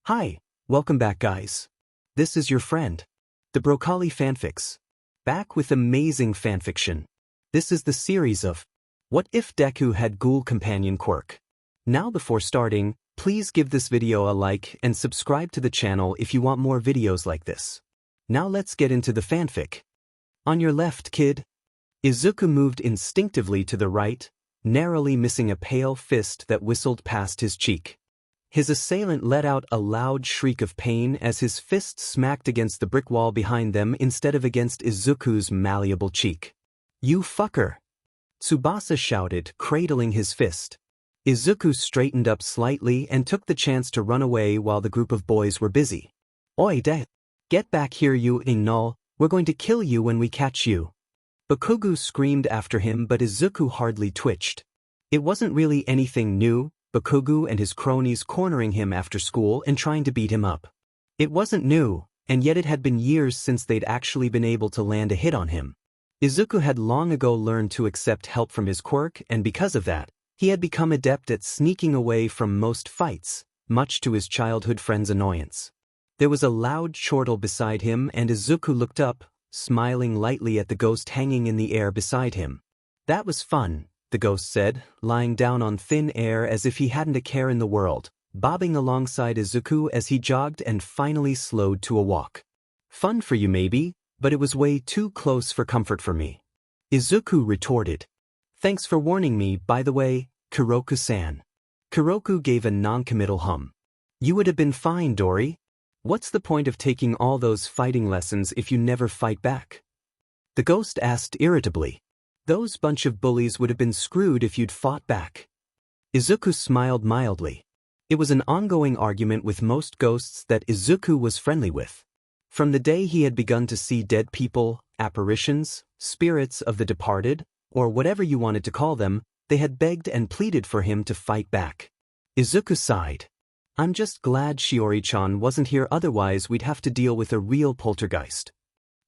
Hi, welcome back guys. This is your friend, the Broccoli Fanfics. Back with amazing fanfiction. This is the series of What If Deku Had Ghoul Companion Quirk. Now before starting, please give this video a like and subscribe to the channel if you want more videos like this. Now let's get into the fanfic. On your left, kid. Izuku moved instinctively to the right, narrowly missing a pale fist that whistled past his cheek. His assailant let out a loud shriek of pain as his fist smacked against the brick wall behind them instead of against Izuku's malleable cheek. "You fucker!" Tsubasa shouted, cradling his fist. Izuku straightened up slightly and took the chance to run away while the group of boys were busy. "Oi, get back here, you null, we're going to kill you when we catch you." Bakugo screamed after him, but Izuku hardly twitched. It wasn't really anything new, Bakugo and his cronies cornering him after school and trying to beat him up. It wasn't new, and yet it had been years since they'd actually been able to land a hit on him. Izuku had long ago learned to accept help from his quirk, and because of that, he had become adept at sneaking away from most fights, much to his childhood friend's annoyance. There was a loud chortle beside him, and Izuku looked up, smiling lightly at the ghost hanging in the air beside him. "That was fun," the ghost said, lying down on thin air as if he hadn't a care in the world, bobbing alongside Izuku as he jogged and finally slowed to a walk. "Fun for you maybe, but it was way too close for comfort for me," Izuku retorted. "Thanks for warning me, by the way, Kuroku-san." Kuroku gave a non-committal hum. "You would have been fine, Dory. What's the point of taking all those fighting lessons if you never fight back?" The ghost asked irritably. "Those bunch of bullies would have been screwed if you'd fought back." Izuku smiled mildly. It was an ongoing argument with most ghosts that Izuku was friendly with. From the day he had begun to see dead people, apparitions, spirits of the departed, or whatever you wanted to call them, they had begged and pleaded for him to fight back. Izuku sighed. "I'm just glad Shiori-chan wasn't here, otherwise we'd have to deal with a real poltergeist."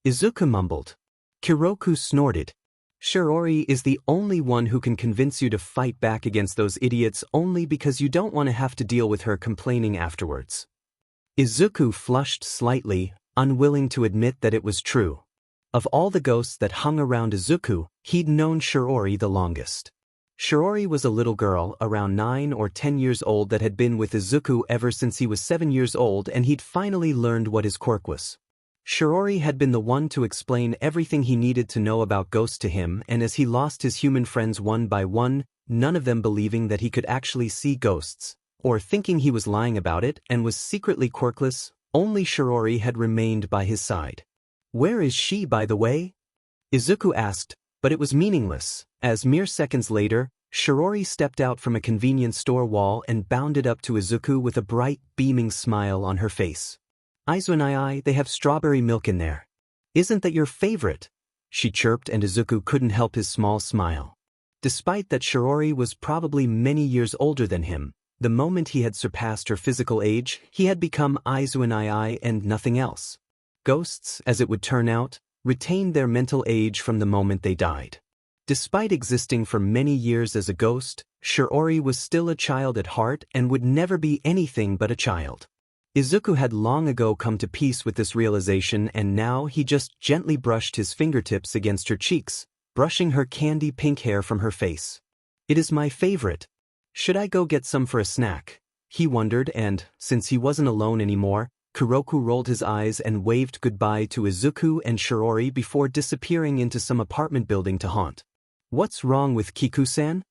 Izuku mumbled. Kuroku snorted. "Shiori is the only one who can convince you to fight back against those idiots only because you don't want to have to deal with her complaining afterwards." Izuku flushed slightly, unwilling to admit that it was true. Of all the ghosts that hung around Izuku, he'd known Shiori the longest. Shiori was a little girl, around 9 or 10 years old, that had been with Izuku ever since he was 7 years old, and he'd finally learned what his quirk was. Shiori had been the one to explain everything he needed to know about ghosts to him, and as he lost his human friends one by one, none of them believing that he could actually see ghosts, or thinking he was lying about it and was secretly quirkless, only Shiori had remained by his side. "Where is she, by the way?" Izuku asked, but it was meaningless, as mere seconds later, Shiori stepped out from a convenience store wall and bounded up to Izuku with a bright, beaming smile on her face. "Aizawa, they have strawberry milk in there. Isn't that your favorite?" she chirped, and Izuku couldn't help his small smile. Despite that Shiori was probably many years older than him, the moment he had surpassed her physical age, he had become Aizawa and nothing else. Ghosts, as it would turn out, retained their mental age from the moment they died. Despite existing for many years as a ghost, Shiori was still a child at heart and would never be anything but a child. Izuku had long ago come to peace with this realization, and now he just gently brushed his fingertips against her cheeks, brushing her candy pink hair from her face. "It is my favorite. Should I go get some for a snack?" he wondered, and, since he wasn't alone anymore, Kuroku rolled his eyes and waved goodbye to Izuku and Shiori before disappearing into some apartment building to haunt. "What's wrong with Kiku-san?"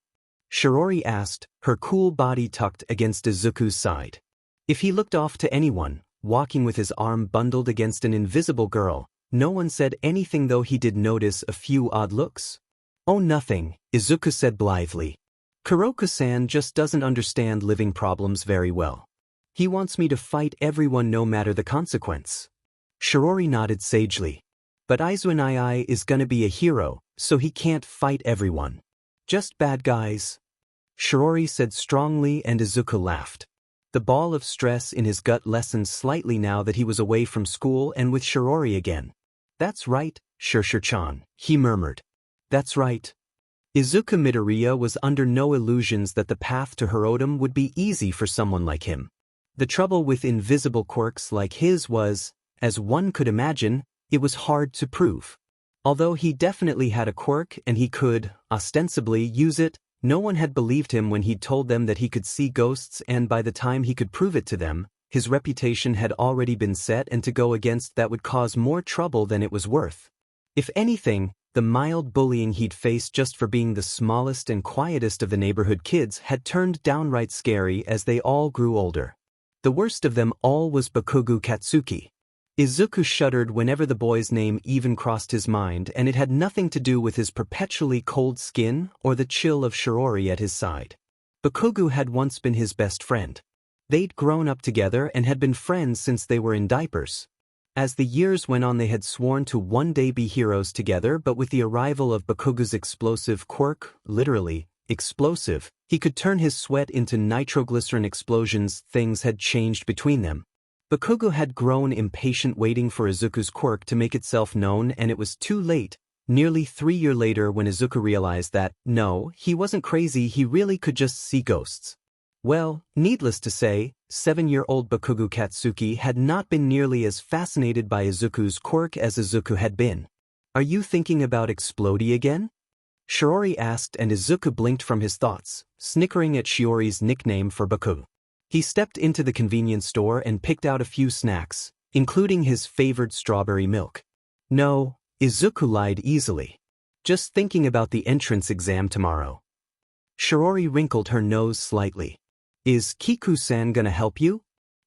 Shiori asked, her cool body tucked against Izuku's side. If he looked off to anyone, walking with his arm bundled against an invisible girl, no one said anything, though he did notice a few odd looks. "Oh, nothing," Izuku said blithely. "Kuroku-san just doesn't understand living problems very well. He wants me to fight everyone no matter the consequence." Shiori nodded sagely. "But Aizawa is gonna be a hero, so he can't fight everyone. Just bad guys." Shiori said strongly, and Izuku laughed. The ball of stress in his gut lessened slightly now that he was away from school and with Shiori again. "That's right, Shior-chan," he murmured. "That's right." Izuku Midoriya was under no illusions that the path to Herodom would be easy for someone like him. The trouble with invisible quirks like his was, as one could imagine, it was hard to prove. Although he definitely had a quirk and he could, ostensibly, use it, no one had believed him when he'd told them that he could see ghosts, and by the time he could prove it to them, his reputation had already been set, and to go against that would cause more trouble than it was worth. If anything, the mild bullying he'd faced just for being the smallest and quietest of the neighborhood kids had turned downright scary as they all grew older. The worst of them all was Bakugo Katsuki. Izuku shuddered whenever the boy's name even crossed his mind, and it had nothing to do with his perpetually cold skin or the chill of Shiori at his side. Bakugo had once been his best friend. They'd grown up together and had been friends since they were in diapers. As the years went on, they had sworn to one day be heroes together, but with the arrival of Bakugo's explosive quirk, literally, explosive, he could turn his sweat into nitroglycerin explosions, things had changed between them. Bakugo had grown impatient waiting for Izuku's quirk to make itself known, and it was too late, nearly 3 years later, when Izuku realized that, no, he wasn't crazy, he really could just see ghosts. Well, needless to say, 7-year-old Bakugo Katsuki had not been nearly as fascinated by Izuku's quirk as Izuku had been. "Are you thinking about exploding again?" Shiori asked, and Izuku blinked from his thoughts, snickering at Shiori's nickname for Bakugo. He stepped into the convenience store and picked out a few snacks, including his favored strawberry milk. "No," Izuku lied easily. "Just thinking about the entrance exam tomorrow." Shiori wrinkled her nose slightly. "Is Kiku-san gonna help you?"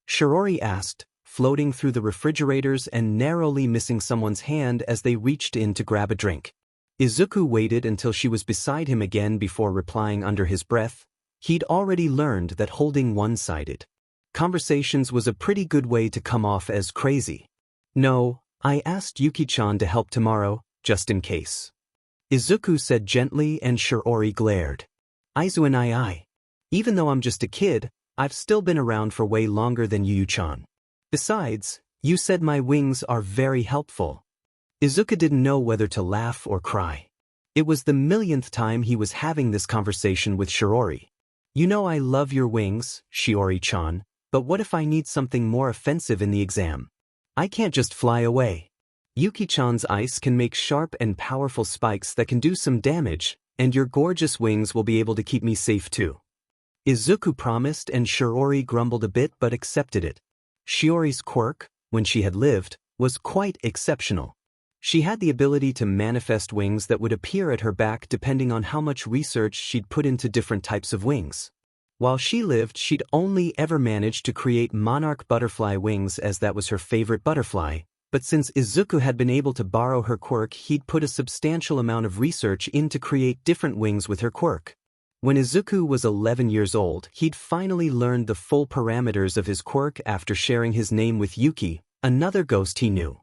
Shiori asked, floating through the refrigerators and narrowly missing someone's hand as they reached in to grab a drink. Izuku waited until she was beside him again before replying under his breath. He'd already learned that holding one-sided conversations was a pretty good way to come off as crazy. "No, I asked Yuki-chan to help tomorrow, just in case," Izuku said gently, and Shiori glared. "Aizu and I. Even though I'm just a kid, I've still been around for way longer than Yu-chan. Besides, you said my wings are very helpful." Izuku didn't know whether to laugh or cry. It was the millionth time he was having this conversation with Shiori. "You know I love your wings, Shiori-chan, but what if I need something more offensive in the exam? I can't just fly away. Yuki-chan's ice can make sharp and powerful spikes that can do some damage, and your gorgeous wings will be able to keep me safe too." Izuku promised, and Shiori grumbled a bit but accepted it. Shiori's quirk, when she had lived, was quite exceptional. She had the ability to manifest wings that would appear at her back depending on how much research she'd put into different types of wings. While she lived, she'd only ever managed to create monarch butterfly wings, as that was her favorite butterfly, but since Izuku had been able to borrow her quirk, he'd put a substantial amount of research in to create different wings with her quirk. When Izuku was 11 years old, he'd finally learned the full parameters of his quirk after sharing his name with Yuki, another ghost he knew.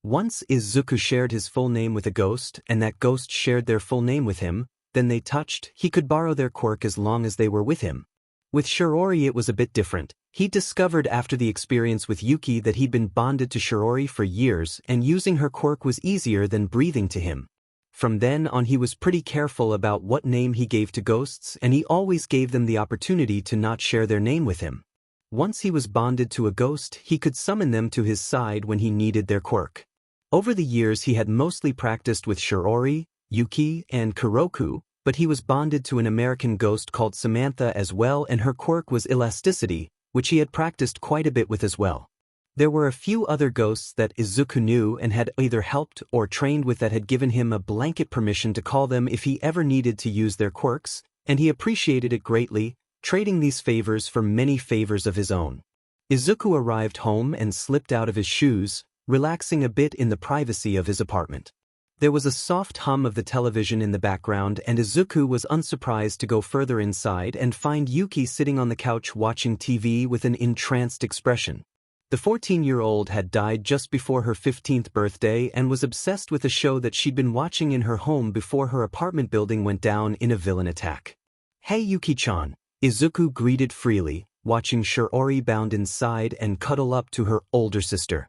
Once Izuku shared his full name with a ghost, and that ghost shared their full name with him, then they touched, he could borrow their quirk as long as they were with him. With Shiori it was a bit different. He discovered after the experience with Yuki that he'd been bonded to Shiori for years, and using her quirk was easier than breathing to him. From then on he was pretty careful about what name he gave to ghosts, and he always gave them the opportunity to not share their name with him. Once he was bonded to a ghost, he could summon them to his side when he needed their quirk. Over the years he had mostly practiced with Shiori, Yuki, and Kuroku, but he was bonded to an American ghost called Samantha as well, and her quirk was elasticity, which he had practiced quite a bit with as well. There were a few other ghosts that Izuku knew and had either helped or trained with that had given him a blanket permission to call them if he ever needed to use their quirks, and he appreciated it greatly, trading these favors for many favors of his own. Izuku arrived home and slipped out of his shoes, relaxing a bit in the privacy of his apartment. There was a soft hum of the television in the background, and Izuku was unsurprised to go further inside and find Yuki sitting on the couch watching TV with an entranced expression. The 14-year-old had died just before her 15th birthday and was obsessed with a show that she'd been watching in her home before her apartment building went down in a villain attack. "Hey Yuki-chan," Izuku greeted freely, watching Shiori bound inside and cuddle up to her older sister.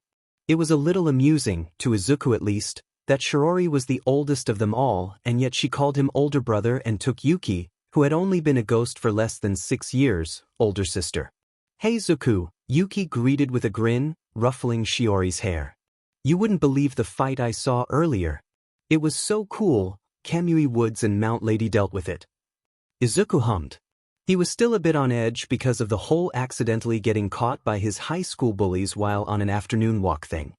It was a little amusing, to Izuku at least, that Shiori was the oldest of them all, and yet she called him older brother and took Yuki, who had only been a ghost for less than 6 years, older sister. Hey Zuku, Yuki greeted with a grin, ruffling Shiori's hair. You wouldn't believe the fight I saw earlier. It was so cool, Kamui Woods and Mount Lady dealt with it. Izuku hummed. He was still a bit on edge because of the whole accidentally getting caught by his high school bullies while on an afternoon walk thing.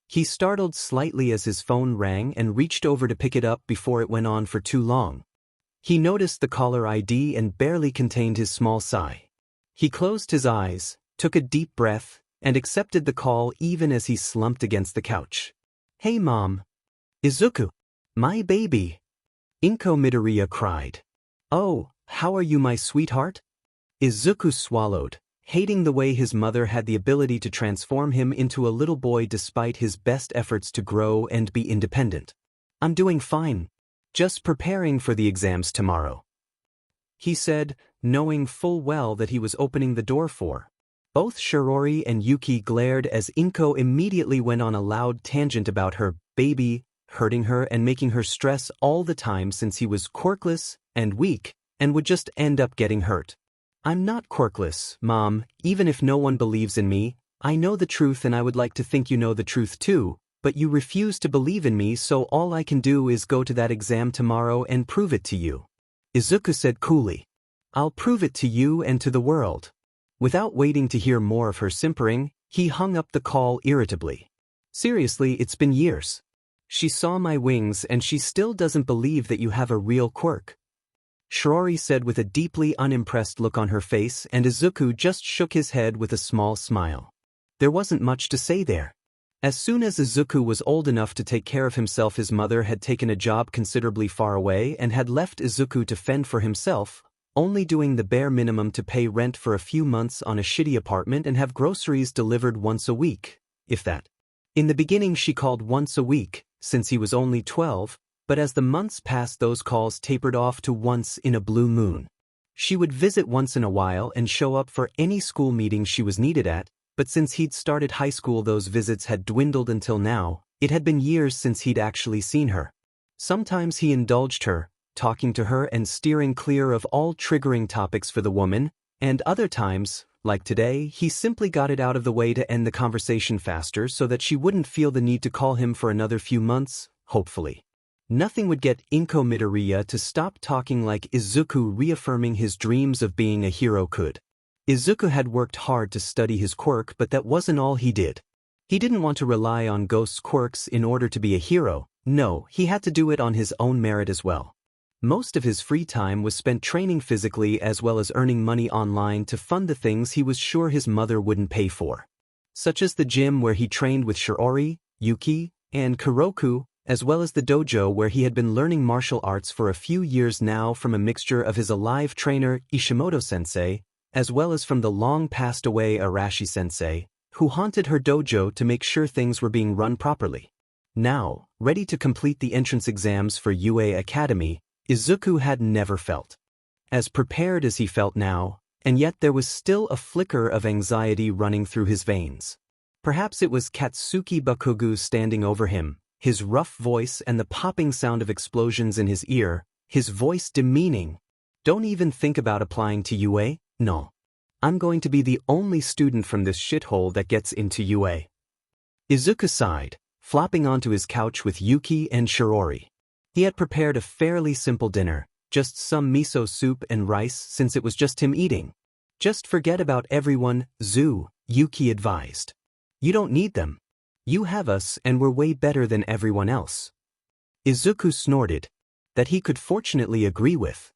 He startled slightly as his phone rang and reached over to pick it up before it went on for too long. He noticed the caller ID and barely contained his small sigh. He closed his eyes, took a deep breath, and accepted the call even as he slumped against the couch. Hey Mom. Izuku. My baby. Izuku Midoriya cried. Oh, how are you my sweetheart? Izuku swallowed, hating the way his mother had the ability to transform him into a little boy despite his best efforts to grow and be independent. I'm doing fine. Just preparing for the exams tomorrow. He said, knowing full well that he was opening the door for. Both Shiori and Yuki glared as Inko immediately went on a loud tangent about her baby, hurting her and making her stress all the time since he was quirkless and weak, and would just end up getting hurt. I'm not quirkless, Mom, even if no one believes in me. I know the truth and I would like to think you know the truth too, but you refuse to believe in me, so all I can do is go to that exam tomorrow and prove it to you. Izuku said coolly. I'll prove it to you and to the world. Without waiting to hear more of her simpering, he hung up the call irritably. Seriously, it's been years. She saw my wings and she still doesn't believe that you have a real quirk. Shiori said with a deeply unimpressed look on her face, and Izuku just shook his head with a small smile. There wasn't much to say there. As soon as Izuku was old enough to take care of himself, his mother had taken a job considerably far away and had left Izuku to fend for himself, only doing the bare minimum to pay rent for a few months on a shitty apartment and have groceries delivered once a week, if that. In the beginning she called once a week, since he was only 12, but as the months passed those calls tapered off to once in a blue moon. She would visit once in a while and show up for any school meeting she was needed at, but since he'd started high school those visits had dwindled until now. It had been years since he'd actually seen her. Sometimes he indulged her, talking to her and steering clear of all triggering topics for the woman, and other times, like today, he simply got it out of the way to end the conversation faster so that she wouldn't feel the need to call him for another few months, hopefully. Nothing would get Izuku Midoriya to stop talking like Izuku reaffirming his dreams of being a hero could. Izuku had worked hard to study his quirk, but that wasn't all he did. He didn't want to rely on Ghost's quirks in order to be a hero. No, he had to do it on his own merit as well. Most of his free time was spent training physically as well as earning money online to fund the things he was sure his mother wouldn't pay for. Such as the gym where he trained with Shiori, Yuki, and Kuroku, as well as the dojo where he had been learning martial arts for a few years now from a mixture of his alive trainer Ishimoto-sensei, as well as from the long-passed-away Arashi-sensei, who haunted her dojo to make sure things were being run properly. Now, ready to complete the entrance exams for Yūrei Academy, Izuku had never felt as prepared as he felt now, and yet there was still a flicker of anxiety running through his veins. Perhaps it was Katsuki Bakugo standing over him, his rough voice and the popping sound of explosions in his ear, his voice demeaning. Don't even think about applying to Yūrei, no. I'm going to be the only student from this shithole that gets into Yūrei. Izuku sighed, flopping onto his couch with Yuki and Shiori. He had prepared a fairly simple dinner, just some miso soup and rice since it was just him eating. Just forget about everyone, Yuki advised. You don't need them. You have us and we're way better than everyone else. Izuku snorted. That he could fortunately agree with.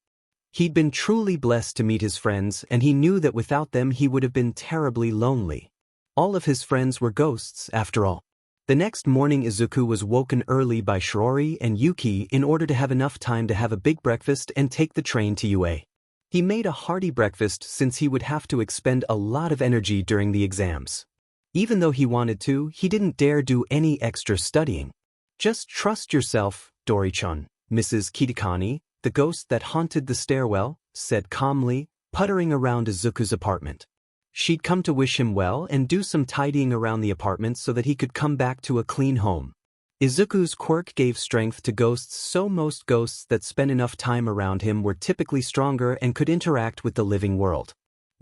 He'd been truly blessed to meet his friends, and he knew that without them he would have been terribly lonely. All of his friends were ghosts, after all. The next morning Izuku was woken early by Shiori and Yuki in order to have enough time to have a big breakfast and take the train to Yūrei. He made a hearty breakfast since he would have to expend a lot of energy during the exams. Even though he wanted to, he didn't dare do any extra studying. Just trust yourself, Dori-chan, Mrs. Kitakani, the ghost that haunted the stairwell, said calmly, puttering around Izuku's apartment. She'd come to wish him well and do some tidying around the apartment so that he could come back to a clean home. Izuku's quirk gave strength to ghosts, so most ghosts that spent enough time around him were typically stronger and could interact with the living world.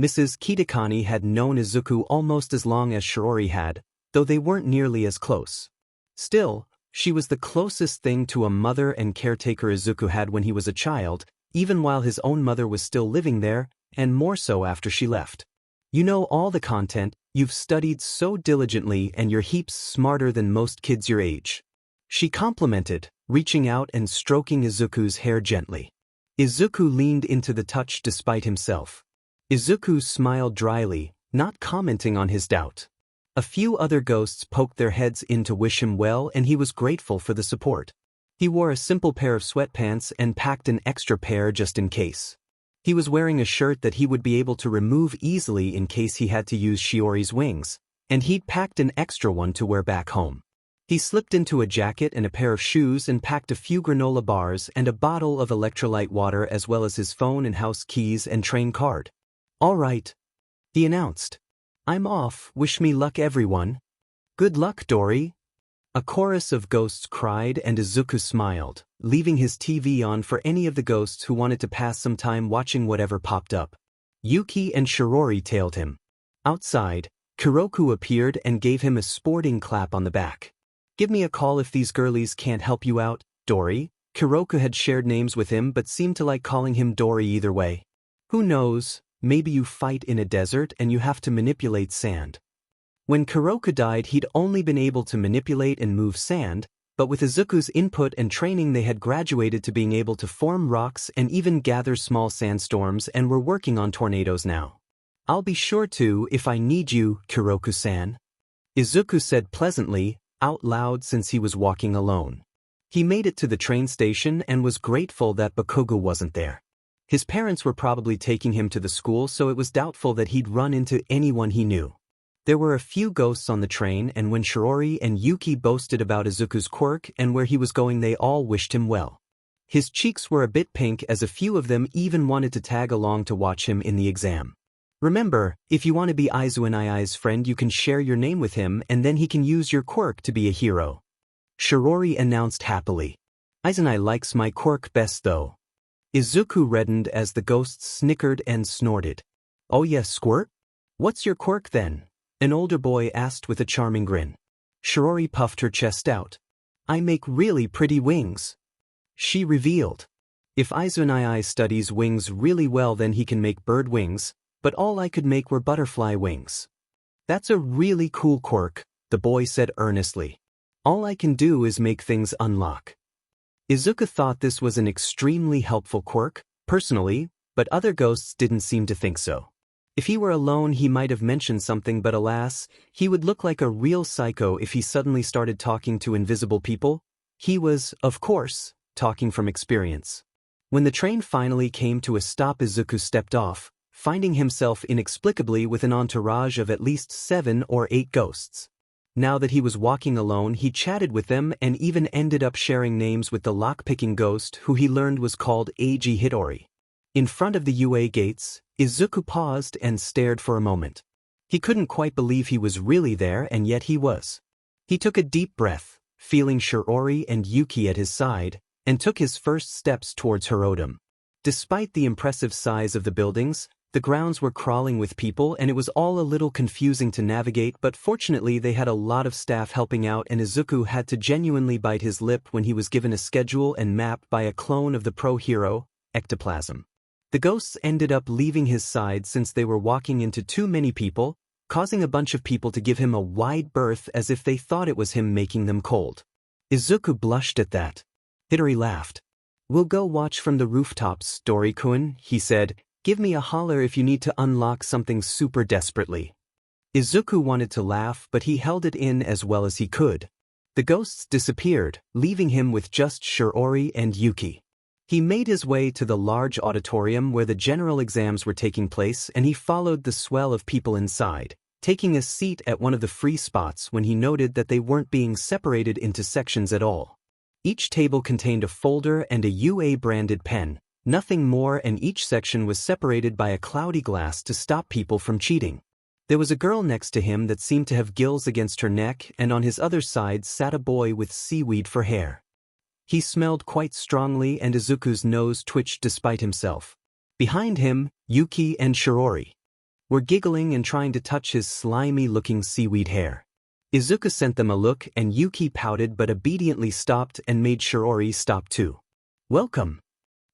Mrs. Kitakani had known Izuku almost as long as Shiori had, though they weren't nearly as close. Still, she was the closest thing to a mother and caretaker Izuku had when he was a child, even while his own mother was still living there, and more so after she left. You know all the content, you've studied so diligently, and you're heaps smarter than most kids your age. She complimented, reaching out and stroking Izuku's hair gently. Izuku leaned into the touch despite himself. Izuku smiled dryly, not commenting on his doubt. A few other ghosts poked their heads in to wish him well, and he was grateful for the support. He wore a simple pair of sweatpants and packed an extra pair just in case. He was wearing a shirt that he would be able to remove easily in case he had to use Shiori's wings, and he'd packed an extra one to wear back home. He slipped into a jacket and a pair of shoes and packed a few granola bars and a bottle of electrolyte water, as well as his phone and house keys and train card. "All right," he announced. "I'm off, wish me luck everyone." "Good luck, Dory." A chorus of ghosts cried, and Izuku smiled, leaving his TV on for any of the ghosts who wanted to pass some time watching whatever popped up. Yuki and Shiori tailed him. Outside, Kuroku appeared and gave him a sporting clap on the back. "Give me a call if these girlies can't help you out, Dory." Kuroku had shared names with him but seemed to like calling him Dory either way. "Who knows, maybe you fight in a desert and you have to manipulate sand." When Kuroku died, he'd only been able to manipulate and move sand, but with Izuku's input and training they had graduated to being able to form rocks and even gather small sandstorms, and were working on tornadoes now. "I'll be sure to if I need you, Kuroku-san," Izuku said pleasantly, out loud since he was walking alone. He made it to the train station and was grateful that Bakugo wasn't there. His parents were probably taking him to the school, so it was doubtful that he'd run into anyone he knew. There were a few ghosts on the train, and when Shiori and Yuki boasted about Izuku's quirk and where he was going, they all wished him well. His cheeks were a bit pink, as a few of them even wanted to tag along to watch him in the exam. "Remember, if you want to be Aizawa's friend, you can share your name with him, and then he can use your quirk to be a hero," Shiori announced happily. "Aizawa likes my quirk best though." Izuku reddened as the ghosts snickered and snorted. "Oh yes, squirt? What's your quirk then?" an older boy asked with a charming grin. Shiori puffed her chest out. "I make really pretty wings," she revealed. "If Aizawa studies wings really well, then he can make bird wings, but all I could make were butterfly wings." "That's a really cool quirk," the boy said earnestly. "All I can do is make things unlock." Izuku thought this was an extremely helpful quirk, personally, but other ghosts didn't seem to think so. If he were alone, he might have mentioned something, but alas, he would look like a real psycho if he suddenly started talking to invisible people. He was, of course, talking from experience. When the train finally came to a stop, Izuku stepped off, finding himself inexplicably with an entourage of at least 7 or 8 ghosts. Now that he was walking alone, he chatted with them and even ended up sharing names with the lockpicking ghost, who he learned was called Eiji Hitori. In front of the Yūrei gates, Izuku paused and stared for a moment. He couldn't quite believe he was really there, and yet he was. He took a deep breath, feeling Shiori and Yuki at his side, and took his first steps towards Herodom. Despite the impressive size of the buildings, the grounds were crawling with people, and it was all a little confusing to navigate, but fortunately they had a lot of staff helping out, and Izuku had to genuinely bite his lip when he was given a schedule and map by a clone of the pro-hero, Ectoplasm. The ghosts ended up leaving his side since they were walking into too many people, causing a bunch of people to give him a wide berth as if they thought it was him making them cold. Izuku blushed at that. Hitori laughed. "We'll go watch from the rooftops, Dory-kun," he said. "Give me a holler if you need to unlock something super desperately." Izuku wanted to laugh, but he held it in as well as he could. The ghosts disappeared, leaving him with just Shiori and Yuki. He made his way to the large auditorium where the general exams were taking place, and he followed the swell of people inside, taking a seat at one of the free spots when he noted that they weren't being separated into sections at all. Each table contained a folder and a UA-branded pen, nothing more, and each section was separated by a cloudy glass to stop people from cheating. There was a girl next to him that seemed to have gills against her neck, and on his other side sat a boy with seaweed for hair. He smelled quite strongly, and Izuku's nose twitched despite himself. Behind him, Yuki and Shiori. were giggling and trying to touch his slimy-looking seaweed hair. Izuku sent them a look and Yuki pouted but obediently stopped and made Shiori stop too. "Welcome."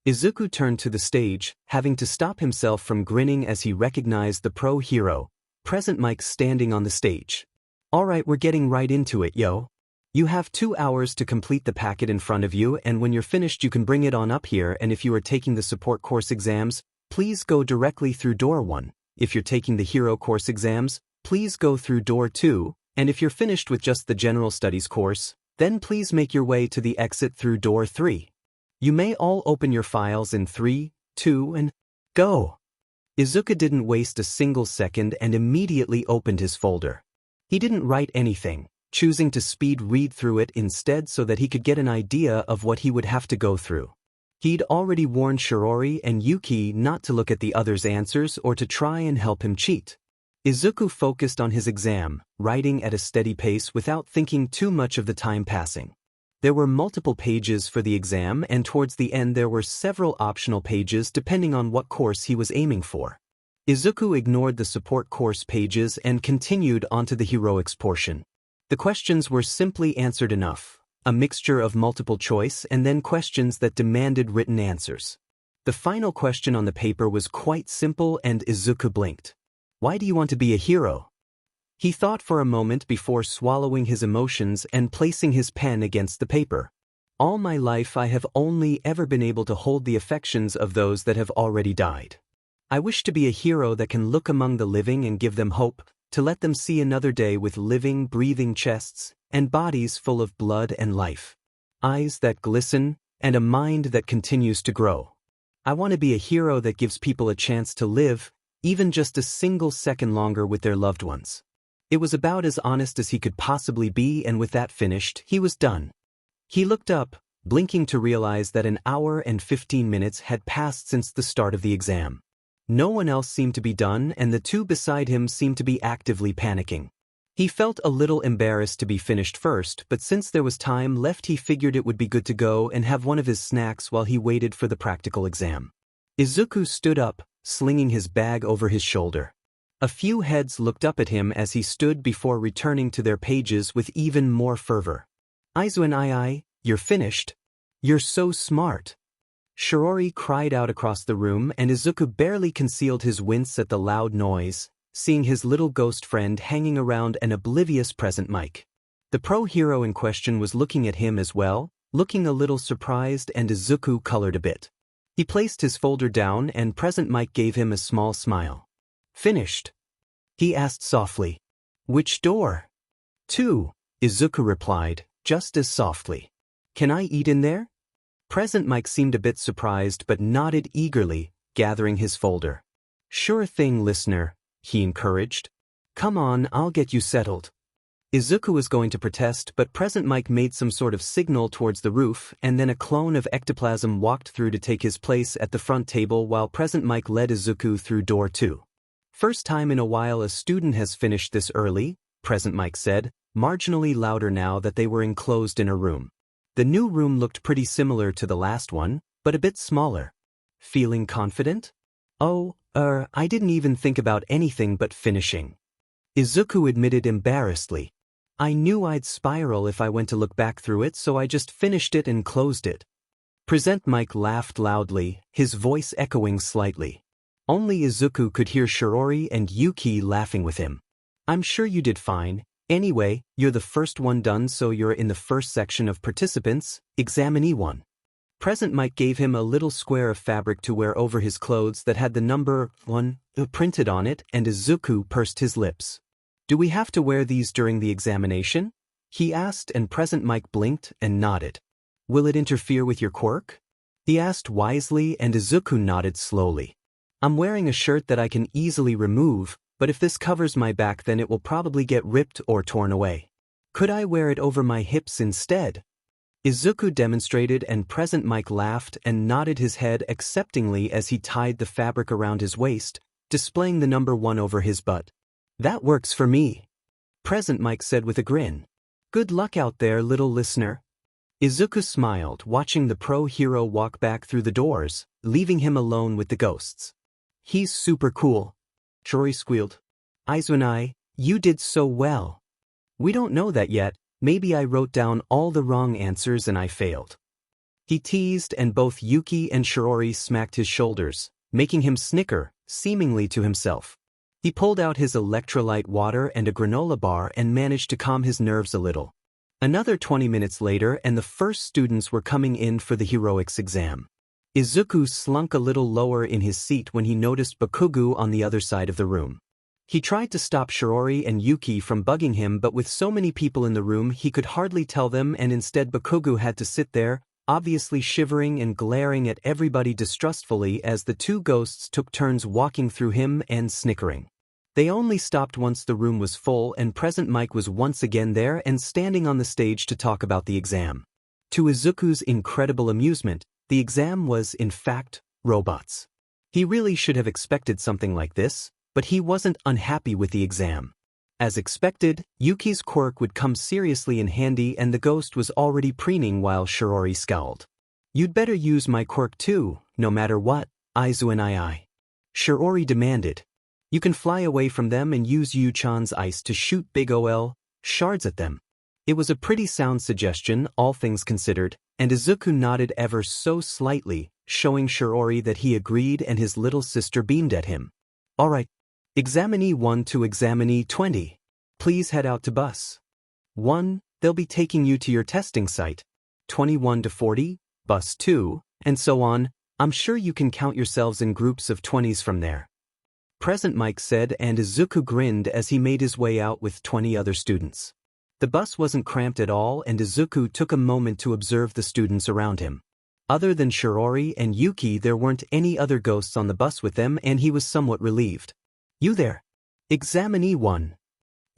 Izuku turned to the stage, having to stop himself from grinning as he recognized the pro hero, Present Mike, standing on the stage. "Alright, we're getting right into it, yo. You have 2 hours to complete the packet in front of you, and when you're finished you can bring it on up here, and if you are taking the support course exams, please go directly through door 1. If you're taking the hero course exams, please go through door 2, and if you're finished with just the general studies course, then please make your way to the exit through door 3. You may all open your files in 3, 2, and go." Izuku didn't waste a single second and immediately opened his folder. He didn't write anything, choosing to speed read through it instead so that he could get an idea of what he would have to go through. He'd already warned Shiori and Yuki not to look at the others' answers or to try and help him cheat. Izuku focused on his exam, writing at a steady pace without thinking too much of the time passing. There were multiple pages for the exam, and towards the end there were several optional pages depending on what course he was aiming for. Izuku ignored the support course pages and continued onto the heroics portion. The questions were simply answered enough, a mixture of multiple choice and then questions that demanded written answers. The final question on the paper was quite simple and Izuku blinked. "Why do you want to be a hero?" He thought for a moment before swallowing his emotions and placing his pen against the paper. "All my life I have only ever been able to hold the affections of those that have already died. I wish to be a hero that can look among the living and give them hope, to let them see another day with living, breathing chests, and bodies full of blood and life. Eyes that glisten, and a mind that continues to grow. I want to be a hero that gives people a chance to live, even just a single second longer with their loved ones." It was about as honest as he could possibly be, and with that finished, he was done. He looked up, blinking to realize that an hour and 15 minutes had passed since the start of the exam. No one else seemed to be done, and the two beside him seemed to be actively panicking. He felt a little embarrassed to be finished first, but since there was time left he figured it would be good to go and have one of his snacks while he waited for the practical exam. Izuku stood up, slinging his bag over his shoulder. A few heads looked up at him as he stood before returning to their pages with even more fervor. "Aizawa, you're finished? You're so smart." Shiori cried out across the room, and Izuku barely concealed his wince at the loud noise, seeing his little ghost friend hanging around an oblivious Present Mike. The pro hero in question was looking at him as well, looking a little surprised, and Izuku colored a bit. He placed his folder down and Present Mike gave him a small smile. "Finished?" he asked softly. "Which door?" "2," Izuku replied, just as softly. "Can I eat in there?" Present Mike seemed a bit surprised but nodded eagerly, gathering his folder. "Sure thing, listener," he encouraged. "Come on, I'll get you settled." Izuku was going to protest, but Present Mike made some sort of signal towards the roof, and then a clone of ectoplasm walked through to take his place at the front table while Present Mike led Izuku through door 2. "First time in a while a student has finished this early," Present Mike said, marginally louder now that they were enclosed in a room. The new room looked pretty similar to the last one, but a bit smaller. "Feeling confident?" "Oh, I didn't even think about anything but finishing," Izuku admitted embarrassedly. "I knew I'd spiral if I went to look back through it, so I just finished it and closed it." Present Mike laughed loudly, his voice echoing slightly. Only Izuku could hear Shiori and Yuki laughing with him. "I'm sure you did fine. Anyway, you're the first one done, so you're in the first section of participants, examinee 1. Present Mike gave him a little square of fabric to wear over his clothes that had the number 1 printed on it, and Izuku pursed his lips. "Do we have to wear these during the examination?" he asked, and Present Mike blinked and nodded. "Will it interfere with your quirk?" he asked wisely, and Izuku nodded slowly. "I'm wearing a shirt that I can easily remove, but if this covers my back then it will probably get ripped or torn away. Could I wear it over my hips instead?" Izuku demonstrated, and Present Mike laughed and nodded his head acceptingly as he tied the fabric around his waist, displaying the number 1 over his butt. "That works for me," Present Mike said with a grin. "Good luck out there, little listener." Izuku smiled, watching the pro hero walk back through the doors, leaving him alone with the ghosts. "He's super cool." Shiori squealed. Aizawa, you did so well. We don't know that yet, maybe I wrote down all the wrong answers and I failed. He teased and both Yuki and Shiori smacked his shoulders, making him snicker, seemingly to himself. He pulled out his electrolyte water and a granola bar and managed to calm his nerves a little. Another 20 minutes later and the first students were coming in for the heroics exam. Izuku slunk a little lower in his seat when he noticed Bakugo on the other side of the room. He tried to stop Shiori and Yuki from bugging him, but with so many people in the room he could hardly tell them, and instead Bakugo had to sit there, obviously shivering and glaring at everybody distrustfully as the two ghosts took turns walking through him and snickering. They only stopped once the room was full and Present Mike was once again there and standing on the stage to talk about the exam. To Izuku's incredible amusement, the exam was, in fact, robots. He really should have expected something like this, but he wasn't unhappy with the exam. As expected, Yuki's quirk would come seriously in handy and the ghost was already preening while Shiori scowled. You'd better use my quirk too, no matter what, Aizawa. Shiori demanded. You can fly away from them and use Yu-chan's ice to shoot big OL shards at them. It was a pretty sound suggestion, all things considered, and Izuku nodded ever so slightly, showing Shiori that he agreed, and his little sister beamed at him. Alright. Examinee 1 to examinee 20. Please head out to bus 1, they'll be taking you to your testing site. 21 to 40, bus 2, and so on. I'm sure you can count yourselves in groups of 20s from there. Present Mike said, and Izuku grinned as he made his way out with 20 other students. The bus wasn't cramped at all and Izuku took a moment to observe the students around him. Other than Shiori and Yuki, there weren't any other ghosts on the bus with them and he was somewhat relieved. You there? Examinee 1.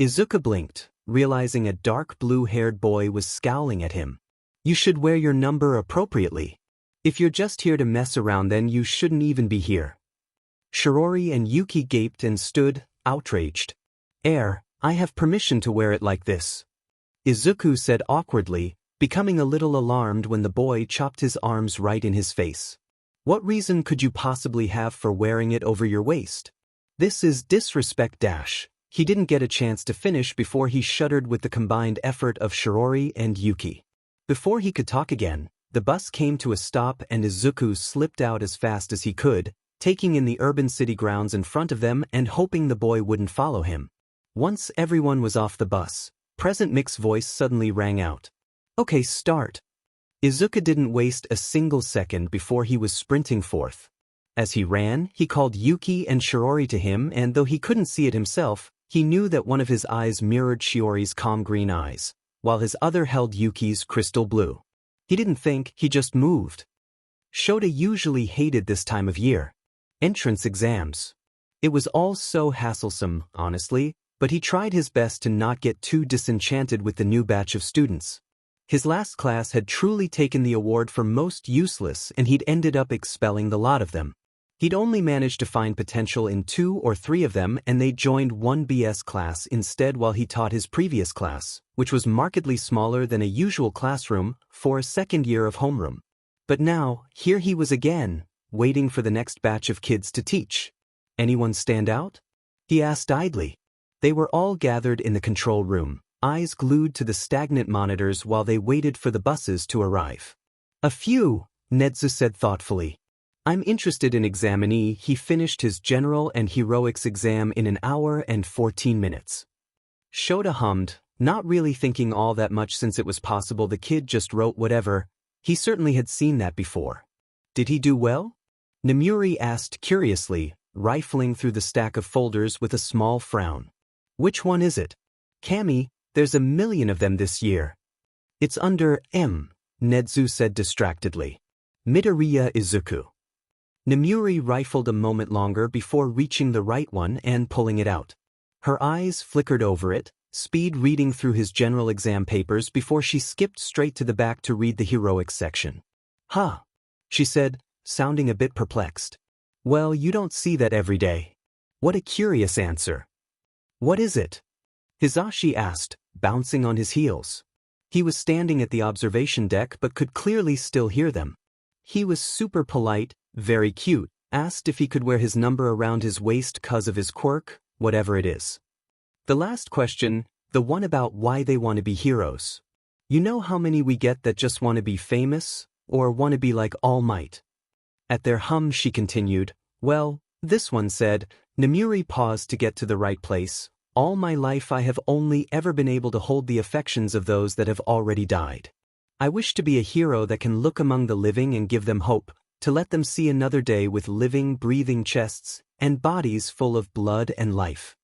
Izuku blinked, realizing a dark blue-haired boy was scowling at him. You should wear your number appropriately. If you're just here to mess around then you shouldn't even be here. Shiori and Yuki gaped and stood, outraged. I have permission to wear it like this. Izuku said awkwardly, becoming a little alarmed when the boy chopped his arms right in his face. What reason could you possibly have for wearing it over your waist? This is disrespect. He didn't get a chance to finish before he shuddered with the combined effort of Shiori and Yuki. Before he could talk again, the bus came to a stop and Izuku slipped out as fast as he could, taking in the urban city grounds in front of them and hoping the boy wouldn't follow him. Once everyone was off the bus, Present Mike's voice suddenly rang out. Okay, start. Izuku didn't waste a single second before he was sprinting forth. As he ran, he called Yuki and Shiori to him, and though he couldn't see it himself, he knew that one of his eyes mirrored Shiori's calm green eyes, while his other held Yuki's crystal blue. He didn't think, he just moved. Shota usually hated this time of year. Entrance exams. It was all so hassle-some, honestly, but he tried his best to not get too disenchanted with the new batch of students. His last class had truly taken the award for most useless and he'd ended up expelling the lot of them. He'd only managed to find potential in 2 or 3 of them and they joined one BS class instead while he taught his previous class, which was markedly smaller than a usual classroom for a second year of homeroom. But now, here he was again, waiting for the next batch of kids to teach. Anyone stand out? He asked idly. They were all gathered in the control room, eyes glued to the stagnant monitors while they waited for the buses to arrive. A few, Netsu said thoughtfully. I'm interested in examinee. He finished his general and heroics exam in 1 hour and 14 minutes. Shota hummed, not really thinking all that much since it was possible the kid just wrote whatever. He certainly had seen that before. Did he do well? Nomuri asked curiously, rifling through the stack of folders with a small frown. Which one is it? Kami, there's a million of them this year. It's under M, Netsu said distractedly. Midoriya Izuku. Nomuri rifled a moment longer before reaching the right one and pulling it out. Her eyes flickered over it, speed reading through his general exam papers before she skipped straight to the back to read the heroics section. Huh, she said, sounding a bit perplexed. Well, you don't see that every day. What a curious answer. What is it? Hisashi asked, bouncing on his heels. He was standing at the observation deck but could clearly still hear them. He was super polite, very cute, asked if he could wear his number around his waist 'cause of his quirk, whatever it is. The last question, the one about why they want to be heroes. You know how many we get that just want to be famous, or want to be like All Might? At their hum she continued, well, this one said, Nemuri paused to get to the right place, all my life I have only ever been able to hold the affections of those that have already died. I wish to be a hero that can look among the living and give them hope, to let them see another day with living, breathing chests, and bodies full of blood and life.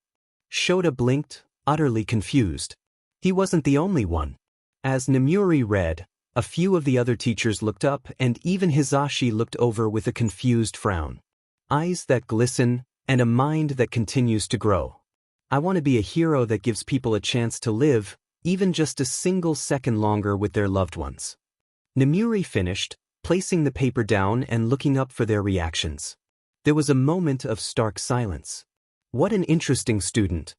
Shota blinked, utterly confused. He wasn't the only one. As Nemuri read, a few of the other teachers looked up and even Hisashi looked over with a confused frown. Eyes that glisten, and a mind that continues to grow. I want to be a hero that gives people a chance to live, even just a single second longer with their loved ones. Nemuri finished, placing the paper down and looking up for their reactions. There was a moment of stark silence. What an interesting student.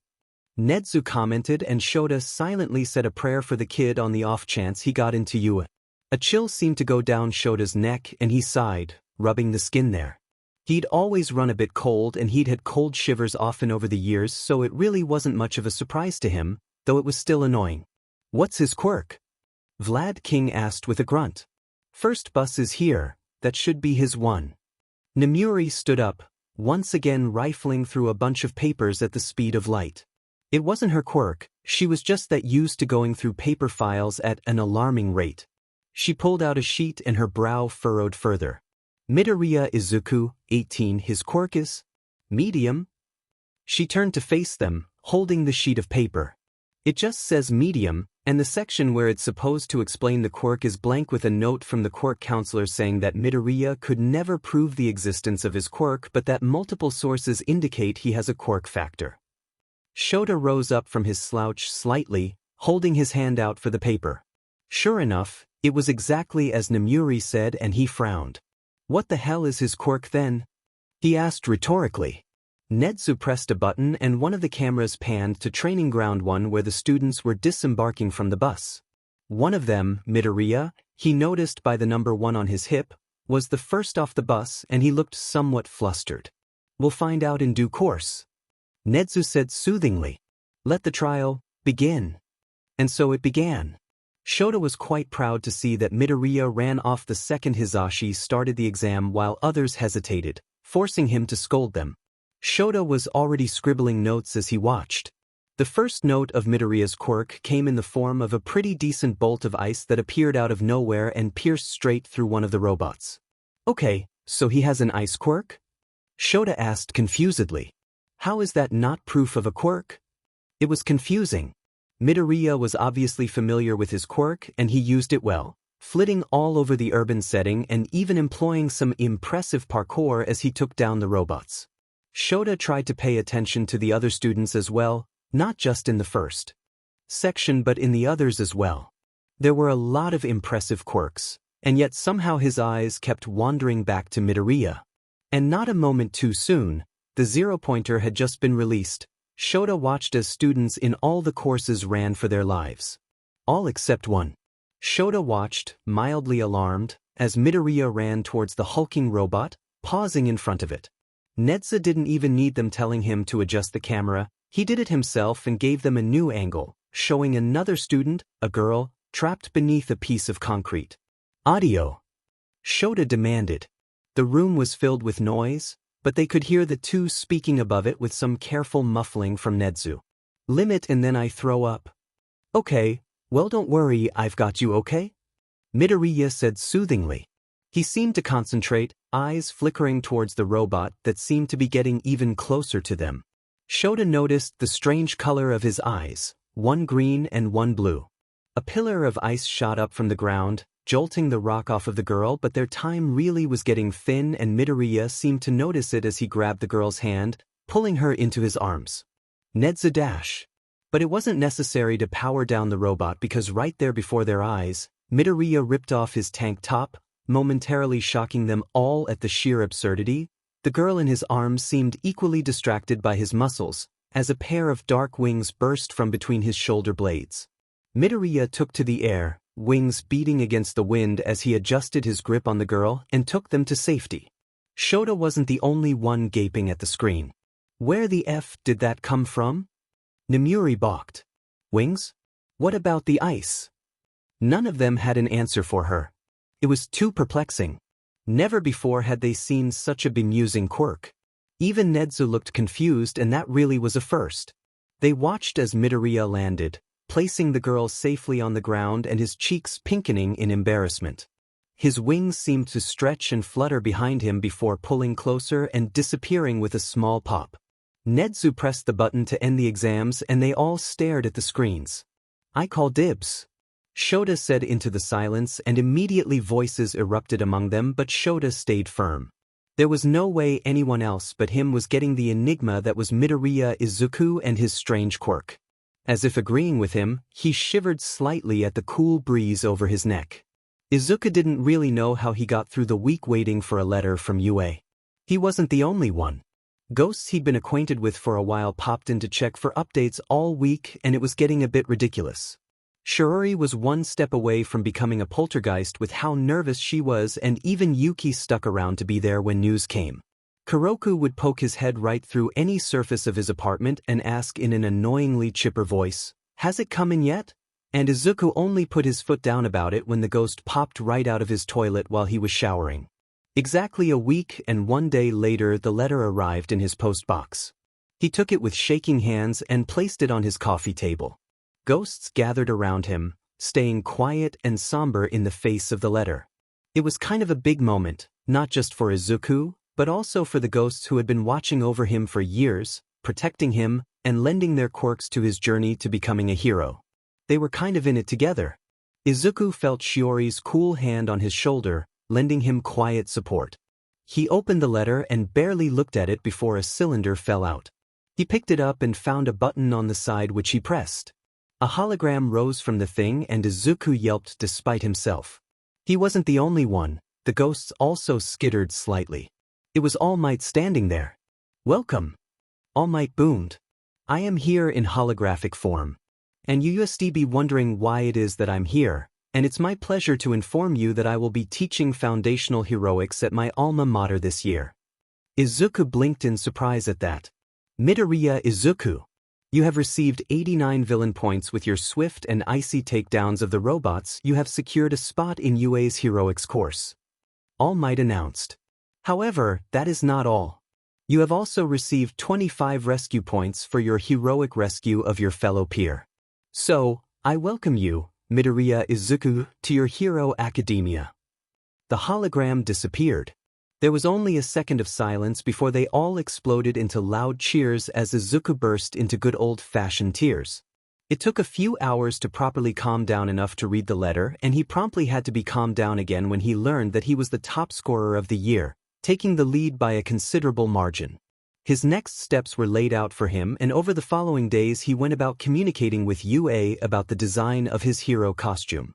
Nedzu commented and Shota silently said a prayer for the kid on the off chance he got into Yūrei. A chill seemed to go down Shota's neck and he sighed, rubbing the skin there. He'd always run a bit cold and he'd had cold shivers often over the years, so it really wasn't much of a surprise to him, though it was still annoying. What's his quirk? Vlad King asked with a grunt. First bus is here, that should be his one. Nemuri stood up, once again rifling through a bunch of papers at the speed of light. It wasn't her quirk, she was just that used to going through paper files at an alarming rate. She pulled out a sheet and her brow furrowed further. Midoriya Izuku, 18, his quirk is medium. She turned to face them, holding the sheet of paper. It just says medium, and the section where it's supposed to explain the quirk is blank with a note from the quirk counselor saying that Midoriya could never prove the existence of his quirk but that multiple sources indicate he has a quirk factor. Shota rose up from his slouch slightly, holding his hand out for the paper. Sure enough, it was exactly as Nemuri said and he frowned. What the hell is his quirk then? He asked rhetorically. Nedzu pressed a button and one of the cameras panned to Training Ground 1 where the students were disembarking from the bus. One of them, Midoriya, he noticed by the number 1 on his hip, was the first off the bus and he looked somewhat flustered. We'll find out in due course. Nedzu said soothingly. Let the trial begin. And so it began. Shota was quite proud to see that Midoriya ran off the second Hisashi started the exam while others hesitated, forcing him to scold them. Shota was already scribbling notes as he watched. The first note of Midoriya's quirk came in the form of a pretty decent bolt of ice that appeared out of nowhere and pierced straight through one of the robots. Okay, so he has an ice quirk? Shota asked confusedly. How is that not proof of a quirk? It was confusing. Midoriya was obviously familiar with his quirk and he used it well, flitting all over the urban setting and even employing some impressive parkour as he took down the robots. Shota tried to pay attention to the other students as well, not just in the first section but in the others as well. There were a lot of impressive quirks, and yet somehow his eyes kept wandering back to Midoriya. And not a moment too soon, the zero-pointer had just been released. Shota watched as students in all the courses ran for their lives. All except one. Shota watched, mildly alarmed, as Midoriya ran towards the hulking robot, pausing in front of it. Nedza didn't even need them telling him to adjust the camera, he did it himself and gave them a new angle, showing another student, a girl, trapped beneath a piece of concrete. Audio. Shota demanded. The room was filled with noise, but they could hear the two speaking above it with some careful muffling from Nedzu. Limit and then I throw up. Okay, well don't worry, I've got you okay? Midoriya said soothingly. He seemed to concentrate, eyes flickering towards the robot that seemed to be getting even closer to them. Shota noticed the strange color of his eyes, one green and one blue. A pillar of ice shot up from the ground, jolting the rock off of the girl, but their time really was getting thin and Midoriya seemed to notice it as he grabbed the girl's hand, pulling her into his arms. Nedza dash. But it wasn't necessary to power down the robot because right there before their eyes, Midoriya ripped off his tank top, momentarily shocking them all at the sheer absurdity. The girl in his arms seemed equally distracted by his muscles, as a pair of dark wings burst from between his shoulder blades. Midoriya took to the air, wings beating against the wind as he adjusted his grip on the girl and took them to safety. Shota wasn't the only one gaping at the screen. Where the F did that come from? Nemuri balked. Wings? What about the ice? None of them had an answer for her. It was too perplexing. Never before had they seen such a bemusing quirk. Even Nezu looked confused, and that really was a first. They watched as Midoriya landed, placing the girl safely on the ground and his cheeks pinkening in embarrassment. His wings seemed to stretch and flutter behind him before pulling closer and disappearing with a small pop. Nezu pressed the button to end the exams and they all stared at the screens. I call dibs. Shota said into the silence, and immediately voices erupted among them, but Shota stayed firm. There was no way anyone else but him was getting the enigma that was Midoriya Izuku and his strange quirk. As if agreeing with him, he shivered slightly at the cool breeze over his neck. Izuku didn't really know how he got through the week waiting for a letter from Yūrei. He wasn't the only one. Ghosts he'd been acquainted with for a while popped in to check for updates all week, and it was getting a bit ridiculous. Shiori was one step away from becoming a poltergeist with how nervous she was, and even Yuki stuck around to be there when news came. Kuroku would poke his head right through any surface of his apartment and ask in an annoyingly chipper voice, "Has it come in yet?" And Izuku only put his foot down about it when the ghost popped right out of his toilet while he was showering. Exactly a week and 1 day later, the letter arrived in his postbox. He took it with shaking hands and placed it on his coffee table. Ghosts gathered around him, staying quiet and somber in the face of the letter. It was kind of a big moment, not just for Izuku, but also for the ghosts who had been watching over him for years, protecting him, and lending their quirks to his journey to becoming a hero. They were kind of in it together. Izuku felt Shiori's cool hand on his shoulder, lending him quiet support. He opened the letter and barely looked at it before a cylinder fell out. He picked it up and found a button on the side which he pressed. A hologram rose from the thing and Izuku yelped despite himself. He wasn't the only one, the ghosts also skittered slightly. It was All Might standing there. "Welcome." All Might boomed. "I am here in holographic form. And you must be wondering why it is that I'm here, and it's my pleasure to inform you that I will be teaching foundational heroics at my alma mater this year." Izuku blinked in surprise at that. "Midoriya Izuku. You have received 89 villain points with your swift and icy takedowns of the robots. You have secured a spot in Yuei's heroics course," All Might announced. "However, that is not all. You have also received 25 rescue points for your heroic rescue of your fellow peer. So, I welcome you, Midoriya Izuku, to your hero academia." The hologram disappeared. There was only a second of silence before they all exploded into loud cheers as Izuku burst into good old-fashioned tears. It took a few hours to properly calm down enough to read the letter, and he promptly had to be calmed down again when he learned that he was the top scorer of the year, taking the lead by a considerable margin. His next steps were laid out for him, and over the following days he went about communicating with Yūrei about the design of his hero costume.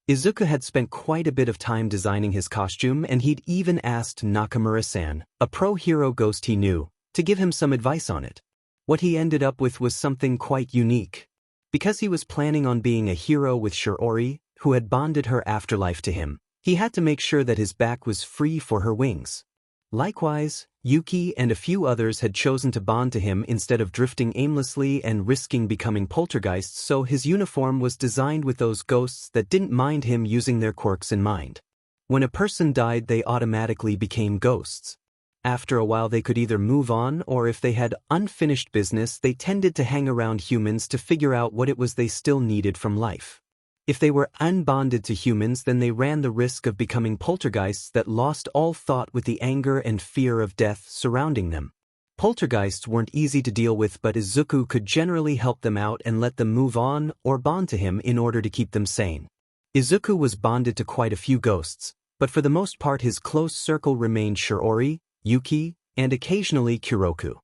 Izuku had spent quite a bit of time designing his costume, and he'd even asked Nakamura-san, a pro-hero ghost he knew, to give him some advice on it. What he ended up with was something quite unique. Because he was planning on being a hero with Shiori, who had bonded her afterlife to him, he had to make sure that his back was free for her wings. Likewise, Yuki and a few others had chosen to bond to him instead of drifting aimlessly and risking becoming poltergeists, so his uniform was designed with those ghosts that didn't mind him using their quirks in mind. When a person died, they automatically became ghosts. After a while they could either move on, or if they had unfinished business, they tended to hang around humans to figure out what it was they still needed from life. If they were unbonded to humans, then they ran the risk of becoming poltergeists that lost all thought with the anger and fear of death surrounding them. Poltergeists weren't easy to deal with, but Izuku could generally help them out and let them move on or bond to him in order to keep them sane. Izuku was bonded to quite a few ghosts, but for the most part his close circle remained Shiori, Yuki, and occasionally Kuroku.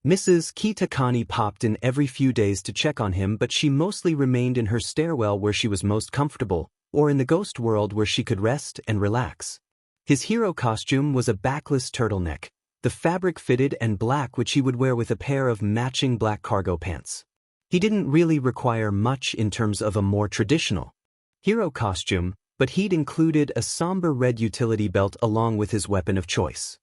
Mrs. Kitakani popped in every few days to check on him, but she mostly remained in her stairwell where she was most comfortable, or in the ghost world where she could rest and relax. His hero costume was a backless turtleneck, the fabric fitted and black, which he would wear with a pair of matching black cargo pants. He didn't really require much in terms of a more traditional hero costume, but he'd included a somber red utility belt along with his weapon of choice.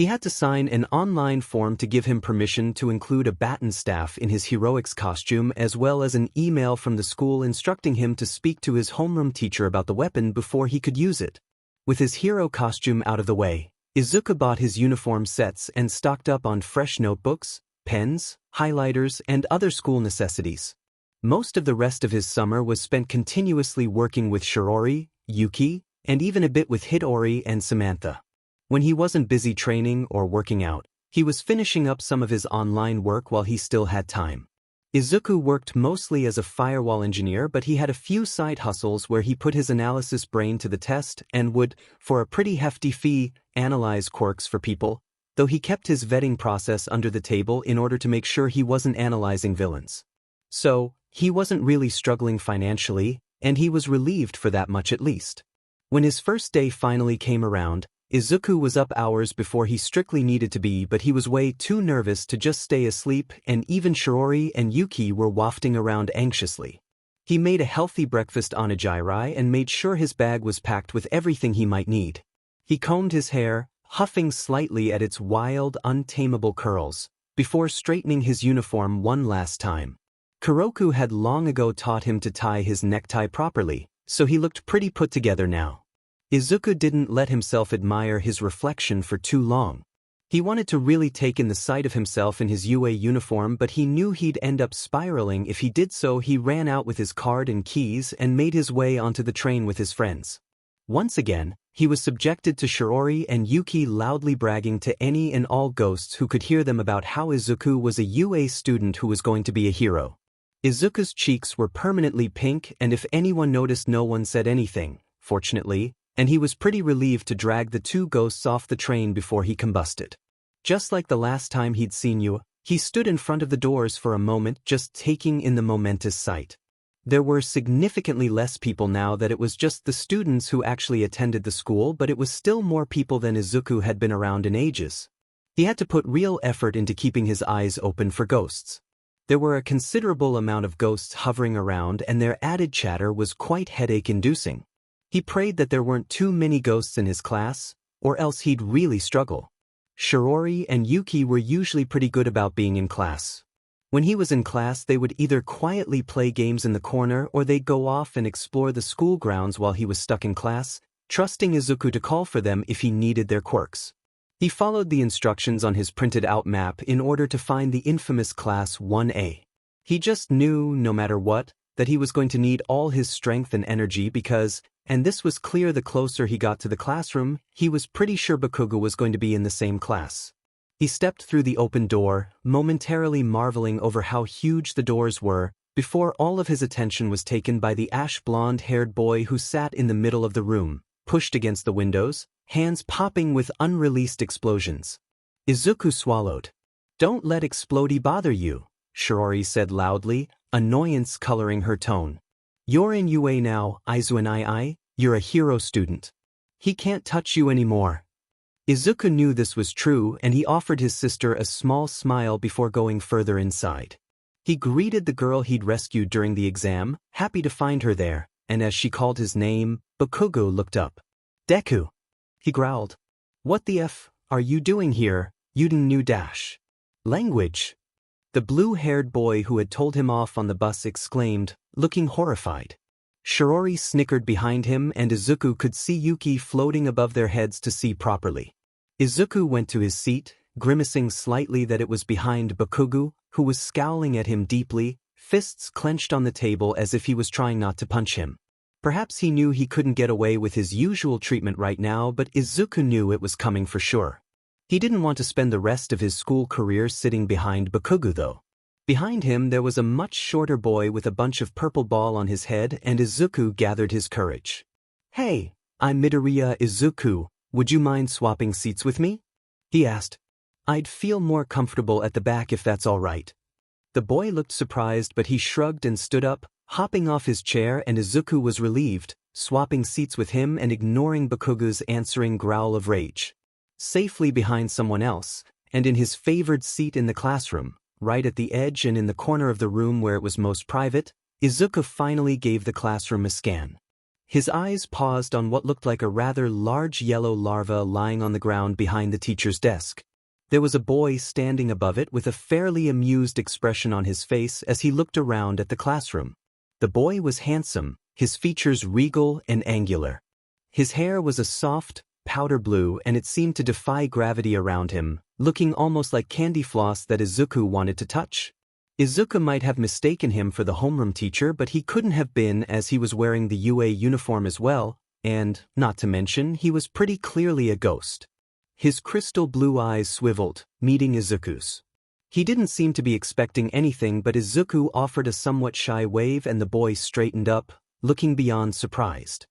He had to sign an online form to give him permission to include a baton staff in his heroics costume, as well as an email from the school instructing him to speak to his homeroom teacher about the weapon before he could use it. With his hero costume out of the way, Izuku bought his uniform sets and stocked up on fresh notebooks, pens, highlighters, and other school necessities. Most of the rest of his summer was spent continuously working with Shiori, Yuki, and even a bit with Hidori and Samantha. When he wasn't busy training or working out, he was finishing up some of his online work while he still had time. Izuku worked mostly as a firewall engineer, but he had a few side hustles where he put his analysis brain to the test and would, for a pretty hefty fee, analyze quirks for people, though he kept his vetting process under the table in order to make sure he wasn't analyzing villains. So, he wasn't really struggling financially, and he was relieved for that much at least. When his first day finally came around, Izuku was up hours before he strictly needed to be, but he was way too nervous to just stay asleep, and even Shiori and Yuki were wafting around anxiously. He made a healthy breakfast on Yūrei and made sure his bag was packed with everything he might need. He combed his hair, huffing slightly at its wild, untamable curls, before straightening his uniform one last time. Kuroku had long ago taught him to tie his necktie properly, so he looked pretty put together now. Izuku didn't let himself admire his reflection for too long. He wanted to really take in the sight of himself in his UA uniform, but he knew he'd end up spiraling if he did, so he ran out with his card and keys and made his way onto the train with his friends. Once again, he was subjected to Shiori and Yuki loudly bragging to any and all ghosts who could hear them about how Izuku was a UA student who was going to be a hero. Izuku's cheeks were permanently pink, and if anyone noticed, no one said anything, fortunately, and he was pretty relieved to drag the two ghosts off the train before he combusted. Just like the last time he'd seen you, he stood in front of the doors for a moment, just taking in the momentous sight. There were significantly less people now that it was just the students who actually attended the school, but it was still more people than Izuku had been around in ages. He had to put real effort into keeping his eyes open for ghosts. There were a considerable amount of ghosts hovering around, and their added chatter was quite headache-inducing. He prayed that there weren't too many ghosts in his class, or else he'd really struggle. Shiori and Yuki were usually pretty good about being in class. When he was in class, they would either quietly play games in the corner or they'd go off and explore the school grounds while he was stuck in class, trusting Izuku to call for them if he needed their quirks. He followed the instructions on his printed-out map in order to find the infamous Class 1A. He just knew, no matter what, that he was going to need all his strength and energy because, and this was clear the closer he got to the classroom, he was pretty sure Bakugo was going to be in the same class. He stepped through the open door, momentarily marveling over how huge the doors were, before all of his attention was taken by the ash-blonde-haired boy who sat in the middle of the room, pushed against the windows, hands popping with unreleased explosions. Izuku swallowed. "Don't let Explodey bother you," Shiori said loudly, annoyance coloring her tone. "You're in UA now, Aizawa. You're a hero student. He can't touch you anymore." Izuku knew this was true, and he offered his sister a small smile before going further inside. He greeted the girl he'd rescued during the exam, happy to find her there, and as she called his name, Bakugo looked up. "Deku," he growled. "What the F are you doing here, you new dash? Language?" The blue-haired boy who had told him off on the bus exclaimed, looking horrified. Shiori snickered behind him, and Izuku could see Yuki floating above their heads to see properly. Izuku went to his seat, grimacing slightly that it was behind Bakugo, who was scowling at him deeply, fists clenched on the table as if he was trying not to punch him. Perhaps he knew he couldn't get away with his usual treatment right now, but Izuku knew it was coming for sure. He didn't want to spend the rest of his school career sitting behind Bakugo though. Behind him there was a much shorter boy with a bunch of purple ball on his head, and Izuku gathered his courage. "Hey, I'm Midoriya Izuku, would you mind swapping seats with me?" he asked. "I'd feel more comfortable at the back if that's all right." The boy looked surprised, but he shrugged and stood up, hopping off his chair, and Izuku was relieved, swapping seats with him and ignoring Bakugo's answering growl of rage. Safely behind someone else, and in his favored seat in the classroom, right at the edge and in the corner of the room where it was most private, Izuku finally gave the classroom a scan. His eyes paused on what looked like a rather large yellow larva lying on the ground behind the teacher's desk. There was a boy standing above it with a fairly amused expression on his face as he looked around at the classroom. The boy was handsome, his features regal and angular. His hair was a soft, powder blue and it seemed to defy gravity around him, looking almost like candy floss that Izuku wanted to touch. Izuku might have mistaken him for the homeroom teacher, but he couldn't have been as he was wearing the Yūrei uniform as well, and, not to mention, he was pretty clearly a ghost. His crystal blue eyes swiveled, meeting Izuku's. He didn't seem to be expecting anything, but Izuku offered a somewhat shy wave and the boy straightened up, looking beyond surprised.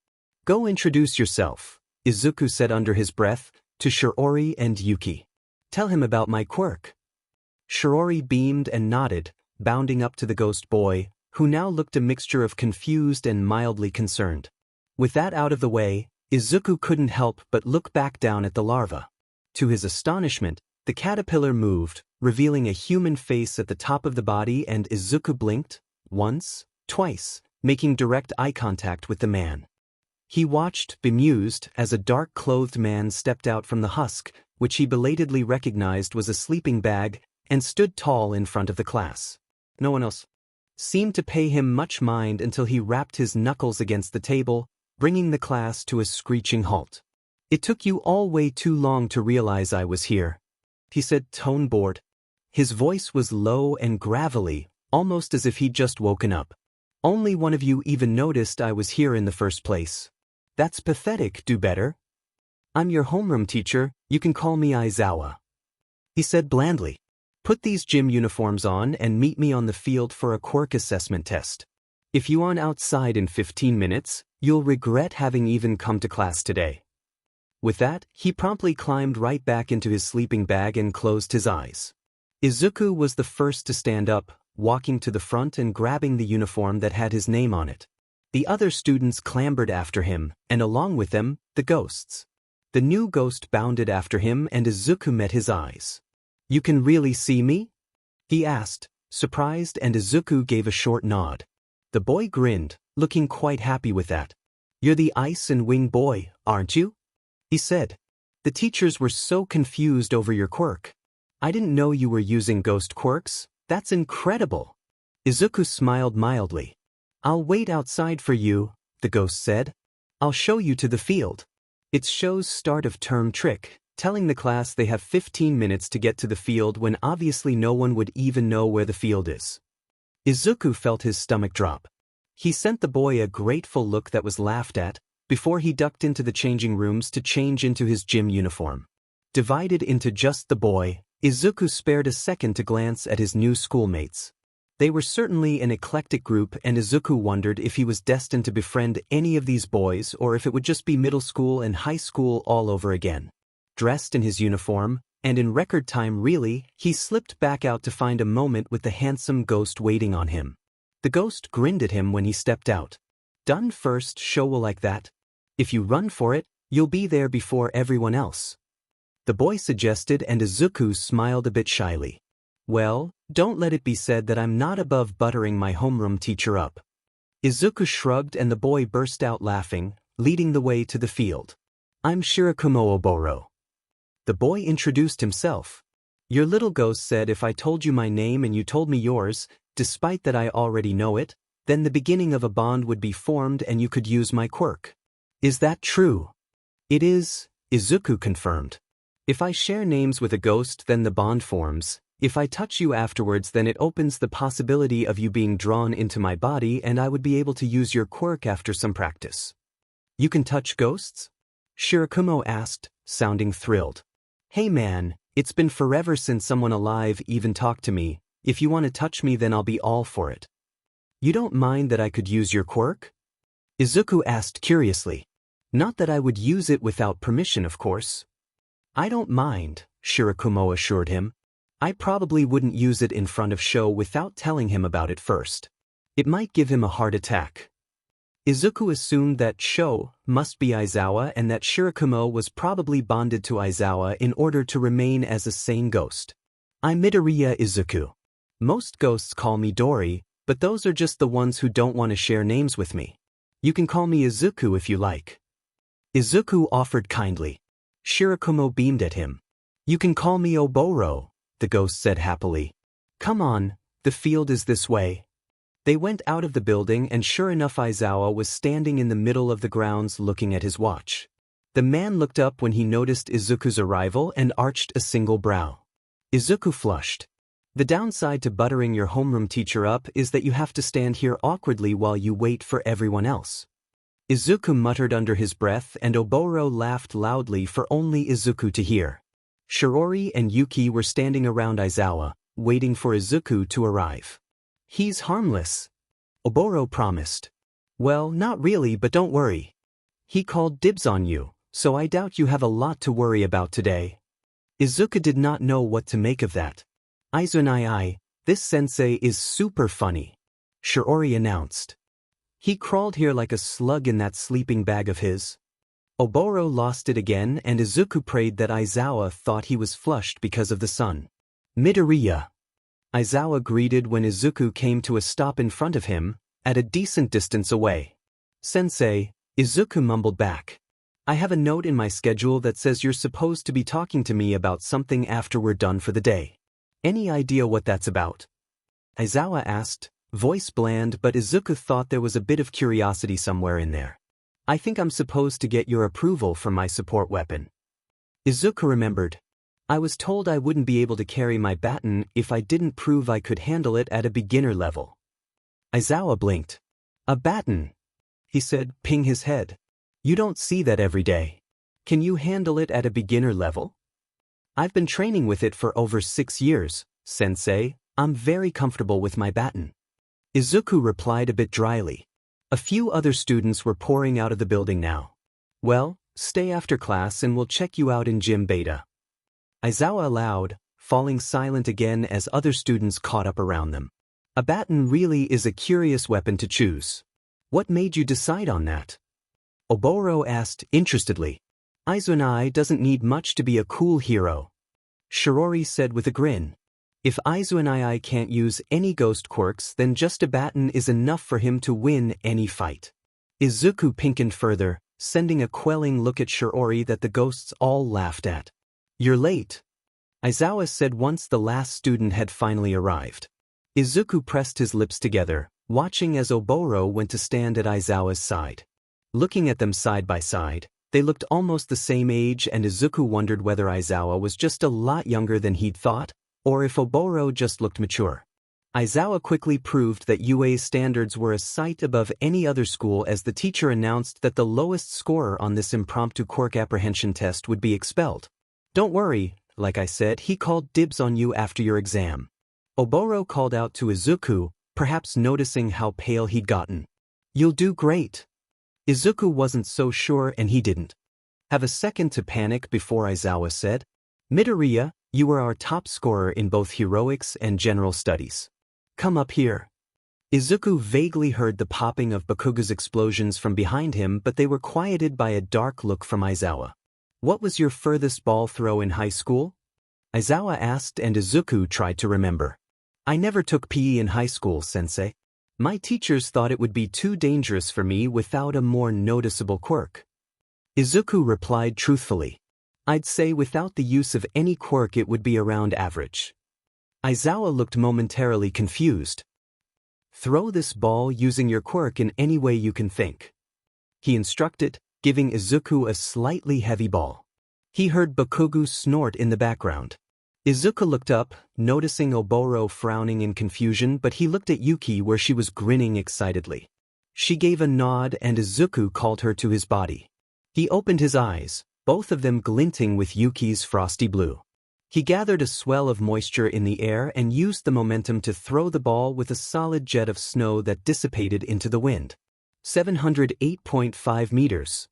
"Go introduce yourself," Izuku said under his breath, to Shiori and Yuki. "Tell him about my quirk." Shiori beamed and nodded, bounding up to the ghost boy, who now looked a mixture of confused and mildly concerned. With that out of the way, Izuku couldn't help but look back down at the larva. To his astonishment, the caterpillar moved, revealing a human face at the top of the body, and Izuku blinked, once, twice, making direct eye contact with the man. He watched, bemused, as a dark-clothed man stepped out from the husk, which he belatedly recognized was a sleeping bag, and stood tall in front of the class. No one else seemed to pay him much mind until he rapped his knuckles against the table, bringing the class to a screeching halt. "It took you all way too long to realize I was here," he said, tone-bored. His voice was low and gravelly, almost as if he'd just woken up. "Only one of you even noticed I was here in the first place. That's pathetic, do better." "I'm your homeroom teacher, you can call me Aizawa," he said blandly. "Put these gym uniforms on and meet me on the field for a quirk assessment test. If you aren't outside in 15 minutes, you'll regret having even come to class today." With that, he promptly climbed right back into his sleeping bag and closed his eyes. Izuku was the first to stand up, walking to the front and grabbing the uniform that had his name on it. The other students clambered after him, and along with them, the ghosts. The new ghost bounded after him and Izuku met his eyes. "You can really see me?" he asked, surprised, and Izuku gave a short nod. The boy grinned, looking quite happy with that. "You're the ice and wing boy, aren't you?" he said. "The teachers were so confused over your quirk. I didn't know you were using ghost quirks. That's incredible." Izuku smiled mildly. "I'll wait outside for you," the ghost said. "I'll show you to the field. It's show's start of term trick, telling the class they have 15 minutes to get to the field when obviously no one would even know where the field is." Izuku felt his stomach drop. He sent the boy a grateful look that was laughed at, before he ducked into the changing rooms to change into his gym uniform. Divided into just the boy, Izuku spared a second to glance at his new schoolmates. They were certainly an eclectic group, and Izuku wondered if he was destined to befriend any of these boys or if it would just be middle school and high school all over again. Dressed in his uniform, and in record time really, he slipped back out to find a moment with the handsome ghost waiting on him. The ghost grinned at him when he stepped out. "Done first, show will like that. If you run for it, you'll be there before everyone else," the boy suggested, and Izuku smiled a bit shyly. "Well, don't let it be said that I'm not above buttering my homeroom teacher up." Izuku shrugged and the boy burst out laughing, leading the way to the field. "I'm Shirakumo Oboro." The boy introduced himself. "Your little ghost said if I told you my name and you told me yours, despite that I already know it, then the beginning of a bond would be formed and you could use my quirk. Is that true?" "It is," Izuku confirmed. "If I share names with a ghost, then the bond forms. If I touch you afterwards, then it opens the possibility of you being drawn into my body and I would be able to use your quirk after some practice." "You can touch ghosts?" Shirakumo asked, sounding thrilled. "Hey man, it's been forever since someone alive even talked to me. If you want to touch me, then I'll be all for it." "You don't mind that I could use your quirk?" Izuku asked curiously. "Not that I would use it without permission, of course." "I don't mind," Shirakumo assured him. "I probably wouldn't use it in front of Sho without telling him about it first. It might give him a heart attack." Izuku assumed that Sho must be Aizawa and that Shirakumo was probably bonded to Aizawa in order to remain as a sane ghost. "I'm Midoriya Izuku. Most ghosts call me Dori, but those are just the ones who don't want to share names with me." You can call me Izuku if you like. Izuku offered kindly. Shirakumo beamed at him. You can call me Oboro, the ghost said happily. Come on, the field is this way. They went out of the building and sure enough Aizawa was standing in the middle of the grounds looking at his watch. The man looked up when he noticed Izuku's arrival and arched a single brow. Izuku flushed. The downside to buttering your homeroom teacher up is that you have to stand here awkwardly while you wait for everyone else. Izuku muttered under his breath and Oboro laughed loudly for only Izuku to hear. Shiori and Yuki were standing around Aizawa, waiting for Izuku to arrive. He's harmless, Oboro promised. Well, not really, but don't worry. He called dibs on you, so I doubt you have a lot to worry about today. Izuku did not know what to make of that. Izunai, this sensei is super funny, Shiori announced. He crawled here like a slug in that sleeping bag of his. Oboro lost it again and Izuku prayed that Aizawa thought he was flushed because of the sun. Midoriya. Aizawa greeted when Izuku came to a stop in front of him, at a decent distance away. Sensei, Izuku mumbled back. I have a note in my schedule that says you're supposed to be talking to me about something after we're done for the day. Any idea what that's about? Aizawa asked, voice bland, but Izuku thought there was a bit of curiosity somewhere in there. I think I'm supposed to get your approval for my support weapon. Izuku remembered. I was told I wouldn't be able to carry my baton if I didn't prove I could handle it at a beginner level. Aizawa blinked. A baton, he said, ping his head. You don't see that every day. Can you handle it at a beginner level? I've been training with it for over 6 years, sensei. I'm very comfortable with my baton. Izuku replied a bit dryly. A few other students were pouring out of the building now. Well, stay after class and we'll check you out in gym beta. Aizawa allowed, falling silent again as other students caught up around them. A baton really is a curious weapon to choose. What made you decide on that? Oboro asked interestedly. Izunai doesn't need much to be a cool hero. Shiori said with a grin. If Izunai can't use any ghost quirks, then just a baton is enough for him to win any fight. Izuku pinkened further, sending a quelling look at Shiori that the ghosts all laughed at. You're late, Aizawa said once the last student had finally arrived. Izuku pressed his lips together, watching as Oboro went to stand at Aizawa's side. Looking at them side by side, they looked almost the same age and Izuku wondered whether Aizawa was just a lot younger than he'd thought, or if Oboro just looked mature. Aizawa quickly proved that Yūrei's standards were a sight above any other school as the teacher announced that the lowest scorer on this impromptu quirk apprehension test would be expelled. Don't worry, like I said, he called dibs on you after your exam. Oboro called out to Izuku, perhaps noticing how pale he'd gotten. You'll do great. Izuku wasn't so sure and he didn't have a second to panic before Aizawa said, Midoriya, you were our top scorer in both heroics and general studies. Come up here. Izuku vaguely heard the popping of Bakugo's explosions from behind him, but they were quieted by a dark look from Aizawa. What was your furthest ball throw in high school? Aizawa asked and Izuku tried to remember. I never took PE in high school, sensei. My teachers thought it would be too dangerous for me without a more noticeable quirk. Izuku replied truthfully. I'd say without the use of any quirk it would be around average. Aizawa looked momentarily confused. Throw this ball using your quirk in any way you can think, he instructed, giving Izuku a slightly heavy ball. He heard Bakugo snort in the background. Izuku looked up, noticing Oboro frowning in confusion, but he looked at Yuki where she was grinning excitedly. She gave a nod and Izuku called her to his body. He opened his eyes, both of them glinting with Yuki's frosty blue. He gathered a swell of moisture in the air and used the momentum to throw the ball with a solid jet of snow that dissipated into the wind. 708.5 meters.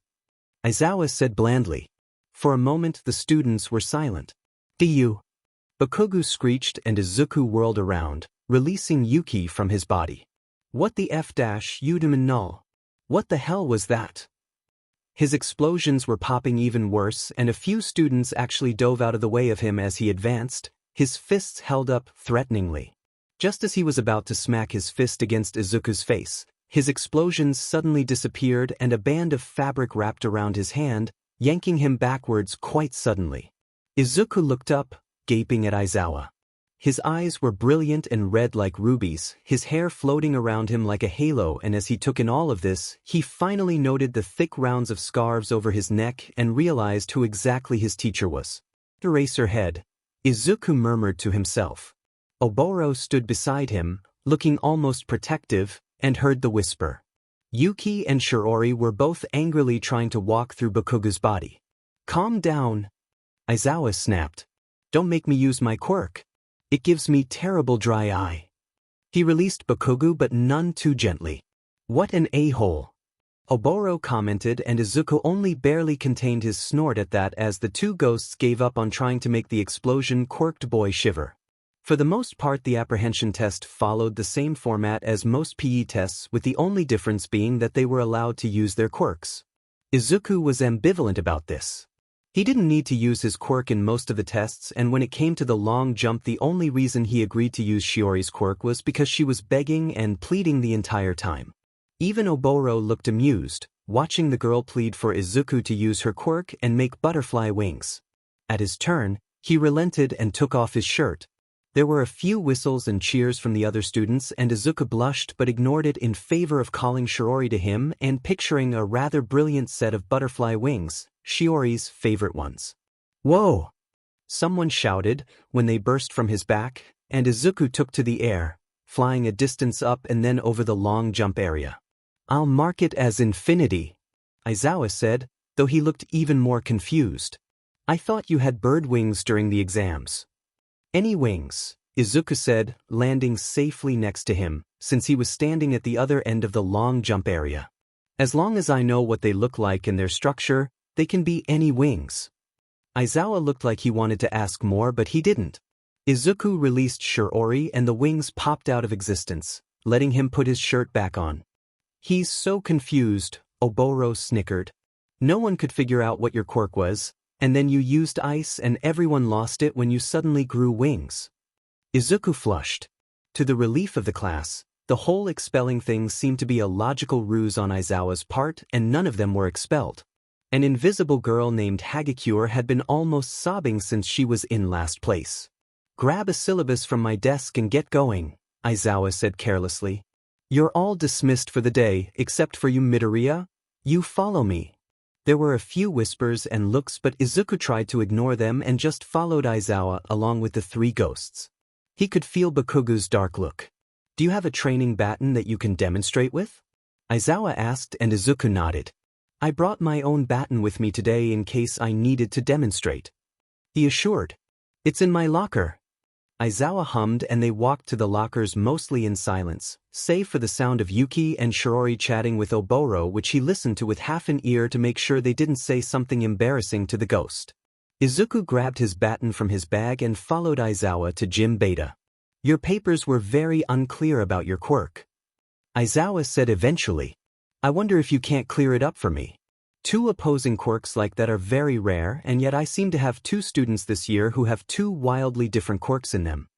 Aizawa said blandly. For a moment the students were silent. "Du." Bakugo screeched and Izuku whirled around, releasing Yuki from his body. What the F-Udem null? What the hell was that? His explosions were popping even worse and a few students actually dove out of the way of him as he advanced, his fists held up threateningly. Just as he was about to smack his fist against Izuku's face, His explosions suddenly disappeared and a band of fabric wrapped around his hand, yanking him backwards quite suddenly. Izuku looked up, gaping at Aizawa. His eyes were brilliant and red like rubies, his hair floating around him like a halo, and as he took in all of this, he finally noted the thick rounds of scarves over his neck and realized who exactly his teacher was. To raise her head, Izuku murmured to himself. Oboro stood beside him, looking almost protective, and heard the whisper. Yuki and Shiori were both angrily trying to walk through Bakugo's body. "Calm down," Aizawa snapped. "Don't make me use my quirk. It gives me terrible dry eye." He released Bakugo but none too gently. "What an a-hole," Oboro commented, and Izuku only barely contained his snort at that as the two ghosts gave up on trying to make the explosion quirked boy shiver. For the most part, the apprehension test followed the same format as most PE tests, with the only difference being that they were allowed to use their quirks. Izuku was ambivalent about this. He didn't need to use his quirk in most of the tests, and when it came to the long jump, the only reason he agreed to use Shiori's quirk was because she was begging and pleading the entire time. Even Oboro looked amused, watching the girl plead for Izuku to use her quirk and make butterfly wings. At his turn, he relented and took off his shirt. There were a few whistles and cheers from the other students, and Izuku blushed but ignored it in favor of calling Shiori to him and picturing a rather brilliant set of butterfly wings, Shiori's favorite ones. "Whoa!" someone shouted when they burst from his back, and Izuku took to the air, flying a distance up and then over the long jump area. "I'll mark it as infinity," Aizawa said, though he looked even more confused. "I thought you had bird wings during the exams." "Any wings," Izuku said, landing safely next to him, since he was standing at the other end of the long jump area. "As long as I know what they look like and their structure, they can be any wings." Aizawa looked like he wanted to ask more, but he didn't. Izuku released Shiori and the wings popped out of existence, letting him put his shirt back on. "He's so confused," Oboro snickered. "No one could figure out what your quirk was, and then you used ice and everyone lost it when you suddenly grew wings." Izuku flushed. To the relief of the class, the whole expelling thing seemed to be a logical ruse on Aizawa's part, and none of them were expelled. An invisible girl named Hagakure had been almost sobbing since she was in last place. "Grab a syllabus from my desk and get going," Aizawa said carelessly. "You're all dismissed for the day, except for you, Midoriya. You follow me." There were a few whispers and looks, but Izuku tried to ignore them and just followed Aizawa along with the three ghosts. He could feel Bakugo's dark look. "Do you have a training baton that you can demonstrate with?" Aizawa asked, and Izuku nodded. "I brought my own baton with me today in case I needed to demonstrate," he assured. "It's in my locker." Aizawa hummed and they walked to the lockers mostly in silence, save for the sound of Yuki and Shiori chatting with Oboro, which he listened to with half an ear to make sure they didn't say something embarrassing to the ghost. Izuku grabbed his baton from his bag and followed Aizawa to Gym Beta. "Your papers were very unclear about your quirk," Aizawa said eventually. "I wonder if you can't clear it up for me. Two opposing quirks like that are very rare, and yet I seem to have two students this year who have two wildly different quirks in them."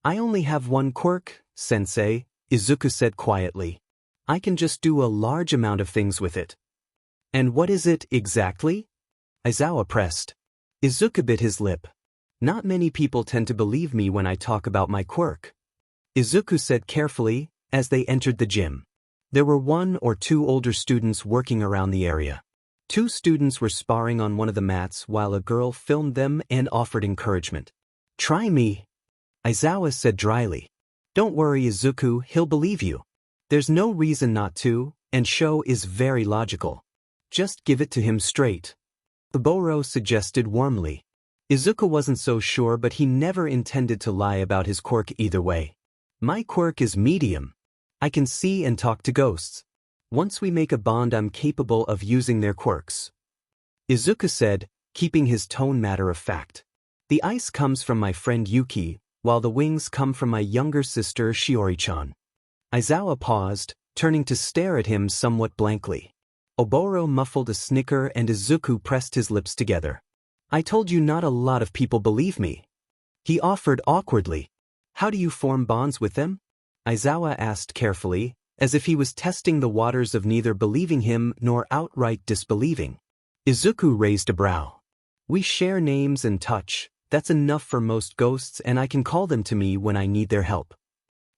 "I only have one quirk, sensei," Izuku said quietly. "I can just do a large amount of things with it." "And what is it exactly?" Aizawa pressed. Izuku bit his lip. "Not many people tend to believe me when I talk about my quirk," Izuku said carefully, as they entered the gym. There were one or two older students working around the area. Two students were sparring on one of the mats while a girl filmed them and offered encouragement. "Try me," Aizawa said dryly. "Don't worry, Izuku, he'll believe you. There's no reason not to, and Sho is very logical. Just give it to him straight," Oboro suggested warmly. Izuku wasn't so sure, but he never intended to lie about his quirk either way. "My quirk is medium. I can see and talk to ghosts. Once we make a bond, I'm capable of using their quirks," Izuku said, keeping his tone matter of fact. "The ice comes from my friend Yuki, while the wings come from my younger sister Shiori-chan." Aizawa paused, turning to stare at him somewhat blankly. Oboro muffled a snicker and Izuku pressed his lips together. "I told you not a lot of people believe me," he offered awkwardly. "How do you form bonds with them?" Aizawa asked carefully, as if he was testing the waters of neither believing him nor outright disbelieving. Izuku raised a brow. We share names and touch, that's enough for most ghosts and I can call them to me when I need their help.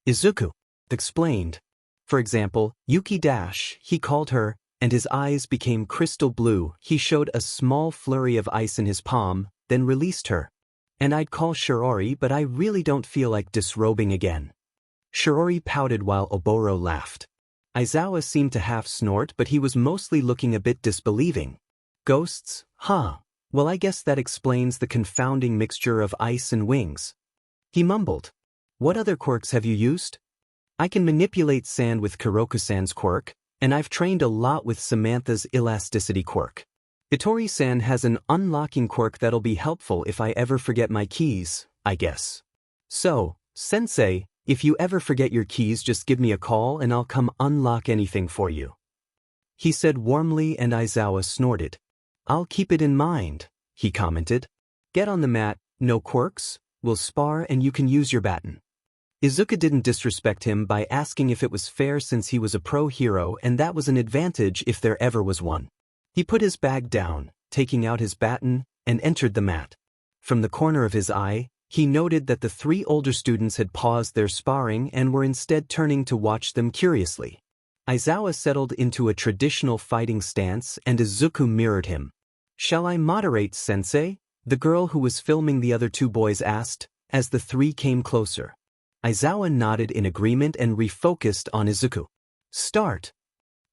Izuku explained. For example, Yuki Dash, he called her, and his eyes became crystal blue. He showed a small flurry of ice in his palm, then released her. And I'd call Shiori, but I really don't feel like disrobing again. Shiori pouted while Oboro laughed. Aizawa seemed to half snort, but he was mostly looking a bit disbelieving. Ghosts, huh? Well, I guess that explains the confounding mixture of ice and wings. He mumbled. What other quirks have you used? I can manipulate sand with Kuroku-san's quirk, and I've trained a lot with Samantha's elasticity quirk. Itori-san has an unlocking quirk that'll be helpful if I ever forget my keys, I guess. So, Sensei, if you ever forget your keys, just give me a call and I'll come unlock anything for you. He said warmly, and Aizawa snorted. I'll keep it in mind, he commented. Get on the mat, no quirks, we'll spar and you can use your baton. Izuku didn't disrespect him by asking if it was fair since he was a pro hero, and that was an advantage if there ever was one. He put his bag down, taking out his baton, and entered the mat. From the corner of his eye, he noted that the 3 older students had paused their sparring and were instead turning to watch them curiously. Aizawa settled into a traditional fighting stance and Izuku mirrored him. Shall I moderate, Sensei? The girl who was filming the other 2 boys asked, as the 3 came closer. Aizawa nodded in agreement and refocused on Izuku. Start!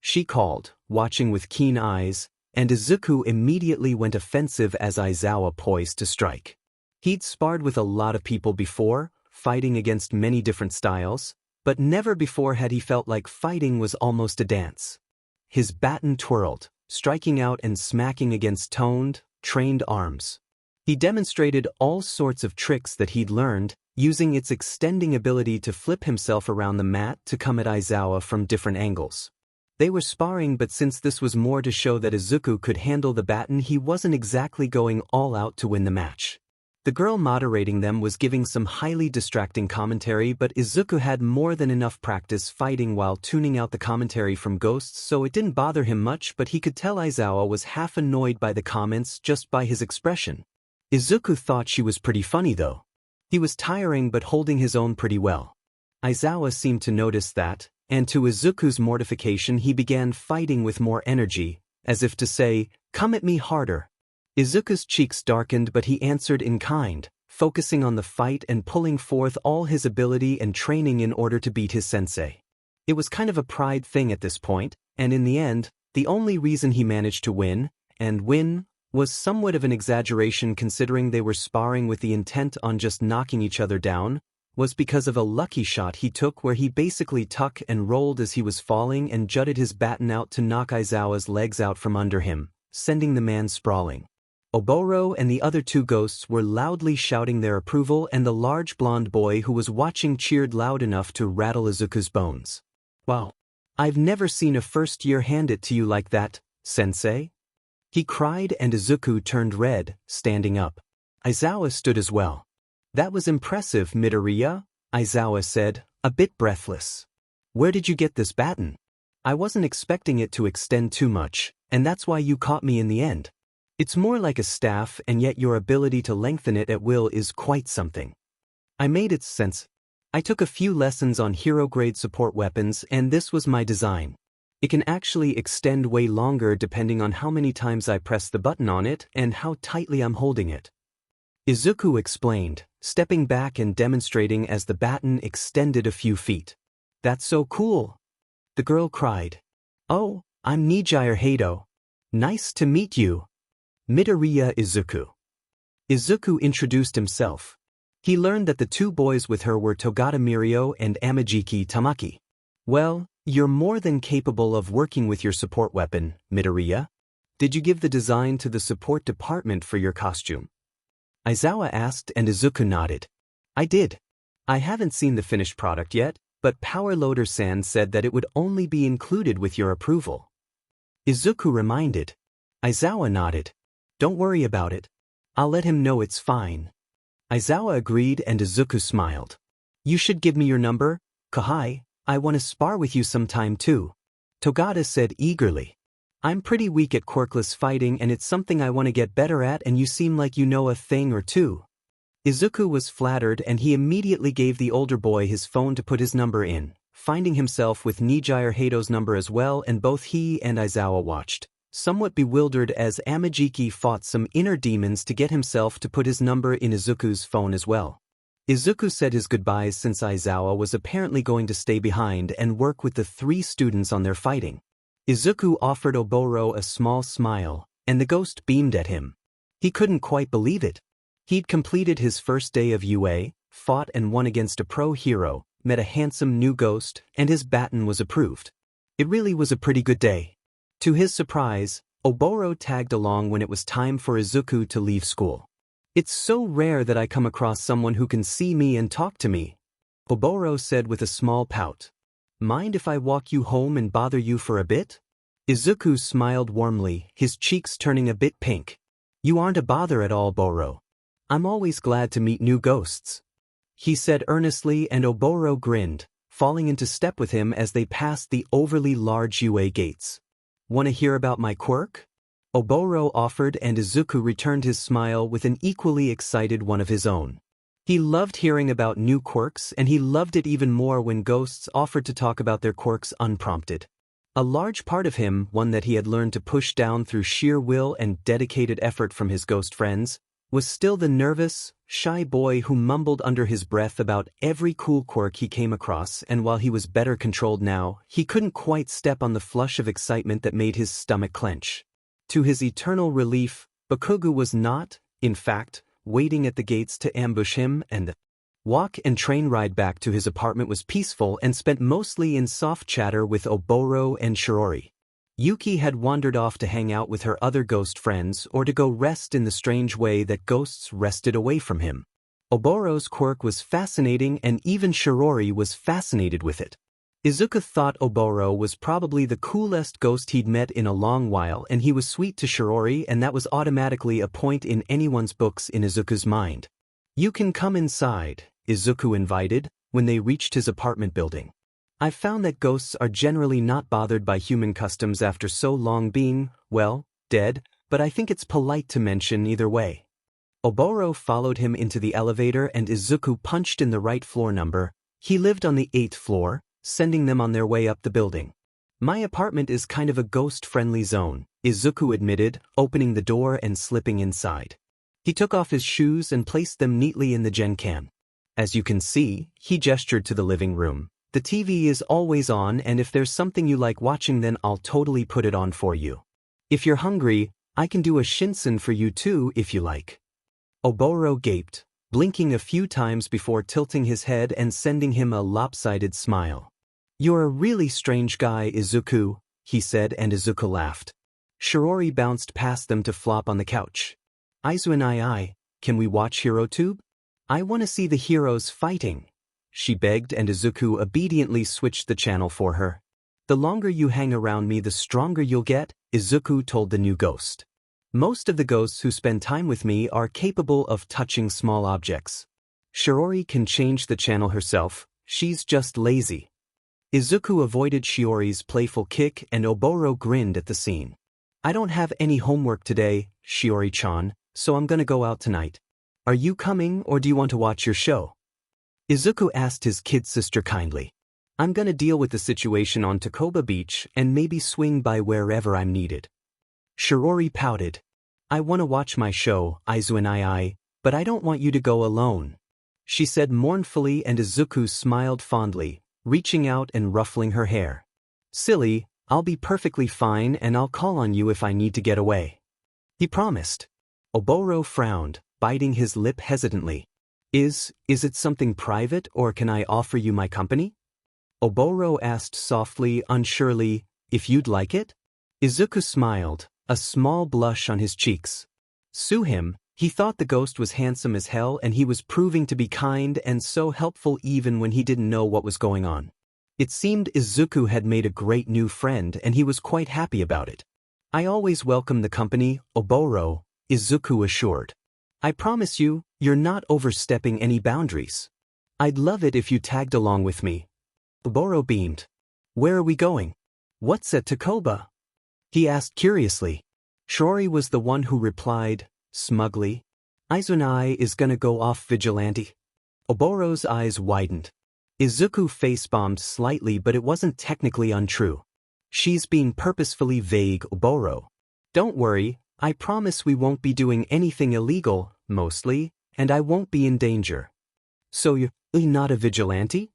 She called, watching with keen eyes, and Izuku immediately went offensive as Aizawa poised to strike. He'd sparred with a lot of people before, fighting against many different styles, but never before had he felt like fighting was almost a dance. His baton twirled, striking out and smacking against toned, trained arms. He demonstrated all sorts of tricks that he'd learned, using its extending ability to flip himself around the mat to come at Aizawa from different angles. They were sparring, but since this was more to show that Izuku could handle the baton, he wasn't exactly going all out to win the match. The girl moderating them was giving some highly distracting commentary, but Izuku had more than enough practice fighting while tuning out the commentary from ghosts, so it didn't bother him much, but he could tell Aizawa was half annoyed by the comments just by his expression. Izuku thought she was pretty funny though. He was tiring but holding his own pretty well. Aizawa seemed to notice that, and to Izuku's mortification he began fighting with more energy, as if to say, "Come at me harder." Izuku's cheeks darkened, but he answered in kind, focusing on the fight and pulling forth all his ability and training in order to beat his sensei. It was kind of a pride thing at this point, and in the end, the only reason he managed to win, and win, was somewhat of an exaggeration considering they were sparring with the intent on just knocking each other down, was because of a lucky shot he took where he basically tucked and rolled as he was falling and jutted his baton out to knock Aizawa's legs out from under him, sending the man sprawling. Oboro and the other 2 ghosts were loudly shouting their approval, and the large blonde boy who was watching cheered loud enough to rattle Izuku's bones. Wow. I've never seen a first-year hand it to you like that, sensei. He cried, and Izuku turned red, standing up. Aizawa stood as well. That was impressive, Midoriya, Aizawa said, a bit breathless. Where did you get this baton? I wasn't expecting it to extend too much, and that's why you caught me in the end. It's more like a staff, and yet your ability to lengthen it at will is quite something. I made its sense. I took a few lessons on hero-grade support weapons, and this was my design. It can actually extend way longer depending on how many times I press the button on it and how tightly I'm holding it. Izuku explained, stepping back and demonstrating as the baton extended a few feet. That's so cool! The girl cried. Oh, I'm Nijire Hado. Nice to meet you. Midoriya Izuku. Izuku introduced himself. He learned that the 2 boys with her were Togata Mirio and Amajiki Tamaki. Well, you're more than capable of working with your support weapon, Midoriya. Did you give the design to the support department for your costume? Aizawa asked, and Izuku nodded. I did. I haven't seen the finished product yet, but Power Loader-san said that it would only be included with your approval. Izuku reminded. Aizawa nodded. Don't worry about it. I'll let him know it's fine. Aizawa agreed, and Izuku smiled. You should give me your number, Kohai. I want to spar with you sometime too. Togata said eagerly. I'm pretty weak at quirkless fighting and it's something I want to get better at and you seem like you know a thing or two. Izuku was flattered and he immediately gave the older boy his phone to put his number in, finding himself with Nijire Hato's number as well, and both he and Aizawa watched, somewhat bewildered as Amajiki fought some inner demons to get himself to put his number in Izuku's phone as well. Izuku said his goodbyes since Aizawa was apparently going to stay behind and work with the 3 students on their fighting. Izuku offered Oboro a small smile, and the ghost beamed at him. He couldn't quite believe it. He'd completed his first day of Yūrei, fought and won against a pro hero, met a handsome new ghost, and his baton was approved. It really was a pretty good day. To his surprise, Oboro tagged along when it was time for Izuku to leave school. It's so rare that I come across someone who can see me and talk to me, Oboro said with a small pout. Mind if I walk you home and bother you for a bit? Izuku smiled warmly, his cheeks turning a bit pink. You aren't a bother at all, Oboro. I'm always glad to meet new ghosts, he said earnestly, and Oboro grinned, falling into step with him as they passed the overly large Yūrei gates. Want to hear about my quirk? Oboro offered, and Izuku returned his smile with an equally excited one of his own. He loved hearing about new quirks, and he loved it even more when ghosts offered to talk about their quirks unprompted. A large part of him, one that he had learned to push down through sheer will and dedicated effort from his ghost friends, was still the nervous, shy boy who mumbled under his breath about every cool quirk he came across, and while he was better controlled now, he couldn't quite step on the flush of excitement that made his stomach clench. To his eternal relief, Bakugo was not, in fact, waiting at the gates to ambush him, and the walk and train ride back to his apartment was peaceful and spent mostly in soft chatter with Oboro and Shior. Yuki had wandered off to hang out with her other ghost friends or to go rest in the strange way that ghosts rested away from him. Oboro's quirk was fascinating and even Shior was fascinated with it. Izuku thought Oboro was probably the coolest ghost he'd met in a long while, and he was sweet to Shior, and that was automatically a point in anyone's books in Izuku's mind. You can come inside, Izuku invited, when they reached his apartment building. I've found that ghosts are generally not bothered by human customs after so long being, well, dead, but I think it's polite to mention either way. Oboro followed him into the elevator and Izuku punched in the right floor number. He lived on the 8th floor, sending them on their way up the building. My apartment is kind of a ghost-friendly zone, Izuku admitted, opening the door and slipping inside. He took off his shoes and placed them neatly in the Genkan. As you can see, he gestured to the living room. The TV is always on, and if there's something you like watching, then I'll totally put it on for you. If you're hungry, I can do a shinsen for you too if you like. Oboro gaped, blinking a few times before tilting his head and sending him a lopsided smile. You're a really strange guy, Izuku, he said, and Izuku laughed. Shior bounced past them to flop on the couch. Aizawa, can we watch HeroTube? I want to see the heroes fighting, she begged, and Izuku obediently switched the channel for her. The longer you hang around me, the stronger you'll get, Izuku told the new ghost. Most of the ghosts who spend time with me are capable of touching small objects. Shior can change the channel herself, she's just lazy. Izuku avoided Shiori's playful kick and Oboro grinned at the scene. I don't have any homework today, Shiori-chan, so I'm gonna go out tonight. Are you coming or do you want to watch your show? Izuku asked his kid sister kindly. I'm gonna deal with the situation on Takoba Beach and maybe swing by wherever I'm needed. Shior pouted. I want to watch my show, Aizawa, but I don't want you to go alone, she said mournfully, and Izuku smiled fondly, reaching out and ruffling her hair. Silly, I'll be perfectly fine and I'll call on you if I need to get away, he promised. Oboro frowned, biting his lip hesitantly. Is it something private or can I offer you my company? Oboro asked softly, unsurely, if you'd like it? Izuku smiled, a small blush on his cheeks. Sue him, he thought the ghost was handsome as hell and he was proving to be kind and so helpful even when he didn't know what was going on. It seemed Izuku had made a great new friend and he was quite happy about it. I always welcome the company, Oboro, Izuku assured. I promise you, you're not overstepping any boundaries. I'd love it if you tagged along with me. Oboro beamed. Where are we going? What's at Takoba? He asked curiously. Shiori was the one who replied, smugly. Izunai is gonna go off Vigilante. Oboro's eyes widened. Izuku face-bombed slightly, but it wasn't technically untrue. She's being purposefully vague, Oboro. Don't worry, I promise we won't be doing anything illegal, mostly, and I won't be in danger. So you're not a vigilante?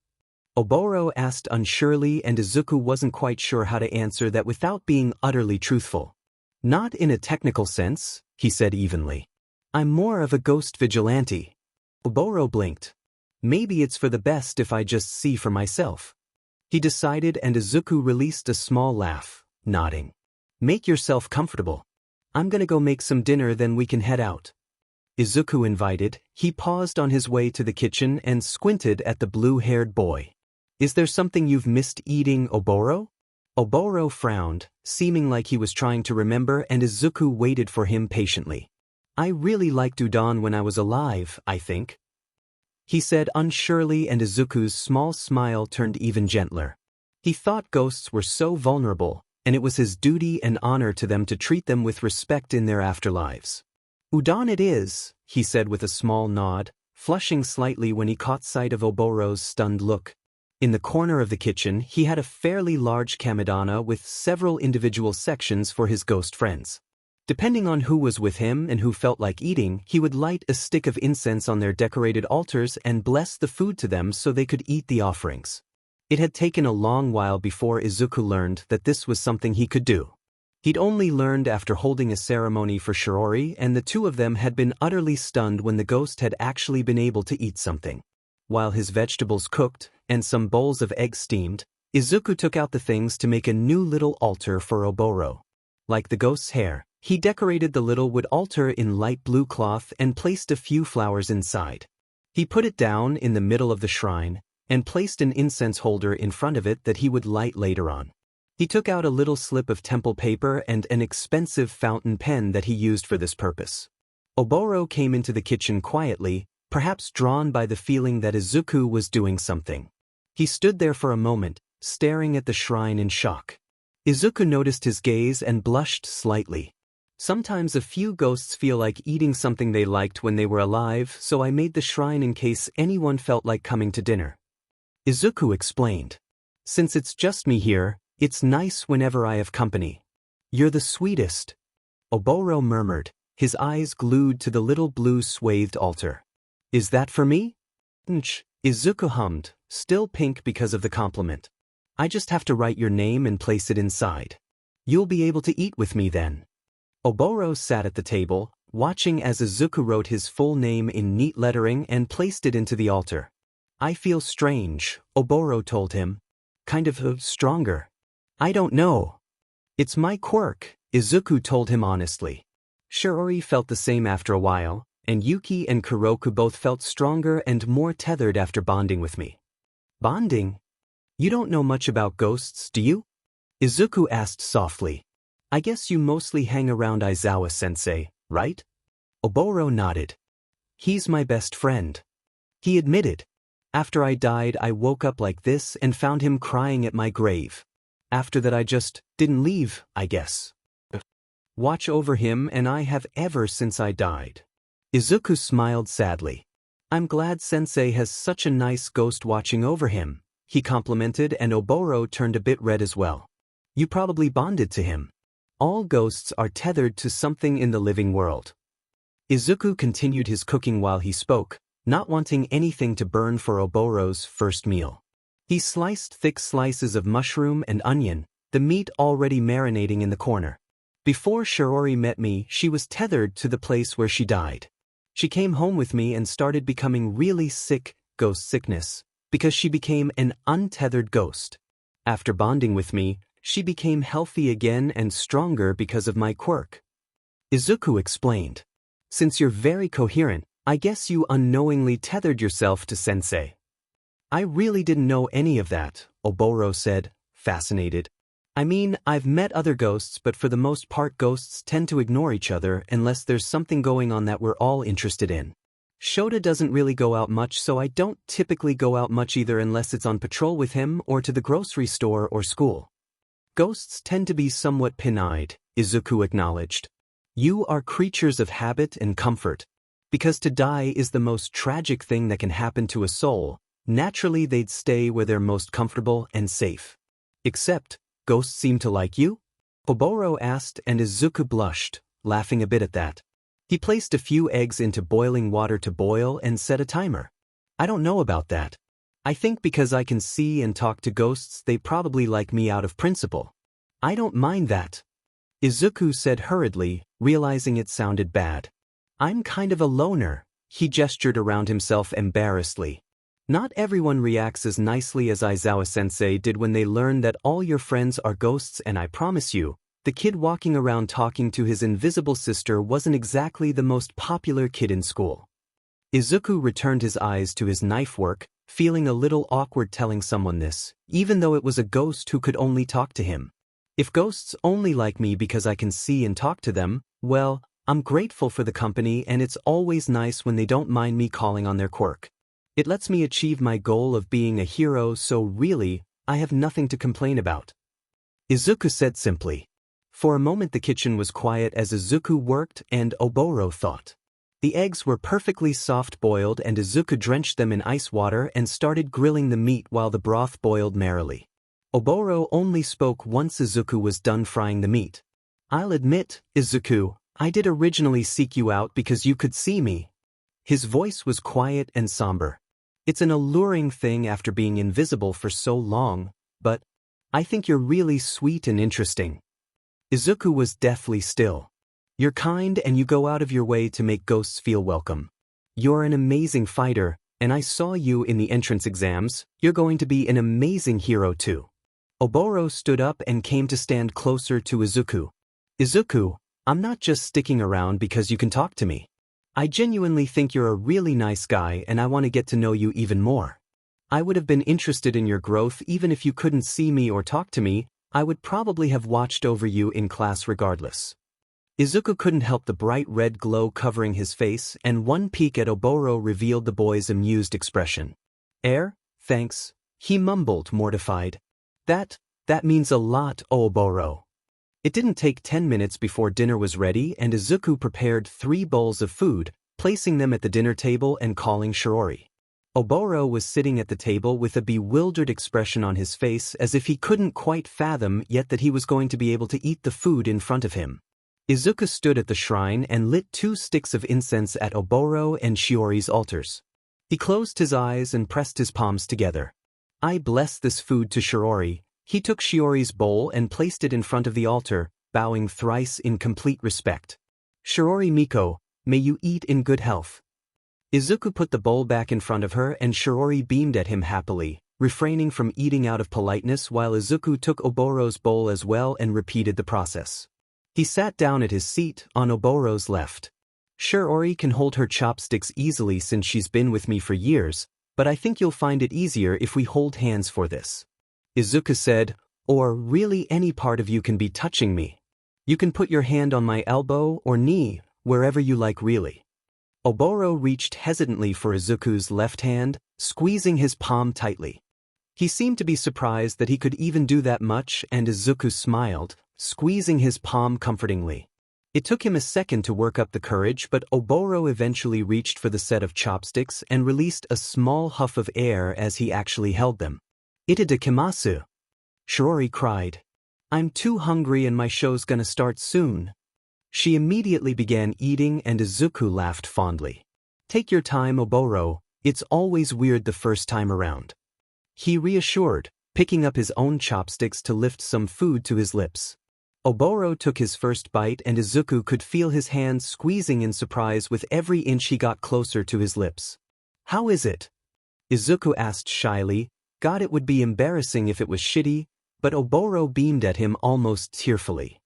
Oboro asked unsurely, and Izuku wasn't quite sure how to answer that without being utterly truthful. Not in a technical sense, he said evenly. I'm more of a ghost vigilante. Oboro blinked. Maybe it's for the best if I just see for myself. He decided, and Izuku released a small laugh, nodding. Make yourself comfortable. I'm gonna go make some dinner, then we can head out. Izuku invited. He paused on his way to the kitchen and squinted at the blue-haired boy. Is there something you've missed eating, Oboro? Oboro frowned, seeming like he was trying to remember, and Izuku waited for him patiently. I really liked udon when I was alive, I think. He said unsurely, and Izuku's small smile turned even gentler. He thought ghosts were so vulnerable, and it was his duty and honor to them to treat them with respect in their afterlives. Udon it is, he said with a small nod, flushing slightly when he caught sight of Oboro's stunned look. In the corner of the kitchen, he had a fairly large kamedana with several individual sections for his ghost friends. Depending on who was with him and who felt like eating, he would light a stick of incense on their decorated altars and bless the food to them so they could eat the offerings. It had taken a long while before Izuku learned that this was something he could do. He'd only learned after holding a ceremony for Shiori, and the two of them had been utterly stunned when the ghost had actually been able to eat something. While his vegetables cooked, and some bowls of eggs steamed, Izuku took out the things to make a new little altar for Oboro. Like the ghost's hair, he decorated the little wood altar in light blue cloth and placed a few flowers inside. He put it down in the middle of the shrine, and placed an incense holder in front of it that he would light later on. He took out a little slip of temple paper and an expensive fountain pen that he used for this purpose. Oboro came into the kitchen quietly, perhaps drawn by the feeling that Izuku was doing something. He stood there for a moment, staring at the shrine in shock. Izuku noticed his gaze and blushed slightly. Sometimes a few ghosts feel like eating something they liked when they were alive, so I made the shrine in case anyone felt like coming to dinner. Izuku explained. Since it's just me here, it's nice whenever I have company. You're the sweetest. Oboro murmured, his eyes glued to the little blue swathed altar. Is that for me? Izuku hummed, still pink because of the compliment. I just have to write your name and place it inside. You'll be able to eat with me then. Oboro sat at the table, watching as Izuku wrote his full name in neat lettering and placed it into the altar. I feel strange, Oboro told him. Kind of stronger. I don't know. It's my quirk, Izuku told him honestly. Shiori felt the same after a while, and Yuki and Kuroku both felt stronger and more tethered after bonding with me. Bonding? You don't know much about ghosts, do you? Izuku asked softly. I guess you mostly hang around Aizawa-sensei, right? Oboro nodded. He's my best friend. He admitted. After I died, I woke up like this and found him crying at my grave. After that I just didn't leave, I guess. Watch over him, and I have ever since I died. Izuku smiled sadly. I'm glad Sensei has such a nice ghost watching over him, he complimented, and Oboro turned a bit red as well. You probably bonded to him. All ghosts are tethered to something in the living world. Izuku continued his cooking while he spoke, not wanting anything to burn for Oboro's first meal. He sliced thick slices of mushroom and onion, the meat already marinating in the corner. Before Shiori met me, she was tethered to the place where she died. She came home with me and started becoming really sick, ghost sickness, because she became an untethered ghost. After bonding with me, she became healthy again and stronger because of my quirk. Izuku explained. Since you're very coherent, I guess you unknowingly tethered yourself to Sensei. I really didn't know any of that, Oboro said, fascinated. I mean, I've met other ghosts, but for the most part ghosts tend to ignore each other unless there's something going on that we're all interested in. Shota doesn't really go out much, so I don't typically go out much either unless it's on patrol with him or to the grocery store or school. Ghosts tend to be somewhat pin-eyed, Izuku acknowledged. You are creatures of habit and comfort. Because to die is the most tragic thing that can happen to a soul, naturally they'd stay where they're most comfortable and safe. Except, ghosts seem to like you? Oboro asked, and Izuku blushed, laughing a bit at that. He placed a few eggs into boiling water to boil and set a timer. I don't know about that. I think because I can see and talk to ghosts they probably like me out of principle. I don't mind that. Izuku said hurriedly, realizing it sounded bad. I'm kind of a loner, he gestured around himself embarrassedly. Not everyone reacts as nicely as Aizawa-sensei did when they learn that all your friends are ghosts, and I promise you, the kid walking around talking to his invisible sister wasn't exactly the most popular kid in school. Izuku returned his eyes to his knife work, feeling a little awkward telling someone this, even though it was a ghost who could only talk to him. If ghosts only like me because I can see and talk to them, well, I'm grateful for the company, and it's always nice when they don't mind me calling on their quirk. It lets me achieve my goal of being a hero, so really, I have nothing to complain about. Izuku said simply. For a moment the kitchen was quiet as Izuku worked, and Oboro thought. The eggs were perfectly soft-boiled, and Izuku drenched them in ice water and started grilling the meat while the broth boiled merrily. Oboro only spoke once Izuku was done frying the meat. I'll admit, Izuku, I did originally seek you out because you could see me. His voice was quiet and somber. It's an alluring thing after being invisible for so long, but I think you're really sweet and interesting. Izuku was deathly still. You're kind and you go out of your way to make ghosts feel welcome. You're an amazing fighter, and I saw you in the entrance exams. You're going to be an amazing hero too. Oboro stood up and came to stand closer to Izuku. Izuku, I'm not just sticking around because you can talk to me. I genuinely think you're a really nice guy, and I want to get to know you even more. I would have been interested in your growth even if you couldn't see me or talk to me. I would probably have watched over you in class regardless. Izuku couldn't help the bright red glow covering his face, and one peek at Oboro revealed the boy's amused expression. Thanks, he mumbled, mortified. That means a lot, Oboro. It didn't take 10 minutes before dinner was ready, and Izuku prepared 3 bowls of food, placing them at the dinner table and calling Shiori. Oboro was sitting at the table with a bewildered expression on his face, as if he couldn't quite fathom yet that he was going to be able to eat the food in front of him. Izuku stood at the shrine and lit 2 sticks of incense at Oboro and Shiori's altars. He closed his eyes and pressed his palms together. I bless this food to Shiori. He took Shiori's bowl and placed it in front of the altar, bowing thrice in complete respect. Shiori Miko, may you eat in good health. Izuku put the bowl back in front of her, and Shiori beamed at him happily, refraining from eating out of politeness, while Izuku took Oboro's bowl as well and repeated the process. He sat down at his seat on Oboro's left. Shiori can hold her chopsticks easily since she's been with me for years, but I think you'll find it easier if we hold hands for this. Izuku said, or really any part of you can be touching me. You can put your hand on my elbow or knee, wherever you like really. Oboro reached hesitantly for Izuku's left hand, squeezing his palm tightly. He seemed to be surprised that he could even do that much, and Izuku smiled, squeezing his palm comfortingly. It took him a second to work up the courage, but Oboro eventually reached for the set of chopsticks and released a small huff of air as he actually held them. Itadakimasu! Shiori cried. I'm too hungry and my show's gonna start soon. She immediately began eating, and Izuku laughed fondly. Take your time, Oboro, it's always weird the first time around. He reassured, picking up his own chopsticks to lift some food to his lips. Oboro took his first bite, and Izuku could feel his hands squeezing in surprise with every inch he got closer to his lips. How is it? Izuku asked shyly. God, it would be embarrassing if it was shitty, but Oboro beamed at him almost tearfully.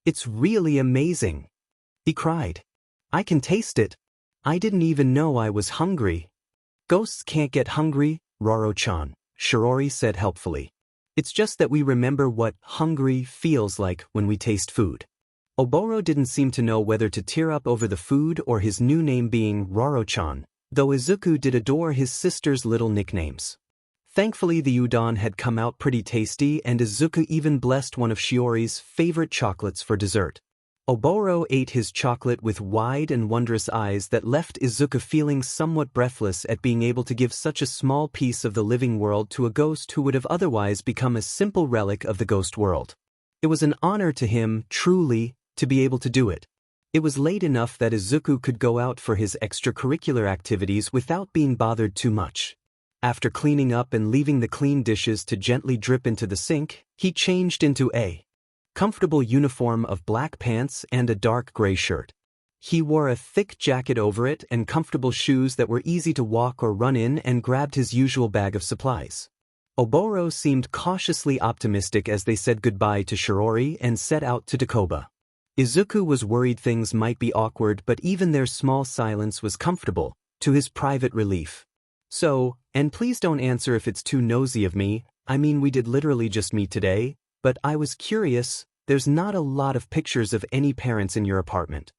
It's really amazing, he cried. I can taste it. I didn't even know I was hungry. Ghosts can't get hungry, Roro-chan, Shiori said helpfully. It's just that we remember what hungry feels like when we taste food. Oboro didn't seem to know whether to tear up over the food or his new name being Roro-chan, though Izuku did adore his sister's little nicknames. Thankfully the udon had come out pretty tasty and Izuku even blessed one of Shiori's favorite chocolates for dessert. Oboro ate his chocolate with wide and wondrous eyes that left Izuku feeling somewhat breathless at being able to give such a small piece of the living world to a ghost who would have otherwise become a simple relic of the ghost world. It was an honor to him, truly, to be able to do it. It was late enough that Izuku could go out for his extracurricular activities without being bothered too much. After cleaning up and leaving the clean dishes to gently drip into the sink, he changed into a comfortable uniform of black pants and a dark gray shirt. He wore a thick jacket over it and comfortable shoes that were easy to walk or run in and grabbed his usual bag of supplies. Oboro seemed cautiously optimistic as they said goodbye to Shiori and set out to Takoba. Izuku was worried things might be awkward, but even their small silence was comfortable, to his private relief. So, and please don't answer if it's too nosy of me, I mean we did literally just meet today, but I was curious, there's not a lot of pictures of any parents in your apartment.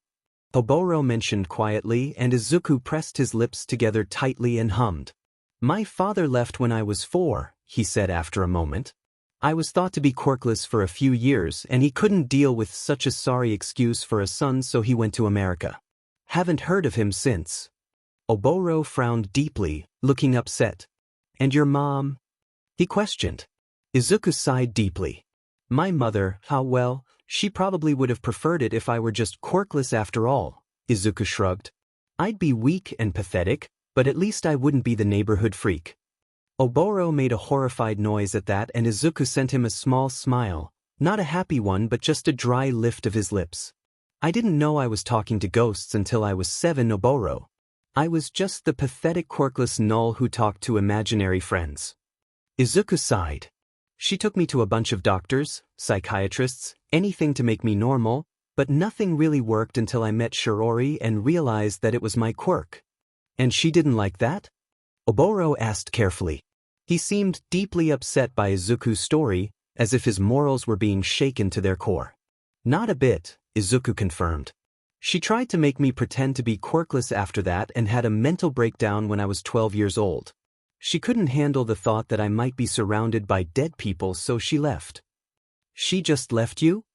Oboro mentioned quietly and Izuku pressed his lips together tightly and hummed. My father left when I was 4, he said after a moment. I was thought to be quirkless for a few years and he couldn't deal with such a sorry excuse for a son, so he went to America. Haven't heard of him since. Oboro frowned deeply, looking upset. And your mom? He questioned. Izuku sighed deeply. My mother, well, she probably would have preferred it if I were just quirkless after all, Izuku shrugged. I'd be weak and pathetic, but at least I wouldn't be the neighborhood freak. Oboro made a horrified noise at that and Izuku sent him a small smile, not a happy one but just a dry lift of his lips. I didn't know I was talking to ghosts until I was 7, Oboro. I was just the pathetic quirkless null who talked to imaginary friends. Izuku sighed. She took me to a bunch of doctors, psychiatrists, anything to make me normal, but nothing really worked until I met Shiori and realized that it was my quirk. And she didn't like that? Oboro asked carefully. He seemed deeply upset by Izuku's story, as if his morals were being shaken to their core. Not a bit, Izuku confirmed. She tried to make me pretend to be quirkless after that and had a mental breakdown when I was 12 years old. She couldn't handle the thought that I might be surrounded by dead people, so she left. She just left you?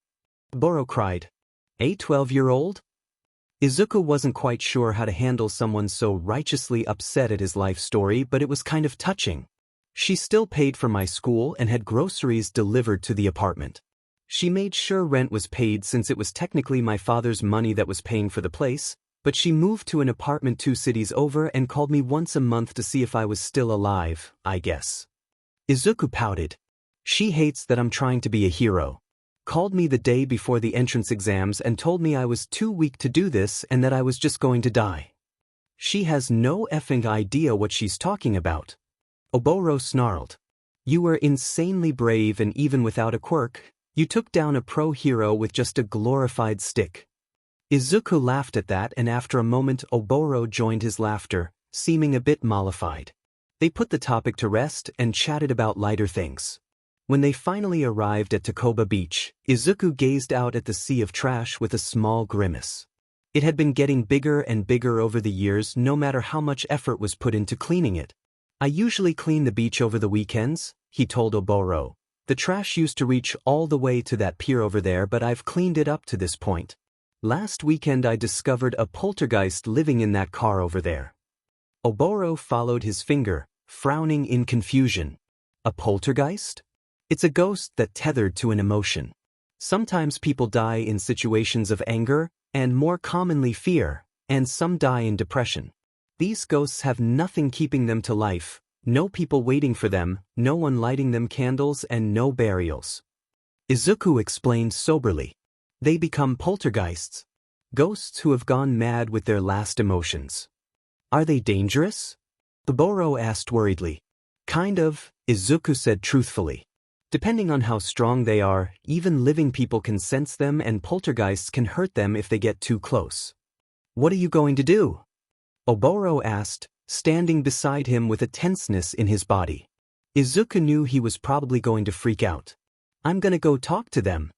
Oboro cried. A 12-year-old? Izuku wasn't quite sure how to handle someone so righteously upset at his life story, but it was kind of touching. She still paid for my school and had groceries delivered to the apartment. She made sure rent was paid since it was technically my father's money that was paying for the place, but she moved to an apartment 2 cities over and called me once a month to see if I was still alive, I guess. Izuku pouted. She hates that I'm trying to be a hero. Called me the day before the entrance exams and told me I was too weak to do this and that I was just going to die. She has no effing idea what she's talking about. Oboro snarled. You were insanely brave and even without a quirk, you took down a pro hero with just a glorified stick. Izuku laughed at that and after a moment Oboro joined his laughter, seeming a bit mollified. They put the topic to rest and chatted about lighter things. When they finally arrived at Takoba Beach, Izuku gazed out at the sea of trash with a small grimace. It had been getting bigger and bigger over the years no matter how much effort was put into cleaning it. I usually clean the beach over the weekends, he told Oboro. The trash used to reach all the way to that pier over there, but I've cleaned it up to this point. Last weekend I discovered a poltergeist living in that car over there. Oboro followed his finger, frowning in confusion. A poltergeist? It's a ghost that tethered to an emotion. Sometimes people die in situations of anger, and more commonly fear, and some die in depression. These ghosts have nothing keeping them to life, no people waiting for them, no one lighting them candles, and no burials. Izuku explained soberly. They become poltergeists. Ghosts who have gone mad with their last emotions. Are they dangerous? Oboro asked worriedly. Kind of, Izuku said truthfully. Depending on how strong they are, even living people can sense them and poltergeists can hurt them if they get too close. What are you going to do? Oboro asked, standing beside him with a tenseness in his body. Izuku knew he was probably going to freak out. I'm gonna go talk to them,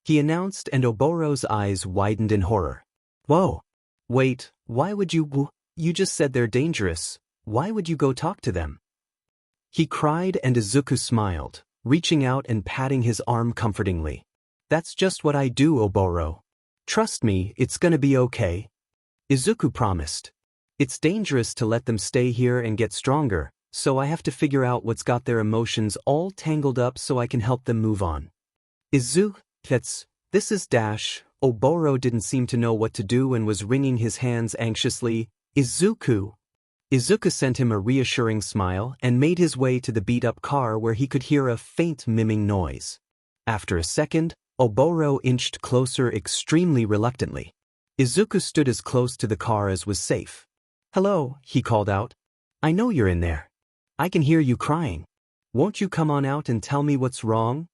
he announced, and Oboro's eyes widened in horror. Whoa. Wait, why would you? You just said they're dangerous. Why would you go talk to them? He cried and Izuku smiled, reaching out and patting his arm comfortingly. That's just what I do, Oboro. Trust me, it's gonna be okay. Izuku promised. It's dangerous to let them stay here and get stronger, so I have to figure out what's got their emotions all tangled up so I can help them move on. This is Dash. Oboro didn't seem to know what to do and was wringing his hands anxiously. Izuku. Izuku sent him a reassuring smile and made his way to the beat-up car where he could hear a faint miming noise. After a second, Oboro inched closer extremely reluctantly. Izuku stood as close to the car as was safe. Hello, he called out. I know you're in there. I can hear you crying. Won't you come on out and tell me what's wrong?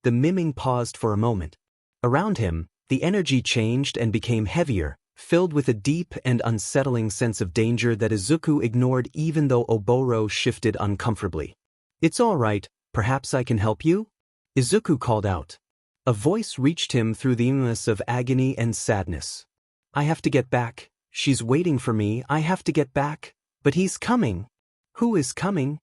The miming paused for a moment. Around him, the energy changed and became heavier, filled with a deep and unsettling sense of danger that Izuku ignored even though Oboro shifted uncomfortably. It's all right, perhaps I can help you? Izuku called out. A voice reached him through the immense of agony and sadness. I have to get back. She's waiting for me. I have to get back. But he's coming. Who is coming?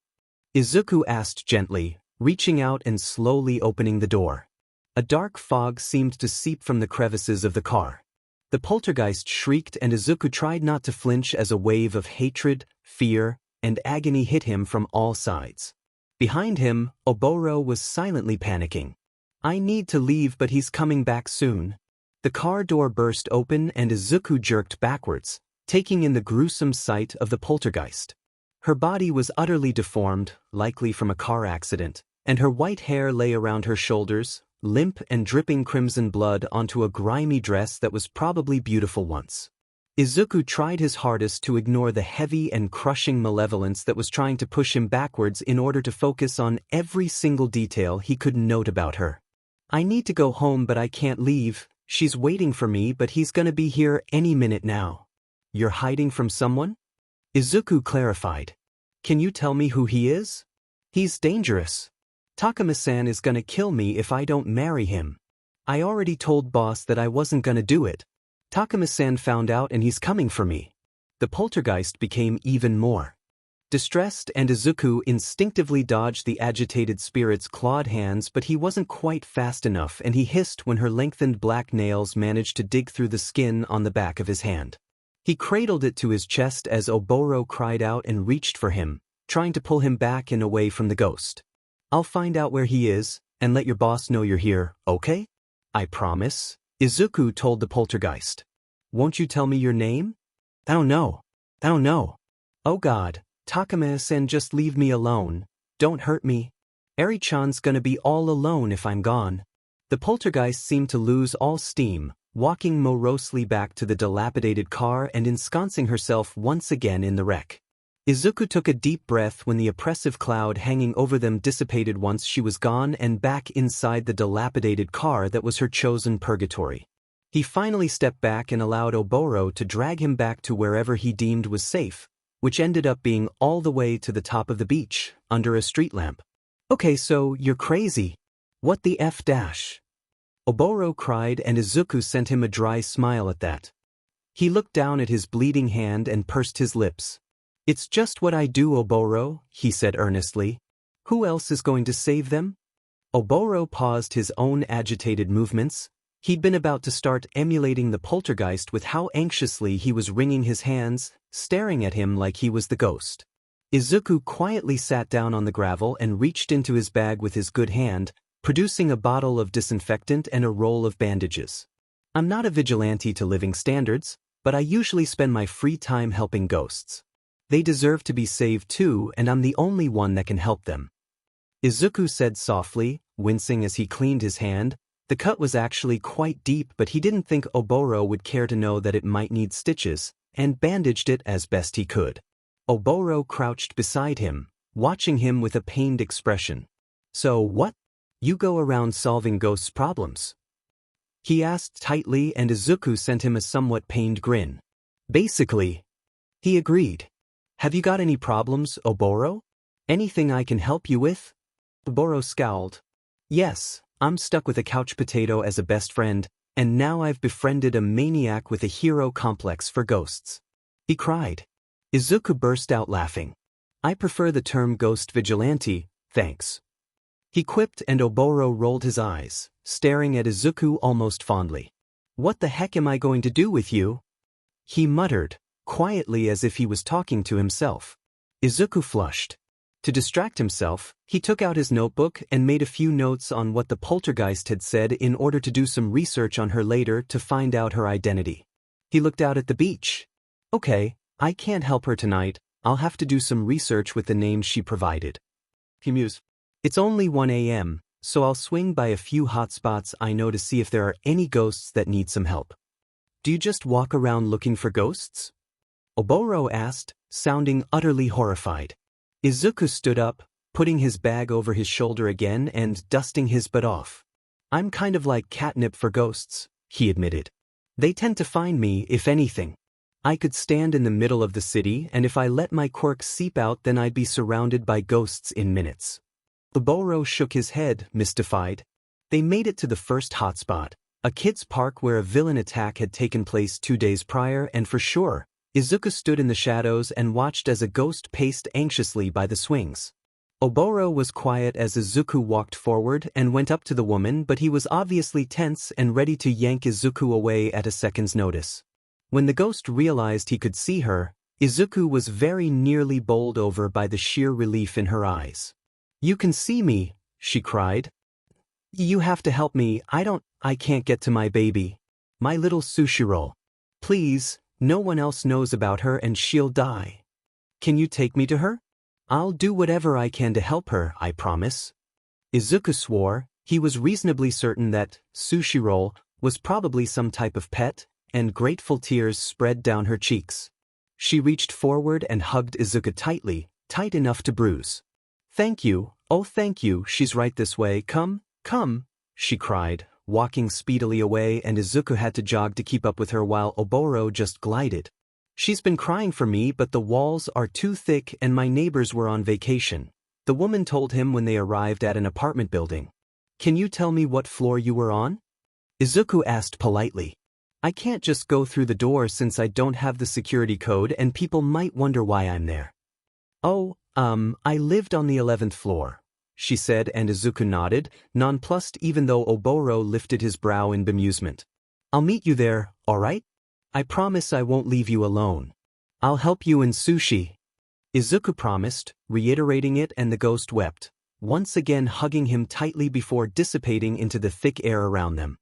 Izuku asked gently, reaching out and slowly opening the door. A dark fog seemed to seep from the crevices of the car. The poltergeist shrieked and Izuku tried not to flinch as a wave of hatred, fear, and agony hit him from all sides. Behind him, Oboro was silently panicking. I need to leave, but he's coming back soon. The car door burst open and Izuku jerked backwards, taking in the gruesome sight of the poltergeist. Her body was utterly deformed, likely from a car accident, and her white hair lay around her shoulders, limp and dripping crimson blood onto a grimy dress that was probably beautiful once. Izuku tried his hardest to ignore the heavy and crushing malevolence that was trying to push him backwards in order to focus on every single detail he could note about her. I need to go home, but I can't leave. She's waiting for me, but he's gonna be here any minute now. You're hiding from someone? Izuku clarified. Can you tell me who he is? He's dangerous. Takuma-san is gonna kill me if I don't marry him. I already told boss that I wasn't gonna do it. Takuma-san found out and he's coming for me. The poltergeist became even more distressed and Izuku instinctively dodged the agitated spirit's clawed hands, but he wasn't quite fast enough and he hissed when her lengthened black nails managed to dig through the skin on the back of his hand. He cradled it to his chest as Oboro cried out and reached for him, trying to pull him back and away from the ghost. I'll find out where he is and let your boss know you're here, okay? I promise, Izuku told the poltergeist. Won't you tell me your name? I don't know. Oh God. Takuma-san, just leave me alone. Don't hurt me. Eri-chan's gonna be all alone if I'm gone. The poltergeist seemed to lose all steam, walking morosely back to the dilapidated car and ensconcing herself once again in the wreck. Izuku took a deep breath when the oppressive cloud hanging over them dissipated once she was gone and back inside the dilapidated car that was her chosen purgatory. He finally stepped back and allowed Oboro to drag him back to wherever he deemed was safe, which ended up being all the way to the top of the beach, under a street lamp. Okay, so you're crazy. What the F dash? Oboro cried and Izuku sent him a dry smile at that. He looked down at his bleeding hand and pursed his lips. It's just what I do, Oboro, he said earnestly. Who else is going to save them? Oboro paused his own agitated movements. He'd been about to start emulating the poltergeist with how anxiously he was wringing his hands, staring at him like he was the ghost. Izuku quietly sat down on the gravel and reached into his bag with his good hand, producing a bottle of disinfectant and a roll of bandages. I'm not a vigilante to living standards, but I usually spend my free time helping ghosts. They deserve to be saved too, and I'm the only one that can help them. Izuku said softly, wincing as he cleaned his hand. The cut was actually quite deep, but he didn't think Oboro would care to know that it might need stitches, and bandaged it as best he could. Oboro crouched beside him, watching him with a pained expression. So what? You go around solving ghosts' problems? He asked tightly, and Izuku sent him a somewhat pained grin. Basically. He agreed. Have you got any problems, Oboro? Anything I can help you with? Oboro scowled. Yes. I'm stuck with a couch potato as a best friend, and now I've befriended a maniac with a hero complex for ghosts. He cried. Izuku burst out laughing. I prefer the term ghost vigilante, thanks. He quipped, and Oboro rolled his eyes, staring at Izuku almost fondly. What the heck am I going to do with you? He muttered, quietly as if he was talking to himself. Izuku flushed. To distract himself, he took out his notebook and made a few notes on what the poltergeist had said in order to do some research on her later to find out her identity. He looked out at the beach. Okay, I can't help her tonight, I'll have to do some research with the names she provided. He mused. It's only 1 a.m., so I'll swing by a few hotspots I know to see if there are any ghosts that need some help. Do you just walk around looking for ghosts? Oboro asked, sounding utterly horrified. Izuku stood up, putting his bag over his shoulder again and dusting his butt off. I'm kind of like catnip for ghosts, he admitted. They tend to find me, if anything. I could stand in the middle of the city, and if I let my quirk seep out, then I'd be surrounded by ghosts in minutes. Oboro shook his head, mystified. They made it to the first hotspot, a kids' park where a villain attack had taken place 2 days prior, and for sure, Izuku stood in the shadows and watched as a ghost paced anxiously by the swings. Oboro was quiet as Izuku walked forward and went up to the woman, but he was obviously tense and ready to yank Izuku away at a second's notice. When the ghost realized he could see her, Izuku was very nearly bowled over by the sheer relief in her eyes. You can see me, she cried. You have to help me, I can't get to my baby. My little sushi roll. Please, no one else knows about her and she'll die. Can you take me to her? I'll do whatever I can to help her, I promise. Izuku swore. He was reasonably certain that sushi roll was probably some type of pet, and grateful tears spread down her cheeks. She reached forward and hugged Izuku tightly, tight enough to bruise. Thank you, oh thank you, she's right this way, come, she cried, walking speedily away, and Izuku had to jog to keep up with her while Oboro just glided. She's been crying for me, but the walls are too thick and my neighbors were on vacation, the woman told him when they arrived at an apartment building. Can you tell me what floor you were on? Izuku asked politely. I can't just go through the door since I don't have the security code and people might wonder why I'm there. Oh, I lived on the 11th floor, she said, and Izuku nodded, nonplussed even though Oboro lifted his brow in bemusement. I'll meet you there, alright? I promise I won't leave you alone. I'll help you in sushi. Izuku promised, reiterating it, and the ghost wept, once again hugging him tightly before dissipating into the thick air around them.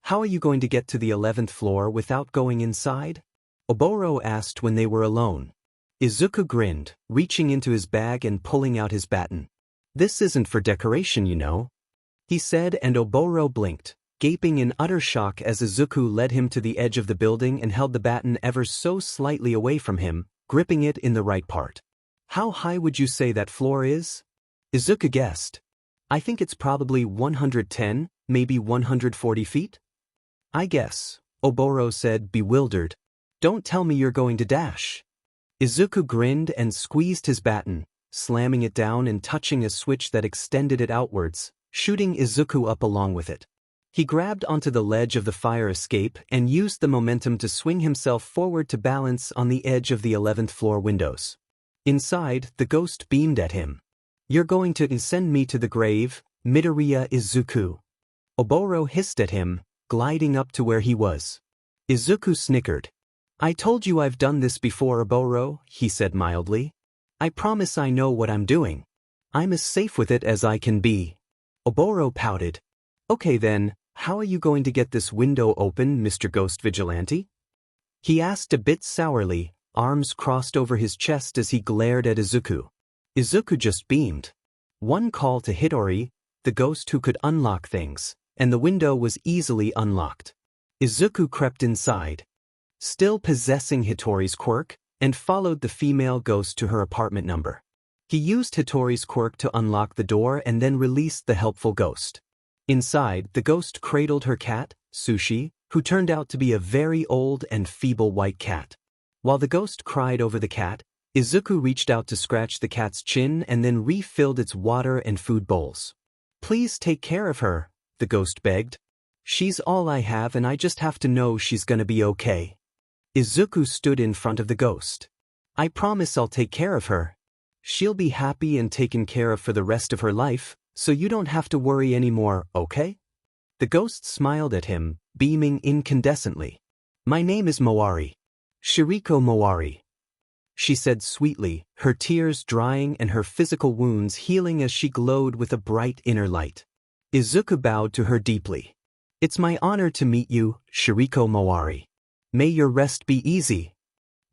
How are you going to get to the 11th floor without going inside? Oboro asked when they were alone. Izuku grinned, reaching into his bag and pulling out his baton. This isn't for decoration, you know, he said, and Oboro blinked, gaping in utter shock as Izuku led him to the edge of the building and held the baton ever so slightly away from him, gripping it in the right part. How high would you say that floor is? Izuku guessed. I think it's probably 110, maybe 140 feet? I guess, Oboro said, bewildered. Don't tell me you're going to dash. Izuku grinned and squeezed his baton, slamming it down and touching a switch that extended it outwards, shooting Izuku up along with it. He grabbed onto the ledge of the fire escape and used the momentum to swing himself forward to balance on the edge of the 11th floor windows. Inside, the ghost beamed at him. You're going to send me to the grave, Midoriya Izuku. Oboro hissed at him, gliding up to where he was. Izuku snickered. I told you I've done this before, Oboro, he said mildly. I promise I know what I'm doing. I'm as safe with it as I can be. Oboro pouted. Okay then, how are you going to get this window open, Mr. Ghost Vigilante? He asked a bit sourly, arms crossed over his chest as he glared at Izuku. Izuku just beamed. One call to Hidori, the ghost who could unlock things, and the window was easily unlocked. Izuku crept inside, still possessing Hitori's quirk, and followed the female ghost to her apartment number. He used Hitori's quirk to unlock the door and then released the helpful ghost. Inside, the ghost cradled her cat, Sushi, who turned out to be a very old and feeble white cat. While the ghost cried over the cat, Izuku reached out to scratch the cat's chin and then refilled its water and food bowls. Please take care of her, the ghost begged. She's all I have and I just have to know she's gonna be okay. Izuku stood in front of the ghost. I promise I'll take care of her. She'll be happy and taken care of for the rest of her life, so you don't have to worry anymore, okay? The ghost smiled at him, beaming incandescently. My name is Moari. Shiriko Moari. She said sweetly, her tears drying and her physical wounds healing as she glowed with a bright inner light. Izuku bowed to her deeply. It's my honor to meet you, Shiriko Moari. May your rest be easy.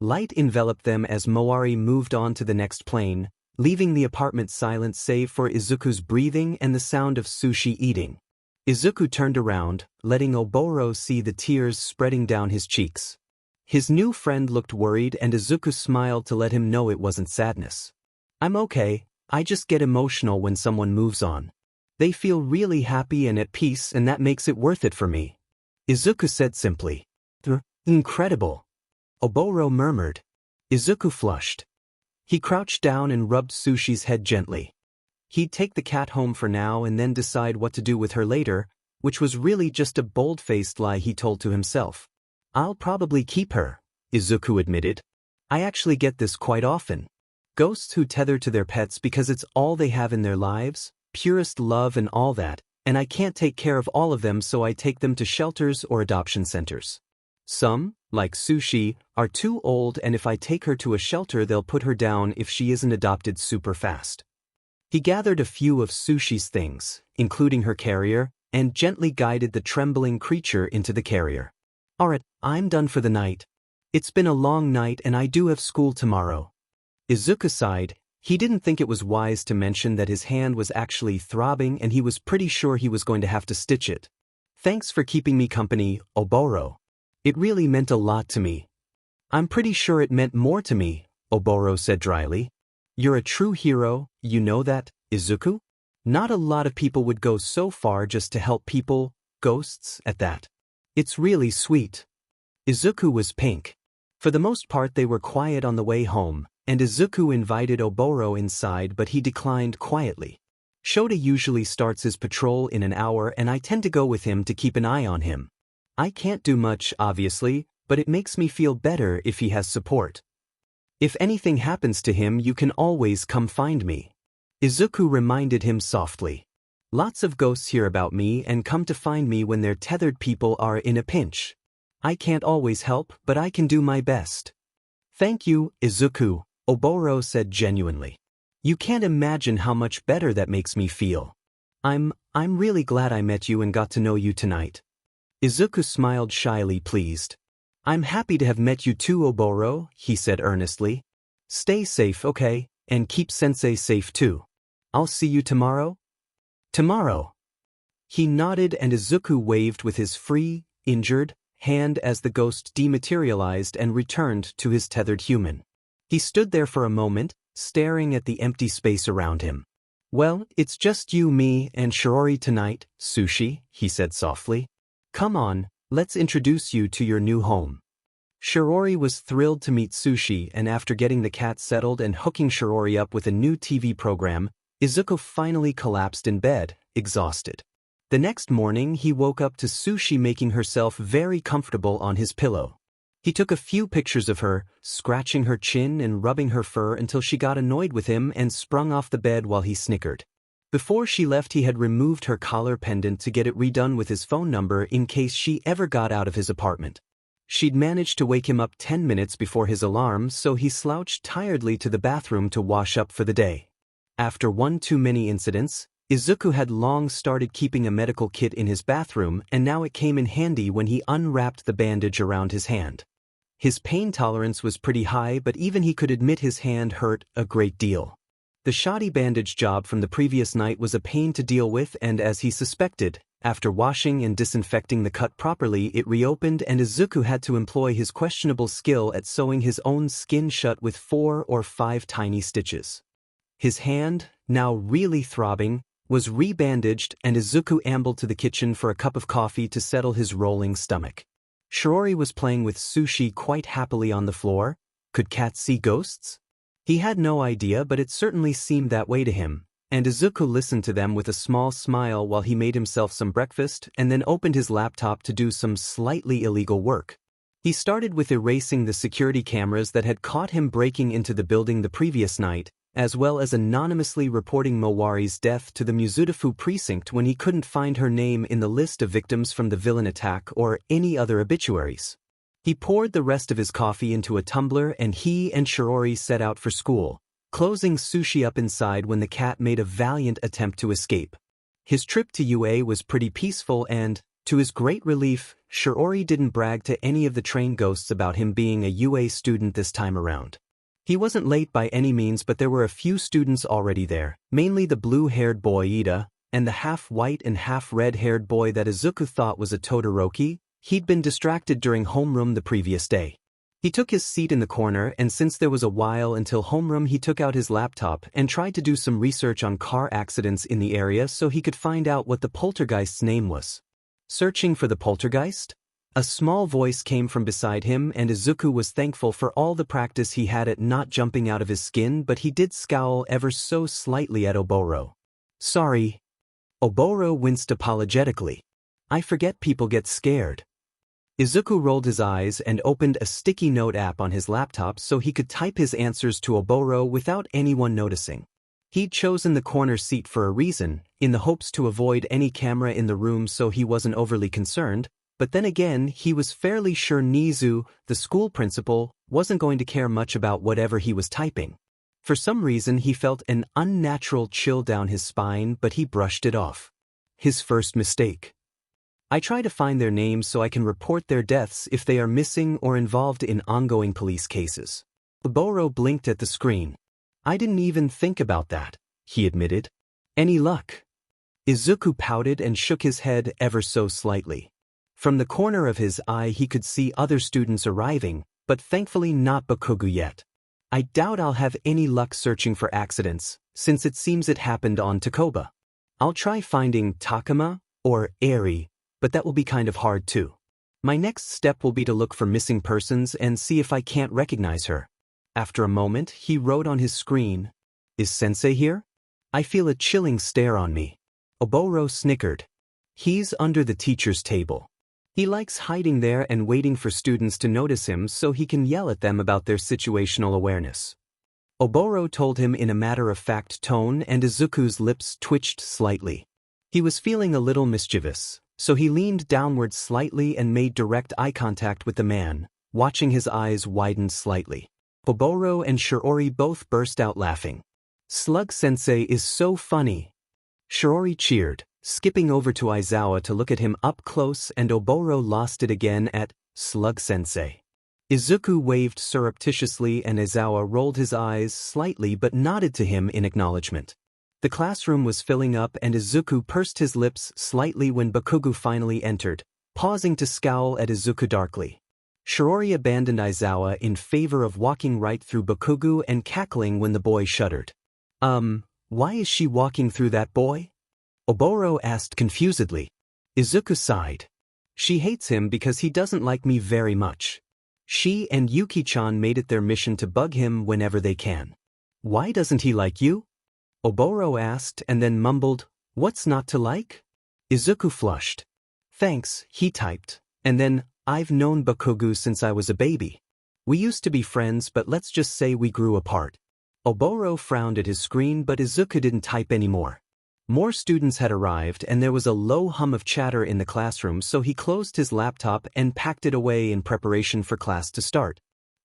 Light enveloped them as Moari moved on to the next plane, leaving the apartment silent save for Izuku's breathing and the sound of sushi eating. Izuku turned around, letting Oboro see the tears spreading down his cheeks. His new friend looked worried and Izuku smiled to let him know it wasn't sadness. I'm okay, I just get emotional when someone moves on. They feel really happy and at peace and that makes it worth it for me. Izuku said simply. Incredible. Oboro murmured. Izuku flushed. He crouched down and rubbed Sushi's head gently. He'd take the cat home for now and then decide what to do with her later, which was really just a bold-faced lie he told to himself. I'll probably keep her, Izuku admitted. I actually get this quite often. Ghosts who tether to their pets because it's all they have in their lives, purest love and all that, and I can't take care of all of them so I take them to shelters or adoption centers. Some, like Sushi, are too old and if I take her to a shelter they'll put her down if she isn't adopted super fast. He gathered a few of Sushi's things, including her carrier, and gently guided the trembling creature into the carrier. Alright, I'm done for the night. It's been a long night and I do have school tomorrow. Izuku sighed. He didn't think it was wise to mention that his hand was actually throbbing and he was pretty sure he was going to have to stitch it. Thanks for keeping me company, Oboro. It really meant a lot to me. I'm pretty sure it meant more to me, Oboro said dryly. You're a true hero, you know that, Izuku? Not a lot of people would go so far just to help people, ghosts, at that. It's really sweet. Izuku was pink. For the most part they were quiet on the way home, and Izuku invited Oboro inside but he declined quietly. Shota usually starts his patrol in an hour and I tend to go with him to keep an eye on him. I can't do much, obviously, but it makes me feel better if he has support. If anything happens to him you can always come find me. Izuku reminded him softly. Lots of ghosts hear about me and come to find me when their tethered people are in a pinch. I can't always help, but I can do my best. Thank you, Izuku, Oboro said genuinely. You can't imagine how much better that makes me feel. I'm really glad I met you and got to know you tonight. Izuku smiled shyly pleased. I'm happy to have met you too, Oboro, he said earnestly. Stay safe, okay, and keep Sensei safe too. I'll see you tomorrow? Tomorrow. He nodded and Izuku waved with his free, injured, hand as the ghost dematerialized and returned to his tethered human. He stood there for a moment, staring at the empty space around him. Well, it's just you, me, and Shiori tonight, Sushi, he said softly. Come on, let's introduce you to your new home. Shiori was thrilled to meet Sushi and after getting the cat settled and hooking Shiori up with a new TV program, Izuku finally collapsed in bed, exhausted. The next morning he woke up to Sushi making herself very comfortable on his pillow. He took a few pictures of her, scratching her chin and rubbing her fur until she got annoyed with him and sprung off the bed while he snickered. Before she left he had removed her collar pendant to get it redone with his phone number in case she ever got out of his apartment. She'd managed to wake him up 10 minutes before his alarm so he slouched tiredly to the bathroom to wash up for the day. After one too many incidents, Izuku had long started keeping a medical kit in his bathroom and now it came in handy when he unwrapped the bandage around his hand. His pain tolerance was pretty high but even he could admit his hand hurt a great deal. The shoddy bandage job from the previous night was a pain to deal with and as he suspected, after washing and disinfecting the cut properly it reopened and Izuku had to employ his questionable skill at sewing his own skin shut with 4 or 5 tiny stitches. His hand, now really throbbing, was rebandaged and Izuku ambled to the kitchen for a cup of coffee to settle his rolling stomach. Shiori was playing with Sushi quite happily on the floor. Could cats see ghosts? He had no idea but it certainly seemed that way to him, and Izuku listened to them with a small smile while he made himself some breakfast and then opened his laptop to do some slightly illegal work. He started with erasing the security cameras that had caught him breaking into the building the previous night, as well as anonymously reporting Mowari's death to the Muzutafu precinct when he couldn't find her name in the list of victims from the villain attack or any other obituaries. He poured the rest of his coffee into a tumbler and he and Shiori set out for school, closing Sushi up inside when the cat made a valiant attempt to escape. His trip to Yūrei was pretty peaceful and, to his great relief, Shiori didn't brag to any of the train ghosts about him being a Yūrei student this time around. He wasn't late by any means, but there were a few students already there, mainly the blue-haired boy Ida, and the half-white and half-red-haired boy that Izuku thought was a Todoroki. He'd been distracted during homeroom the previous day. He took his seat in the corner, and since there was a while until homeroom, he took out his laptop and tried to do some research on car accidents in the area so he could find out what the poltergeist's name was. Searching for the poltergeist? A small voice came from beside him, and Izuku was thankful for all the practice he had at not jumping out of his skin, but he did scowl ever so slightly at Oboro. Sorry. Oboro winced apologetically. I forget people get scared. Izuku rolled his eyes and opened a sticky note app on his laptop so he could type his answers to Oboro without anyone noticing. He'd chosen the corner seat for a reason, in the hopes to avoid any camera in the room so he wasn't overly concerned, but then again he was fairly sure Nizu, the school principal, wasn't going to care much about whatever he was typing. For some reason he felt an unnatural chill down his spine, but he brushed it off. His first mistake. I try to find their names so I can report their deaths if they are missing or involved in ongoing police cases. Oboro blinked at the screen. I didn't even think about that, he admitted. Any luck? Izuku pouted and shook his head ever so slightly. From the corner of his eye he could see other students arriving, but thankfully not Bakugo yet. I doubt I'll have any luck searching for accidents, since it seems it happened on Takoba. I'll try finding Takuma or Eri, but that will be kind of hard too. My next step will be to look for missing persons and see if I can't recognize her. After a moment, he wrote on his screen, Is Sensei here? I feel a chilling stare on me. Oboro snickered. He's under the teacher's table. He likes hiding there and waiting for students to notice him so he can yell at them about their situational awareness. Oboro told him in a matter-of-fact tone, and Izuku's lips twitched slightly. He was feeling a little mischievous, so he leaned downward slightly and made direct eye contact with the man, watching his eyes widen slightly. Oboro and Shiori both burst out laughing. Slug-sensei is so funny. Shiori cheered, skipping over to Aizawa to look at him up close, and Oboro lost it again at Slug-sensei. Izuku waved surreptitiously and Aizawa rolled his eyes slightly but nodded to him in acknowledgement. The classroom was filling up and Izuku pursed his lips slightly when Bakugo finally entered, pausing to scowl at Izuku darkly. Shiori abandoned Aizawa in favor of walking right through Bakugo and cackling when the boy shuddered. Why is she walking through that boy? Oboro asked confusedly. Izuku sighed. She hates him because he doesn't like me very much. She and Yuki-chan made it their mission to bug him whenever they can. Why doesn't he like you? Oboro asked and then mumbled, What's not to like? Izuku flushed. Thanks, he typed, and then, I've known Bakugo since I was a baby. We used to be friends, but let's just say we grew apart. Oboro frowned at his screen, but Izuku didn't type anymore. More students had arrived and there was a low hum of chatter in the classroom, so he closed his laptop and packed it away in preparation for class to start.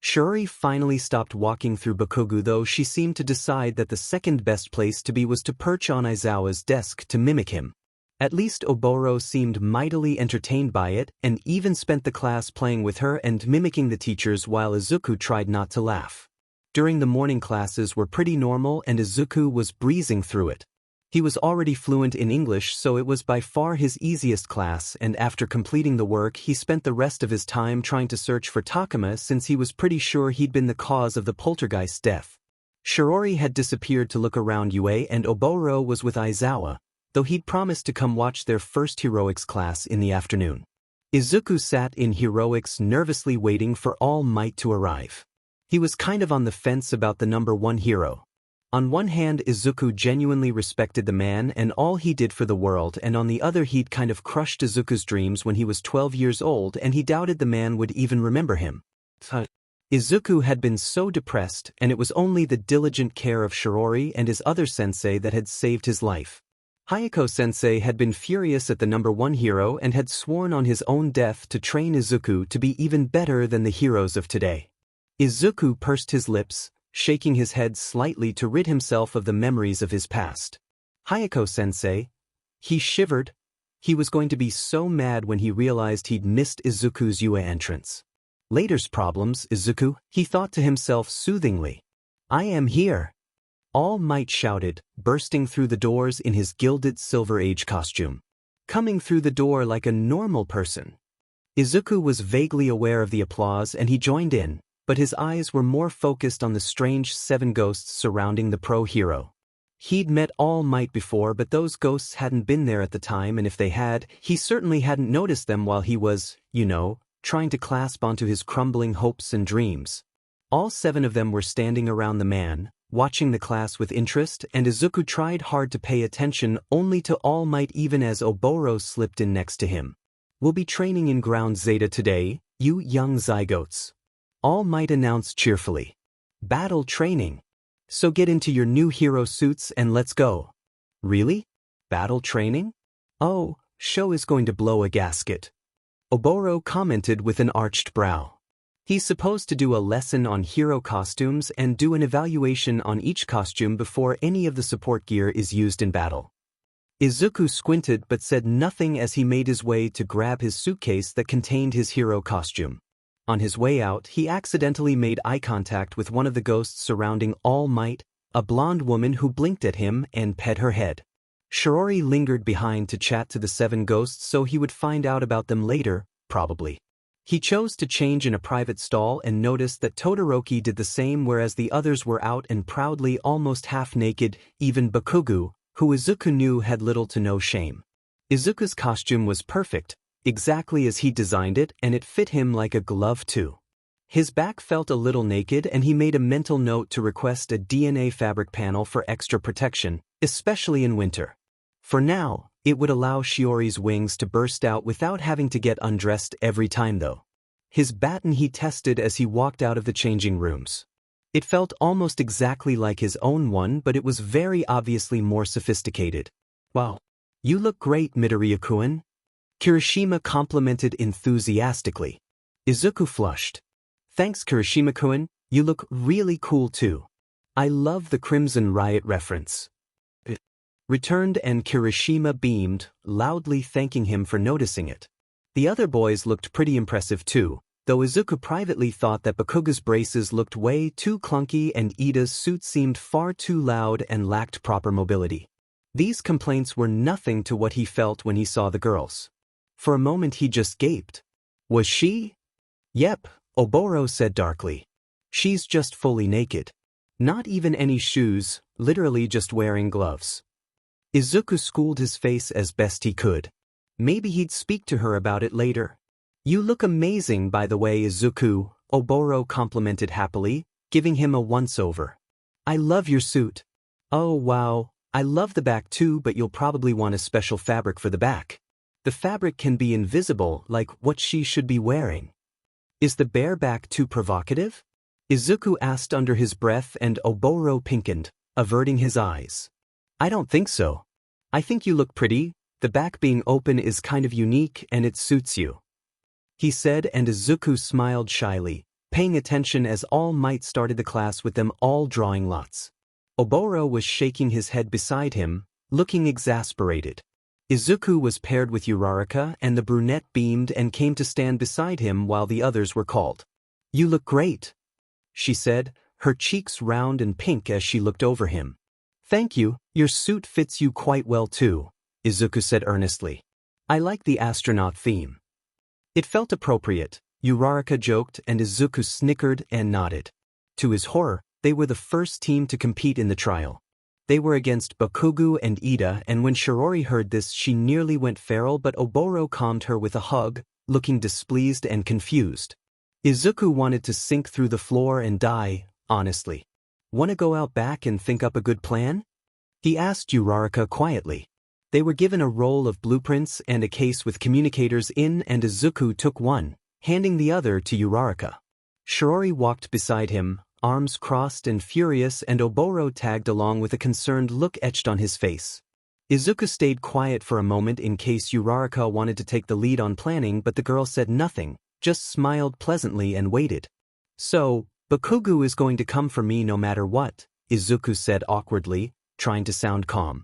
Shiori finally stopped walking through Bakugo, though she seemed to decide that the second best place to be was to perch on Aizawa's desk to mimic him. At least Oboro seemed mightily entertained by it and even spent the class playing with her and mimicking the teachers while Izuku tried not to laugh. During the morning classes were pretty normal and Izuku was breezing through it. He was already fluent in English, so it was by far his easiest class, and after completing the work he spent the rest of his time trying to search for Takuma since he was pretty sure he'd been the cause of the poltergeist's death. Shiori had disappeared to look around Yūrei and Oboro was with Aizawa, though he'd promised to come watch their first heroics class in the afternoon. Izuku sat in heroics nervously waiting for All Might to arrive. He was kind of on the fence about the number one hero. On one hand, Izuku genuinely respected the man and all he did for the world, and on the other he'd kind of crushed Izuku's dreams when he was 12 years old and he doubted the man would even remember him. Izuku had been so depressed, and it was only the diligent care of Shiori and his other sensei that had saved his life. Hayako-sensei had been furious at the #1 hero and had sworn on his own death to train Izuku to be even better than the heroes of today. Izuku pursed his lips, shaking his head slightly to rid himself of the memories of his past. Hayako-sensei? He shivered. He was going to be so mad when he realized he'd missed Izuku's Yūrei entrance. Later's problems, Izuku, he thought to himself soothingly. I am here. All Might shouted, bursting through the doors in his gilded Silver Age costume. Coming through the door like a normal person. Izuku was vaguely aware of the applause and he joined in, but his eyes were more focused on the strange 7 ghosts surrounding the pro-hero. He'd met All Might before, but those ghosts hadn't been there at the time, and if they had, he certainly hadn't noticed them while he was, trying to clasp onto his crumbling hopes and dreams. All 7 of them were standing around the man, watching the class with interest, and Izuku tried hard to pay attention only to All Might even as Oboro slipped in next to him. We'll be training in Ground Zeta today, you young zygotes. All Might announced cheerfully. Battle training. So get into your new hero suits and let's go. Really? Battle training? Oh, Sho is going to blow a gasket. Oboro commented with an arched brow. He's supposed to do a lesson on hero costumes and do an evaluation on each costume before any of the support gear is used in battle. Izuku squinted but said nothing as he made his way to grab his suitcase that contained his hero costume. On his way out, he accidentally made eye contact with one of the ghosts surrounding All Might, a blonde woman who blinked at him and pet her head. Shiori lingered behind to chat to the 7 ghosts so he would find out about them later, probably. He chose to change in a private stall and noticed that Todoroki did the same, whereas the others were out and proudly almost half-naked, even Bakugo, who Izuku knew had little to no shame. Izuku's costume was perfect, exactly as he designed it, and it fit him like a glove too. His back felt a little naked and he made a mental note to request a DNA fabric panel for extra protection, especially in winter. For now, it would allow Shiori's wings to burst out without having to get undressed every time though. His baton he tested as he walked out of the changing rooms. It felt almost exactly like his own one, but it was very obviously more sophisticated. Wow. You look great, Midoriya-kun. Kirishima complimented enthusiastically. Izuku flushed. Thanks, Kirishima-kun, you look really cool too. I love the Crimson Riot reference. Returned, and Kirishima beamed, loudly thanking him for noticing it. The other boys looked pretty impressive too, though Izuku privately thought that Bakugo's braces looked way too clunky and Ida's suit seemed far too loud and lacked proper mobility. These complaints were nothing to what he felt when he saw the girls. For a moment he just gaped. Was she? Yep, Oboro said darkly. She's just fully naked. Not even any shoes, literally just wearing gloves. Izuku schooled his face as best he could. Maybe he'd speak to her about it later. You look amazing, by the way, Izuku, Oboro complimented happily, giving him a once-over. I love your suit. Oh wow, I love the back too, but you'll probably want a special fabric for the back. The fabric can be invisible, like what she should be wearing. Is the bare back too provocative? Izuku asked under his breath, and Oboro pinkened, averting his eyes. I don't think so. I think you look pretty. The back being open is kind of unique and it suits you. He said, and Izuku smiled shyly, paying attention as All Might started the class with them all drawing lots. Oboro was shaking his head beside him, looking exasperated. Izuku was paired with Uraraka, and the brunette beamed and came to stand beside him while the others were called. You look great, she said, her cheeks round and pink as she looked over him. Thank you, your suit fits you quite well too, Izuku said earnestly. I like the astronaut theme. It felt appropriate, Uraraka joked, and Izuku snickered and nodded. To his horror, they were the first team to compete in the trial. They were against Bakugo and Ida, and when Shiori heard this she nearly went feral, but Oboro calmed her with a hug, looking displeased and confused. Izuku wanted to sink through the floor and die, honestly. Wanna go out back and think up a good plan? He asked Uraraka quietly. They were given a roll of blueprints and a case with communicators in, and Izuku took one, handing the other to Uraraka. Shiori walked beside him, arms crossed and furious, and Oboro tagged along with a concerned look etched on his face. Izuku stayed quiet for a moment in case Uraraka wanted to take the lead on planning, but the girl said nothing, just smiled pleasantly and waited. So, Bakugo is going to come for me no matter what, Izuku said awkwardly, trying to sound calm.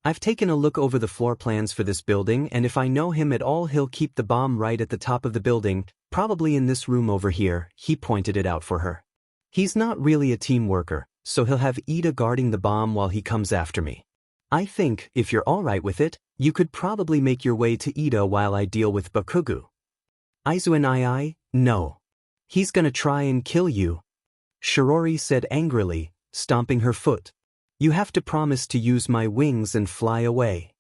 I've taken a look over the floor plans for this building, and if I know him at all, he'll keep the bomb right at the top of the building, probably in this room over here. He pointed it out for her. He's not really a team worker, so he'll have Ida guarding the bomb while he comes after me. I think, if you're alright with it, you could probably make your way to Ida while I deal with Bakugo. Aizawa, no. He's gonna try and kill you. Shiori said angrily, stomping her foot. You have to promise to use my wings and fly away.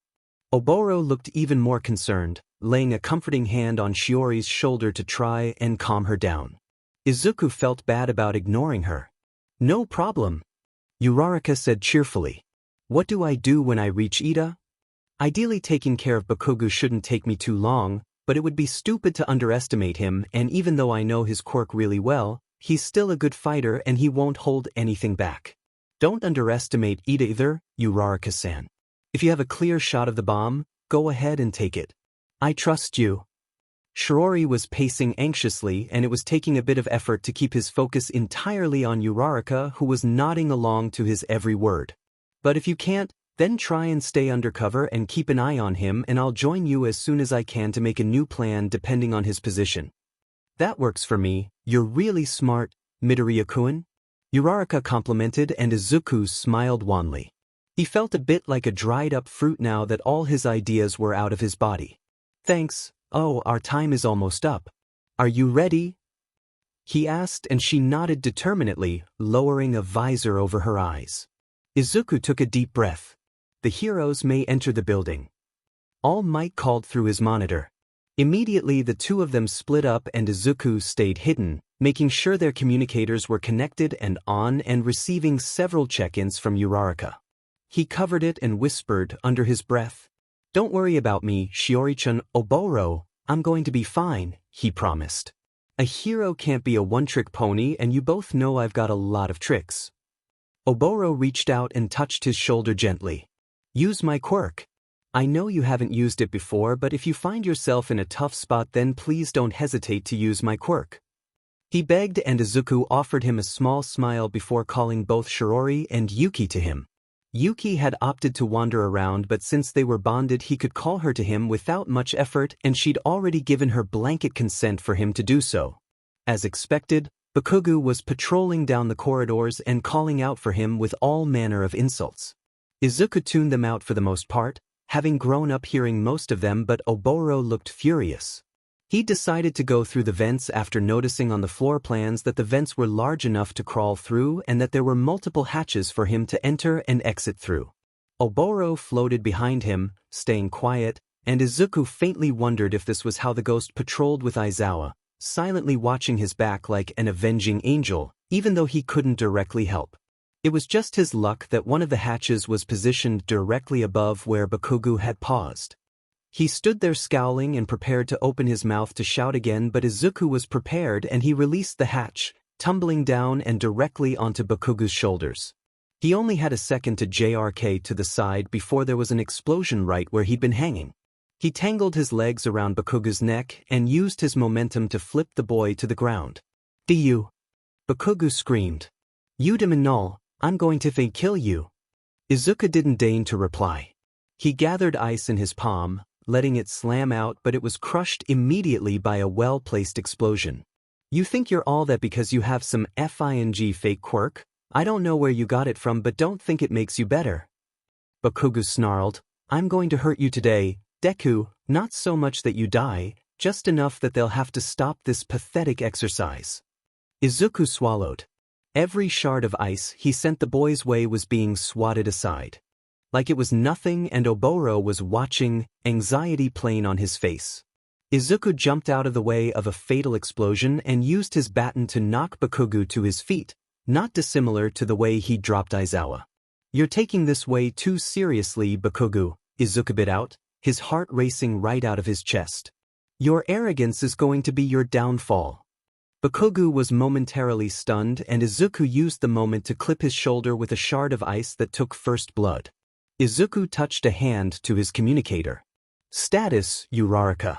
Oboro looked even more concerned, laying a comforting hand on Shiori's shoulder to try and calm her down. Izuku felt bad about ignoring her. No problem. Uraraka said cheerfully. What do I do when I reach Ida? Ideally, taking care of Bakugo shouldn't take me too long, but it would be stupid to underestimate him, and even though I know his quirk really well, he's still a good fighter and he won't hold anything back. Don't underestimate Ida either, Uraraka-san. If you have a clear shot of the bomb, go ahead and take it. I trust you. Shiori was pacing anxiously, and it was taking a bit of effort to keep his focus entirely on Uraraka, who was nodding along to his every word. But if you can't, then try and stay undercover and keep an eye on him, and I'll join you as soon as I can to make a new plan depending on his position. That works for me. You're really smart, Midoriya-kun. Uraraka complimented, and Izuku smiled wanly. He felt a bit like a dried-up fruit now that all his ideas were out of his body. Thanks. Oh, our time is almost up. Are you ready? He asked, and she nodded determinedly, lowering a visor over her eyes. Izuku took a deep breath. The heroes may enter the building. All Might called through his monitor. Immediately the two of them split up and Izuku stayed hidden, making sure their communicators were connected and on, and receiving several check-ins from Uraraka. He covered it and whispered under his breath. Don't worry about me, Shiori-chan. Oboro, I'm going to be fine, he promised. A hero can't be a one-trick pony, and you both know I've got a lot of tricks. Oboro reached out and touched his shoulder gently. Use my quirk. I know you haven't used it before, but if you find yourself in a tough spot, then please don't hesitate to use my quirk. He begged, and Izuku offered him a small smile before calling both Shiori and Yuki to him. Yuki had opted to wander around, but since they were bonded, he could call her to him without much effort, and she'd already given her blanket consent for him to do so. As expected, Bakugo was patrolling down the corridors and calling out for him with all manner of insults. Izuku tuned them out for the most part, having grown up hearing most of them, but Oboro looked furious. He decided to go through the vents after noticing on the floor plans that the vents were large enough to crawl through and that there were multiple hatches for him to enter and exit through. Oboro floated behind him, staying quiet, and Izuku faintly wondered if this was how the ghost patrolled with Aizawa, silently watching his back like an avenging angel, even though he couldn't directly help. It was just his luck that one of the hatches was positioned directly above where Bakugo had paused. He stood there scowling and prepared to open his mouth to shout again, but Izuku was prepared and he released the hatch, tumbling down and directly onto Bakugo's shoulders. He only had a second to JRK to the side before there was an explosion right where he'd been hanging. He tangled his legs around Bakugo's neck and used his momentum to flip the boy to the ground. "You!" Bakugo screamed. "Null, I'm going to kill you." Izuku didn't deign to reply. He gathered ice in his palm, letting it slam out, but it was crushed immediately by a well-placed explosion. "You think you're all that because you have some fake quirk? I don't know where you got it from, but don't think it makes you better." Bakugo snarled. "I'm going to hurt you today, Deku, not so much that you die, just enough that they'll have to stop this pathetic exercise." Izuku swallowed. Every shard of ice he sent the boy's way was being swatted aside. Like it was nothing, and Oboro was watching, anxiety plain on his face. Izuku jumped out of the way of a fatal explosion and used his baton to knock Bakugo to his feet, not dissimilar to the way he dropped Aizawa. You're taking this way too seriously, Bakugo, Izuku bit out, his heart racing right out of his chest. Your arrogance is going to be your downfall. Bakugo was momentarily stunned, and Izuku used the moment to clip his shoulder with a shard of ice that took first blood. Izuku touched a hand to his communicator. Status, Yūrei.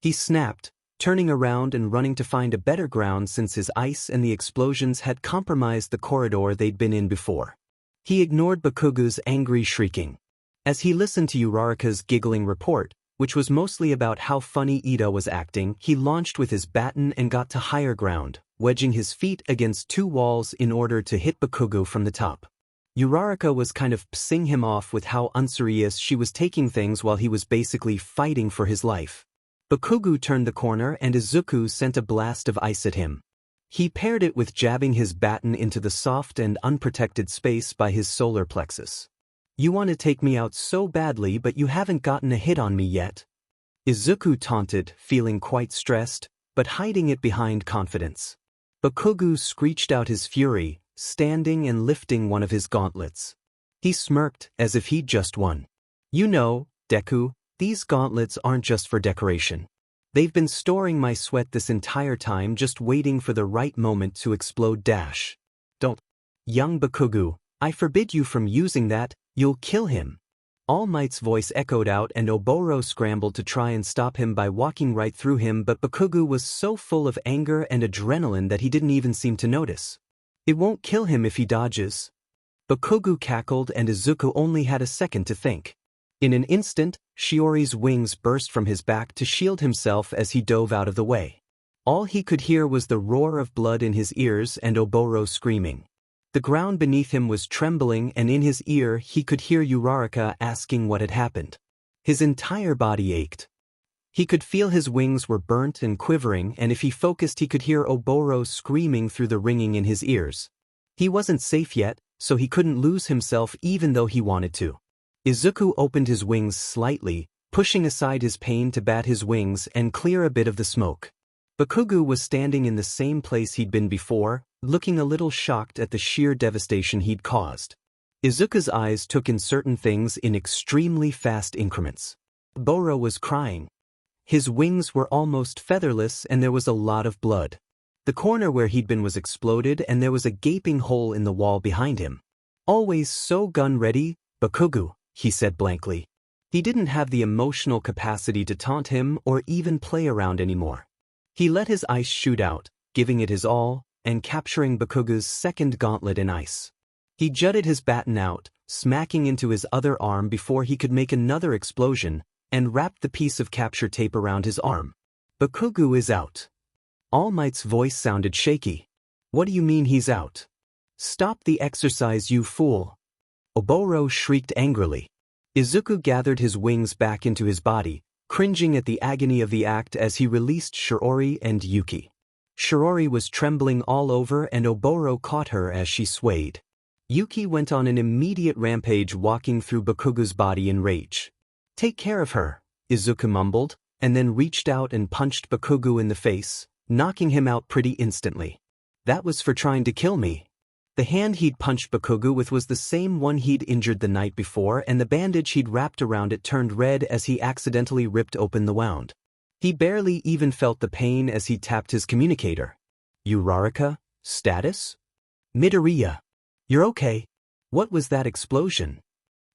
He snapped, turning around and running to find a better ground since his ice and the explosions had compromised the corridor they'd been in before. He ignored Bakugo's angry shrieking. As he listened to Yūrei's giggling report, which was mostly about how funny Ida was acting, he launched with his baton and got to higher ground, wedging his feet against two walls in order to hit Bakugo from the top. Yūrei was kind of pissing him off with how unserious she was taking things while he was basically fighting for his life. Bakugo turned the corner and Izuku sent a blast of ice at him. He paired it with jabbing his baton into the soft and unprotected space by his solar plexus. You want to take me out so badly, but you haven't gotten a hit on me yet. Izuku taunted, feeling quite stressed, but hiding it behind confidence. Bakugo screeched out his fury, standing and lifting one of his gauntlets. He smirked as if he'd just won. You know, Deku, these gauntlets aren't just for decoration. They've been storing my sweat this entire time, just waiting for the right moment to explode. Don't. Young Bakugo, I forbid you from using that, you'll kill him. All Might's voice echoed out and Oboro scrambled to try and stop him by walking right through him, but Bakugo was so full of anger and adrenaline that he didn't even seem to notice. It won't kill him if he dodges. Bakugo cackled and Izuku only had a second to think. In an instant, Shiori's wings burst from his back to shield himself as he dove out of the way. All he could hear was the roar of blood in his ears and Oboro screaming. The ground beneath him was trembling and in his ear he could hear Yūrei asking what had happened. His entire body ached. He could feel his wings were burnt and quivering, and if he focused he could hear Oboro screaming through the ringing in his ears. He wasn't safe yet, so he couldn't lose himself even though he wanted to. Izuku opened his wings slightly, pushing aside his pain to bat his wings and clear a bit of the smoke. Bakugo was standing in the same place he'd been before, looking a little shocked at the sheer devastation he'd caused. Izuku's eyes took in certain things in extremely fast increments. Oboro was crying. His wings were almost featherless and there was a lot of blood. The corner where he'd been was exploded and there was a gaping hole in the wall behind him. Always so gun-ready, Bakugo, he said blankly. He didn't have the emotional capacity to taunt him or even play around anymore. He let his ice shoot out, giving it his all, and capturing Bakugo's second gauntlet in ice. He jutted his baton out, smacking into his other arm before he could make another explosion, and wrapped the piece of capture tape around his arm. Bakugo is out. All Might's voice sounded shaky. What do you mean he's out? Stop the exercise, you fool. Oboro shrieked angrily. Izuku gathered his wings back into his body, cringing at the agony of the act as he released Shiori and Yuki. Shiori was trembling all over and Oboro caught her as she swayed. Yuki went on an immediate rampage, walking through Bakugo's body in rage. Take care of her, Izuku mumbled, and then reached out and punched Bakugo in the face, knocking him out pretty instantly. That was for trying to kill me. The hand he'd punched Bakugo with was the same one he'd injured the night before, and the bandage he'd wrapped around it turned red as he accidentally ripped open the wound. He barely even felt the pain as he tapped his communicator. Yūrei, status? Midoriya. You're okay. What was that explosion?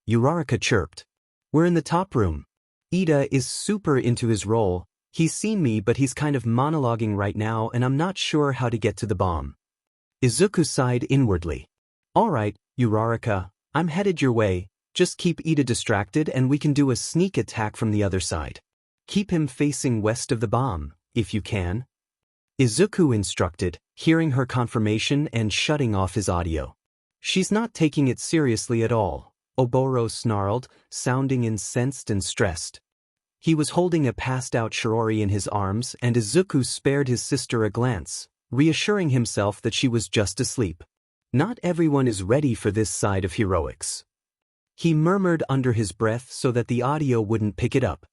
Yūrei chirped. We're in the top room. Ida is super into his role. He's seen me, but he's kind of monologuing right now and I'm not sure how to get to the bomb. Izuku sighed inwardly. Alright, Yūrei, I'm headed your way. Just keep Ida distracted and we can do a sneak attack from the other side. Keep him facing west of the bomb, if you can. Izuku instructed, hearing her confirmation and shutting off his audio. She's not taking it seriously at all, Oboro snarled, sounding incensed and stressed. He was holding a passed-out Shiori in his arms and Izuku spared his sister a glance, reassuring himself that she was just asleep. Not everyone is ready for this side of heroics. He murmured under his breath so that the audio wouldn't pick it up.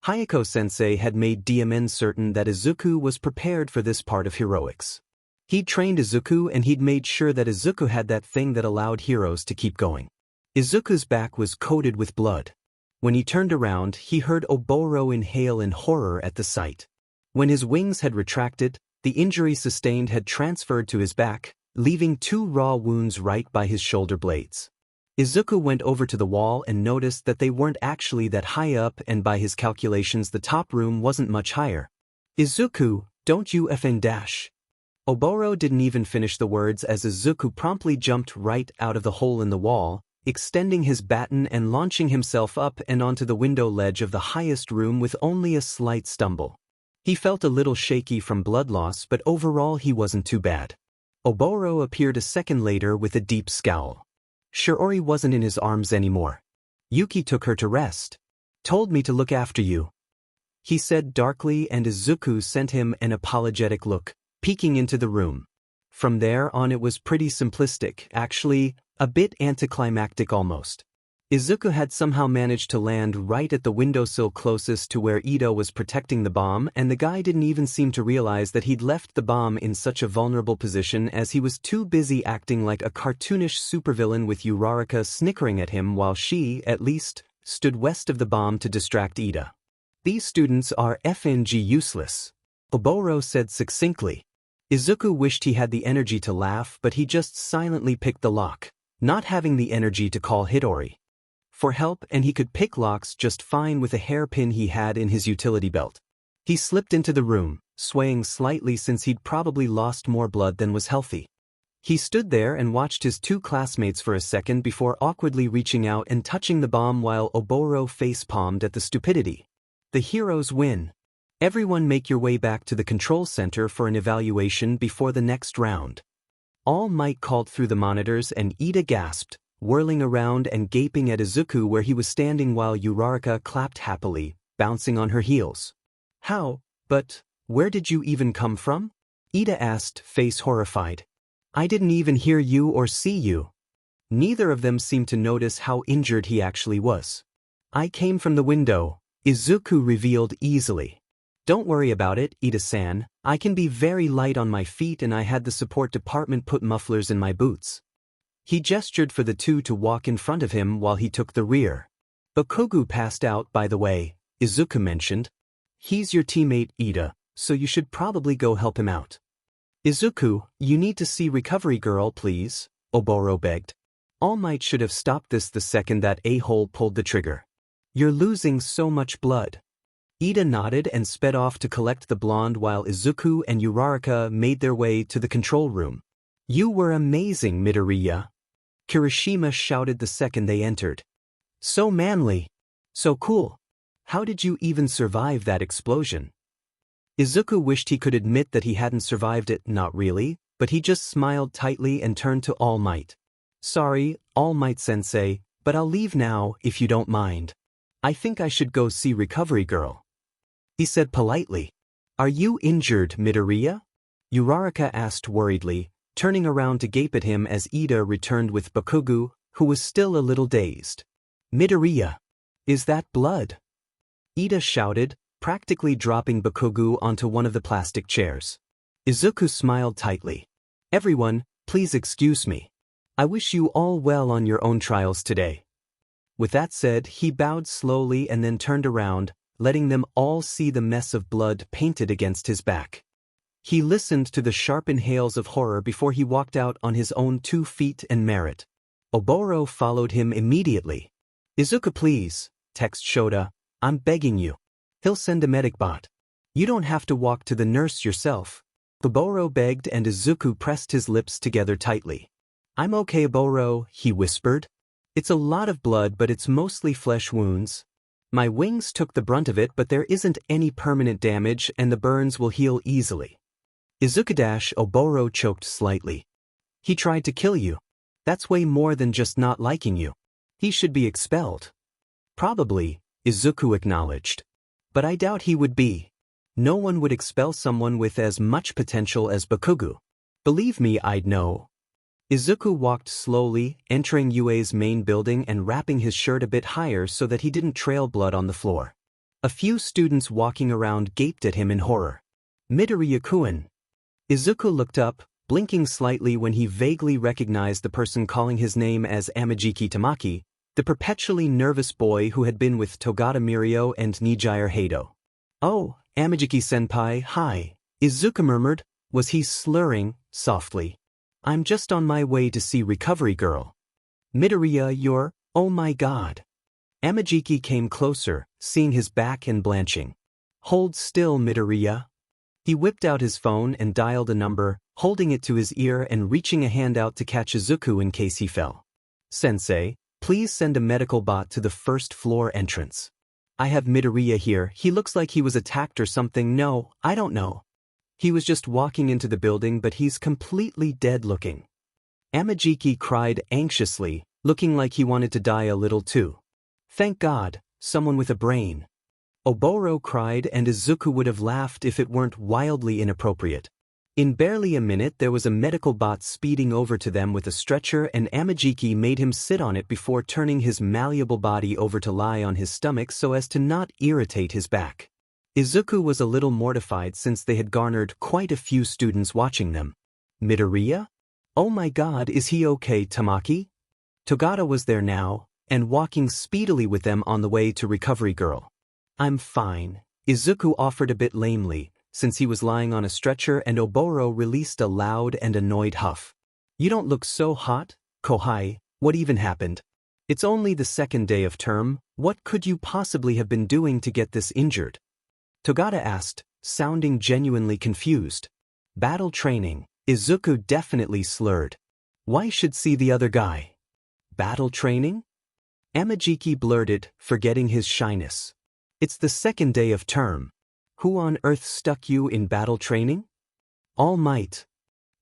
Hayako-sensei had made DMN certain that Izuku was prepared for this part of heroics. He'd trained Izuku and he'd made sure that Izuku had that thing that allowed heroes to keep going. Izuku's back was coated with blood. When he turned around, he heard Oboro inhale in horror at the sight. When his wings had retracted, the injury sustained had transferred to his back, leaving 2 raw wounds right by his shoulder blades. Izuku went over to the wall and noticed that they weren't actually that high up, and by his calculations the top room wasn't much higher. "Izuku, don't you effing dash." Oboro didn't even finish the words as Izuku promptly jumped right out of the hole in the wall, extending his baton and launching himself up and onto the window ledge of the highest room with only a slight stumble. He felt a little shaky from blood loss, but overall he wasn't too bad. Oboro appeared a second later with a deep scowl. Shiori wasn't in his arms anymore. "Yuki took her to rest. Told me to look after you," he said darkly, and Izuku sent him an apologetic look, peeking into the room. From there on it was pretty simplistic, actually, a bit anticlimactic almost. Izuku had somehow managed to land right at the windowsill closest to where Ida was protecting the bomb, and the guy didn't even seem to realize that he'd left the bomb in such a vulnerable position, as he was too busy acting like a cartoonish supervillain with Uraraka snickering at him while she, at least, stood west of the bomb to distract Ida. "These students are FNG useless," Oboro said succinctly. Izuku wished he had the energy to laugh, but he just silently picked the lock, not having the energy to call Hidori for help, and he could pick locks just fine with a hairpin he had in his utility belt. He slipped into the room, swaying slightly since he'd probably lost more blood than was healthy. He stood there and watched his 2 classmates for a second before awkwardly reaching out and touching the bomb while Oboro face-palmed at the stupidity. "The heroes win. Everyone make your way back to the control center for an evaluation before the next round." All Might called through the monitors, and Ida gasped, whirling around and gaping at Izuku where he was standing while Uraraka clapped happily, bouncing on her heels. But where did you even come from?" Ida asked, face horrified. "I didn't even hear you or see you." Neither of them seemed to notice how injured he actually was. "I came from the window," Izuku revealed easily. "Don't worry about it, Ida-san. I can be very light on my feet, and I had the support department put mufflers in my boots." He gestured for the 2 to walk in front of him while he took the rear. "Bakugo passed out, by the way," Izuku mentioned. "He's your teammate, Ida, so you should probably go help him out." "Izuku, you need to see Recovery Girl, please," Oboro begged. All Might should have stopped this the second that a-hole pulled the trigger. "You're losing so much blood." Ida nodded and sped off to collect the blonde while Izuku and Uraraka made their way to the control room. "You were amazing, Midoriya," Kirishima shouted the second they entered. "So manly. So cool. How did you even survive that explosion?" Izuku wished he could admit that he hadn't survived it, not really, but he just smiled tightly and turned to All Might. "Sorry, All Might-sensei, but I'll leave now if you don't mind. I think I should go see Recovery Girl," he said politely. "Are you injured, Midoriya?" Uraraka asked worriedly, turning around to gape at him as Ida returned with Bakugo, who was still a little dazed. "Midoriya, is that blood?" Ida shouted, practically dropping Bakugo onto one of the plastic chairs. Izuku smiled tightly. "Everyone, please excuse me. I wish you all well on your own trials today." With that said, he bowed slowly and then turned around, letting them all see the mess of blood painted against his back. He listened to the sharp inhales of horror before he walked out on his own 2 feet and merit. Oboro followed him immediately. "Izuku, please," text Shota. "I'm begging you. He'll send a medic bot. You don't have to walk to the nurse yourself." Oboro begged, and Izuku pressed his lips together tightly. "I'm okay, Oboro," he whispered. "It's a lot of blood, but it's mostly flesh wounds. My wings took the brunt of it, but there isn't any permanent damage and the burns will heal easily." "Izuku-dash," Oboro choked slightly. "He tried to kill you. That's way more than just not liking you. He should be expelled." "Probably," Izuku acknowledged. "But I doubt he would be. No one would expel someone with as much potential as Bakugo. Believe me, I'd know." Izuku walked slowly, entering Yuei's main building and wrapping his shirt a bit higher so that he didn't trail blood on the floor. A few students walking around gaped at him in horror. "Midoriya-kun." Izuku looked up, blinking slightly when he vaguely recognized the person calling his name as Amajiki Tamaki, the perpetually nervous boy who had been with Togata Mirio and Nijire Heido. "Oh, Amajiki-senpai, hi," Izuku murmured. Was he slurring, softly? "I'm just on my way to see Recovery Girl." "Midoriya, you're, oh my god." Amajiki came closer, seeing his back and blanching. "Hold still, Midoriya." He whipped out his phone and dialed a number, holding it to his ear and reaching a hand out to catch Izuku in case he fell. "Sensei, please send a medical bot to the first floor entrance. I have Midoriya here. He looks like he was attacked or something. No, I don't know. He was just walking into the building, but he's completely dead looking." Amajiki cried anxiously, looking like he wanted to die a little too. "Thank God, someone with a brain." Oboro cried, and Izuku would have laughed if it weren't wildly inappropriate. In barely a minute there was a medical bot speeding over to them with a stretcher, and Amajiki made him sit on it before turning his malleable body over to lie on his stomach so as to not irritate his back. Izuku was a little mortified since they had garnered quite a few students watching them. "Midoriya? Oh my god, is he okay, Tamaki?" Togata was there now, and walking speedily with them on the way to Recovery Girl. "I'm fine," Izuku offered a bit lamely, since he was lying on a stretcher, and Oboro released a loud and annoyed huff. "You don't look so hot, Kohai. What even happened? It's only the second day of term. What could you possibly have been doing to get this injured?" Togata asked, sounding genuinely confused. "Battle training," Izuku definitely slurred. "Why should see the other guy?" "Battle training?" Amajiki blurted, forgetting his shyness. "It's the second day of term. Who on earth stuck you in battle training?" "All Might,"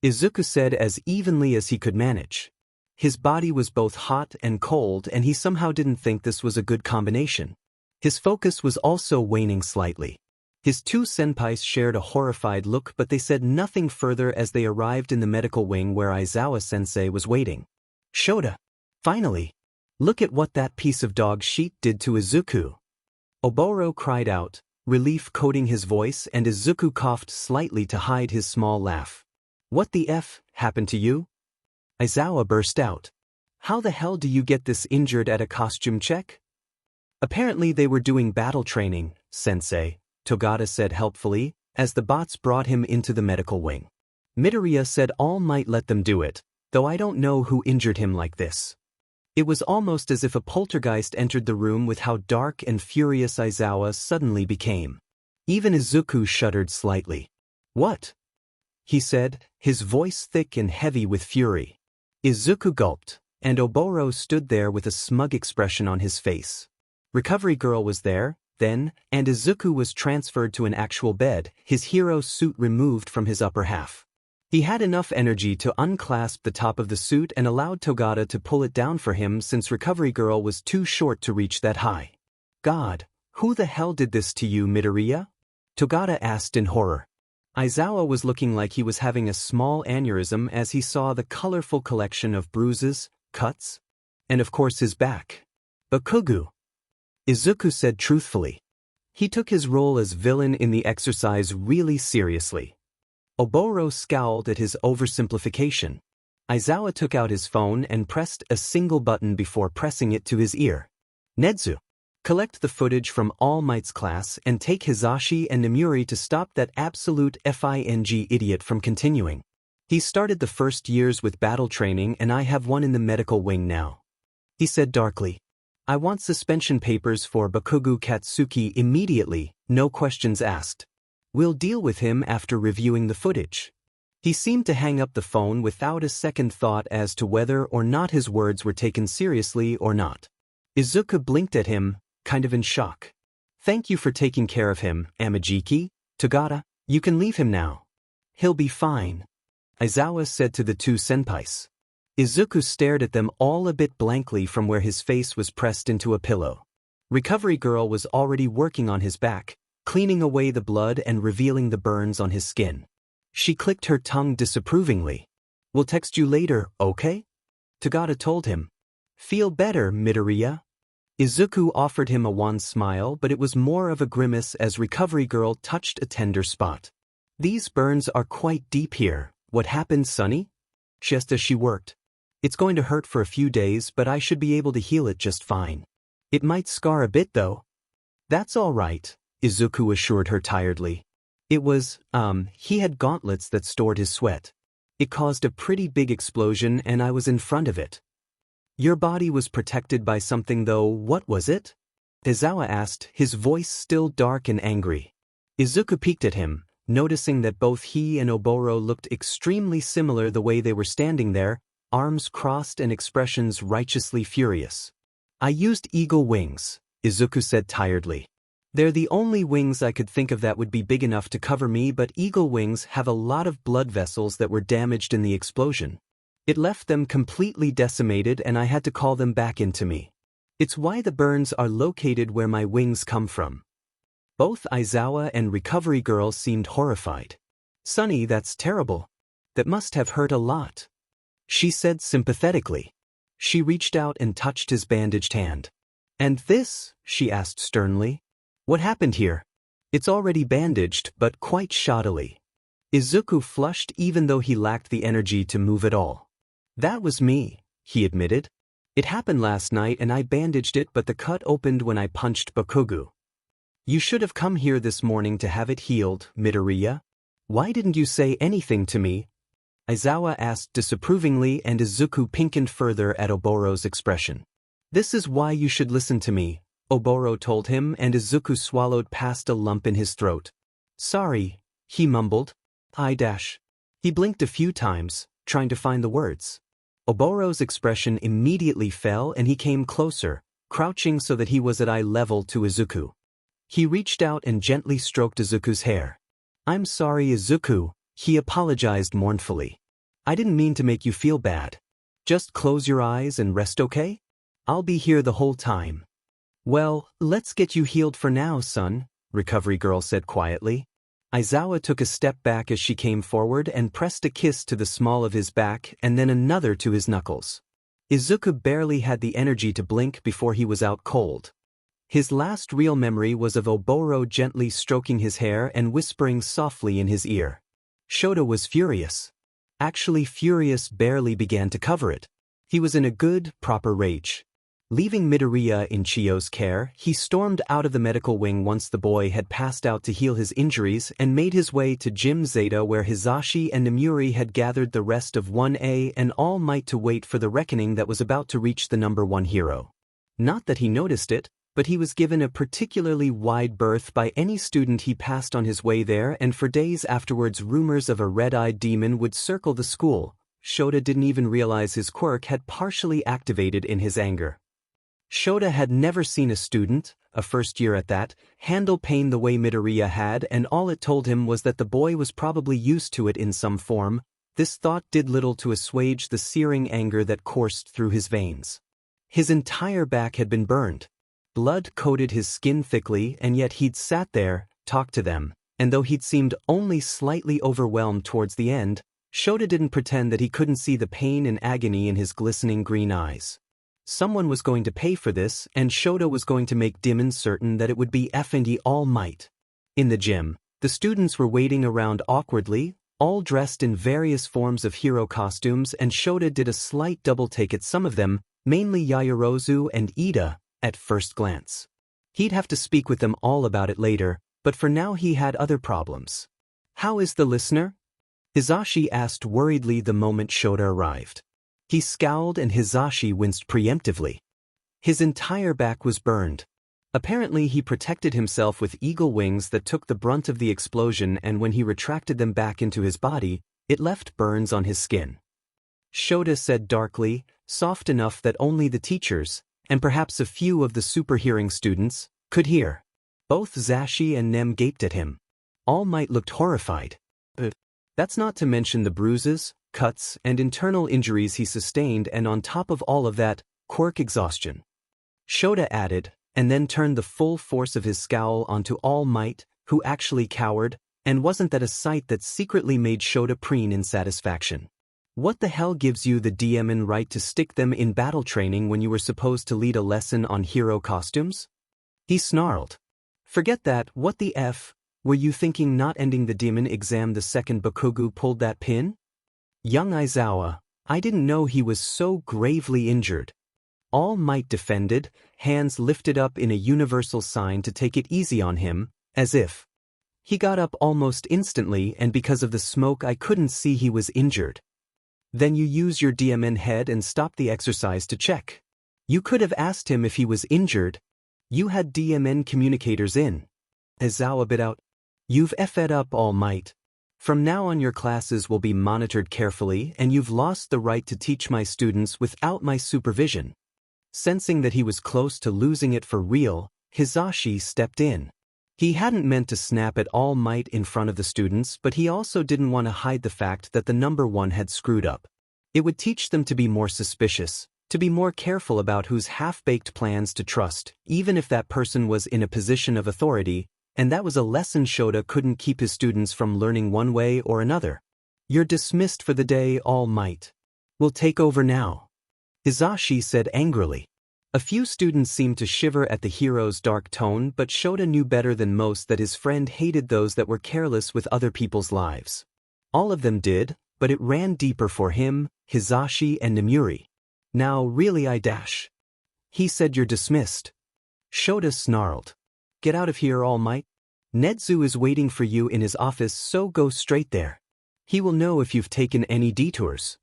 Izuku said as evenly as he could manage. His body was both hot and cold, and he somehow didn't think this was a good combination. His focus was also waning slightly. His two senpais shared a horrified look, but they said nothing further as they arrived in the medical wing where Aizawa-sensei was waiting. "Shota! Finally! Look at what that piece of dog shit did to Izuku!" Oboro cried out, relief coating his voice, and Izuku coughed slightly to hide his small laugh. "What the F happened to you?" Aizawa burst out. "How the hell do you get this injured at a costume check?" "Apparently they were doing battle training, sensei," Togata said helpfully, as the bots brought him into the medical wing. "Midoriya said All Might let them do it, though I don't know who injured him like this." It was almost as if a poltergeist entered the room with how dark and furious Aizawa suddenly became. Even Izuku shuddered slightly. "What?" he said, his voice thick and heavy with fury. Izuku gulped, and Oboro stood there with a smug expression on his face. Recovery Girl was there, then, and Izuku was transferred to an actual bed, his hero suit removed from his upper half. He had enough energy to unclasp the top of the suit and allowed Togata to pull it down for him since Recovery Girl was too short to reach that high. "God, who the hell did this to you, Midoriya?" Togata asked in horror. Aizawa was looking like he was having a small aneurysm as he saw the colorful collection of bruises, cuts, and of course his back. "Bakugo," Izuku said truthfully. He took his role as villain in the exercise really seriously. Oboro scowled at his oversimplification. Aizawa took out his phone and pressed a single button before pressing it to his ear. "Nedzu, collect the footage from All Might's class and take Hizashi and Nomuri to stop that absolute FING idiot from continuing. He started the first years with battle training and I have one in the medical wing now," he said darkly. "I want suspension papers for Bakugo Katsuki immediately, no questions asked. We'll deal with him after reviewing the footage." He seemed to hang up the phone without a second thought as to whether or not his words were taken seriously or not. Izuku blinked at him, kind of in shock. "Thank you for taking care of him, Amajiki. Togata, you can leave him now. He'll be fine," Aizawa said to the two senpais. Izuku stared at them all a bit blankly from where his face was pressed into a pillow. Recovery Girl was already working on his back, cleaning away the blood and revealing the burns on his skin. She clicked her tongue disapprovingly. "We'll text you later, okay?" Togata told him. "Feel better, Midoriya?" Izuku offered him a wan smile, but it was more of a grimace as Recovery Girl touched a tender spot. "These burns are quite deep here. What happened, Sonny? Just as she worked. It's going to hurt for a few days, but I should be able to heal it just fine. It might scar a bit though. That's all right, Izuku assured her tiredly. It was, he had gauntlets that stored his sweat. It caused a pretty big explosion and I was in front of it. Your body was protected by something though, what was it? Aizawa asked, his voice still dark and angry. Izuku peeked at him, noticing that both he and Oboro looked extremely similar the way they were standing there, arms crossed and expressions righteously furious. I used eagle wings, Izuku said tiredly. They're the only wings I could think of that would be big enough to cover me, but eagle wings have a lot of blood vessels that were damaged in the explosion. It left them completely decimated and I had to call them back into me. It's why the burns are located where my wings come from. Both Aizawa and Recovery Girl seemed horrified. Sonny, that's terrible. That must have hurt a lot, she said sympathetically. She reached out and touched his bandaged hand. And this? She asked sternly. What happened here? It's already bandaged, but quite shoddily. Izuku flushed even though he lacked the energy to move at all. That was me, he admitted. It happened last night and I bandaged it, but the cut opened when I punched Bakugo. You should have come here this morning to have it healed, Midoriya. Why didn't you say anything to me? Aizawa asked disapprovingly, and Izuku pinkened further at Oboro's expression. This is why you should listen to me, Oboro told him, and Izuku swallowed past a lump in his throat. Sorry, he mumbled. He blinked a few times, trying to find the words. Oboro's expression immediately fell and he came closer, crouching so that he was at eye level to Izuku. He reached out and gently stroked Izuku's hair. I'm sorry, Izuku, he apologized mournfully. I didn't mean to make you feel bad. Just close your eyes and rest, okay? I'll be here the whole time. Well, let's get you healed for now, son, Recovery Girl said quietly. Aizawa took a step back as she came forward and pressed a kiss to the small of his back and then another to his knuckles. Izuku barely had the energy to blink before he was out cold. His last real memory was of Oboro gently stroking his hair and whispering softly in his ear. Shota was furious. Actually, furious barely began to cover it. He was in a good, proper rage. Leaving Midoriya in Chiyo's care, he stormed out of the medical wing once the boy had passed out to heal his injuries and made his way to Gym Zeta, where Hizashi and Namuri had gathered the rest of 1A and All Might to wait for the reckoning that was about to reach the number 1 hero. Not that he noticed it, but he was given a particularly wide berth by any student he passed on his way there, and for days afterwards rumors of a red-eyed demon would circle the school. Shota didn't even realize his quirk had partially activated in his anger. Shota had never seen a student, a first year at that, handle pain the way Midoriya had, and all it told him was that the boy was probably used to it in some form. This thought did little to assuage the searing anger that coursed through his veins. His entire back had been burned. Blood coated his skin thickly, and yet he'd sat there, talked to them, and though he'd seemed only slightly overwhelmed towards the end, Shota didn't pretend that he couldn't see the pain and agony in his glistening green eyes. Someone was going to pay for this, and Shota was going to make Demon certain that it would be Effendi All Might. In the gym, the students were waiting around awkwardly, all dressed in various forms of hero costumes, and Shota did a slight double-take at some of them, mainly Yaoyorozu and Ida, at first glance. He'd have to speak with them all about it later, but for now he had other problems. How is the listener? Hizashi asked worriedly the moment Shota arrived. He scowled and Hizashi winced preemptively. His entire back was burned. Apparently he protected himself with eagle wings that took the brunt of the explosion, and when he retracted them back into his body, it left burns on his skin. Shota said darkly, soft enough that only the teachers, and perhaps a few of the super-hearing students, could hear. Both Zashi and Nem gaped at him. All Might looked horrified. That's not to mention the bruises, cuts, and internal injuries he sustained, and on top of all of that, quirk exhaustion. Shota added, and then turned the full force of his scowl onto All Might, who actually cowered, and wasn't that a sight that secretly made Shota preen in satisfaction. What the hell gives you the DMN right to stick them in battle training when you were supposed to lead a lesson on hero costumes? He snarled. Forget that, what the F, were you thinking not ending the demon exam the second Bakugo pulled that pin? Young Aizawa, I didn't know he was so gravely injured. All Might defended, hands lifted up in a universal sign to take it easy on him, as if. He got up almost instantly, and because of the smoke I couldn't see he was injured. Then you use your DMN head and stop the exercise to check. You could have asked him if he was injured. You had DMN communicators in. Aizawa bit out. You've effed up, All Might. From now on your classes will be monitored carefully, and you've lost the right to teach my students without my supervision. Sensing that he was close to losing it for real, Hisashi stepped in. He hadn't meant to snap at All Might in front of the students, but he also didn't want to hide the fact that the number one had screwed up. It would teach them to be more suspicious, to be more careful about whose half-baked plans to trust, even if that person was in a position of authority, and that was a lesson Shota couldn't keep his students from learning one way or another. You're dismissed for the day, All Might. We'll take over now. Hisashi said angrily. A few students seemed to shiver at the hero's dark tone, but Shota knew better than most that his friend hated those that were careless with other people's lives. All of them did, but it ran deeper for him, Hisashi and Nemuri. Now really I dash. He said you're dismissed. Shota snarled. Get out of here, All Might. Netsu is waiting for you in his office, so go straight there. He will know if you've taken any detours.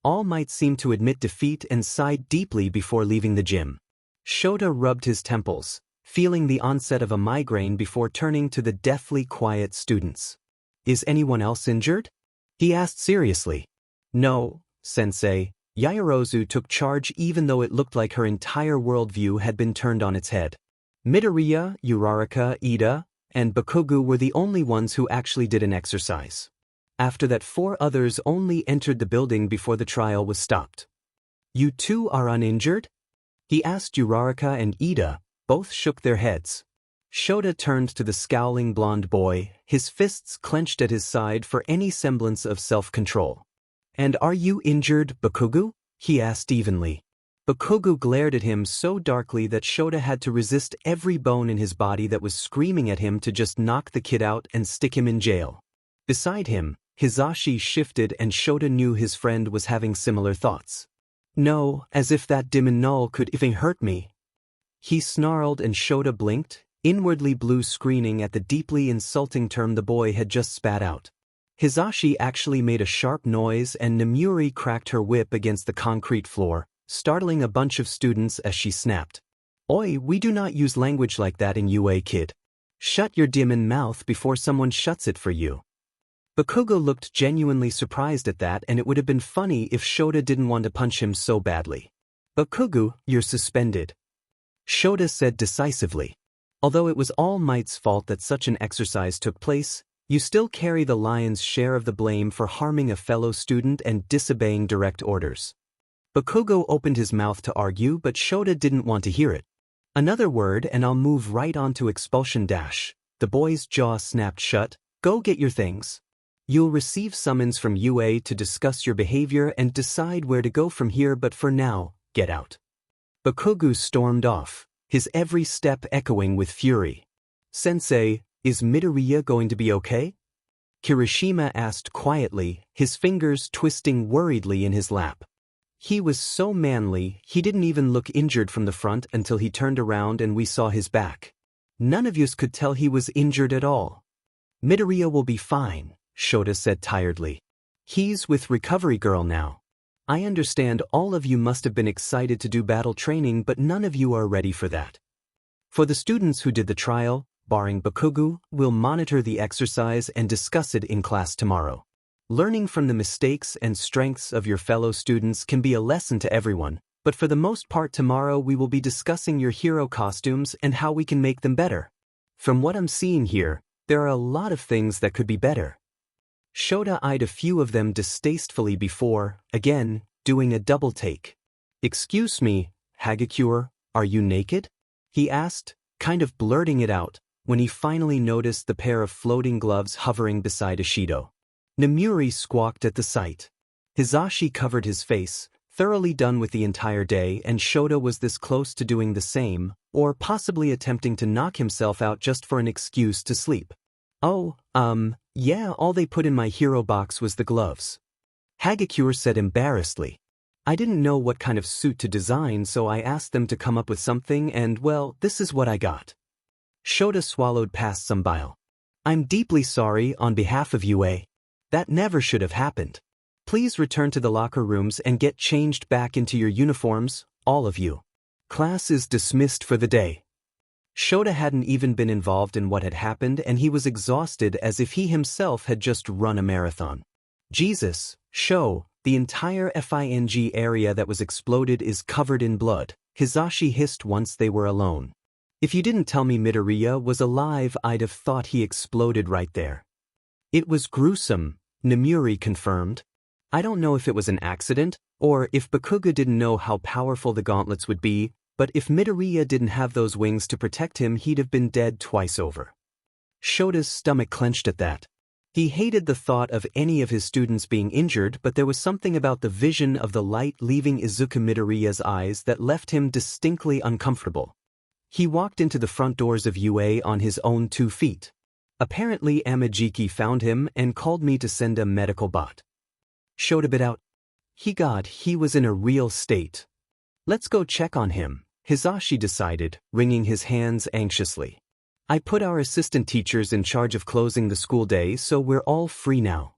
All Might seemed to admit defeat and sighed deeply before leaving the gym. Shota rubbed his temples, feeling the onset of a migraine before turning to the deathly quiet students. Is anyone else injured? He asked seriously. No, Sensei. Yaoyorozu took charge even though it looked like her entire worldview had been turned on its head. Midoriya, Uraraka, Ida, and Bakugo were the only ones who actually did an exercise. After that 4 others only entered the building before the trial was stopped. You two are uninjured? He asked Uraraka and Ida. Both shook their heads. Shota turned to the scowling blonde boy, his fists clenched at his side for any semblance of self-control. And are you injured, Bakugo? He asked evenly. Bakugo glared at him so darkly that Shota had to resist every bone in his body that was screaming at him to just knock the kid out and stick him in jail. Beside him, Hisashi shifted and Shota knew his friend was having similar thoughts. No, as if that demon null could even hurt me. He snarled and Shota blinked, inwardly blue screening at the deeply insulting term the boy had just spat out. Hisashi actually made a sharp noise and Nemuri cracked her whip against the concrete floor, startling a bunch of students as she snapped. Oi, we do not use language like that in UA, kid. Shut your demon mouth before someone shuts it for you. Bakugo looked genuinely surprised at that, and it would have been funny if Shota didn't want to punch him so badly. Bakugo, you're suspended. Shota said decisively. Although it was All Might's fault that such an exercise took place, you still carry the lion's share of the blame for harming a fellow student and disobeying direct orders. Bakugo opened his mouth to argue, but Shota didn't want to hear it. Another word and I'll move right on to expulsion dash. The boy's jaw snapped shut. Go get your things. You'll receive summons from UA to discuss your behavior and decide where to go from here, but for now, get out. Bakugo stormed off, his every step echoing with fury. Sensei, is Midoriya going to be okay? Kirishima asked quietly, his fingers twisting worriedly in his lap. He was so manly, he didn't even look injured from the front until he turned around and we saw his back. None of yous could tell he was injured at all. Midoriya will be fine, Shota said tiredly. He's with Recovery Girl now. I understand all of you must have been excited to do battle training, but none of you are ready for that. For the students who did the trial, barring Bakugo, we'll monitor the exercise and discuss it in class tomorrow. Learning from the mistakes and strengths of your fellow students can be a lesson to everyone, but for the most part tomorrow we will be discussing your hero costumes and how we can make them better. From what I'm seeing here, there are a lot of things that could be better. Shota eyed a few of them distastefully before, again, doing a double take. Excuse me, Hagakure, are you naked? He asked, kind of blurting it out, when he finally noticed the pair of floating gloves hovering beside Ishido. Nemuri squawked at the sight. Hisashi covered his face, thoroughly done with the entire day, and Shota was this close to doing the same, or possibly attempting to knock himself out just for an excuse to sleep. Oh, yeah, all they put in my hero box was the gloves. Hagakure said embarrassedly. I didn't know what kind of suit to design, so I asked them to come up with something and, well, this is what I got. Shota swallowed past some bile. I'm deeply sorry on behalf of Yūrei. That never should have happened. Please return to the locker rooms and get changed back into your uniforms, all of you. Class is dismissed for the day. Shota hadn't even been involved in what had happened, and he was exhausted as if he himself had just run a marathon. Jesus, Sho, the entire FING area that was exploded is covered in blood, Hisashi hissed once they were alone. If you didn't tell me Midoriya was alive, I'd have thought he exploded right there. It was gruesome, Nemuri confirmed. I don't know if it was an accident, or if Bakugo didn't know how powerful the gauntlets would be, but if Midoriya didn't have those wings to protect him, he'd have been dead twice over. Shota's stomach clenched at that. He hated the thought of any of his students being injured, but there was something about the vision of the light leaving Izuku Midoriya's eyes that left him distinctly uncomfortable. He walked into the front doors of Yūrei on his own 2 feet. Apparently Amajiki found him and called me to send a medical bot. Shota bit out. He was in a real state. Let's go check on him, Hisashi decided, wringing his hands anxiously. I put our assistant teachers in charge of closing the school day, so we're all free now.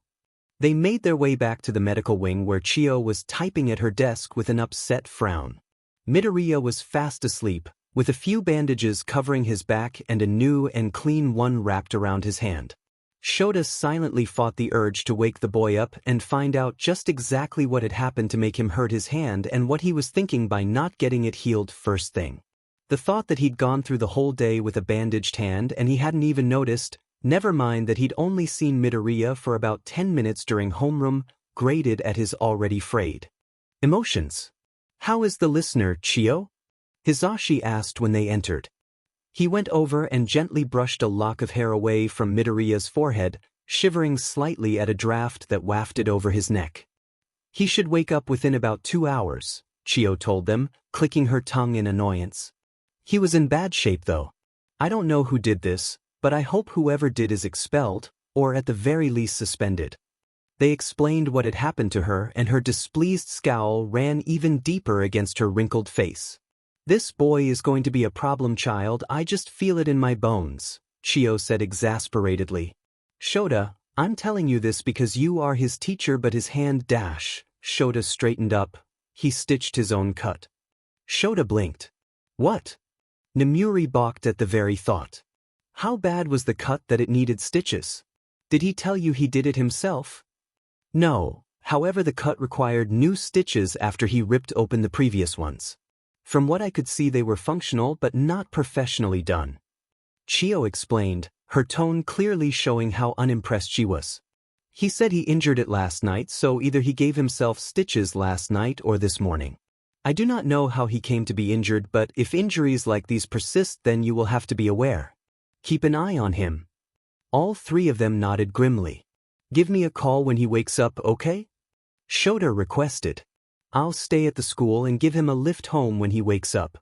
They made their way back to the medical wing where Chio was typing at her desk with an upset frown. Midoriya was fast asleep, with a few bandages covering his back and a new and clean one wrapped around his hand. Shota silently fought the urge to wake the boy up and find out just exactly what had happened to make him hurt his hand and what he was thinking by not getting it healed first thing. The thought that he'd gone through the whole day with a bandaged hand and he hadn't even noticed, never mind that he'd only seen Midoriya for about 10 minutes during homeroom, grated at his already frayed emotions. How is the listener, Chio? Hisashi asked when they entered. He went over and gently brushed a lock of hair away from Midoriya's forehead, shivering slightly at a draft that wafted over his neck. He should wake up within about 2 hours, Chio told them, clicking her tongue in annoyance. He was in bad shape though. I don't know who did this, but I hope whoever did is expelled, or at the very least suspended. They explained what had happened to her, and her displeased scowl ran even deeper against her wrinkled face. This boy is going to be a problem child, I just feel it in my bones, Chio said exasperatedly. Shota, I'm telling you this because you are his teacher, but his hand dash. Shota straightened up. He stitched his own cut. Shota blinked. What? Nemuri balked at the very thought. How bad was the cut that it needed stitches? Did he tell you he did it himself? No, however the cut required new stitches after he ripped open the previous ones. From what I could see they were functional but not professionally done. Chio explained, her tone clearly showing how unimpressed she was. He said he injured it last night, so either he gave himself stitches last night or this morning. I do not know how he came to be injured, but if injuries like these persist, then you will have to be aware. Keep an eye on him. All 3 of them nodded grimly. Give me a call when he wakes up, okay? Shota requested. I'll stay at the school and give him a lift home when he wakes up.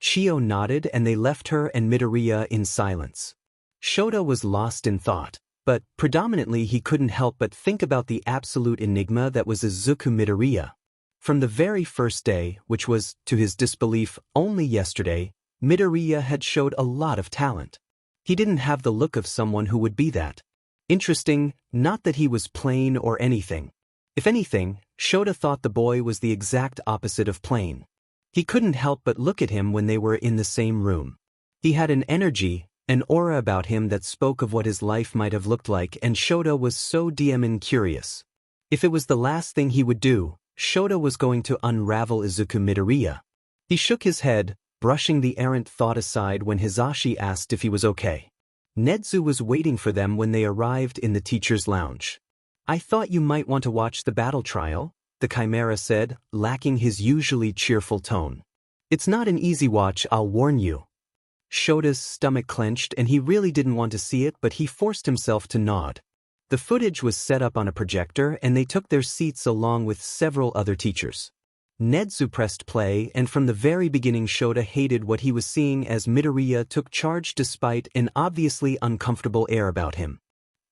Chio nodded and they left her and Midoriya in silence. Shota was lost in thought, but predominantly he couldn't help but think about the absolute enigma that was Izuku Midoriya. From the very first day, which was, to his disbelief, only yesterday, Midoriya had showed a lot of talent. He didn't have the look of someone who would be that. Interesting, not that he was plain or anything. If anything, Shota thought the boy was the exact opposite of plain. He couldn't help but look at him when they were in the same room. He had an energy, an aura about him that spoke of what his life might have looked like, and Shota was so damn curious. If it was the last thing he would do, Shota was going to unravel Izuku Midoriya. He shook his head, brushing the errant thought aside when Hisashi asked if he was okay. Nedzu was waiting for them when they arrived in the teacher's lounge. I thought you might want to watch the battle trial, the Chimera said, lacking his usually cheerful tone. It's not an easy watch, I'll warn you. Shota's stomach clenched and he really didn't want to see it, but he forced himself to nod. The footage was set up on a projector and they took their seats along with several other teachers. Nedzu pressed play, and from the very beginning Shota hated what he was seeing as Midoriya took charge despite an obviously uncomfortable air about him.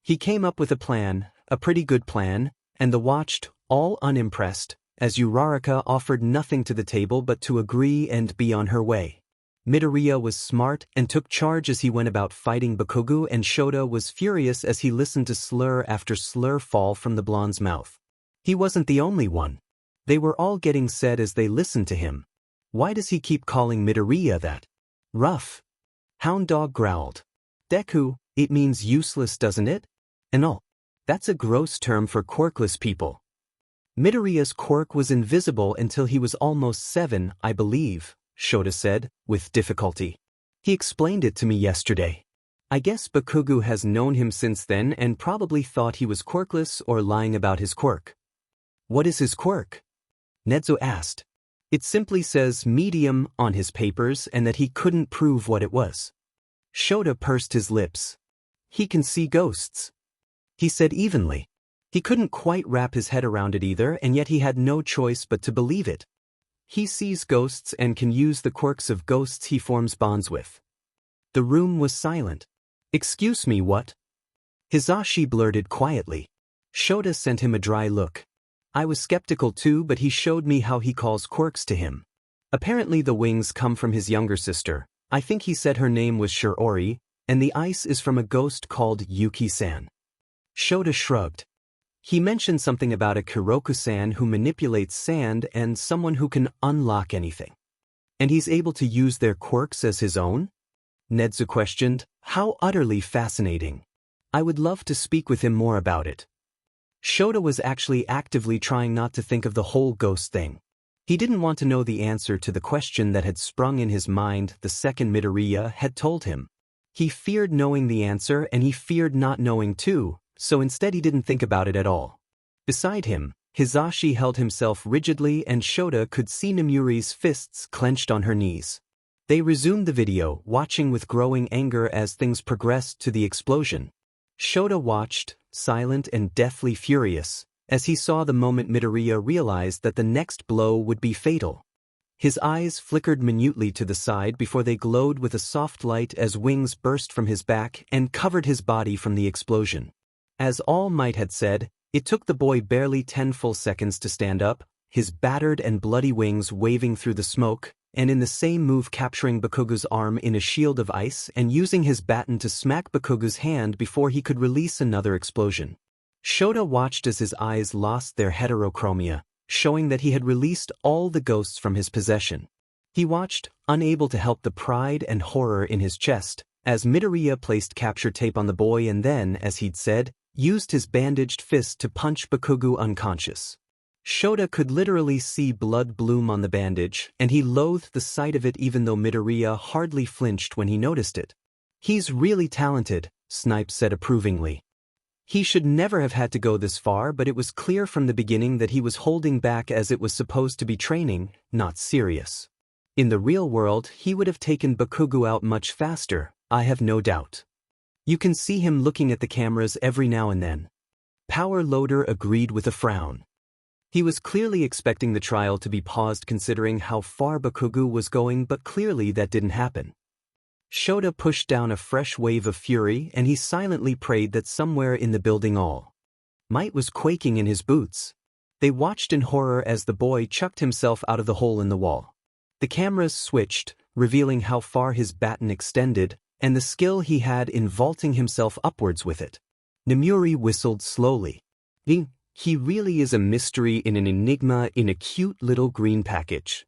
He came up with a plan, a pretty good plan, and the watched, all unimpressed, as Uraraka offered nothing to the table but to agree and be on her way. Midoriya was smart and took charge as he went about fighting Bakugo, and Shota was furious as he listened to slur after slur fall from the blonde's mouth. He wasn't the only one. They were all getting said as they listened to him. Why does he keep calling Midoriya that? Rough. Hound Dog growled. Deku, it means useless, doesn't it? And all. That's a gross term for quirkless people. Midoriya's quirk was invisible until he was almost 7, I believe, Shota said, with difficulty. He explained it to me yesterday. I guess Bakugo has known him since then and probably thought he was quirkless or lying about his quirk. What is his quirk? Nezu asked. It simply says medium on his papers and that he couldn't prove what it was. Shota pursed his lips. He can see ghosts, he said evenly. He couldn't quite wrap his head around it either, and yet he had no choice but to believe it. He sees ghosts and can use the quirks of ghosts he forms bonds with. The room was silent. Excuse me, what? Hisashi blurted quietly. Shota sent him a dry look. I was skeptical too, but he showed me how he calls quirks to him. Apparently the wings come from his younger sister. I think he said her name was Shior, and the ice is from a ghost called Yuki-san. Shota shrugged. He mentioned something about a Kuroku-san who manipulates sand and someone who can unlock anything. And he's able to use their quirks as his own? Nezu questioned. How utterly fascinating. I would love to speak with him more about it. Shota was actually actively trying not to think of the whole ghost thing. He didn't want to know the answer to the question that had sprung in his mind the second Midoriya had told him. He feared knowing the answer and he feared not knowing too, so instead he didn't think about it at all. Beside him, Hisashi held himself rigidly and Shota could see Nemuri's fists clenched on her knees. They resumed the video, watching with growing anger as things progressed to the explosion. Shota watched, silent and deathly furious, as he saw the moment Midoriya realized that the next blow would be fatal. His eyes flickered minutely to the side before they glowed with a soft light as wings burst from his back and covered his body from the explosion. As All Might had said, it took the boy barely 10 full seconds to stand up, his battered and bloody wings waving through the smoke, and in the same move capturing Bakugo's arm in a shield of ice and using his baton to smack Bakugo's hand before he could release another explosion. Shota watched as his eyes lost their heterochromia, showing that he had released all the ghosts from his possession. He watched, unable to help the pride and horror in his chest, as Midoriya placed capture tape on the boy and then, as he'd said, used his bandaged fist to punch Bakugo unconscious. Shota could literally see blood bloom on the bandage, and he loathed the sight of it even though Midoriya hardly flinched when he noticed it. He's really talented, Snipe said approvingly. He should never have had to go this far, but it was clear from the beginning that he was holding back as it was supposed to be training, not serious. In the real world, he would have taken Bakugo out much faster, I have no doubt. You can see him looking at the cameras every now and then. Power Loader agreed with a frown. He was clearly expecting the trial to be paused considering how far Bakugo was going, but clearly that didn't happen. Shota pushed down a fresh wave of fury and he silently prayed that somewhere in the building All Might was quaking in his boots. They watched in horror as the boy chucked himself out of the hole in the wall. The cameras switched, revealing how far his baton extended and the skill he had in vaulting himself upwards with it. Nemuri whistled slowly. He really is a mystery in an enigma in a cute little green package.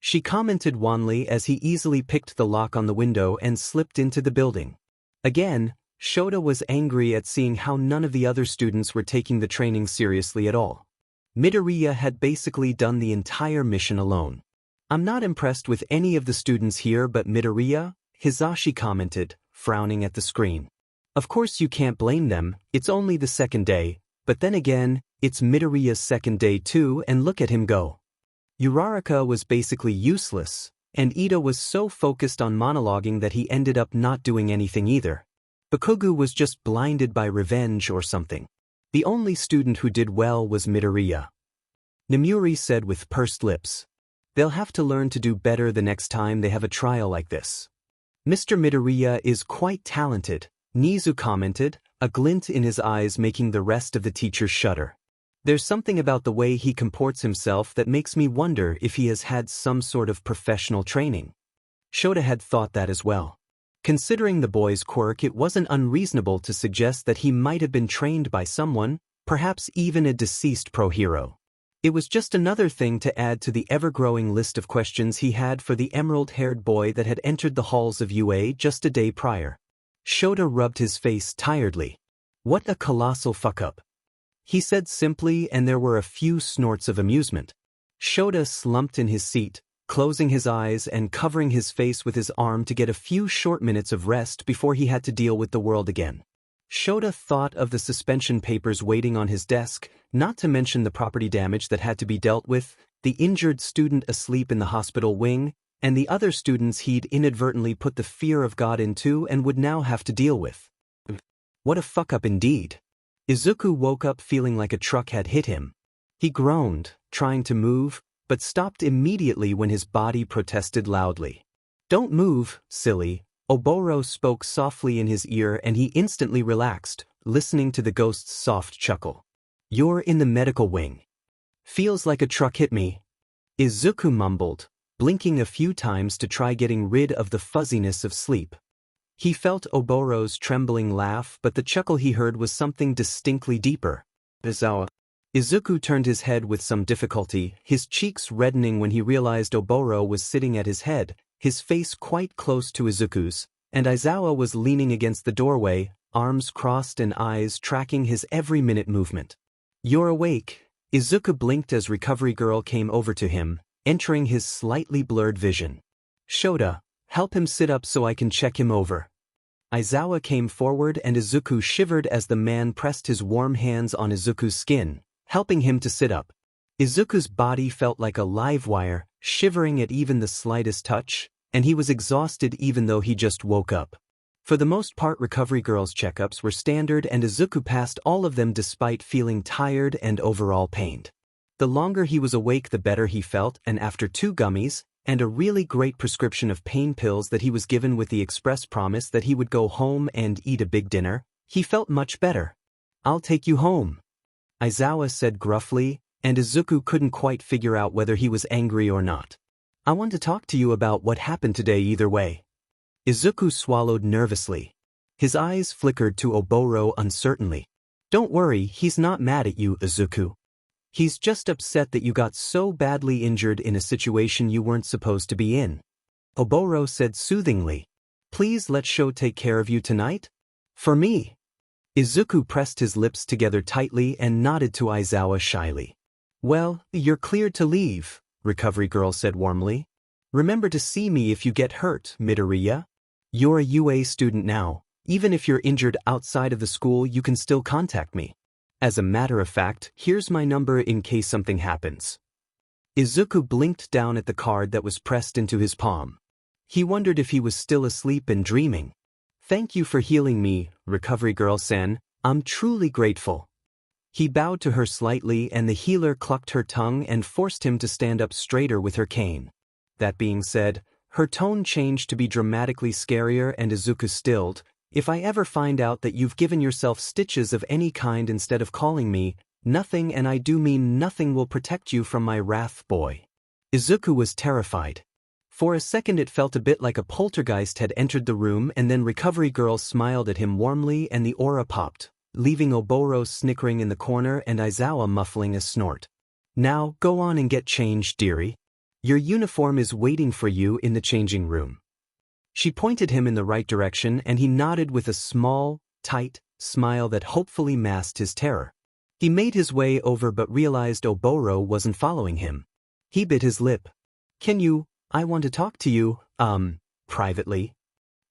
She commented wanly as he easily picked the lock on the window and slipped into the building. Again, Shota was angry at seeing how none of the other students were taking the training seriously at all. Midoriya had basically done the entire mission alone. I'm not impressed with any of the students here but Midoriya, Hisashi commented, frowning at the screen. Of course you can't blame them, it's only the second day, but then again, it's Midoriya's second day too and look at him go. Uraraka was basically useless, and Ito was so focused on monologuing that he ended up not doing anything either. Bakugo was just blinded by revenge or something. The only student who did well was Midoriya. Nemuri said with pursed lips. They'll have to learn to do better the next time they have a trial like this. Mr. Midoriya is quite talented, Nezu commented, a glint in his eyes making the rest of the teachers shudder. There's something about the way he comports himself that makes me wonder if he has had some sort of professional training. Shota had thought that as well. Considering the boy's quirk, it wasn't unreasonable to suggest that he might have been trained by someone, perhaps even a deceased pro-hero. It was just another thing to add to the ever-growing list of questions he had for the emerald-haired boy that had entered the halls of Yūrei just a day prior. Shota rubbed his face tiredly. What a colossal fuck-up, he said simply, and there were a few snorts of amusement. Shota slumped in his seat, closing his eyes and covering his face with his arm to get a few short minutes of rest before he had to deal with the world again. Shota thought of the suspension papers waiting on his desk, not to mention the property damage that had to be dealt with, the injured student asleep in the hospital wing, and the other students he'd inadvertently put the fear of God into and would now have to deal with. What a fuck-up indeed. Izuku woke up feeling like a truck had hit him. He groaned, trying to move, but stopped immediately when his body protested loudly. "Don't move, silly," Oboro spoke softly in his ear, and he instantly relaxed, listening to the ghost's soft chuckle. "You're in the medical wing." "Feels like a truck hit me," Izuku mumbled, blinking a few times to try getting rid of the fuzziness of sleep. He felt Oboro's trembling laugh, but the chuckle he heard was something distinctly deeper. "Aizawa." Izuku turned his head with some difficulty, his cheeks reddening when he realized Oboro was sitting at his head, his face quite close to Izuku's, and Aizawa was leaning against the doorway, arms crossed and eyes tracking his every minute movement. "You're awake." Izuku blinked as Recovery Girl came over to him, entering his slightly blurred vision. "Shota, help him sit up so I can check him over." Aizawa came forward and Izuku shivered as the man pressed his warm hands on Izuku's skin, helping him to sit up. Izuku's body felt like a live wire, shivering at even the slightest touch, and he was exhausted even though he just woke up. For the most part, Recovery Girl's checkups were standard and Izuku passed all of them despite feeling tired and overall pained. The longer he was awake the better he felt, and after 2 gummies, and a really great prescription of pain pills that he was given with the express promise that he would go home and eat a big dinner, he felt much better. "I'll take you home," Aizawa said gruffly, and Izuku couldn't quite figure out whether he was angry or not. "I want to talk to you about what happened today either way." Izuku swallowed nervously. His eyes flickered to Oboro uncertainly. "Don't worry, he's not mad at you, Izuku. He's just upset that you got so badly injured in a situation you weren't supposed to be in," Oboro said soothingly. "Please let Sho take care of you tonight? For me." Izuku pressed his lips together tightly and nodded to Aizawa shyly. "Well, you're cleared to leave," Recovery Girl said warmly. "Remember to see me if you get hurt, Midoriya. You're a UA student now. Even if you're injured outside of the school, you can still contact me. As a matter of fact, here's my number in case something happens." Izuku blinked down at the card that was pressed into his palm. He wondered if he was still asleep and dreaming. "Thank you for healing me, Recovery Girl-san. I'm truly grateful." He bowed to her slightly and the healer clucked her tongue and forced him to stand up straighter with her cane. That being said, her tone changed to be dramatically scarier and Izuku stilled. "If I ever find out that you've given yourself stitches of any kind instead of calling me, nothing, and I do mean nothing, will protect you from my wrath, boy." Izuku was terrified. For a second it felt a bit like a poltergeist had entered the room, and then Recovery Girl smiled at him warmly and the aura popped, leaving Oboro snickering in the corner and Aizawa muffling a snort. "Now, go on and get changed, dearie. Your uniform is waiting for you in the changing room." She pointed him in the right direction and he nodded with a small, tight smile that hopefully masked his terror. He made his way over but realized Oboro wasn't following him. He bit his lip. I want to talk to you, privately,"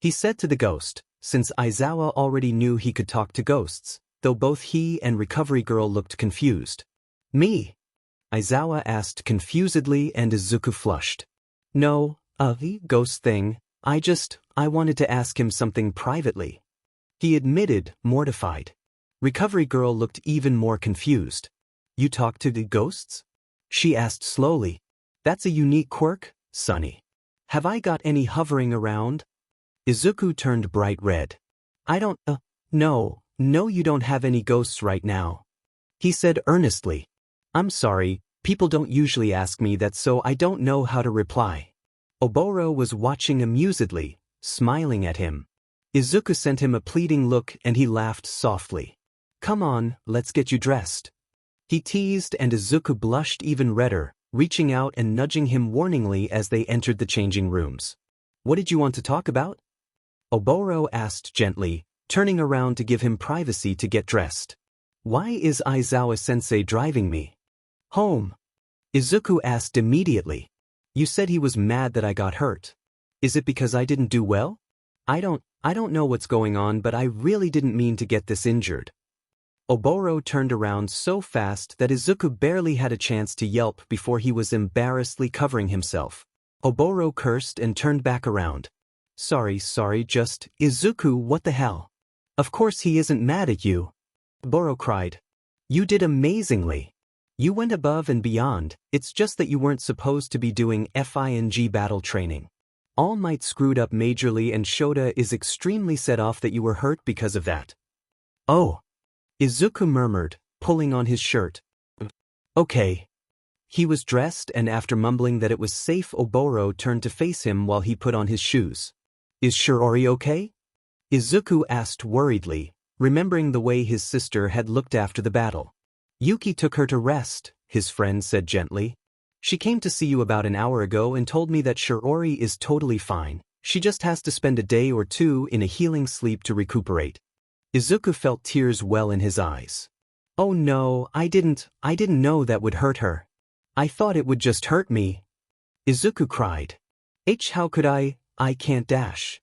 he said to the ghost, since Aizawa already knew he could talk to ghosts, though both he and Recovery Girl looked confused. "Me?" Aizawa asked confusedly and Izuku flushed. "No, the ghost thing. I wanted to ask him something privately," he admitted, mortified. Recovery Girl looked even more confused. "You talk to the ghosts?" she asked slowly. "That's a unique quirk, Sonny. Have I got any hovering around?" Izuku turned bright red. No, you don't have any ghosts right now." He said earnestly. I'm sorry, people don't usually ask me that, so I don't know how to reply. Oboro was watching amusedly, smiling at him. Izuku sent him a pleading look and he laughed softly. Come on, let's get you dressed. He teased and Izuku blushed even redder, reaching out and nudging him warningly as they entered the changing rooms. What did you want to talk about? Oboro asked gently, turning around to give him privacy to get dressed. Why is Aizawa-sensei driving me home? Izuku asked immediately. You said he was mad that I got hurt. Is it because I didn't do well? I don't know what's going on, but I really didn't mean to get this injured. Oboro turned around so fast that Izuku barely had a chance to yelp before he was embarrassedly covering himself. Oboro cursed and turned back around. Sorry, just, Izuku, what the hell? Of course he isn't mad at you. Oboro cried. You did amazingly. You went above and beyond, it's just that you weren't supposed to be doing FING battle training. All Might screwed up majorly and Shota is extremely set off that you were hurt because of that. Oh. Izuku murmured, pulling on his shirt. Okay. He was dressed and after mumbling that it was safe, Oboro turned to face him while he put on his shoes. Is Shiori okay? Izuku asked worriedly, remembering the way his sister had looked after the battle. Yuki took her to rest, his friend said gently. She came to see you about an hour ago and told me that Shiori is totally fine. She just has to spend a day or two in a healing sleep to recuperate. Izuku felt tears well in his eyes. Oh no, I didn't know that would hurt her. I thought it would just hurt me. Izuku cried. How could I can't dash.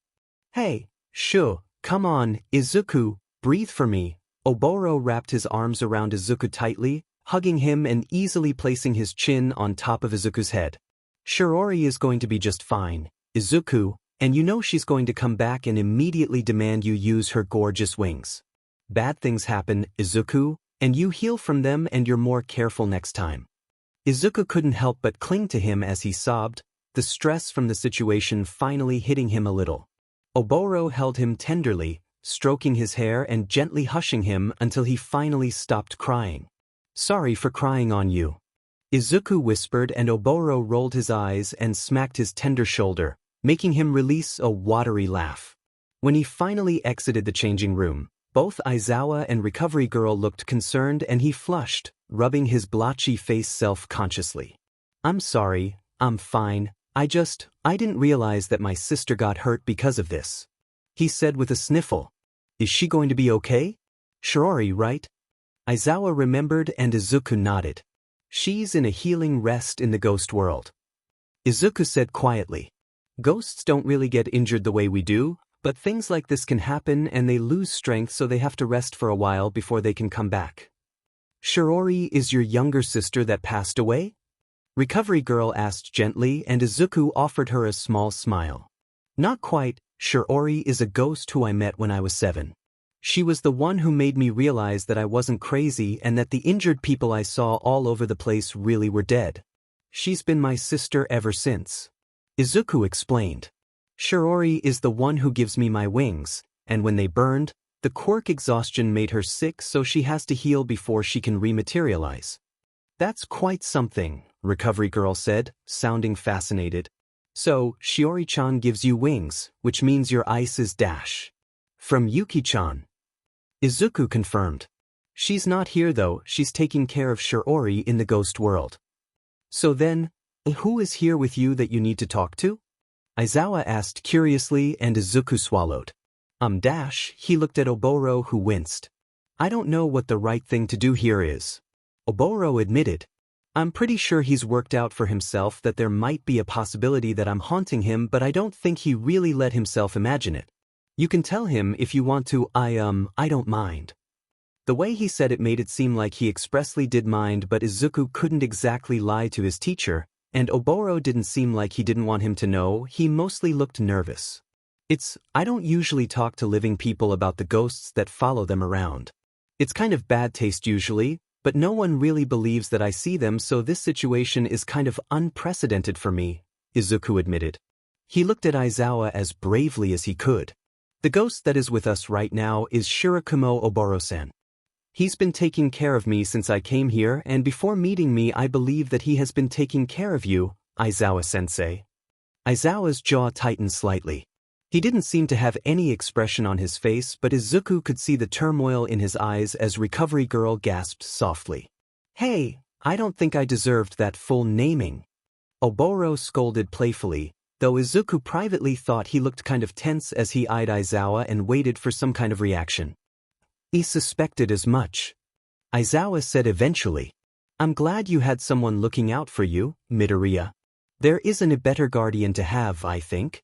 Hey, shoo, come on, Izuku, breathe for me. Oboro wrapped his arms around Izuku tightly, hugging him and easily placing his chin on top of Izuku's head. Shiori is going to be just fine, Izuku, and you know she's going to come back and immediately demand you use her gorgeous wings. Bad things happen, Izuku, and you heal from them and you're more careful next time. Izuku couldn't help but cling to him as he sobbed, the stress from the situation finally hitting him a little. Oboro held him tenderly, stroking his hair and gently hushing him until he finally stopped crying. Sorry for crying on you. Izuku whispered and Oboro rolled his eyes and smacked his tender shoulder, making him release a watery laugh. When he finally exited the changing room, both Aizawa and Recovery Girl looked concerned and he flushed, rubbing his blotchy face self-consciously. I'm sorry, I'm fine, I didn't realize that my sister got hurt because of this. He said with a sniffle. Is she going to be okay? Shiori, right? Aizawa remembered and Izuku nodded. She's in a healing rest in the ghost world. Izuku said quietly. Ghosts don't really get injured the way we do, but things like this can happen and they lose strength so they have to rest for a while before they can come back. Shiori is your younger sister that passed away? Recovery Girl asked gently and Izuku offered her a small smile. Not quite, Shiori is a ghost who I met when I was 7. She was the one who made me realize that I wasn't crazy and that the injured people I saw all over the place really were dead. She's been my sister ever since. Izuku explained. Shiori is the one who gives me my wings, and when they burned, the quirk exhaustion made her sick so she has to heal before she can rematerialize. That's quite something, Recovery Girl said, sounding fascinated. So, Shiori-chan gives you wings, which means your ice is dash. From Yuki-chan. Izuku confirmed. She's not here though, she's taking care of Shiori in the ghost world. So then, who is here with you that you need to talk to? Aizawa asked curiously and Izuku swallowed. Dash, he looked at Oboro who winced. I don't know what the right thing to do here is. Oboro admitted. I'm pretty sure he's worked out for himself that there might be a possibility that I'm haunting him, but I don't think he really let himself imagine it. You can tell him if you want to, I don't mind. The way he said it made it seem like he expressly did mind, but Izuku couldn't exactly lie to his teacher, and Oboro didn't seem like he didn't want him to know, he mostly looked nervous. I don't usually talk to living people about the ghosts that follow them around. It's kind of bad taste usually, but no one really believes that I see them, so this situation is kind of unprecedented for me, Izuku admitted. He looked at Aizawa as bravely as he could. The ghost that is with us right now is Shirakumo Oboro-san. He's been taking care of me since I came here, and before meeting me I believe that he has been taking care of you, Aizawa-sensei. Aizawa's jaw tightened slightly. He didn't seem to have any expression on his face, but Izuku could see the turmoil in his eyes as Recovery Girl gasped softly. Hey, I don't think I deserved that full naming. Oboro scolded playfully, though Izuku privately thought he looked kind of tense as he eyed Aizawa and waited for some kind of reaction. He suspected as much. Aizawa said eventually, I'm glad you had someone looking out for you, Midoriya. There isn't a better guardian to have, I think.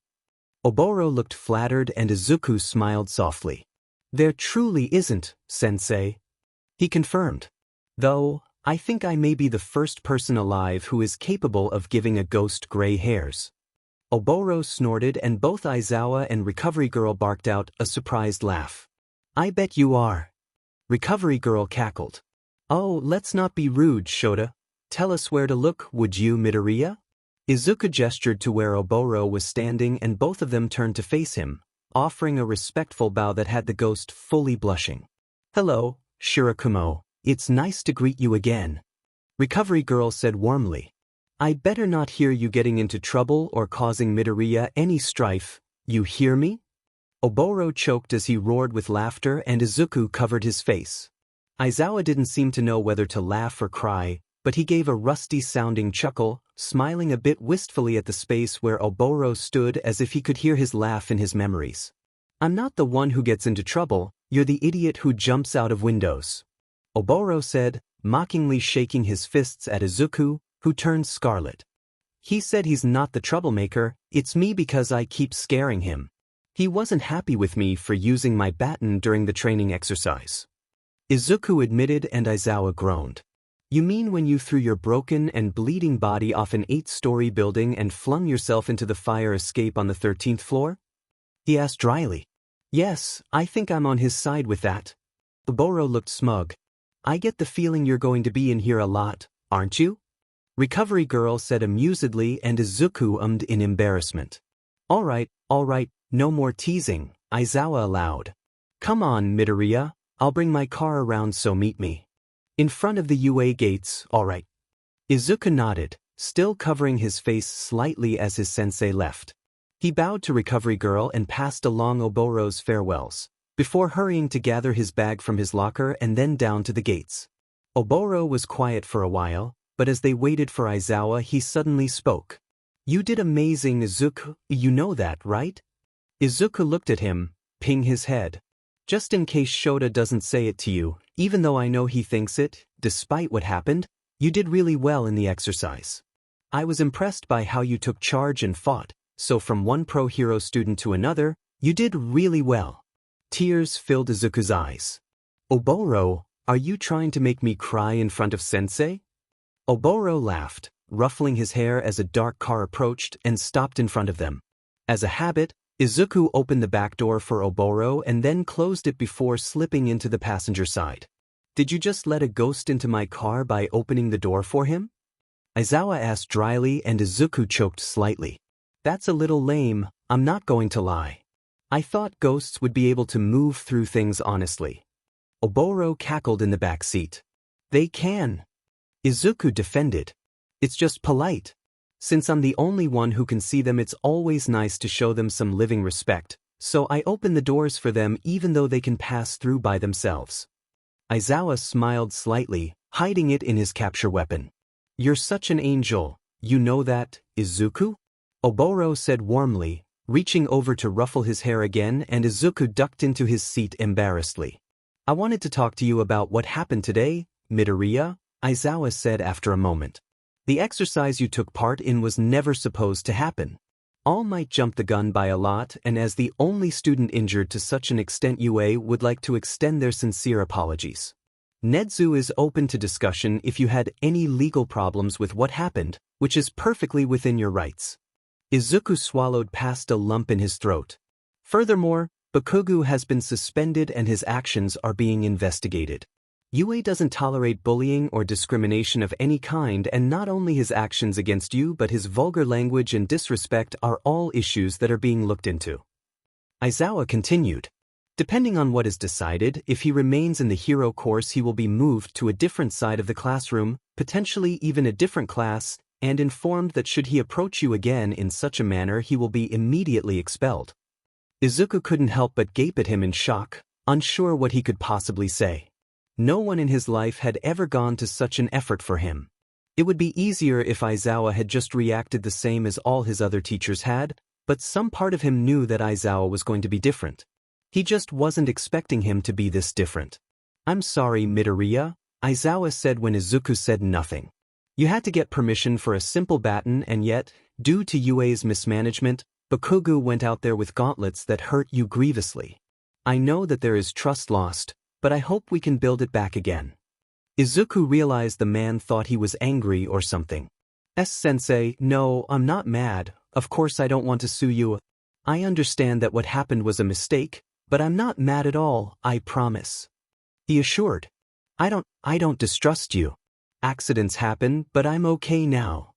Oboro looked flattered and Izuku smiled softly. There truly isn't, sensei. He confirmed. Though, I think I may be the first person alive who is capable of giving a ghost gray hairs. Oboro snorted and both Aizawa and Recovery Girl barked out a surprised laugh. I bet you are. Recovery Girl cackled. Oh, let's not be rude, Shota. Tell us where to look, would you, Midoriya? Izuku gestured to where Oboro was standing and both of them turned to face him, offering a respectful bow that had the ghost fully blushing. Hello, Shirakumo. It's nice to greet you again. Recovery Girl said warmly. I'd better not hear you getting into trouble or causing Midoriya any strife, you hear me? Oboro choked as he roared with laughter and Izuku covered his face. Aizawa didn't seem to know whether to laugh or cry, but he gave a rusty-sounding chuckle, smiling a bit wistfully at the space where Oboro stood as if he could hear his laugh in his memories. I'm not the one who gets into trouble, you're the idiot who jumps out of windows. Oboro said, mockingly shaking his fists at Izuku, who turned scarlet. He said he's not the troublemaker, it's me because I keep scaring him. He wasn't happy with me for using my baton during the training exercise. Izuku admitted and Aizawa groaned. You mean when you threw your broken and bleeding body off an 8-story building and flung yourself into the fire escape on the 13th floor? He asked dryly. Yes, I think I'm on his side with that. Oboro looked smug. I get the feeling you're going to be in here a lot, aren't you? Recovery Girl said amusedly and Izuku ummed in embarrassment. All right, no more teasing, Aizawa allowed. Come on, Midoriya, I'll bring my car around so meet me. In front of the UA gates, all right. Izuku nodded, still covering his face slightly as his sensei left. He bowed to Recovery Girl and passed along Oboro's farewells, before hurrying to gather his bag from his locker and then down to the gates. Oboro was quiet for a while, but as they waited for Aizawa he suddenly spoke. You did amazing, Izuku, you know that, right? Izuku looked at him, ping his head. Just in case Shota doesn't say it to you, even though I know he thinks it, despite what happened, you did really well in the exercise. I was impressed by how you took charge and fought, so from one pro-hero student to another, you did really well. Tears filled Izuku's eyes. Oboro, are you trying to make me cry in front of sensei? Oboro laughed, ruffling his hair as a dark car approached and stopped in front of them. As a habit, Izuku opened the back door for Oboro and then closed it before slipping into the passenger side. Did you just let a ghost into my car by opening the door for him? Aizawa asked dryly and Izuku choked slightly. That's a little lame, I'm not going to lie. I thought ghosts would be able to move through things honestly. Oboro cackled in the back seat. They can. Izuku defended. It's just polite. Since I'm the only one who can see them, it's always nice to show them some living respect, so I open the doors for them even though they can pass through by themselves. Aizawa smiled slightly, hiding it in his capture weapon. You're such an angel, you know that, Izuku? Oboro said warmly, reaching over to ruffle his hair again, and Izuku ducked into his seat embarrassedly. I wanted to talk to you about what happened today, Midoriya, Aizawa said after a moment. The exercise you took part in was never supposed to happen. All Might jumped the gun by a lot, and as the only student injured to such an extent, UA would like to extend their sincere apologies. Nedzu is open to discussion if you had any legal problems with what happened, which is perfectly within your rights. Izuku swallowed past a lump in his throat. Furthermore, Bakugo has been suspended and his actions are being investigated. UA doesn't tolerate bullying or discrimination of any kind, and not only his actions against you but his vulgar language and disrespect are all issues that are being looked into. Aizawa continued. Depending on what is decided, if he remains in the hero course he will be moved to a different side of the classroom, potentially even a different class, and informed that should he approach you again in such a manner he will be immediately expelled. Izuku couldn't help but gape at him in shock, unsure what he could possibly say. No one in his life had ever gone to such an effort for him. It would be easier if Aizawa had just reacted the same as all his other teachers had, but some part of him knew that Aizawa was going to be different. He just wasn't expecting him to be this different. "I'm sorry, Midoriya," Aizawa said when Izuku said nothing. "You had to get permission for a simple baton and yet, due to Yūrei's mismanagement, Bakugo went out there with gauntlets that hurt you grievously. I know that there is trust lost, but I hope we can build it back again." Izuku realized the man thought he was angry or something. "Sensei, no, I'm not mad. Of course I don't want to sue you. I understand that what happened was a mistake, but I'm not mad at all, I promise," he assured. I don't distrust you. Accidents happen, but I'm okay now."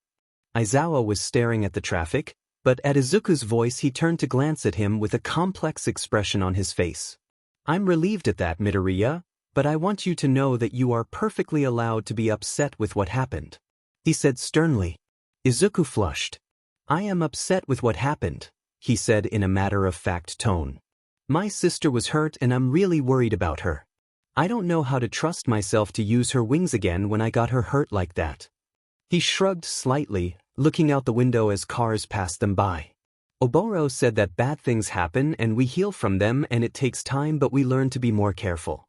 Aizawa was staring at the traffic, but at Izuku's voice he turned to glance at him with a complex expression on his face. "I'm relieved at that, Midoriya, but I want you to know that you are perfectly allowed to be upset with what happened," he said sternly. Izuku flushed. "I am upset with what happened," he said in a matter-of-fact tone. "My sister was hurt and I'm really worried about her. I don't know how to trust myself to use her wings again when I got her hurt like that." He shrugged slightly, looking out the window as cars passed them by. "Oboro said that bad things happen and we heal from them and it takes time but we learn to be more careful,"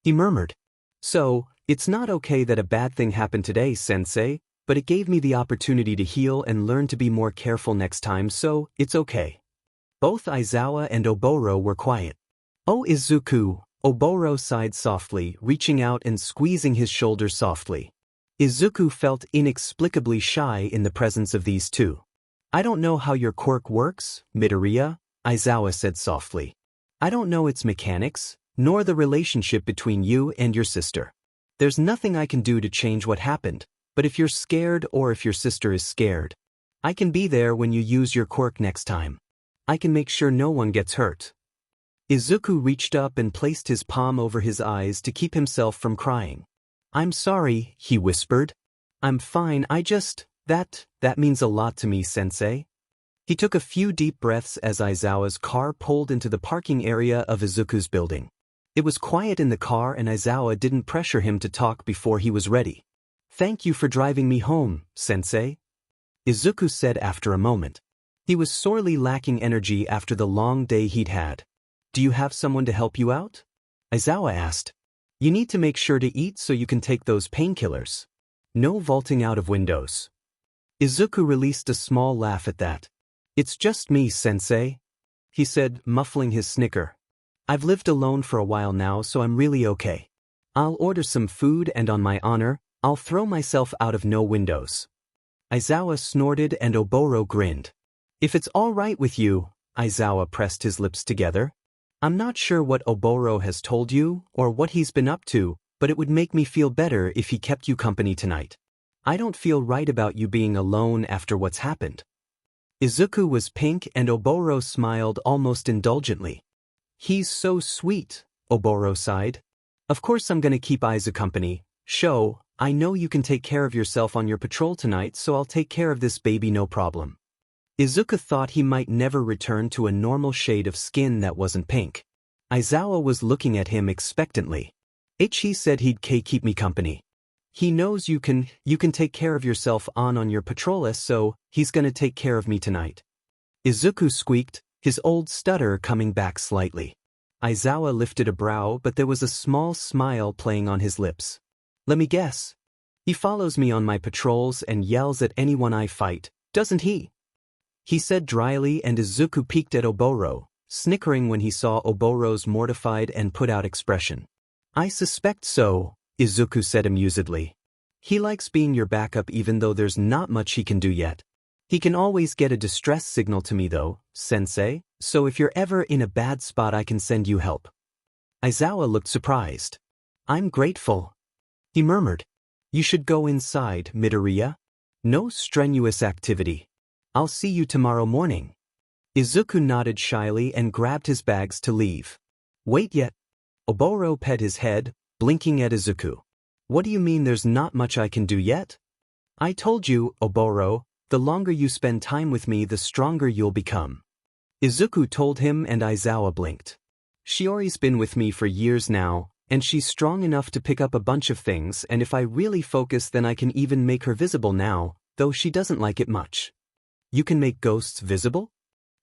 he murmured. "So, it's not okay that a bad thing happened today, Sensei, but it gave me the opportunity to heal and learn to be more careful next time, so it's okay." Both Aizawa and Oboro were quiet. "Oh, Izuku," Oboro sighed softly, reaching out and squeezing his shoulder softly. Izuku felt inexplicably shy in the presence of these two. "I don't know how your quirk works, Midoriya," Aizawa said softly. "I don't know its mechanics, nor the relationship between you and your sister. There's nothing I can do to change what happened, but if you're scared or if your sister is scared, I can be there when you use your quirk next time. I can make sure no one gets hurt." Izuku reached up and placed his palm over his eyes to keep himself from crying. "I'm sorry," he whispered. "I'm fine, that means a lot to me, Sensei." He took a few deep breaths as Aizawa's car pulled into the parking area of Izuku's building. It was quiet in the car and Aizawa didn't pressure him to talk before he was ready. "Thank you for driving me home, Sensei," Izuku said after a moment. He was sorely lacking energy after the long day he'd had. "Do you have someone to help you out?" Aizawa asked. "You need to make sure to eat so you can take those painkillers. No vaulting out of windows." Izuku released a small laugh at that. "It's just me, Sensei," he said, muffling his snicker. "I've lived alone for a while now, so I'm really okay. I'll order some food and on my honor, I'll throw myself out of no windows." Aizawa snorted and Oboro grinned. "If it's all right with you," Aizawa pressed his lips together. "I'm not sure what Oboro has told you or what he's been up to, but it would make me feel better if he kept you company tonight. I don't feel right about you being alone after what's happened." Izuku was pink and Oboro smiled almost indulgently. "He's so sweet," Oboro sighed. "Of course I'm gonna keep Aizu company. Sho, I know you can take care of yourself on your patrol tonight, so I'll take care of this baby no problem." Izuku thought he might never return to a normal shade of skin that wasn't pink. Aizawa was looking at him expectantly. "He said he'd keep me company. He knows you can take care of yourself on your patrol, so he's gonna take care of me tonight." Izuku squeaked, his old stutter coming back slightly. Aizawa lifted a brow, but there was a small smile playing on his lips. "Let me guess. He follows me on my patrols and yells at anyone I fight, doesn't he?" he said dryly, and Izuku peeked at Oboro, snickering when he saw Oboro's mortified and put-out expression. "I suspect so," Izuku said amusedly. "He likes being your backup even though there's not much he can do yet. He can always get a distress signal to me though, Sensei, so if you're ever in a bad spot I can send you help." Aizawa looked surprised. "I'm grateful," he murmured. "You should go inside, Midoriya. No strenuous activity. I'll see you tomorrow morning." Izuku nodded shyly and grabbed his bags to leave. Wait yet. Oboro pet his head, blinking at Izuku. What do you mean there's not much I can do yet? I told you, Oboro, the longer you spend time with me the stronger you'll become. Izuku told him and Aizawa blinked. Shiori's been with me for years now, and she's strong enough to pick up a bunch of things, and if I really focus then I can even make her visible now, though she doesn't like it much. You can make ghosts visible?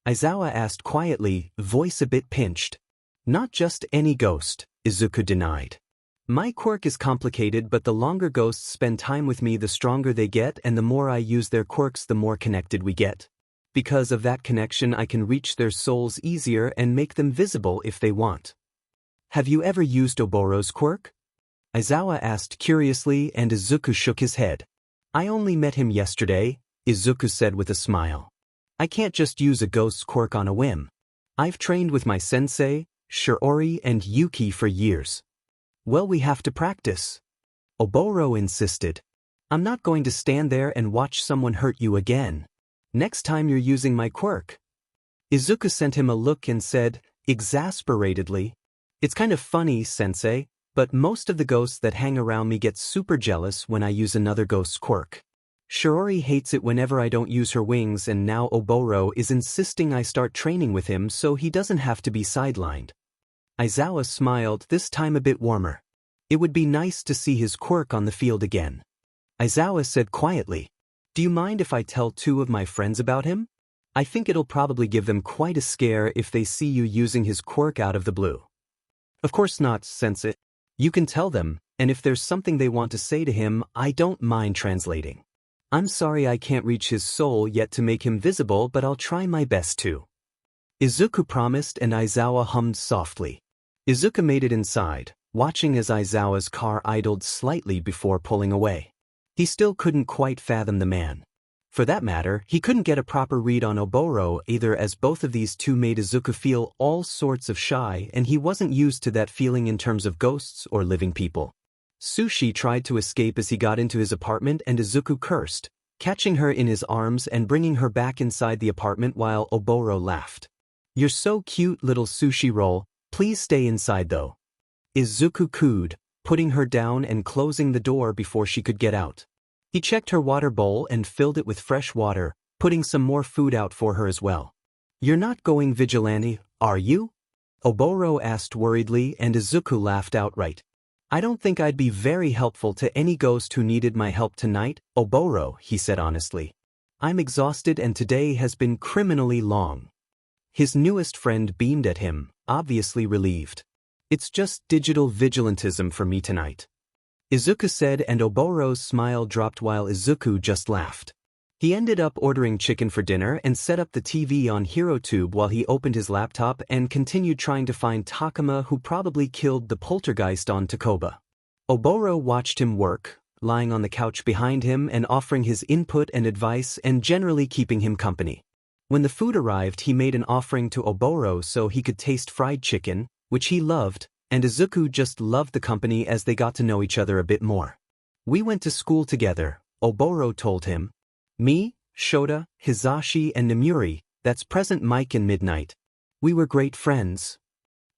Aizawa asked quietly, voice a bit pinched. Not just any ghost, Izuku denied. My quirk is complicated, but the longer ghosts spend time with me the stronger they get, and the more I use their quirks the more connected we get. Because of that connection I can reach their souls easier and make them visible if they want. Have you ever used Oboro's quirk? Aizawa asked curiously, and Izuku shook his head. I only met him yesterday, Izuku said with a smile. I can't just use a ghost's quirk on a whim. I've trained with my sensei, Shiori and Yuki for years. Well, we have to practice. Oboro insisted. I'm not going to stand there and watch someone hurt you again. Next time you're using my quirk. Izuku sent him a look and said, exasperatedly, it's kind of funny, sensei, but most of the ghosts that hang around me get super jealous when I use another ghost's quirk. Shiori hates it whenever I don't use her wings, and now Oboro is insisting I start training with him so he doesn't have to be sidelined. Aizawa smiled, this time a bit warmer. It would be nice to see his quirk on the field again. Aizawa said quietly, do you mind if I tell 2 of my friends about him? I think it'll probably give them quite a scare if they see you using his quirk out of the blue. Of course not, sensei. You can tell them, and if there's something they want to say to him, I don't mind translating. I'm sorry I can't reach his soul yet to make him visible, but I'll try my best to. Izuku promised, and Aizawa hummed softly. Izuku made it inside, watching as Aizawa's car idled slightly before pulling away. He still couldn't quite fathom the man. For that matter, he couldn't get a proper read on Oboro either, as both of these two made Izuku feel all sorts of shy, and he wasn't used to that feeling in terms of ghosts or living people. Sushi tried to escape as he got into his apartment, and Izuku cursed, catching her in his arms and bringing her back inside the apartment while Oboro laughed. You're so cute, little sushi roll, please stay inside though. Izuku cooed, putting her down and closing the door before she could get out. He checked her water bowl and filled it with fresh water, putting some more food out for her as well. You're not going vigilante, are you? Oboro asked worriedly, and Izuku laughed outright. I don't think I'd be very helpful to any ghost who needed my help tonight, Oboro, he said honestly. I'm exhausted and today has been criminally long. His newest friend beamed at him, obviously relieved. It's just digital vigilantism for me tonight, Izuku said, and Oboro's smile dropped while Izuku just laughed. He ended up ordering chicken for dinner and set up the TV on HeroTube while he opened his laptop and continued trying to find Takuma, who probably killed the poltergeist on Takoba. Oboro watched him work, lying on the couch behind him and offering his input and advice and generally keeping him company. When the food arrived, he made an offering to Oboro so he could taste fried chicken, which he loved, and Izuku just loved the company as they got to know each other a bit more. We went to school together, Oboro told him. Me, Shota, Hizashi, and Nemuri, that's present Mike and Midnight. We were great friends.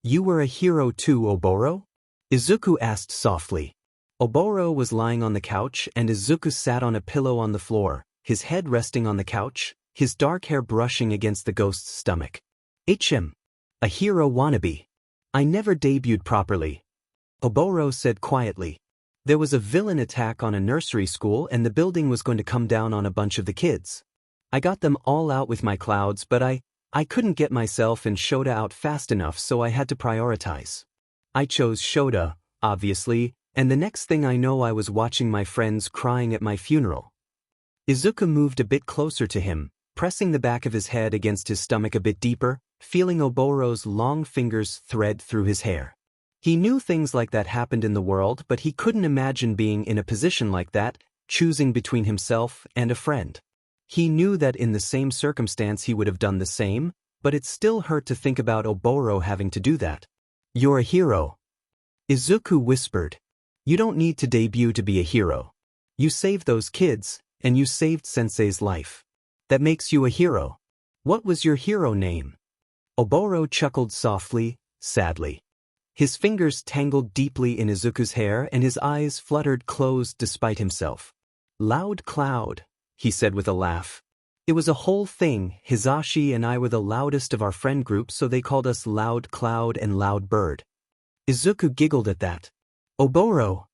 You were a hero too, Oboro? Izuku asked softly. Oboro was lying on the couch and Izuku sat on a pillow on the floor, his head resting on the couch, his dark hair brushing against the ghost's stomach. A hero wannabe. I never debuted properly, Oboro said quietly. There was a villain attack on a nursery school and the building was going to come down on a bunch of the kids. I got them all out with my clouds, but I couldn't get myself and Shota out fast enough, so I had to prioritize. I chose Shota, obviously, and the next thing I know I was watching my friends crying at my funeral. Izuku moved a bit closer to him, pressing the back of his head against his stomach a bit deeper, feeling Oboro's long fingers thread through his hair. He knew things like that happened in the world, but he couldn't imagine being in a position like that, choosing between himself and a friend. He knew that in the same circumstance he would have done the same, but it still hurt to think about Oboro having to do that. You're a hero, Izuku whispered. You don't need to debut to be a hero. You saved those kids, and you saved Sensei's life. That makes you a hero. What was your hero name? Oboro chuckled softly, sadly. His fingers tangled deeply in Izuku's hair and his eyes fluttered closed despite himself. "Loud Cloud," he said with a laugh. "It was a whole thing. Hisashi and I were the loudest of our friend group, so they called us Loud Cloud and Loud Bird." Izuku giggled at that. "Oboro,"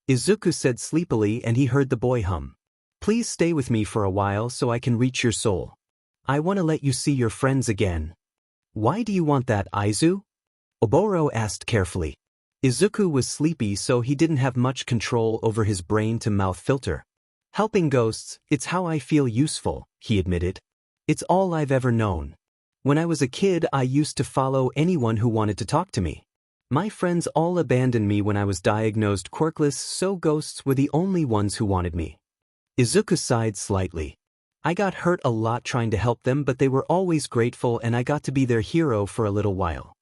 Izuku said sleepily, and he heard the boy hum. "Please stay with me for a while so I can reach your soul. I want to let you see your friends again." "Why do you want that, Aizu?" Oboro asked carefully. Izuku was sleepy, so he didn't have much control over his brain-to-mouth filter. "Helping ghosts, it's how I feel useful," he admitted. "It's all I've ever known. When I was a kid, I used to follow anyone who wanted to talk to me. My friends all abandoned me when I was diagnosed quirkless, so ghosts were the only ones who wanted me." Izuku sighed slightly. "I got hurt a lot trying to help them, but they were always grateful and I got to be their hero for a little while.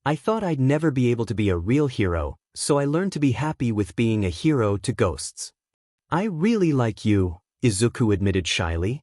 I thought I'd never be able to be a real hero, so I learned to be happy with being a hero to ghosts." "I really like you," Izuku admitted shyly.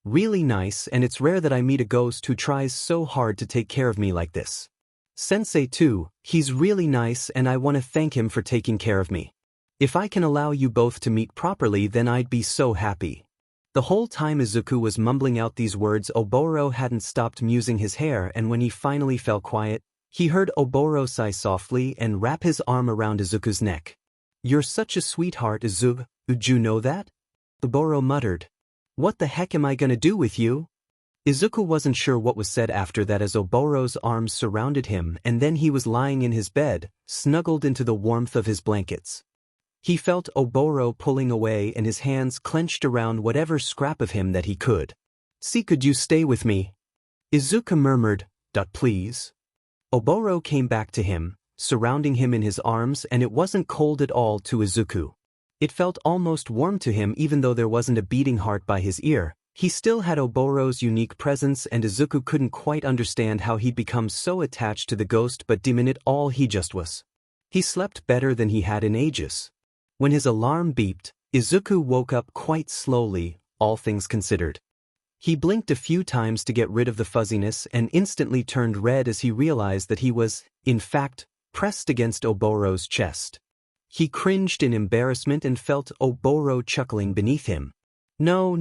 "Really nice, and it's rare that I meet a ghost who tries so hard to take care of me like this. Sensei too, he's really nice and I want to thank him for taking care of me. If I can allow you both to meet properly, then I'd be so happy." The whole time Izuku was mumbling out these words, Oboro hadn't stopped musing his hair, and when he finally fell quiet, he heard Oboro sigh softly and wrap his arm around Izuku's neck. "You're such a sweetheart, Izuku, did you know that?" Oboro muttered. "What the heck am I gonna do with you?" Izuku wasn't sure what was said after that as Oboro's arms surrounded him, and then he was lying in his bed, snuggled into the warmth of his blankets. He felt Oboro pulling away and his hands clenched around whatever scrap of him that he could. "See, could you stay with me?" Izuku murmured, "Please." Oboro came back to him, surrounding him in his arms, and it wasn't cold at all to Izuku. It felt almost warm to him, even though there wasn't a beating heart by his ear. He still had Oboro's unique presence, and Izuku couldn't quite understand how he'd become so attached to the ghost, but deeming it all he just was. He slept better than he had in ages. When his alarm beeped, Izuku woke up quite slowly, all things considered. He blinked a few times to get rid of the fuzziness and instantly turned red as he realized that he was, in fact, pressed against Oboro's chest. He cringed in embarrassment and felt Oboro chuckling beneath him. No,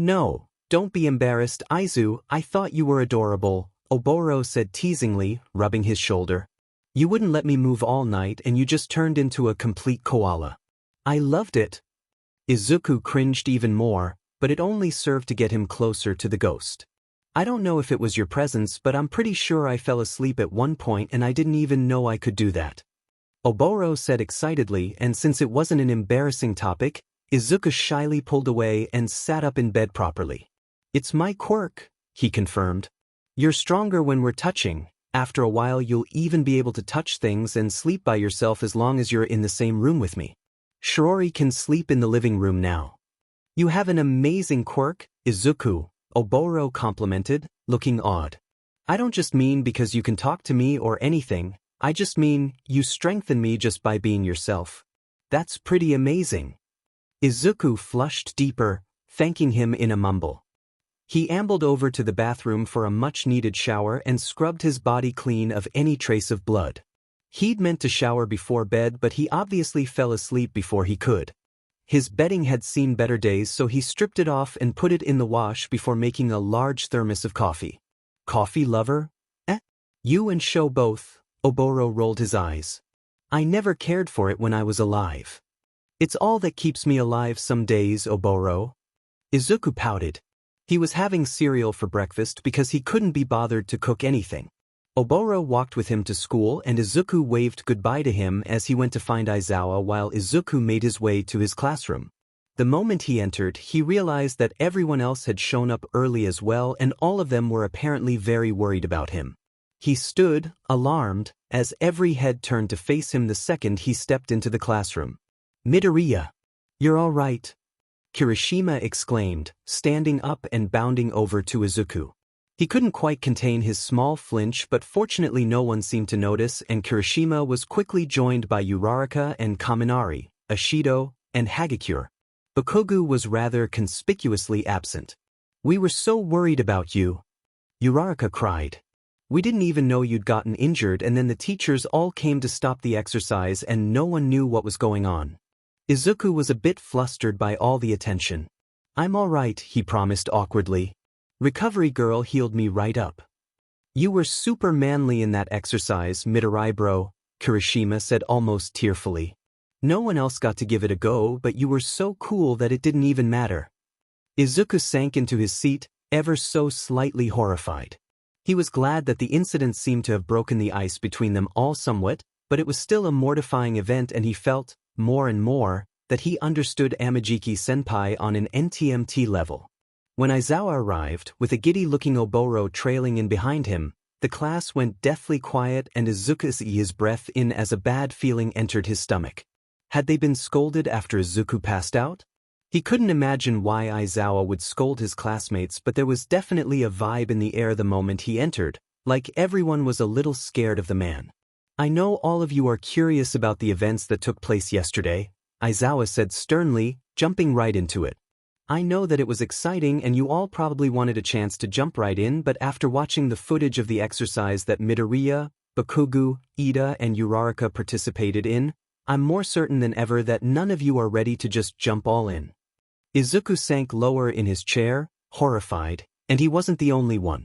don't be embarrassed, Aizu, I thought you were adorable," Oboro said teasingly, rubbing his shoulder. "You wouldn't let me move all night and you just turned into a complete koala. I loved it." Izuku cringed even more, but it only served to get him closer to the ghost. "I don't know if it was your presence, but I'm pretty sure I fell asleep at one point and I didn't even know I could do that," Oboro said excitedly, and since it wasn't an embarrassing topic, Izuku shyly pulled away and sat up in bed properly. "It's my quirk," he confirmed. "You're stronger when we're touching. After a while you'll even be able to touch things and sleep by yourself as long as you're in the same room with me. Shiori can sleep in the living room now." "You have an amazing quirk, Izuku," Oboro complimented, looking odd. "I don't just mean because you can talk to me or anything, I just mean you strengthen me just by being yourself. That's pretty amazing." Izuku flushed deeper, thanking him in a mumble. He ambled over to the bathroom for a much-needed shower and scrubbed his body clean of any trace of blood. He'd meant to shower before bed, but he obviously fell asleep before he could. His bedding had seen better days, so he stripped it off and put it in the wash before making a large thermos of coffee. "Coffee lover? You and Sho both," Oboro rolled his eyes. "I never cared for it when I was alive." "It's all that keeps me alive some days, Oboro." Izuku pouted. He was having cereal for breakfast because he couldn't be bothered to cook anything. Oboro walked with him to school and Izuku waved goodbye to him as he went to find Aizawa while Izuku made his way to his classroom. The moment he entered, he realized that everyone else had shown up early as well, and all of them were apparently very worried about him. He stood, alarmed, as every head turned to face him the second he stepped into the classroom. "Midoriya, you're all right," Kirishima exclaimed, standing up and bounding over to Izuku. He couldn't quite contain his small flinch, but fortunately no one seemed to notice, and Kirishima was quickly joined by Uraraka and Kaminari, Ashido, and Hagakure. Bakugo was rather conspicuously absent. "We were so worried about you," Uraraka cried. We didn't even know you'd gotten injured, and then the teachers all came to stop the exercise and no one knew what was going on. Izuku was a bit flustered by all the attention. I'm all right, he promised awkwardly. Recovery girl healed me right up. You were super manly in that exercise, Midoriya bro, Kirishima said almost tearfully. No one else got to give it a go, but you were so cool that it didn't even matter. Izuku sank into his seat, ever so slightly horrified. He was glad that the incident seemed to have broken the ice between them all somewhat, but it was still a mortifying event, and he felt, more and more, that he understood Amajiki-senpai on an NTMT level. When Aizawa arrived, with a giddy-looking Oboro trailing in behind him, the class went deathly quiet and Izuku drew his breath in as a bad feeling entered his stomach. Had they been scolded after Izuku passed out? He couldn't imagine why Aizawa would scold his classmates, but there was definitely a vibe in the air the moment he entered, like everyone was a little scared of the man. I know all of you are curious about the events that took place yesterday, Aizawa said sternly, jumping right into it. I know that it was exciting and you all probably wanted a chance to jump right in, but after watching the footage of the exercise that Midoriya, Bakugo, Ida and Yūrei participated in, I'm more certain than ever that none of you are ready to just jump all in. Izuku sank lower in his chair, horrified, and he wasn't the only one.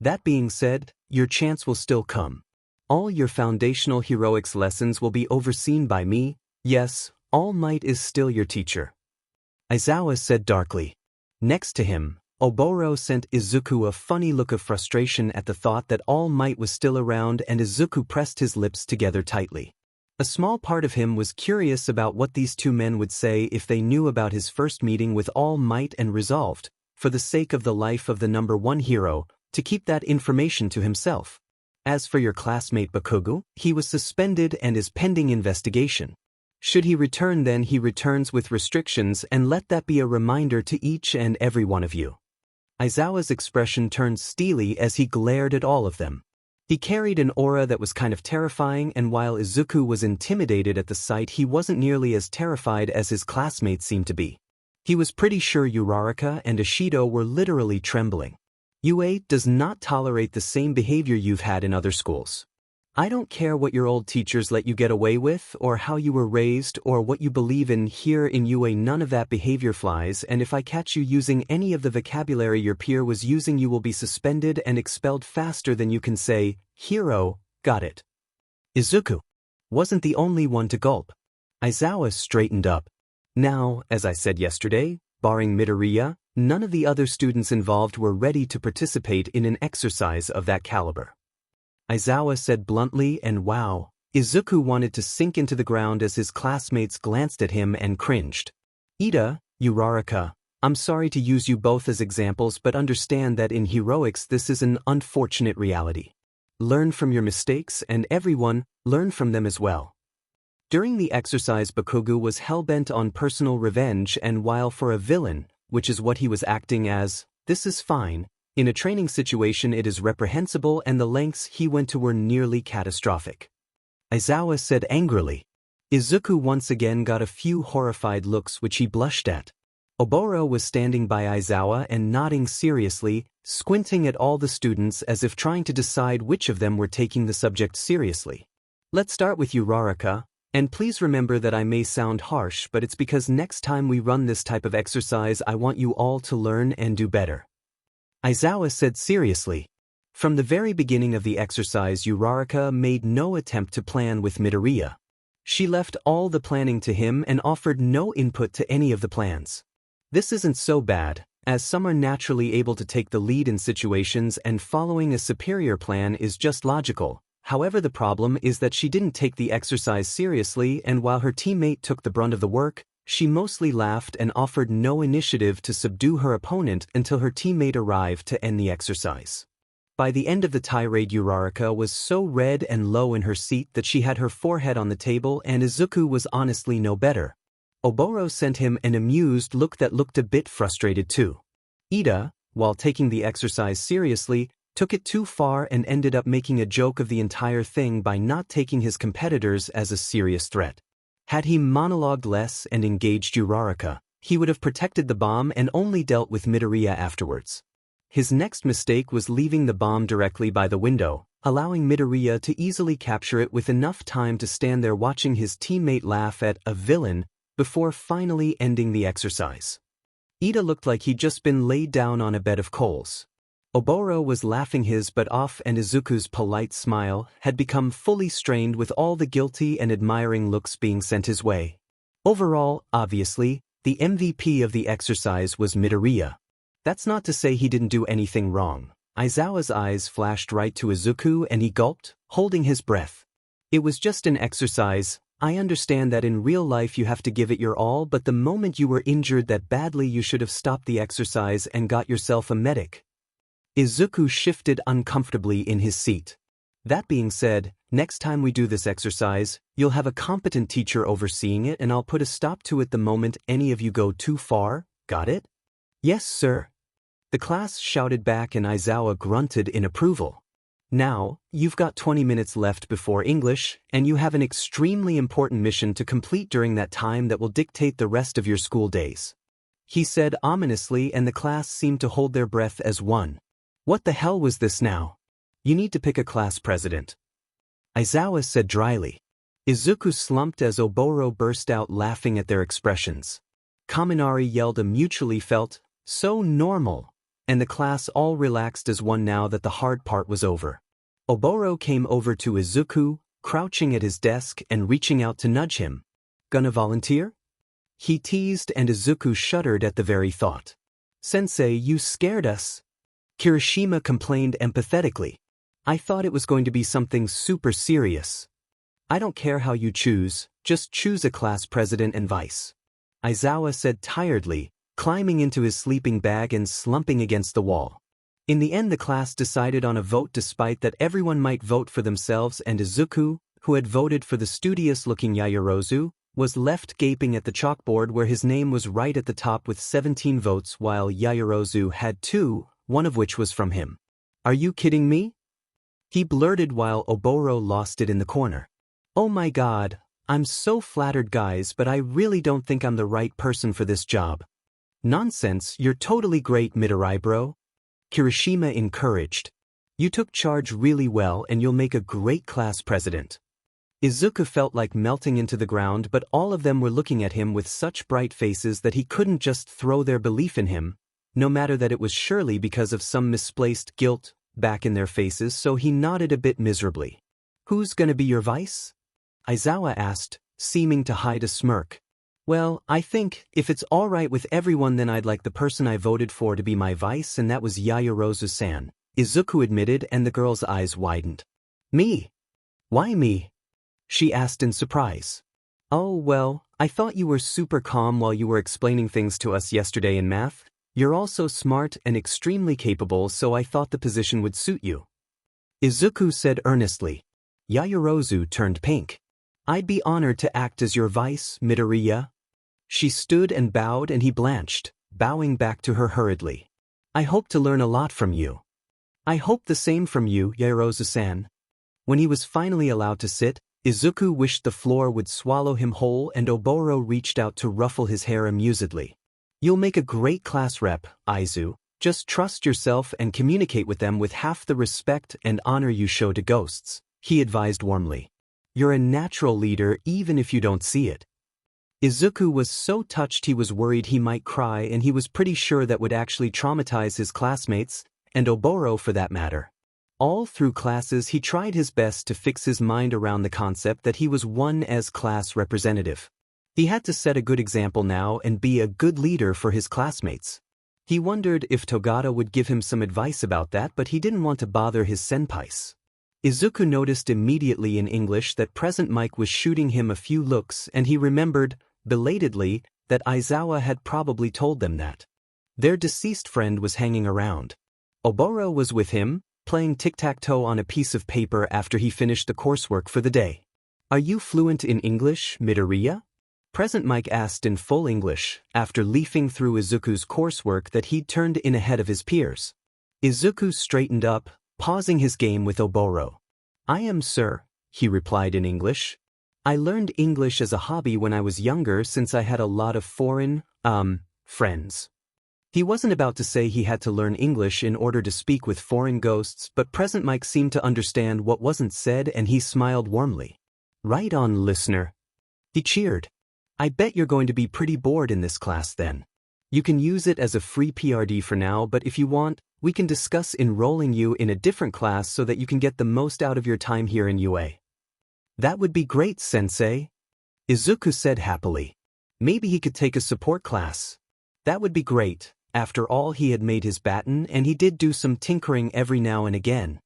That being said, your chance will still come. All your foundational heroics lessons will be overseen by me. Yes, All Might is still your teacher. Aizawa said darkly. Next to him, Oboro sent Izuku a funny look of frustration at the thought that All Might was still around, and Izuku pressed his lips together tightly. A small part of him was curious about what these two men would say if they knew about his first meeting with All Might, and resolved, for the sake of the life of the number one hero, to keep that information to himself. As for your classmate Bakugo, he was suspended and is pending investigation. Should he return, then he returns with restrictions, and let that be a reminder to each and every one of you. Aizawa's expression turned steely as he glared at all of them. He carried an aura that was kind of terrifying, and while Izuku was intimidated at the sight, he wasn't nearly as terrified as his classmates seemed to be. He was pretty sure Yūrei and Ishido were literally trembling. Yūrei does not tolerate the same behavior you've had in other schools. I don't care what your old teachers let you get away with, or how you were raised, or what you believe in. Here in Yūrei, none of that behavior flies, and if I catch you using any of the vocabulary your peer was using, you will be suspended and expelled faster than you can say, "Hero, got it." Izuku wasn't the only one to gulp. Aizawa straightened up. Now, as I said yesterday, barring Midoriya, none of the other students involved were ready to participate in an exercise of that caliber. Aizawa said bluntly, and wow, Izuku wanted to sink into the ground as his classmates glanced at him and cringed. Ida, Yūrei, I'm sorry to use you both as examples, but understand that in heroics this is an unfortunate reality. Learn from your mistakes, and everyone, learn from them as well. During the exercise, Bakugo was hell-bent on personal revenge, and while for a villain, which is what he was acting as, this is fine, in a training situation it is reprehensible, and the lengths he went to were nearly catastrophic. Aizawa said angrily. Izuku once again got a few horrified looks which he blushed at. Oboro was standing by Aizawa and nodding seriously, squinting at all the students as if trying to decide which of them were taking the subject seriously. Let's start with Yūrei, and please remember that I may sound harsh, but it's because next time we run this type of exercise I want you all to learn and do better. Aizawa said seriously. From the very beginning of the exercise, Yūrei made no attempt to plan with Midoriya. She left all the planning to him and offered no input to any of the plans. This isn't so bad, as some are naturally able to take the lead in situations, and following a superior plan is just logical. However, the problem is that she didn't take the exercise seriously, and while her teammate took the brunt of the work, she mostly laughed and offered no initiative to subdue her opponent until her teammate arrived to end the exercise. By the end of the tirade, Yūrei was so red and low in her seat that she had her forehead on the table, and Izuku was honestly no better. Oboro sent him an amused look that looked a bit frustrated too. Ida, while taking the exercise seriously, took it too far and ended up making a joke of the entire thing by not taking his competitors as a serious threat. Had he monologued less and engaged Yūrei, he would have protected the bomb and only dealt with Midoriya afterwards. His next mistake was leaving the bomb directly by the window, allowing Midoriya to easily capture it with enough time to stand there watching his teammate laugh at a villain before finally ending the exercise. Ida looked like he'd just been laid down on a bed of coals. Oboro was laughing his butt off, and Izuku's polite smile had become fully strained with all the guilty and admiring looks being sent his way. Overall, obviously, the MVP of the exercise was Midoriya. That's not to say he didn't do anything wrong. Aizawa's eyes flashed right to Izuku and he gulped, holding his breath. It was just an exercise. I understand that in real life you have to give it your all, but the moment you were injured that badly you should have stopped the exercise and got yourself a medic. Izuku shifted uncomfortably in his seat. That being said, next time we do this exercise, you'll have a competent teacher overseeing it and I'll put a stop to it the moment any of you go too far, got it? Yes, sir. The class shouted back and Aizawa grunted in approval. Now, you've got 20 minutes left before English, and you have an extremely important mission to complete during that time that will dictate the rest of your school days. He said ominously, and the class seemed to hold their breath as one. What the hell was this now? You need to pick a class president. Aizawa said dryly. Izuku slumped as Oboro burst out laughing at their expressions. Kaminari yelled a mutually felt, so normal, and the class all relaxed as one now that the hard part was over. Oboro came over to Izuku, crouching at his desk and reaching out to nudge him. Gonna volunteer? He teased, and Izuku shuddered at the very thought. Sensei, you scared us. Kirishima complained empathetically. I thought it was going to be something super serious. I don't care how you choose, just choose a class president and vice. Aizawa said tiredly, climbing into his sleeping bag and slumping against the wall. In the end the class decided on a vote despite that everyone might vote for themselves, and Izuku, who had voted for the studious-looking Yaoyorozu, was left gaping at the chalkboard where his name was right at the top with 17 votes while Yaoyorozu had 2, one of which was from him. Are you kidding me? He blurted while Oboro lost it in the corner. Oh my god, I'm so flattered guys, but I really don't think I'm the right person for this job. Nonsense, you're totally great Midoriya bro. Kirishima encouraged. You took charge really well and you'll make a great class president. Izuku felt like melting into the ground, but all of them were looking at him with such bright faces that he couldn't just throw their belief in him, no matter that it was surely because of some misplaced guilt back in their faces, so he nodded a bit miserably. Who's gonna be your vice? Aizawa asked, seeming to hide a smirk. Well, I think, if it's alright with everyone, then I'd like the person I voted for to be my vice, and that was Yaoyorozu-san, Izuku admitted, and the girl's eyes widened. Me? Why me? She asked in surprise. Oh well, I thought you were super calm while you were explaining things to us yesterday in math. You're also smart and extremely capable, so I thought the position would suit you. Izuku said earnestly. Yaoyorozu turned pink. I'd be honored to act as your vice, Midoriya. She stood and bowed, and he blanched, bowing back to her hurriedly. I hope to learn a lot from you. I hope the same from you, Yaoyorozu-san. When he was finally allowed to sit, Izuku wished the floor would swallow him whole, and Oboro reached out to ruffle his hair amusedly. You'll make a great class rep, Aizu. Just trust yourself and communicate with them with half the respect and honor you show to ghosts, he advised warmly. You're a natural leader even if you don't see it. Izuku was so touched he was worried he might cry, and he was pretty sure that would actually traumatize his classmates, and Oboro for that matter. All through classes he tried his best to fix his mind around the concept that he was one as class representative. He had to set a good example now and be a good leader for his classmates. He wondered if Togata would give him some advice about that, but he didn't want to bother his senpais. Izuku noticed immediately in English that present Mike was shooting him a few looks, and he remembered, belatedly, that Aizawa had probably told them that their deceased friend was hanging around. Oboro was with him, playing tic-tac-toe on a piece of paper after he finished the coursework for the day. Are you fluent in English, Midoriya? Present Mike asked in full English, after leafing through Izuku's coursework that he'd turned in ahead of his peers. Izuku straightened up, pausing his game with Oboro. I am, sir, he replied in English. I learned English as a hobby when I was younger since I had a lot of foreign, friends. He wasn't about to say he had to learn English in order to speak with foreign ghosts, but present Mike seemed to understand what wasn't said and he smiled warmly. Right on, listener. He cheered. I bet you're going to be pretty bored in this class then. You can use it as a free PRD for now, but if you want, we can discuss enrolling you in a different class so that you can get the most out of your time here in UA. That would be great, Sensei. Izuku said happily. Maybe he could take a support class. That would be great. After all, he had made his baton and he did do some tinkering every now and again.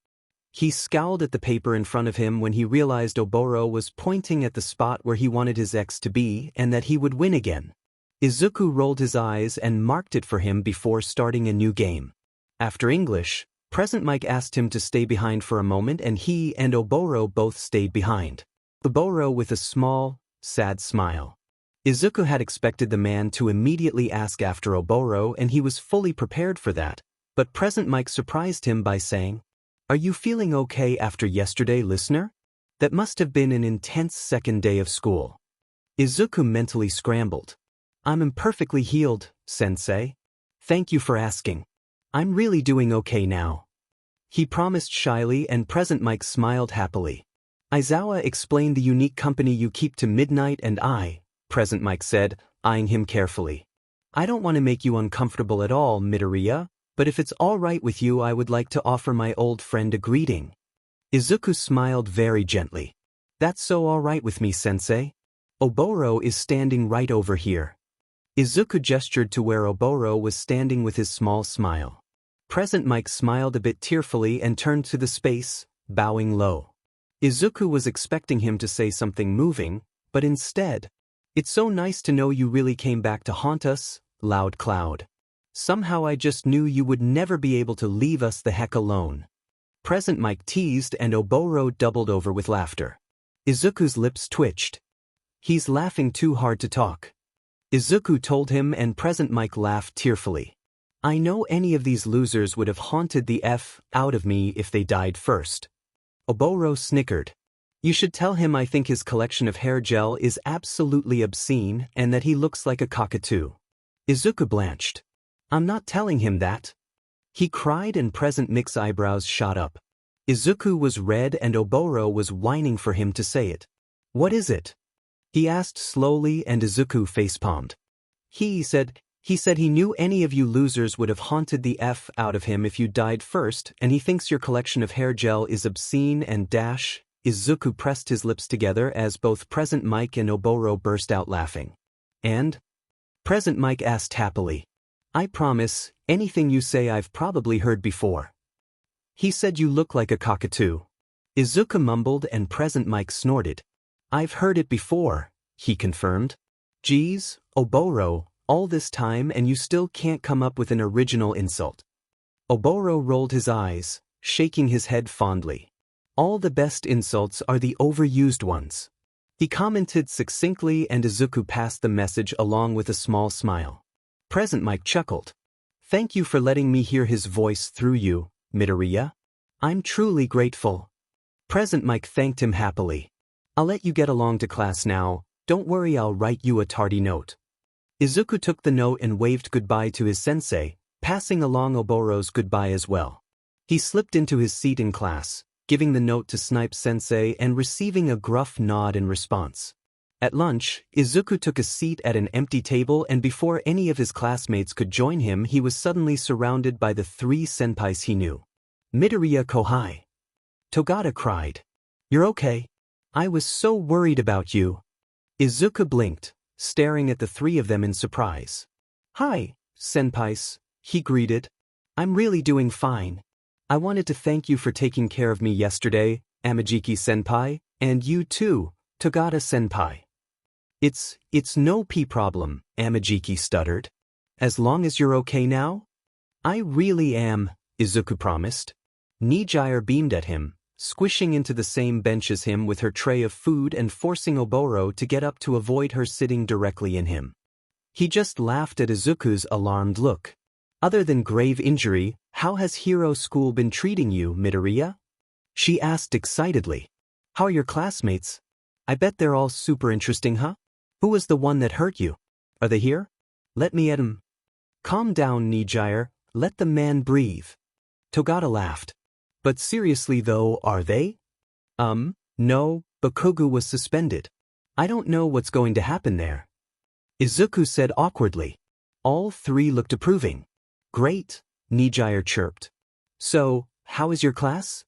He scowled at the paper in front of him when he realized Oboro was pointing at the spot where he wanted his ex to be and that he would win again. Izuku rolled his eyes and marked it for him before starting a new game. After English, present Mike asked him to stay behind for a moment and he and Oboro both stayed behind. Oboro with a small, sad smile. Izuku had expected the man to immediately ask after Oboro and he was fully prepared for that, but present Mike surprised him by saying, "Are you feeling okay after yesterday, listener? That must have been an intense second day of school." Izuku mentally scrambled. "I'm imperfectly healed, Sensei. Thank you for asking. I'm really doing okay now," he promised shyly, and present Mike smiled happily. "Aizawa explained the unique company you keep to Midnight and I," present Mike said, eyeing him carefully. "I don't want to make you uncomfortable at all, Midoriya, but if it's all right with you, I would like to offer my old friend a greeting." Izuku smiled very gently. "That's so all right with me, Sensei. Oboro is standing right over here." Izuku gestured to where Oboro was standing with his small smile. Present Mike smiled a bit tearfully and turned to the space, bowing low. Izuku was expecting him to say something moving, but instead, "It's so nice to know you really came back to haunt us, Loud Cloud. Somehow I just knew you would never be able to leave us the heck alone." Present Mike teased and Oboro doubled over with laughter. Izuku's lips twitched. "He's laughing too hard to talk," Izuku told him, and present Mike laughed tearfully. "I know any of these losers would have haunted the F out of me if they died first." Oboro snickered. "You should tell him I think his collection of hair gel is absolutely obscene and that he looks like a cockatoo." Izuku blanched. "I'm not telling him that," he cried, and present Mike's eyebrows shot up. Izuku was red and Oboro was whining for him to say it. "What is it?" he asked slowly, and Izuku facepalmed. He said he knew any of you losers would have haunted the F out of him if you died first, and he thinks your collection of hair gel is obscene and dash." Izuku pressed his lips together as both present Mike and Oboro burst out laughing. "And?" present Mike asked happily. "I promise, anything you say I've probably heard before." "He said you look like a cockatoo," Izuku mumbled, and present Mike snorted. "I've heard it before," he confirmed. "Geez, Oboro, all this time and you still can't come up with an original insult." Oboro rolled his eyes, shaking his head fondly. "All the best insults are the overused ones," he commented succinctly, and Izuku passed the message along with a small smile. Present Mike chuckled. "Thank you for letting me hear his voice through you, Midoriya. I'm truly grateful." Present Mike thanked him happily. "I'll let you get along to class now. Don't worry, I'll write you a tardy note." Izuku took the note and waved goodbye to his sensei, passing along Oboro's goodbye as well. He slipped into his seat in class, giving the note to Snipe Sensei and receiving a gruff nod in response. At lunch, Izuku took a seat at an empty table, and before any of his classmates could join him, he was suddenly surrounded by the three senpais he knew. "Midoriya Kohai!" Togata cried. "You're okay? I was so worried about you." Izuku blinked, staring at the three of them in surprise. "Hi, senpais," he greeted. "I'm really doing fine. I wanted to thank you for taking care of me yesterday, Amajiki-senpai, and you too, Togata-senpai." It's no problem," Amajiki stuttered. "As long as you're okay now?" "I really am," Izuku promised. Nijire beamed at him, squishing into the same bench as him with her tray of food and forcing Oboro to get up to avoid her sitting directly in him. He just laughed at Izuku's alarmed look. "Other than grave injury, how has Hero School been treating you, Midoriya?" she asked excitedly. "How are your classmates? I bet they're all super interesting, huh? Who was the one that hurt you? Are they here? Let me at 'em." Calm down, Nijire, let the man breathe. Togata laughed. But seriously though, are they? No, Bakugo was suspended. I don't know what's going to happen there. Izuku said awkwardly. All three looked approving. Great, Nijire chirped. So, how is your class?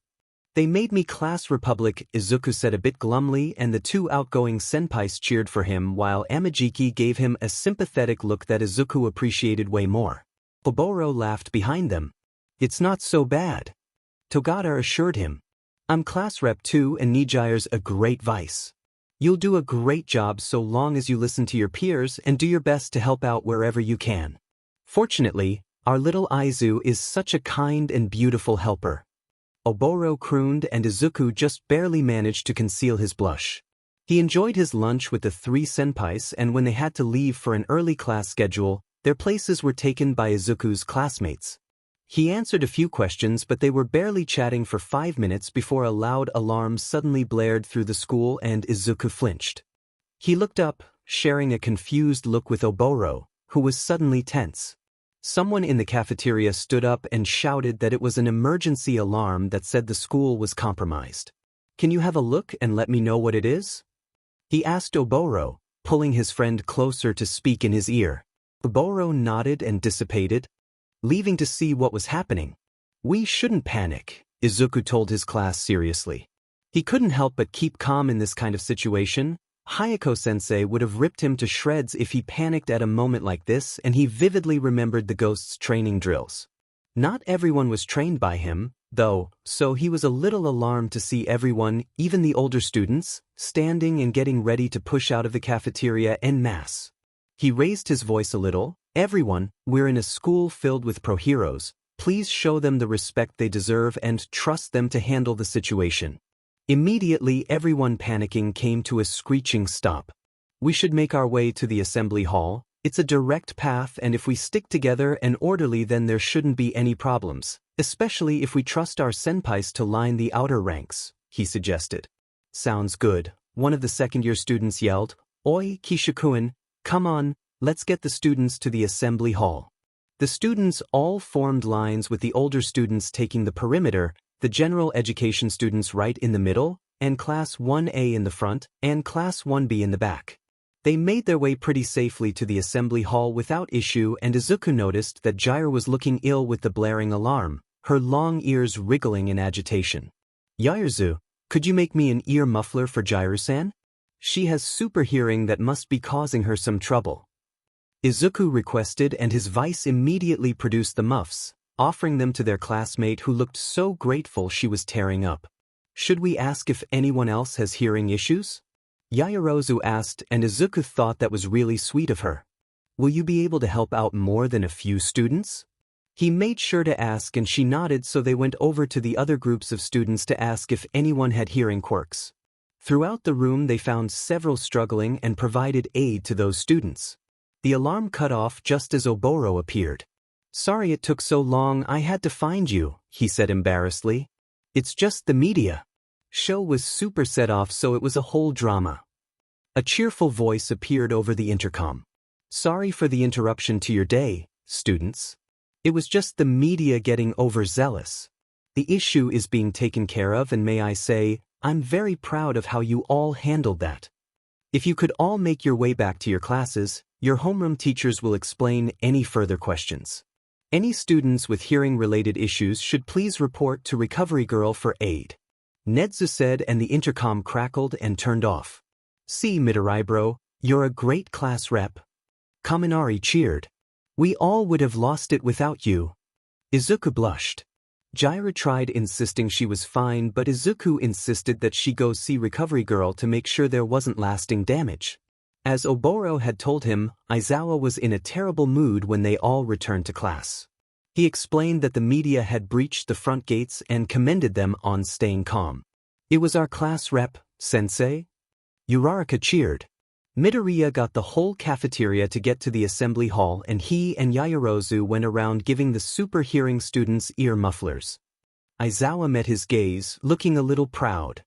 They made me class Republic, Izuku said a bit glumly, and the two outgoing senpais cheered for him while Amajiki gave him a sympathetic look that Izuku appreciated way more. Oboro laughed behind them. It's not so bad. Togata assured him. I'm class rep too, and Nijire's a great vice. You'll do a great job so long as you listen to your peers and do your best to help out wherever you can. Fortunately, our little Aizu is such a kind and beautiful helper. Oboro crooned, and Izuku just barely managed to conceal his blush. He enjoyed his lunch with the three senpais, and when they had to leave for an early class schedule, their places were taken by Izuku's classmates. He answered a few questions, but they were barely chatting for 5 minutes before a loud alarm suddenly blared through the school and Izuku flinched. He looked up, sharing a confused look with Oboro, who was suddenly tense. Someone in the cafeteria stood up and shouted that it was an emergency alarm that said the school was compromised. Can you have a look and let me know what it is? He asked Oboro, pulling his friend closer to speak in his ear. Oboro nodded and dissipated, leaving to see what was happening. We shouldn't panic, Izuku told his class seriously. He couldn't help but keep calm in this kind of situation. Hayako-sensei would have ripped him to shreds if he panicked at a moment like this, and he vividly remembered the ghost's training drills. Not everyone was trained by him, though, so he was a little alarmed to see everyone, even the older students, standing and getting ready to push out of the cafeteria en masse. He raised his voice a little. Everyone, we're in a school filled with pro-heroes. Please show them the respect they deserve and trust them to handle the situation. Immediately everyone panicking came to a screeching stop. We should make our way to the assembly hall. It's a direct path, and if we stick together and orderly, then there shouldn't be any problems, especially if we trust our senpais to line the outer ranks, he suggested. Sounds good, one of the second-year students yelled. Oi, Kishikuin, come on, let's get the students to the assembly hall. The students all formed lines with the older students taking the perimeter, the general education students right in the middle, and Class 1A in the front, and Class 1B in the back. They made their way pretty safely to the assembly hall without issue, and Izuku noticed that Jiraiya was looking ill with the blaring alarm, her long ears wriggling in agitation. Yairzu, could you make me an ear muffler for Jiraiya-san? She has super hearing that must be causing her some trouble. Izuku requested, and his vice immediately produced the muffs, offering them to their classmate who looked so grateful she was tearing up. Should we ask if anyone else has hearing issues? Yaoyorozu asked, and Izuku thought that was really sweet of her. Will you be able to help out more than a few students? He made sure to ask, and she nodded, so they went over to the other groups of students to ask if anyone had hearing quirks. Throughout the room they found several struggling and provided aid to those students. The alarm cut off just as Oboro appeared. Sorry it took so long, I had to find you, he said embarrassedly. It's just the media. Show was super set off, so it was a whole drama. A cheerful voice appeared over the intercom. Sorry for the interruption to your day, students. It was just the media getting overzealous. The issue is being taken care of, and may I say, I'm very proud of how you all handled that. If you could all make your way back to your classes, your homeroom teachers will explain any further questions. Any students with hearing-related issues should please report to Recovery Girl for aid. Nedzu said, and the intercom crackled and turned off. See, Midoriya bro, you're a great class rep. Kaminari cheered. We all would have lost it without you. Izuku blushed. Jiraiya tried insisting she was fine, but Izuku insisted that she go see Recovery Girl to make sure there wasn't lasting damage. As Oboro had told him, Aizawa was in a terrible mood when they all returned to class. He explained that the media had breached the front gates and commended them on staying calm. It was our class rep, sensei? Uraraka cheered. Midoriya got the whole cafeteria to get to the assembly hall, and he and Yaoyorozu went around giving the super hearing students ear mufflers. Aizawa met his gaze, looking a little proud.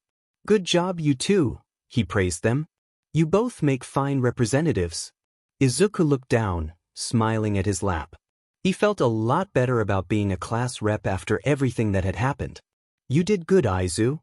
Good job you two, he praised them. You both make fine representatives. Izuku looked down, smiling at his lap. He felt a lot better about being a class rep after everything that had happened. You did good, Aizu.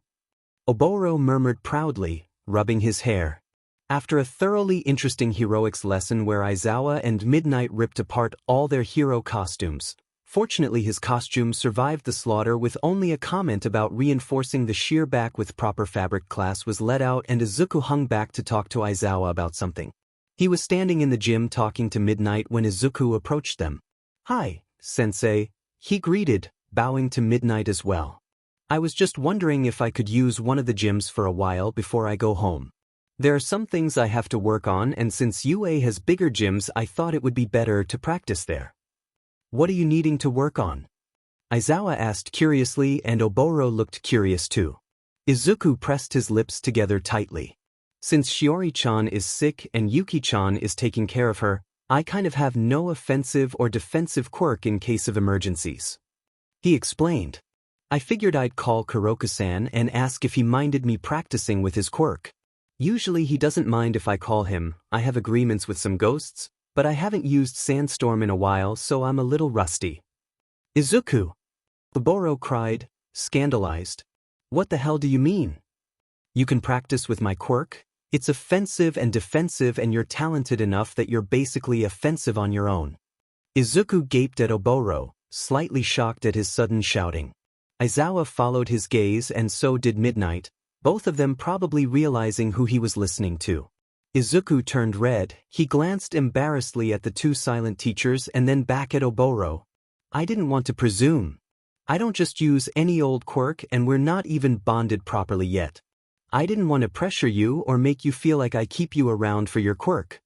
Oboro murmured proudly, rubbing his hair. After a thoroughly interesting heroics lesson where Aizawa and Midnight ripped apart all their hero costumes, fortunately his costumes survived the slaughter with only a comment about reinforcing the sheer back with proper fabric class was let out and Izuku hung back to talk to Aizawa about something. He was standing in the gym talking to Midnight when Izuku approached them. "Hi, sensei," he greeted, bowing to Midnight as well. "I was just wondering if I could use one of the gyms for a while before I go home. There are some things I have to work on and since Yūrei has bigger gyms I thought it would be better to practice there." "What are you needing to work on?" Aizawa asked curiously and Oboro looked curious too. Izuku pressed his lips together tightly. "Since Shiori-chan is sick and Yuki-chan is taking care of her, I kind of have no offensive or defensive quirk in case of emergencies," he explained. "I figured I'd call Kuroku-san and ask if he minded me practicing with his quirk. Usually he doesn't mind if I call him, I have agreements with some ghosts, but I haven't used Sandstorm in a while so I'm a little rusty." "Izuku!" Oboro cried, scandalized. "What the hell do you mean? You can practice with my quirk? It's offensive and defensive and you're talented enough that you're basically offensive on your own." Izuku gaped at Oboro, slightly shocked at his sudden shouting. Aizawa followed his gaze and so did Midnight, both of them probably realizing who he was listening to. Izuku turned red, he glanced embarrassedly at the two silent teachers and then back at Oboro. "I didn't want to presume. I don't just use any old quirk and we're not even bonded properly yet. I didn't want to pressure you or make you feel like I keep you around for your quirk."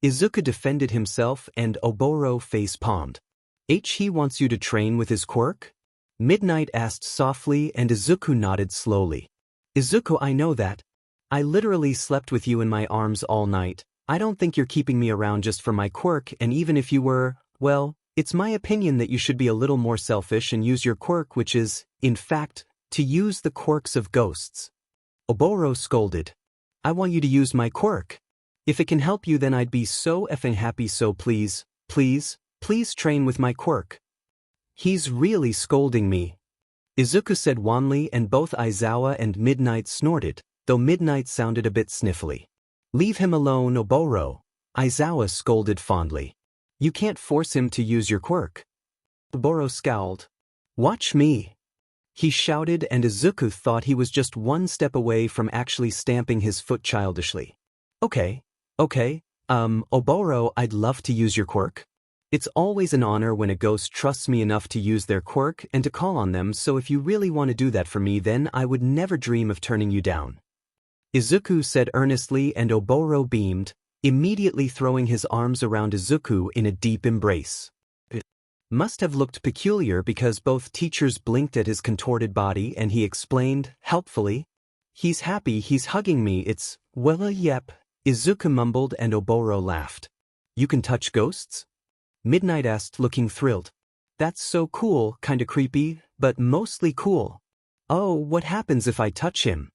Izuku defended himself and Oboro face-palmed. "He wants you to train with his quirk?" Midnight asked softly and Izuku nodded slowly. "Izuku, I know that. I literally slept with you in my arms all night. I don't think you're keeping me around just for my quirk and even if you were, well, it's my opinion that you should be a little more selfish and use your quirk which is, in fact, to use the quirks of ghosts." Oboro scolded. "I want you to use my quirk. If it can help you then I'd be so effing happy so please, please, please train with my quirk." "He's really scolding me," Izuku said wanly and both Aizawa and Midnight snorted, though Midnight sounded a bit sniffly. "Leave him alone, Oboro," Aizawa scolded fondly. "You can't force him to use your quirk." Oboro scowled. "Watch me," he shouted and Izuku thought he was just one step away from actually stamping his foot childishly. Okay, Oboro, I'd love to use your quirk. It's always an honor when a ghost trusts me enough to use their quirk and to call on them, so if you really want to do that for me then I would never dream of turning you down," Izuku said earnestly and Oboro beamed, immediately throwing his arms around Izuku in a deep embrace. It must have looked peculiar because both teachers blinked at his contorted body and he explained, helpfully, "He's happy he's hugging me, it's, well, yep," Izuku mumbled and Oboro laughed. "You can touch ghosts?" Midnight asked looking thrilled. "That's so cool, kinda creepy, but mostly cool." "Oh, what happens if I touch him?"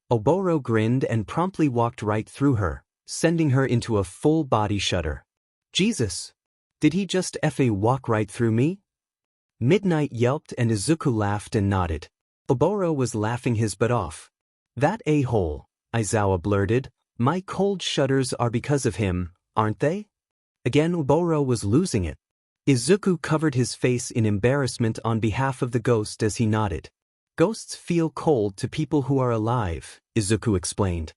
Oboro grinned and promptly walked right through her, sending her into a full body shudder. "Jesus! Did he just walk right through me?" Midnight yelped and Izuku laughed and nodded. Oboro was laughing his butt off. "That a-hole," Aizawa blurted, "my cold shudders are because of him, aren't they?" Again Oboro was losing it. Izuku covered his face in embarrassment on behalf of the ghost as he nodded. "Ghosts feel cold to people who are alive," Izuku explained.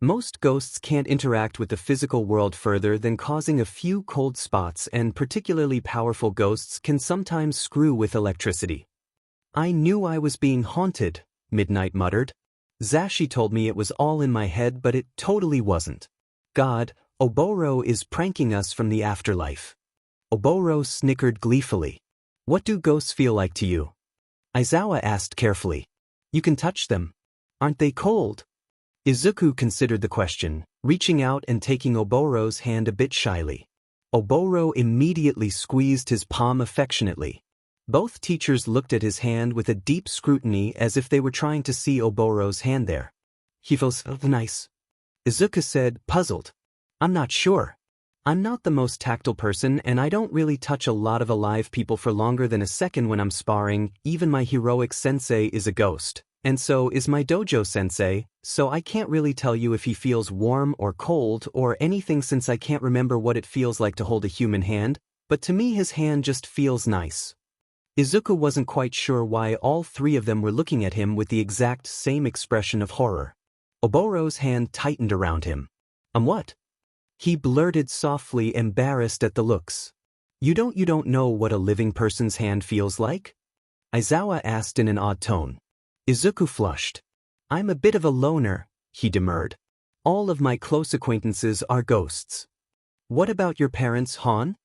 "Most ghosts can't interact with the physical world further than causing a few cold spots and particularly powerful ghosts can sometimes screw with electricity." "I knew I was being haunted," Midnight muttered. "Zashi told me it was all in my head but it totally wasn't. God, Oboro is pranking us from the afterlife." Oboro snickered gleefully. "What do ghosts feel like to you?" Aizawa asked carefully. "You can touch them. Aren't they cold?" Izuku considered the question, reaching out and taking Oboro's hand a bit shyly. Oboro immediately squeezed his palm affectionately. Both teachers looked at his hand with a deep scrutiny as if they were trying to see Oboro's hand there. "He feels nice," Izuku said, puzzled. "I'm not sure." I'm not the most tactile person and I don't really touch a lot of alive people for longer than a second when I'm sparring. Even my heroic sensei is a ghost, and so is my dojo sensei, so I can't really tell you if he feels warm or cold or anything since I can't remember what it feels like to hold a human hand, but to me his hand just feels nice. Izuku wasn't quite sure why all three of them were looking at him with the exact same expression of horror. Oboro's hand tightened around him. What? He blurted softly, embarrassed at the looks. You don't know what a living person's hand feels like? Aizawa asked in an odd tone. Izuku flushed. I'm a bit of a loner, he demurred. All of my close acquaintances are ghosts. What about your parents, Han?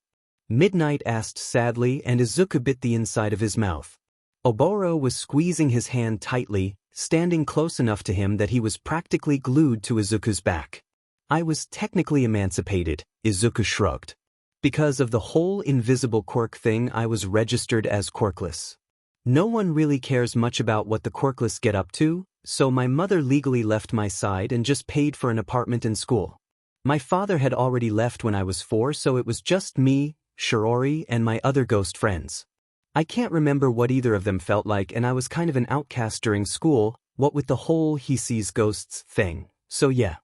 Midnight asked sadly, and Izuku bit the inside of his mouth. Oboro was squeezing his hand tightly, standing close enough to him that he was practically glued to Izuku's back. I was technically emancipated, Izuku shrugged. Because of the whole invisible quirk thing, I was registered as quirkless. No one really cares much about what the quirkless get up to, so my mother legally left my side and just paid for an apartment and school. My father had already left when I was 4, so it was just me, Shiori, and my other ghost friends. I can't remember what either of them felt like, and I was kind of an outcast during school, what with the whole he sees ghosts thing, so yeah.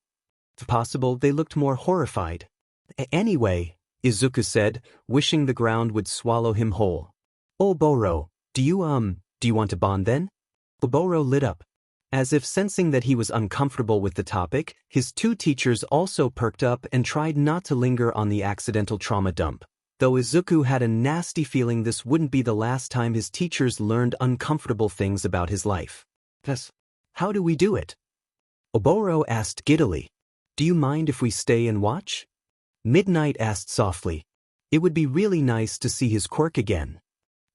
If possible, they looked more horrified. Anyway, Izuku said, wishing the ground would swallow him whole. Oboro, do you want to bond then? Oboro lit up. As if sensing that he was uncomfortable with the topic, his two teachers also perked up and tried not to linger on the accidental trauma dump, though Izuku had a nasty feeling this wouldn't be the last time his teachers learned uncomfortable things about his life. How do we do it? Oboro asked giddily. Do you mind if we stay and watch? Midnight asked softly. It would be really nice to see his quirk again.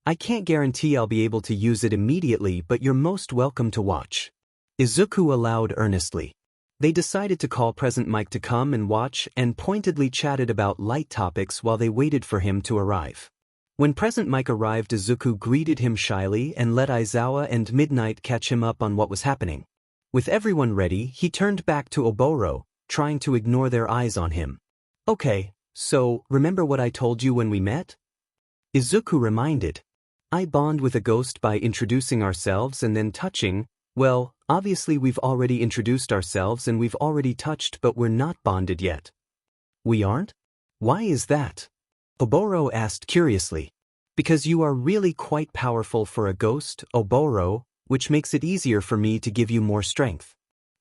I can't guarantee I'll be able to use it immediately, but you're most welcome to watch. Izuku allowed earnestly. They decided to call Present Mike to come and watch and pointedly chatted about light topics while they waited for him to arrive. When Present Mike arrived, Izuku greeted him shyly and let Aizawa and Midnight catch him up on what was happening. With everyone ready, he turned back to Oboro, trying to ignore their eyes on him. Okay, so, remember what I told you when we met? Izuku reminded. I bond with a ghost by introducing ourselves and then touching. Well, obviously we've already introduced ourselves and we've already touched, but we're not bonded yet. We aren't? Why is that? Oboro asked curiously. Because you are really quite powerful for a ghost, Oboro, which makes it easier for me to give you more strength.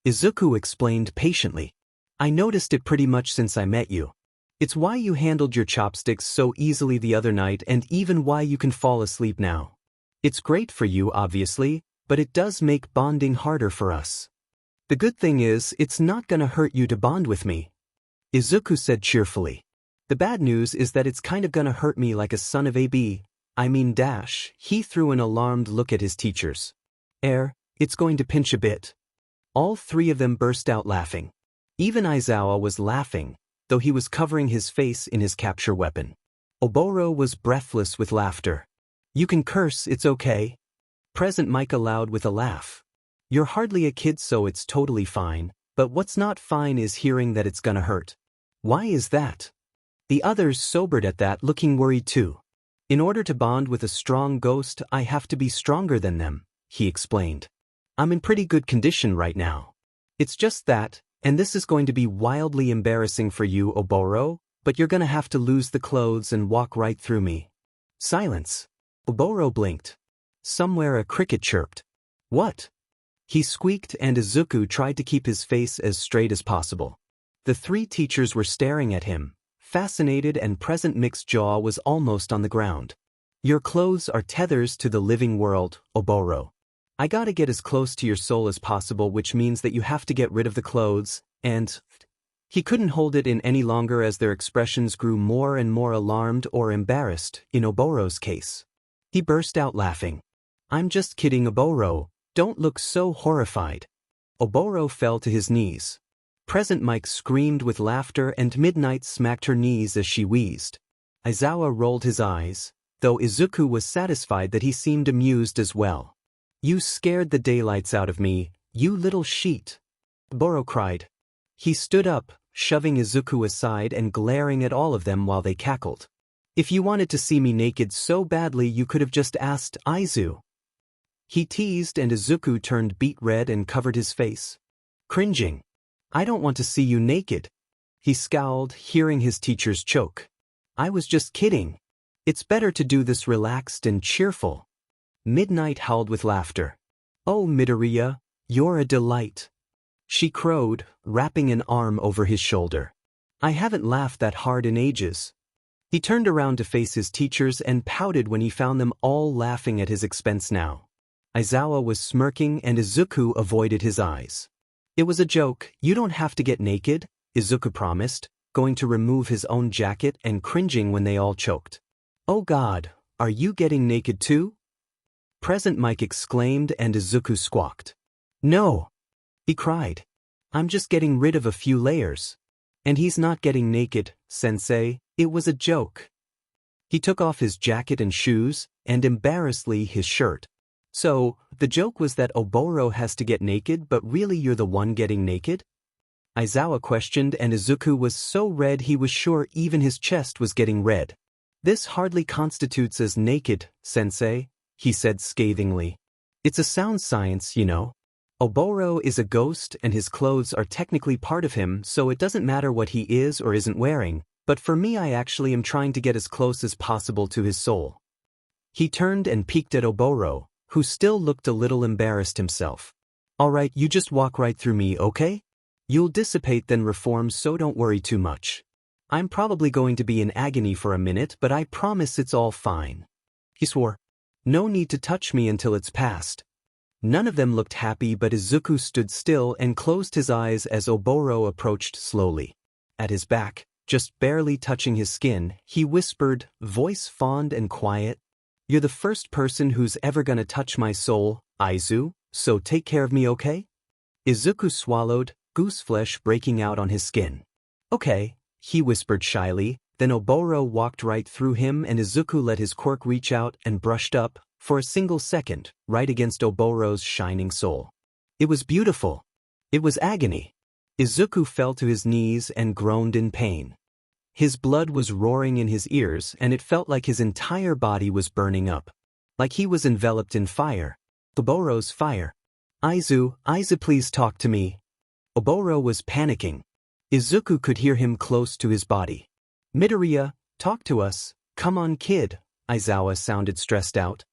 Izuku explained patiently. I noticed it pretty much since I met you. It's why you handled your chopsticks so easily the other night and even why you can fall asleep now. It's great for you, obviously, but it does make bonding harder for us. The good thing is, it's not gonna hurt you to bond with me. Izuku said cheerfully. The bad news is that it's kind of gonna hurt me like a son of Dash. He threw an alarmed look at his teachers. It's going to pinch a bit. All three of them burst out laughing. Even Aizawa was laughing, though he was covering his face in his capture weapon. Oboro was breathless with laughter. You can curse, it's okay. Present Mike allowed with a laugh. You're hardly a kid, so it's totally fine, but what's not fine is hearing that it's gonna hurt. Why is that? The others sobered at that, looking worried too. In order to bond with a strong ghost, I have to be stronger than them, he explained. I'm in pretty good condition right now. It's just that, and this is going to be wildly embarrassing for you, Oboro, but you're gonna have to lose the clothes and walk right through me. Silence. Oboro blinked. Somewhere a cricket chirped. What? He squeaked, and Izuku tried to keep his face as straight as possible. The three teachers were staring at him, fascinated, and Present Mike's jaw was almost on the ground. Your clothes are tethers to the living world, Oboro. I gotta get as close to your soul as possible, which means that you have to get rid of the clothes, and... He couldn't hold it in any longer as their expressions grew more and more alarmed or embarrassed, in Oboro's case. He burst out laughing. I'm just kidding, Oboro, don't look so horrified. Oboro fell to his knees. Present Mike screamed with laughter and Midnight smacked her knees as she wheezed. Aizawa rolled his eyes, though Izuku was satisfied that he seemed amused as well. You scared the daylights out of me, you little sheet. Oboro cried. He stood up, shoving Izuku aside and glaring at all of them while they cackled. If you wanted to see me naked so badly you could have just asked Aizu. He teased and Izuku turned beet red and covered his face. Cringing. I don't want to see you naked. He scowled, hearing his teachers choke. I was just kidding. It's better to do this relaxed and cheerful. Midnight howled with laughter. Oh Midoriya, you're a delight. She crowed, wrapping an arm over his shoulder. I haven't laughed that hard in ages. He turned around to face his teachers and pouted when he found them all laughing at his expense now. Aizawa was smirking and Izuku avoided his eyes. It was a joke, you don't have to get naked, Izuku promised, going to remove his own jacket and cringing when they all choked. Oh God, are you getting naked too? Present Mike exclaimed and Izuku squawked. No! He cried. I'm just getting rid of a few layers. And he's not getting naked, sensei, it was a joke. He took off his jacket and shoes, and embarrassedly his shirt. So, the joke was that Oboro has to get naked but really you're the one getting naked? Aizawa questioned and Izuku was so red he was sure even his chest was getting red. This hardly constitutes as naked, sensei, he said scathingly. It's a sound science, you know. Oboro is a ghost and his clothes are technically part of him, so it doesn't matter what he is or isn't wearing, but for me I actually am trying to get as close as possible to his soul. He turned and peeked at Oboro, who still looked a little embarrassed himself. Alright, you just walk right through me, okay? You'll dissipate then reform, so don't worry too much. I'm probably going to be in agony for a minute, but I promise it's all fine. He swore. No need to touch me until it's past. None of them looked happy but Izuku stood still and closed his eyes as Oboro approached slowly. At his back, just barely touching his skin, he whispered, voice fond and quiet, You're the first person who's ever gonna touch my soul, Aizu, so take care of me, okay? Izuku swallowed, gooseflesh breaking out on his skin. Okay, he whispered shyly, then Oboro walked right through him and Izuku let his quirk reach out and brushed up, for a single second, right against Oboro's shining soul. It was beautiful. It was agony. Izuku fell to his knees and groaned in pain. His blood was roaring in his ears and it felt like his entire body was burning up. Like he was enveloped in fire. Oboro's fire. Aizu, please talk to me. Oboro was panicking. Izuku could hear him close to his body. Midoriya, talk to us, come on kid, Aizawa sounded stressed out.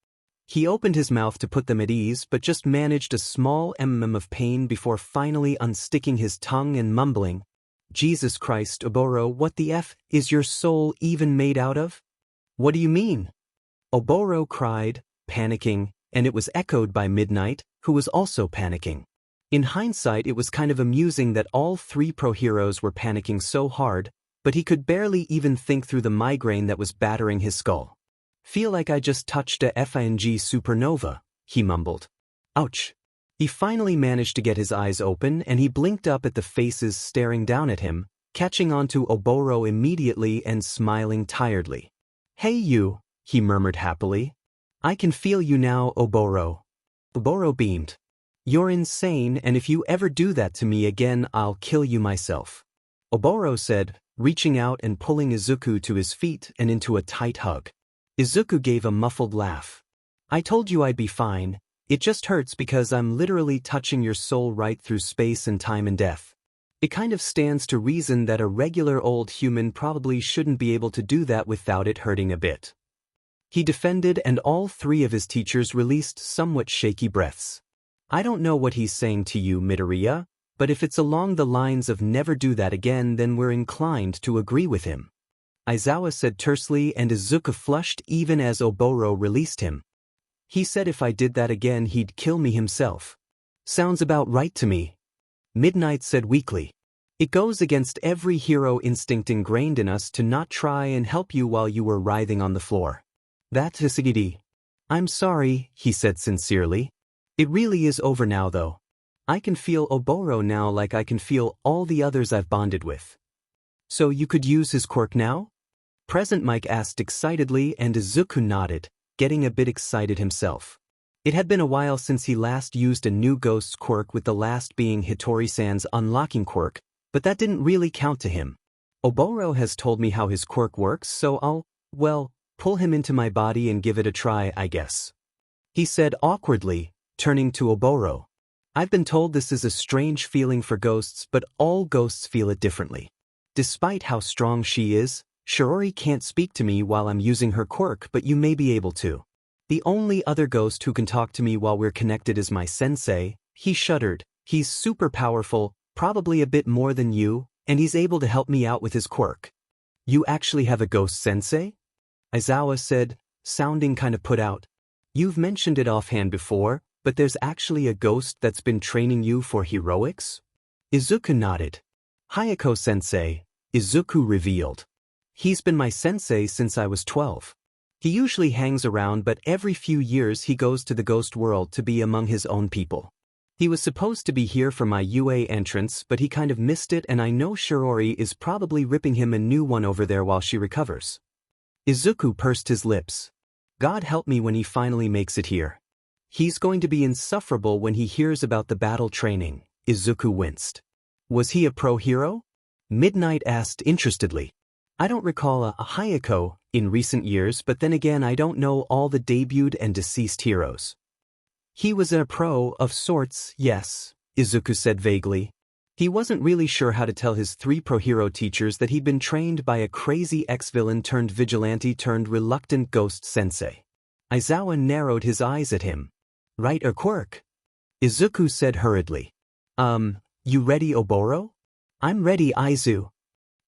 He opened his mouth to put them at ease but just managed a small of pain before finally unsticking his tongue and mumbling, Jesus Christ, Oboro, what the F is your soul even made out of? What do you mean? Oboro cried, panicking, and it was echoed by Midnight, who was also panicking. In hindsight it was kind of amusing that all three pro-heroes were panicking so hard, but he could barely even think through the migraine that was battering his skull. Feel like I just touched a FING supernova, he mumbled. Ouch. He finally managed to get his eyes open and he blinked up at the faces staring down at him, catching onto Oboro immediately and smiling tiredly. Hey you, he murmured happily. I can feel you now, Oboro. Oboro beamed. You're insane and if you ever do that to me again I'll kill you myself. Oboro said, reaching out and pulling Izuku to his feet and into a tight hug. Izuku gave a muffled laugh. I told you I'd be fine, it just hurts because I'm literally touching your soul right through space and time and death. It kind of stands to reason that a regular old human probably shouldn't be able to do that without it hurting a bit. He defended and all three of his teachers released somewhat shaky breaths. I don't know what he's saying to you, Midoriya, but if it's along the lines of never do that again then we're inclined to agree with him. Aizawa said tersely and Izuku flushed even as Oboro released him. He said if I did that again he'd kill me himself. Sounds about right to me. Midnight said weakly. It goes against every hero instinct ingrained in us to not try and help you while you were writhing on the floor. That's Hisagiri. I'm sorry, he said sincerely. It really is over now though. I can feel Oboro now like I can feel all the others I've bonded with. So you could use his quirk now? Present Mike asked excitedly and Izuku nodded, getting a bit excited himself. It had been a while since he last used a new ghost's quirk with the last being Hitori-san's unlocking quirk, But that didn't really count to him. Oboro has told me how his quirk works, so I'll, well, pull him into my body and give it a try, I guess. He said awkwardly, turning to Oboro. I've been told this is a strange feeling for ghosts, but all ghosts feel it differently. Despite how strong she is, Shiori can't speak to me while I'm using her quirk, but you may be able to. The only other ghost who can talk to me while we're connected is my sensei. He shuddered. He's super powerful, probably a bit more than you, and he's able to help me out with his quirk. You actually have a ghost sensei? Aizawa said, sounding kind of put out. You've mentioned it offhand before, but there's actually a ghost that's been training you for heroics? Izuku nodded. Hayako-sensei, Izuku revealed. He's been my sensei since I was 12. He usually hangs around, but every few years he goes to the ghost world to be among his own people. He was supposed to be here for my UA entrance, but he kind of missed it, and I know Shiori is probably ripping him a new one over there while she recovers. Izuku pursed his lips. God help me when he finally makes it here. He's going to be insufferable when he hears about the battle training. Izuku winced. Was he a pro hero? Midnight asked interestedly. I don't recall a Hayako in recent years, but then again I don't know all the debuted and deceased heroes. He was a pro of sorts, yes, Izuku said vaguely. He wasn't really sure how to tell his 3 pro hero teachers that he'd been trained by a crazy ex-villain turned vigilante turned reluctant ghost sensei. Aizawa narrowed his eyes at him. Right or Quirk? Izuku said hurriedly. You ready, Oboro? I'm ready, Aizu.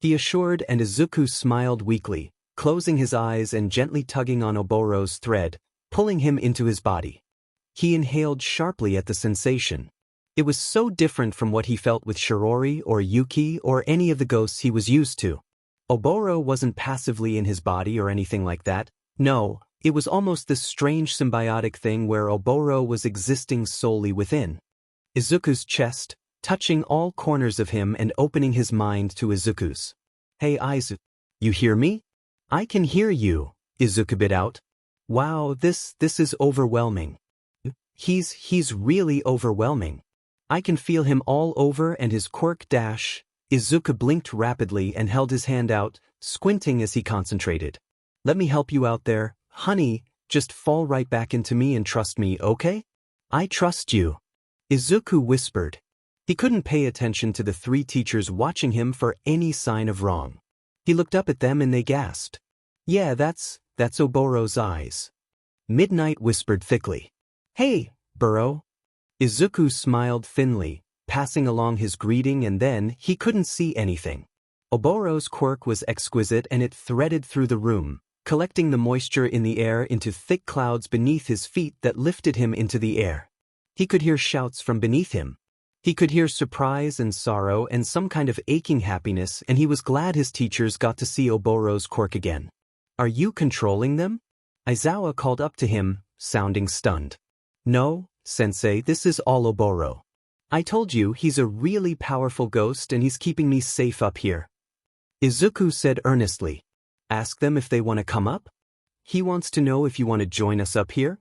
He assured, and Izuku smiled weakly, closing his eyes and gently tugging on Oboro's thread, pulling him into his body. He inhaled sharply at the sensation. It was so different from what he felt with Shiori or Yuki or any of the ghosts he was used to. Oboro wasn't passively in his body or anything like that. No, it was almost this strange symbiotic thing where Oboro was existing solely within Izuku's chest, touching all corners of him and opening his mind to Izuku's. Hey Aizu, you hear me? I can hear you, Izuku bit out. Wow, this is overwhelming. He's really overwhelming. I can feel him all over and his quirk dash. Izuku blinked rapidly and held his hand out, squinting as he concentrated. Let me help you out there, honey, just fall right back into me and trust me, okay? I trust you. Izuku whispered. He couldn't pay attention to the 3 teachers watching him for any sign of wrong. He looked up at them and they gasped. Yeah, that's Oboro's eyes. Midnight whispered thickly. Hey, Buro. Izuku smiled thinly, passing along his greeting, and then he couldn't see anything. Oboro's quirk was exquisite and it threaded through the room, collecting the moisture in the air into thick clouds beneath his feet that lifted him into the air. He could hear shouts from beneath him. He could hear surprise and sorrow and some kind of aching happiness, and he was glad his teachers got to see Oboro's quirk again. Are you controlling them? Aizawa called up to him, sounding stunned. No, Sensei, this is all Oboro. I told you he's a really powerful ghost and he's keeping me safe up here. Izuku said earnestly. Ask them if they want to come up? He wants to know if you want to join us up here?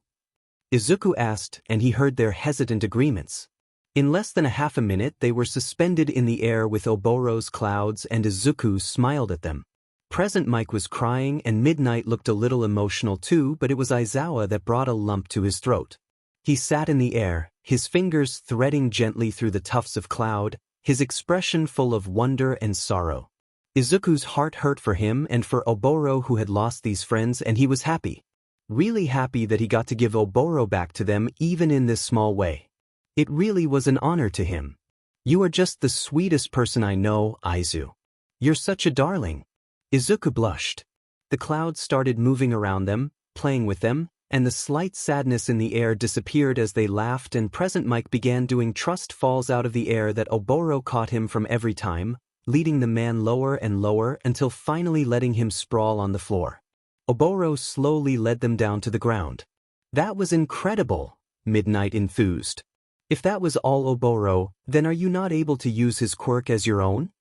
Izuku asked, and he heard their hesitant agreements. In less than a half a minute they were suspended in the air with Oboro's clouds, and Izuku smiled at them. Present Mike was crying and Midnight looked a little emotional too, but it was Aizawa that brought a lump to his throat. He sat in the air, his fingers threading gently through the tufts of cloud, his expression full of wonder and sorrow. Izuku's heart hurt for him and for Oboro, who had lost these friends, and he was happy. Really happy that he got to give Oboro back to them even in this small way. It really was an honor to him. You are just the sweetest person I know, Aizu. You're such a darling. Izuku blushed. The clouds started moving around them, playing with them, and the slight sadness in the air disappeared as they laughed, and Present Mike began doing trust falls out of the air that Oboro caught him from every time, leading the man lower and lower until finally letting him sprawl on the floor. Oboro slowly led them down to the ground. That was incredible, Midnight enthused. If that was all Oboro, then are you not able to use his quirk as your own?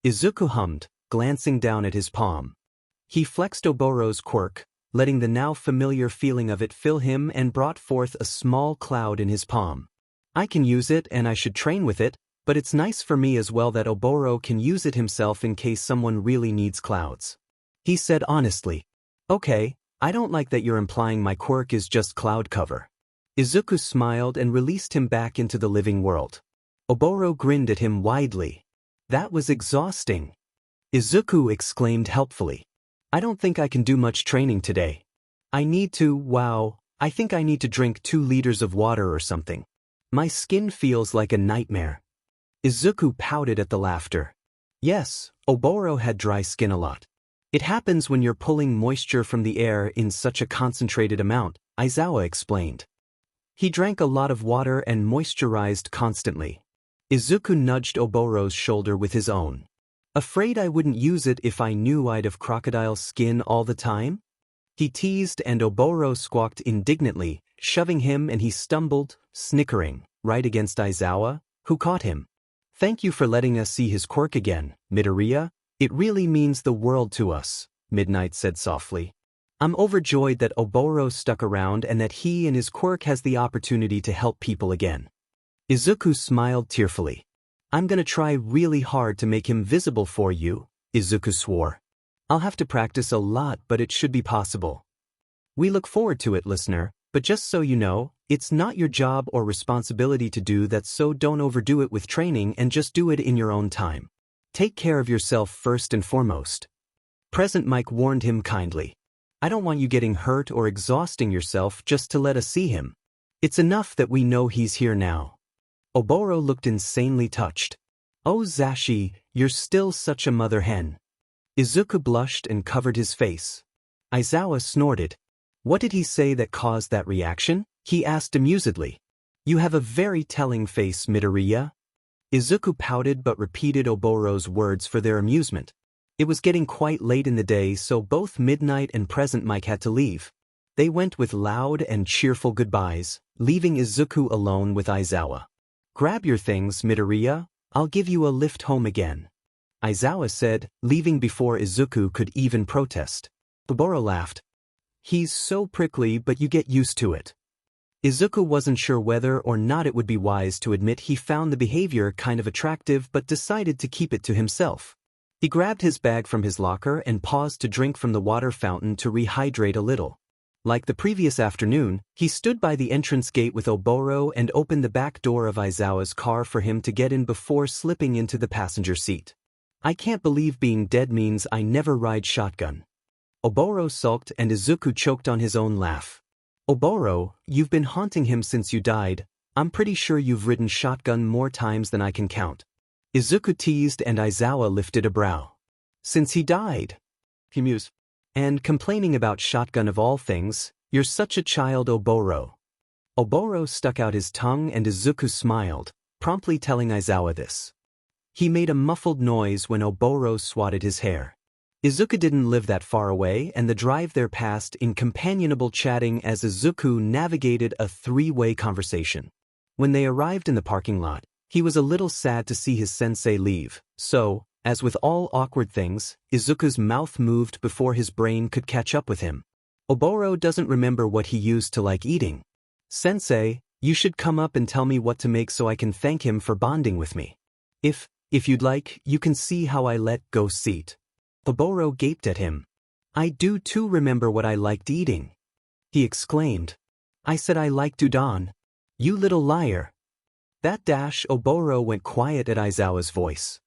Izuku hummed, glancing down at his palm. He flexed Oboro's quirk, letting the now familiar feeling of it fill him, and brought forth a small cloud in his palm. I can use it and I should train with it, but it's nice for me as well that Oboro can use it himself in case someone really needs clouds. He said honestly. Okay, I don't like that you're implying my quirk is just cloud cover. Izuku smiled and released him back into the living world. Oboro grinned at him widely. That was exhausting. Izuku exclaimed helpfully. I don't think I can do much training today. I think I need to drink 2 liters of water or something. My skin feels like a nightmare. Izuku pouted at the laughter. Yes, Oboro had dry skin a lot. It happens when you're pulling moisture from the air in such a concentrated amount, Aizawa explained. He drank a lot of water and moisturized constantly. Izuku nudged Oboro's shoulder with his own. Afraid I wouldn't use it if I knew I'd have crocodile skin all the time? He teased and Oboro squawked indignantly, shoving him and he stumbled, snickering, right against Aizawa, who caught him. Thank you for letting us see his quirk again, Midoriya. It really means the world to us, Midnight said softly. I'm overjoyed that Oboro stuck around and that he and his quirk has the opportunity to help people again. Izuku smiled tearfully. I'm gonna try really hard to make him visible for you, Izuku swore. I'll have to practice a lot, but it should be possible. We look forward to it, listener, but just so you know, it's not your job or responsibility to do that, so don't overdo it with training and just do it in your own time. Take care of yourself first and foremost. Present Mike warned him kindly. I don't want you getting hurt or exhausting yourself just to let us see him. It's enough that we know he's here now. Oboro looked insanely touched. Oh Zashi, you're still such a mother hen. Izuku blushed and covered his face. Aizawa snorted. What did he say that caused that reaction? He asked amusedly. You have a very telling face, Midoriya. Izuku pouted but repeated Oboro's words for their amusement. It was getting quite late in the day, so both Midnight and Present Mike had to leave. They went with loud and cheerful goodbyes, leaving Izuku alone with Aizawa. Grab your things, Midoriya. I'll give you a lift home again. Aizawa said, leaving before Izuku could even protest. Oboro laughed. He's so prickly, but you get used to it. Izuku wasn't sure whether or not it would be wise to admit he found the behavior kind of attractive but decided to keep it to himself. He grabbed his bag from his locker and paused to drink from the water fountain to rehydrate a little. Like the previous afternoon, he stood by the entrance gate with Oboro and opened the back door of Aizawa's car for him to get in before slipping into the passenger seat. I can't believe being dead means I never ride shotgun. Oboro sulked and Izuku choked on his own laugh. Oboro, you've been haunting him since you died. I'm pretty sure you've ridden shotgun more times than I can count. Izuku teased and Aizawa lifted a brow. Since he died? He mused. And complaining about shotgun of all things, you're such a child, Oboro. Oboro stuck out his tongue and Izuku smiled, promptly telling Aizawa this. He made a muffled noise when Oboro swatted his hair. Izuku didn't live that far away and the drive there passed in companionable chatting as Izuku navigated a 3-way conversation. When they arrived in the parking lot, he was a little sad to see his sensei leave, so, as with all awkward things, Izuku's mouth moved before his brain could catch up with him. Oboro doesn't remember what he used to like eating. Sensei, you should come up and tell me what to make so I can thank him for bonding with me. If you'd like, you can see how I let go seat. Oboro gaped at him. I do too remember what I liked eating. He exclaimed. I said I liked udon. You little liar. That dash Oboro went quiet at Aizawa's voice.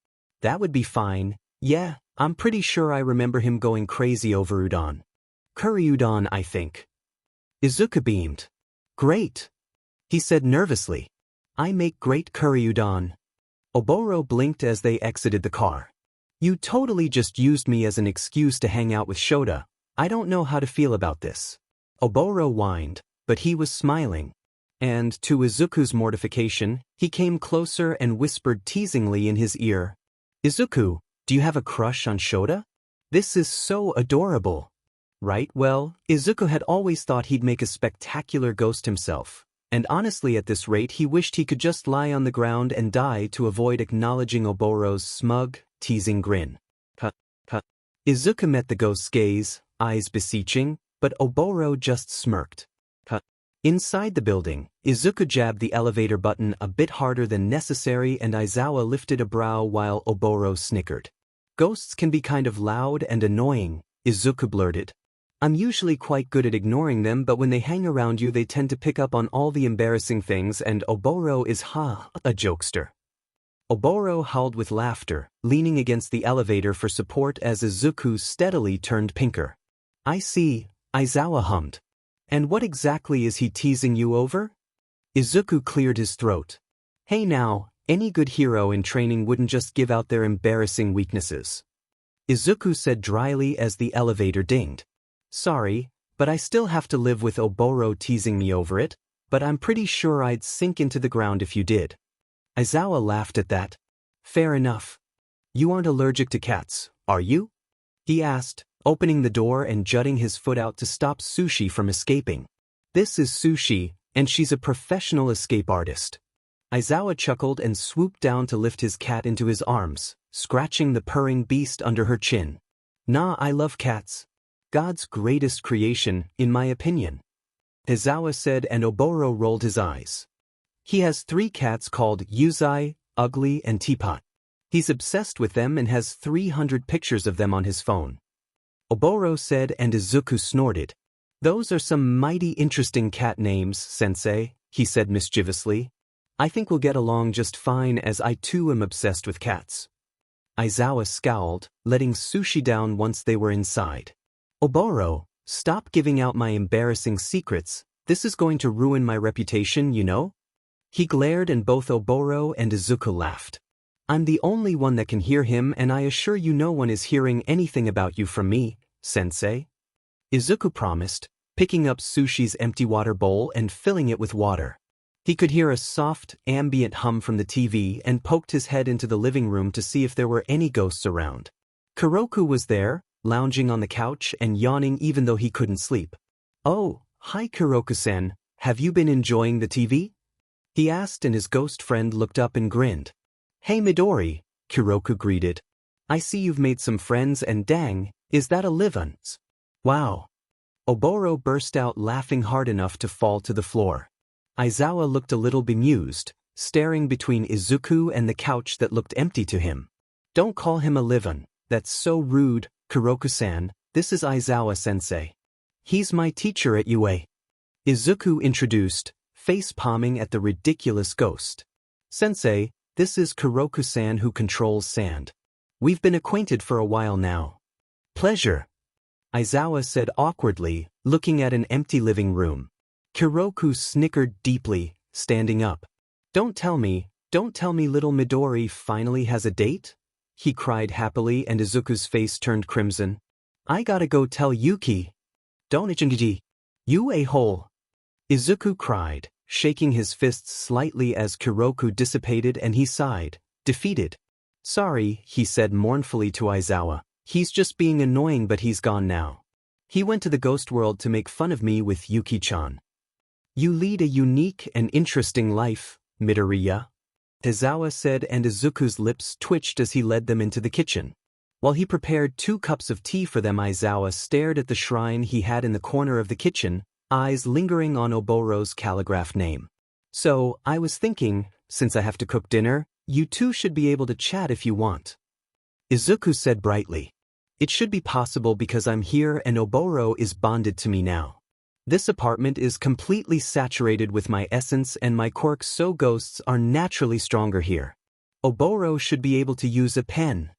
That would be fine. Yeah, I'm pretty sure I remember him going crazy over udon. Curry udon, I think. Izuku beamed. Great. He said nervously. I make great curry udon. Oboro blinked as they exited the car. You totally just used me as an excuse to hang out with Shota. I don't know how to feel about this. Oboro whined, but he was smiling. And, to Izuku's mortification, he came closer and whispered teasingly in his ear. Izuku, do you have a crush on Shota? This is so adorable. Right, well, Izuku had always thought he'd make a spectacular ghost himself. And honestly at this rate he wished he could just lie on the ground and die to avoid acknowledging Oboro's smug, teasing grin. Cut. Izuku met the ghost's gaze, eyes beseeching, but Oboro just smirked. Inside the building, Izuku jabbed the elevator button a bit harder than necessary and Aizawa lifted a brow while Oboro snickered. Ghosts can be kind of loud and annoying, Izuku blurted. I'm usually quite good at ignoring them, but when they hang around you they tend to pick up on all the embarrassing things, and Oboro is a jokester. Oboro howled with laughter, leaning against the elevator for support as Izuku steadily turned pinker. I see, Aizawa hummed. And what exactly is he teasing you over? Izuku cleared his throat. Hey now, any good hero in training wouldn't just give out their embarrassing weaknesses. Izuku said dryly as the elevator dinged. Sorry, but I still have to live with Oboro teasing me over it, but I'm pretty sure I'd sink into the ground if you did. Aizawa laughed at that. Fair enough. You aren't allergic to cats, are you? He asked, opening the door and jutting his foot out to stop Sushi from escaping. This is Sushi, and she's a professional escape artist. Aizawa chuckled and swooped down to lift his cat into his arms, scratching the purring beast under her chin. Nah, I love cats. God's greatest creation, in my opinion. Aizawa said, and Oboro rolled his eyes. He has 3 cats called Yūrei, Ugly and Teapot. He's obsessed with them and has 300 pictures of them on his phone. Oboro said, and Izuku snorted. Those are some mighty interesting cat names, sensei, he said mischievously. I think we'll get along just fine as I too am obsessed with cats. Aizawa scowled, letting Sushi down once they were inside. Oboro, stop giving out my embarrassing secrets, this is going to ruin my reputation, you know? He glared and both Oboro and Izuku laughed. I'm the only one that can hear him, and I assure you no one is hearing anything about you from me, sensei. Izuku promised, picking up Sushi's empty water bowl and filling it with water. He could hear a soft, ambient hum from the TV and poked his head into the living room to see if there were any ghosts around. Kuroku was there, lounging on the couch and yawning even though he couldn't sleep. Oh, hi Kuroku-san, have you been enjoying the TV? He asked, and his ghost friend looked up and grinned. Hey Midori, Kuroku greeted. I see you've made some friends, and dang, is that a live-ons? Wow. Oboro burst out laughing hard enough to fall to the floor. Aizawa looked a little bemused, staring between Izuku and the couch that looked empty to him. Don't call him a live-on, that's so rude, Kuroku-san, this is Aizawa-sensei. He's my teacher at Yūrei. Izuku introduced, face-palming at the ridiculous ghost. Sensei, this is Kuroku-san who controls sand. We've been acquainted for a while now. Pleasure. Aizawa said awkwardly, looking at an empty living room. Kuroku snickered deeply, standing up. Don't tell me little Midori finally has a date? He cried happily, and Izuku's face turned crimson. I gotta go tell Yuki. Don't ichingiji. You a-hole. Izuku cried, shaking his fists slightly as Kuroku dissipated, and he sighed, defeated. Sorry, he said mournfully to Aizawa. He's just being annoying, but he's gone now. He went to the ghost world to make fun of me with Yuki-chan. You lead a unique and interesting life, Midoriya. Aizawa said, and Izuku's lips twitched as he led them into the kitchen. While he prepared 2 cups of tea for them, Aizawa stared at the shrine he had in the corner of the kitchen, eyes lingering on Oboro's calligraphed name. So, I was thinking, since I have to cook dinner, you two should be able to chat if you want. Izuku said brightly. It should be possible because I'm here and Oboro is bonded to me now. This apartment is completely saturated with my essence and my quirks, so ghosts are naturally stronger here. Oboro should be able to use a pen.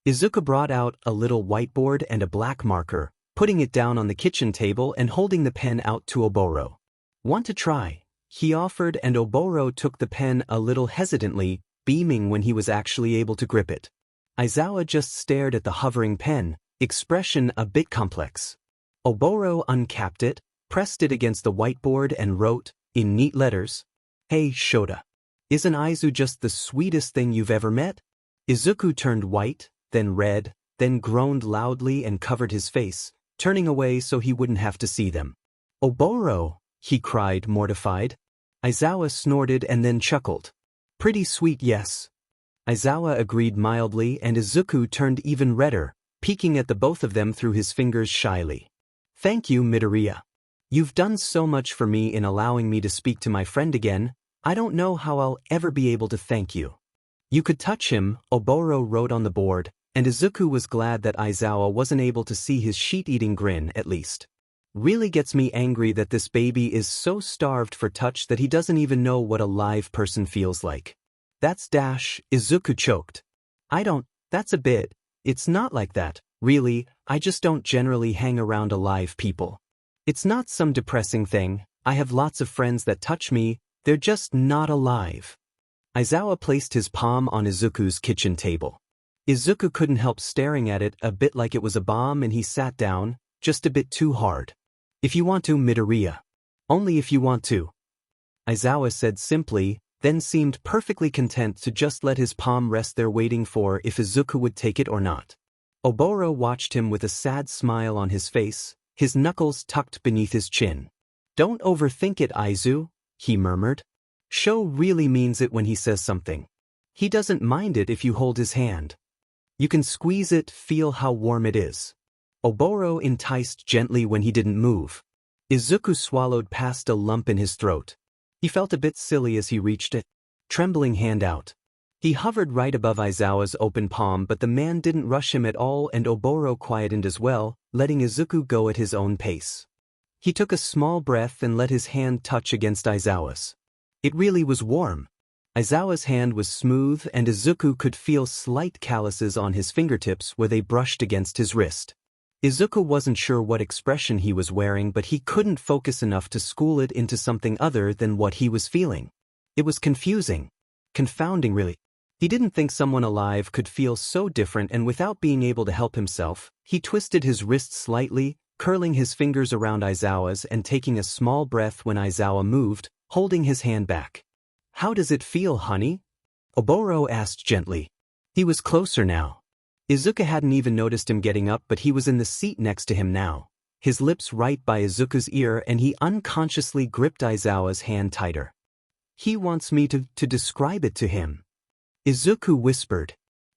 Izuku brought out a little whiteboard and a black marker, putting it down on the kitchen table and holding the pen out to Oboro. Want to try? He offered, and Oboro took the pen a little hesitantly, beaming when he was actually able to grip it. Aizawa just stared at the hovering pen, expression a bit complex. Oboro uncapped it, pressed it against the whiteboard and wrote, in neat letters, Hey Shota. Isn't Aizu just the sweetest thing you've ever met? Izuku turned white, then red, then groaned loudly and covered his face, turning away so he wouldn't have to see them. Oboro, he cried, mortified. Aizawa snorted and then chuckled. Pretty sweet, yes. Aizawa agreed mildly, and Izuku turned even redder, peeking at the both of them through his fingers shyly. Thank you, Midoriya. You've done so much for me in allowing me to speak to my friend again, I don't know how I'll ever be able to thank you. You could touch him, Oboro wrote on the board, and Izuku was glad that Aizawa wasn't able to see his sheet-eating grin at least. Really gets me angry that this baby is so starved for touch that he doesn't even know what a live person feels like. That's Izuku choked. That's a bit, it's not like that, really, I just don't generally hang around alive people. It's not some depressing thing, I have lots of friends that touch me, they're just not alive. Aizawa placed his palm on Izuku's kitchen table. Izuku couldn't help staring at it a bit like it was a bomb and he sat down, just a bit too hard. If you want to, Midoriya. Only if you want to. Aizawa said simply, then seemed perfectly content to just let his palm rest there waiting for if Izuku would take it or not. Oboro watched him with a sad smile on his face, his knuckles tucked beneath his chin. Don't overthink it, Aizu, he murmured. Sho really means it when he says something. He doesn't mind it if you hold his hand. You can squeeze it, feel how warm it is. Oboro enticed gently when he didn't move. Izuku swallowed past a lump in his throat. He felt a bit silly as he reached it, trembling hand out. He hovered right above Aizawa's open palm, but the man didn't rush him at all and Oboro quietened as well, letting Izuku go at his own pace. He took a small breath and let his hand touch against Aizawa's. It really was warm. Aizawa's hand was smooth and Izuku could feel slight calluses on his fingertips where they brushed against his wrist. Izuku wasn't sure what expression he was wearing, but he couldn't focus enough to school it into something other than what he was feeling. It was confusing. Confounding, really. He didn't think someone alive could feel so different, and without being able to help himself, he twisted his wrist slightly, curling his fingers around Aizawa's and taking a small breath when Aizawa moved, holding his hand back. How does it feel, honey? Oboro asked gently. He was closer now. Izuku hadn't even noticed him getting up, but he was in the seat next to him now, his lips right by Izuku's ear, and he unconsciously gripped Aizawa's hand tighter. He wants me to describe it to him. Izuku whispered.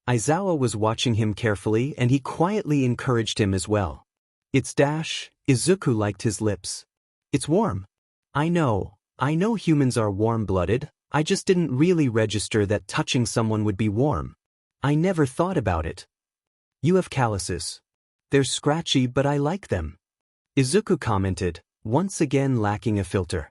Aizawa was watching him carefully and he quietly encouraged him as well. It's Izuku liked his lips. It's warm. I know humans are warm-blooded, I just didn't really register that touching someone would be warm. I never thought about it. You have calluses. They're scratchy, but I like them. Izuku commented, once again lacking a filter.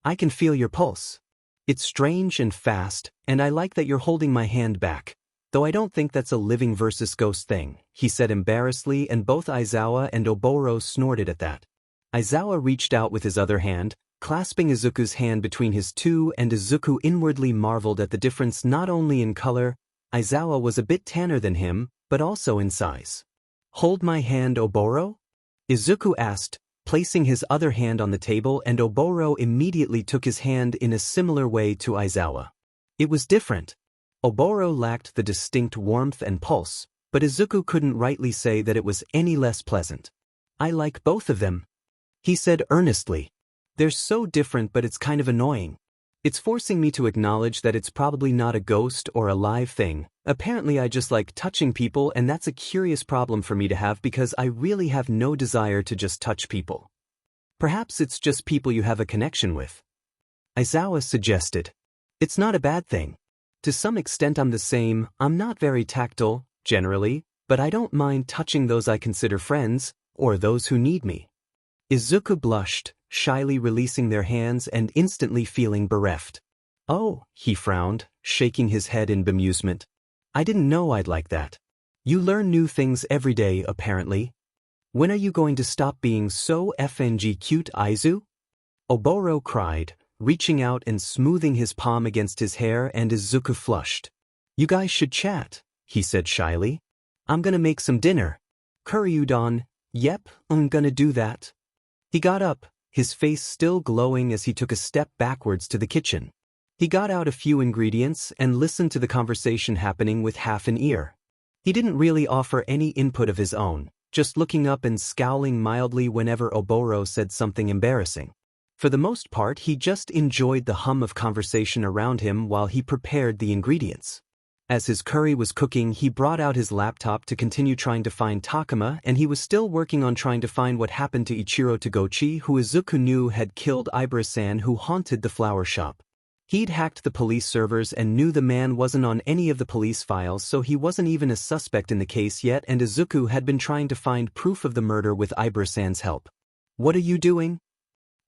I can feel your pulse. It's strange and fast, and I like that you're holding my hand back, though I don't think that's a living versus ghost thing, he said embarrassedly, and both Aizawa and Oboro snorted at that. Aizawa reached out with his other hand, clasping Izuku's hand between his two, and Izuku inwardly marveled at the difference not only in color. Aizawa was a bit tanner than him, but also in size. Hold my hand, Oboro? Izuku asked, placing his other hand on the table, and Oboro immediately took his hand in a similar way to Aizawa. It was different. Oboro lacked the distinct warmth and pulse, but Izuku couldn't rightly say that it was any less pleasant. I like both of them, he said earnestly. They're so different, but it's kind of annoying. It's forcing me to acknowledge that it's probably not a ghost or a live thing. Apparently I just like touching people, and that's a curious problem for me to have because I really have no desire to just touch people. Perhaps it's just people you have a connection with. Aizawa suggested. It's not a bad thing. To some extent I'm the same. I'm not very tactile, generally, but I don't mind touching those I consider friends, or those who need me. Izuku blushed, shyly releasing their hands and instantly feeling bereft. Oh, he frowned, shaking his head in bemusement. I didn't know I'd like that. You learn new things every day, apparently. When are you going to stop being so FNG cute, Aizu? Oboro cried, reaching out and smoothing his palm against his hair, and Izuku flushed. You guys should chat, he said shyly. I'm gonna make some dinner. Curry udon. Yep, I'm gonna do that. He got up, his face still glowing as he took a step backwards to the kitchen. He got out a few ingredients and listened to the conversation happening with half an ear. He didn't really offer any input of his own, just looking up and scowling mildly whenever Oboro said something embarrassing. For the most part, he just enjoyed the hum of conversation around him while he prepared the ingredients. As his curry was cooking, he brought out his laptop to continue trying to find Takuma, and he was still working on trying to find what happened to Ichiro Togochi, who Izuku knew had killed Ibara-san, who haunted the flower shop. He'd hacked the police servers and knew the man wasn't on any of the police files, so he wasn't even a suspect in the case yet, and Izuku had been trying to find proof of the murder with Ibara-san's help. "What are you doing?"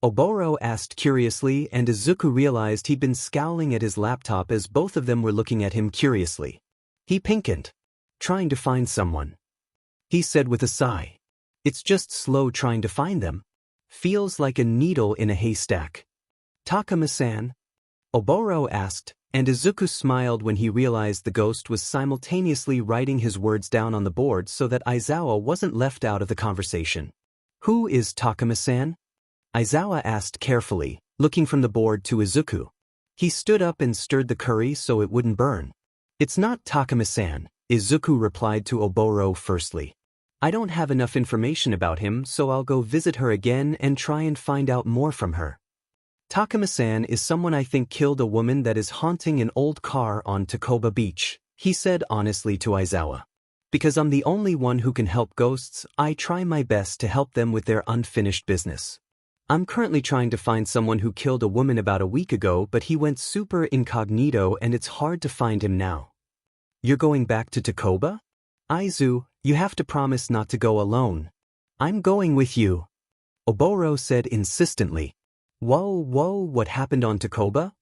Oboro asked curiously, and Izuku realized he'd been scowling at his laptop as both of them were looking at him curiously. He pinkened. "Trying to find someone," he said with a sigh. "It's just slow trying to find them. Feels like a needle in a haystack." "Takuma-san?" Oboro asked, and Izuku smiled when he realized the ghost was simultaneously writing his words down on the board so that Aizawa wasn't left out of the conversation. "Who is Takuma-san?" Aizawa asked carefully, looking from the board to Izuku. He stood up and stirred the curry so it wouldn't burn. "It's not Takuma-san," Izuku replied to Oboro firstly. "I don't have enough information about him, so I'll go visit her again and try and find out more from her. Takuma-san is someone I think killed a woman that is haunting an old car on Takoba Beach," he said honestly to Aizawa. "Because I'm the only one who can help ghosts, I try my best to help them with their unfinished business. I'm currently trying to find someone who killed a woman about a week ago, but he went super incognito and it's hard to find him now." "You're going back to Takoba? Aizu, you have to promise not to go alone." "I'm going with you," Oboro said insistently. Whoa, what happened on Takoba?"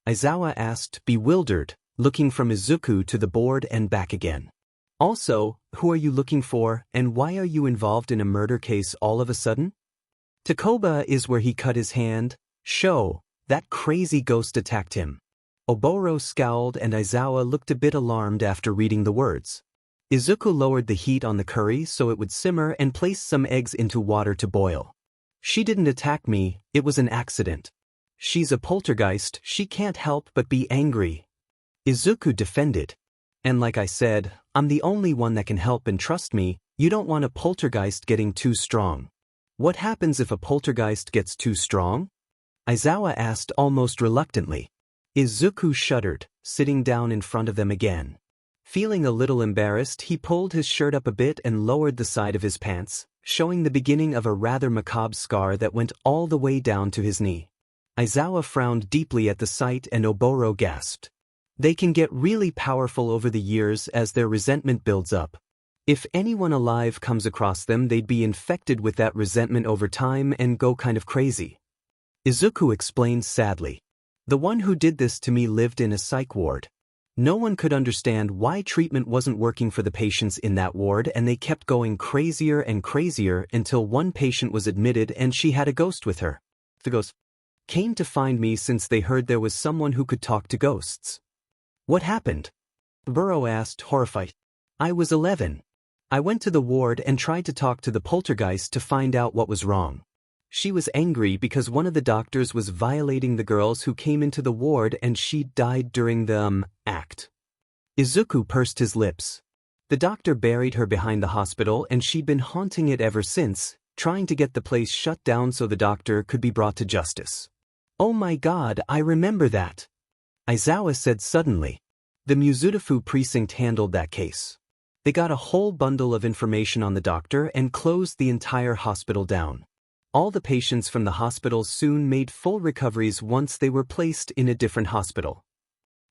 Aizawa asked, bewildered, looking from Izuku to the board and back again. "Also, who are you looking for, and why are you involved in a murder case all of a sudden?" "Takoba is where he cut his hand. That crazy ghost attacked him." Oboro scowled and Aizawa looked a bit alarmed after reading the words. Izuku lowered the heat on the curry so it would simmer and placed some eggs into water to boil. "She didn't attack me, it was an accident. She's a poltergeist, she can't help but be angry," Izuku defended. "And like I said, I'm the only one that can help, and trust me, you don't want a poltergeist getting too strong." "What happens if a poltergeist gets too strong?" Aizawa asked almost reluctantly. Izuku shuddered, sitting down in front of them again. Feeling a little embarrassed, he pulled his shirt up a bit and lowered the side of his pants, showing the beginning of a rather macabre scar that went all the way down to his knee. Aizawa frowned deeply at the sight and Oboro gasped. "They can get really powerful over the years as their resentment builds up. If anyone alive comes across them, they'd be infected with that resentment over time and go kind of crazy." Izuku explained sadly. "The one who did this to me lived in a psych ward. No one could understand why treatment wasn't working for the patients in that ward, and they kept going crazier and crazier until one patient was admitted and she had a ghost with her. The ghost came to find me since they heard there was someone who could talk to ghosts." "What happened?" Oboro asked, horrified. "I was 11. I went to the ward and tried to talk to the poltergeist to find out what was wrong. She was angry because one of the doctors was violating the girls who came into the ward, and she died during the act." Izuku pursed his lips. "The doctor buried her behind the hospital and she'd been haunting it ever since, trying to get the place shut down so the doctor could be brought to justice." "Oh my god, I remember that," Aizawa said suddenly. "The Mizudafu precinct handled that case. They got a whole bundle of information on the doctor and closed the entire hospital down. All the patients from the hospital soon made full recoveries once they were placed in a different hospital."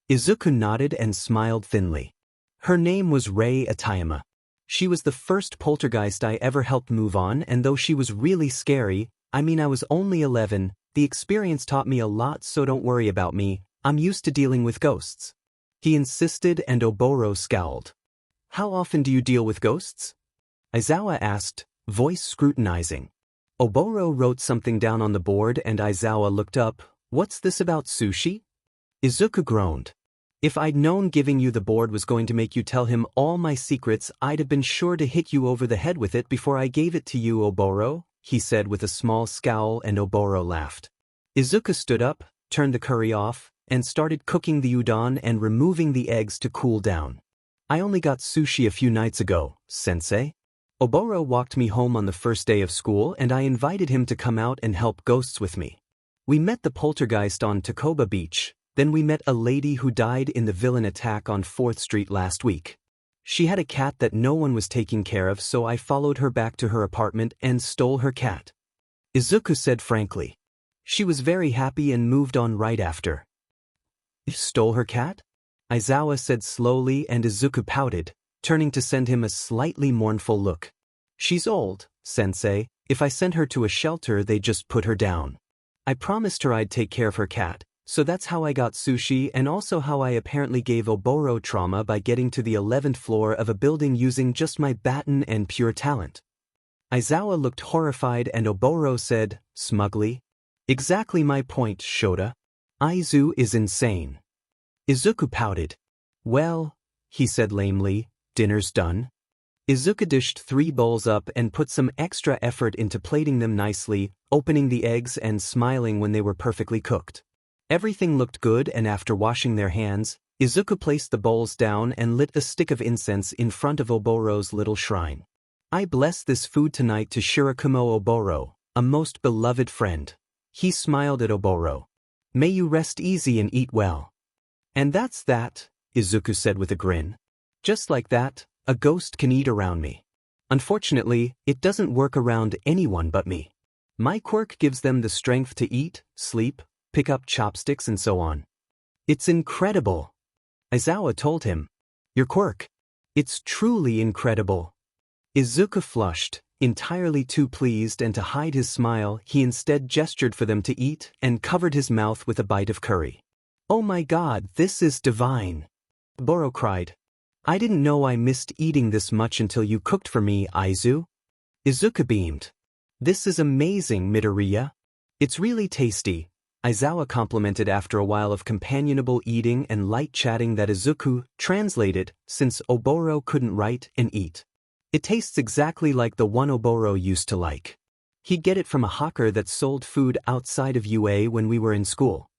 Izuku nodded and smiled thinly. "Her name was Rei Atayama. She was the first poltergeist I ever helped move on, and though she was really scary, I was only 11, the experience taught me a lot, so don't worry about me, I'm used to dealing with ghosts," he insisted, and Oboro scowled. "How often do you deal with ghosts?" Aizawa asked, voice scrutinizing. Oboro wrote something down on the board and Aizawa looked up. "What's this about sushi?" Izuku groaned. "If I'd known giving you the board was going to make you tell him all my secrets, I'd have been sure to hit you over the head with it before I gave it to you, Oboro," he said with a small scowl, and Oboro laughed. Izuku stood up, turned the curry off, and started cooking the udon and removing the eggs to cool down. "I only got sushi a few nights ago, sensei. Oboro walked me home on the first day of school and I invited him to come out and help ghosts with me. We met the poltergeist on Takoba Beach, Then we met a lady who died in the villain attack on 4th Street last week. She had a cat that no one was taking care of, so I followed her back to her apartment and stole her cat. Izuku said frankly. She was very happy and moved on right after. You stole her cat? Aizawa said slowly, and Izuku pouted, turning to send him a slightly mournful look. She's old, sensei. If I sent her to a shelter, they'd just put her down. I promised her I'd take care of her cat, so that's how I got sushi, and also how I apparently gave Oboro trauma by getting to the 11th floor of a building using just my baton and pure talent. Aizawa looked horrified, and Oboro said, smugly, exactly my point, Shota. Aizu is insane. Izuku pouted. Well, he said lamely, dinner's done. Izuku dished 3 bowls up and put some extra effort into plating them nicely, opening the eggs and smiling when they were perfectly cooked. Everything looked good, and after washing their hands, Izuku placed the bowls down and lit a stick of incense in front of Oboro's little shrine. I bless this food tonight to Shirakumo Oboro, a most beloved friend. He smiled at Oboro. May you rest easy and eat well. And that's that, Izuku said with a grin. Just like that, a ghost can eat around me. Unfortunately, it doesn't work around anyone but me. My quirk gives them the strength to eat, sleep, pick up chopsticks and so on. It's incredible. Aizawa told him. Your quirk. It's truly incredible. Izuku flushed, entirely too pleased, and to hide his smile, he instead gestured for them to eat and covered his mouth with a bite of curry. Oh my god, this is divine. Oboro cried. I didn't know I missed eating this much until you cooked for me, Aizu. Izuku beamed. This is amazing, Midoriya. It's really tasty, Aizawa complimented after a while of companionable eating and light chatting that Izuku translated, since Oboro couldn't write and eat. It tastes exactly like the one Oboro used to like. He'd get it from a hawker that sold food outside of Yūrei when we were in school.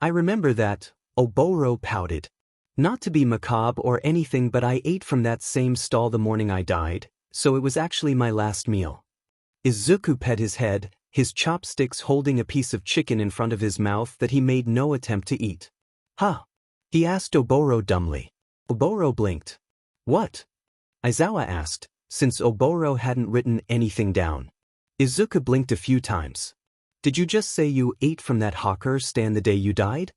I remember that, Oboro pouted. Not to be macabre or anything, but I ate from that same stall the morning I died, so it was actually my last meal. Izuku pet his head, his chopsticks holding a piece of chicken in front of his mouth that he made no attempt to eat. Huh? He asked Oboro dumbly. Oboro blinked. What? Aizawa asked, since Oboro hadn't written anything down. Izuku blinked a few times. Did you just say you ate from that hawker stand the day you died?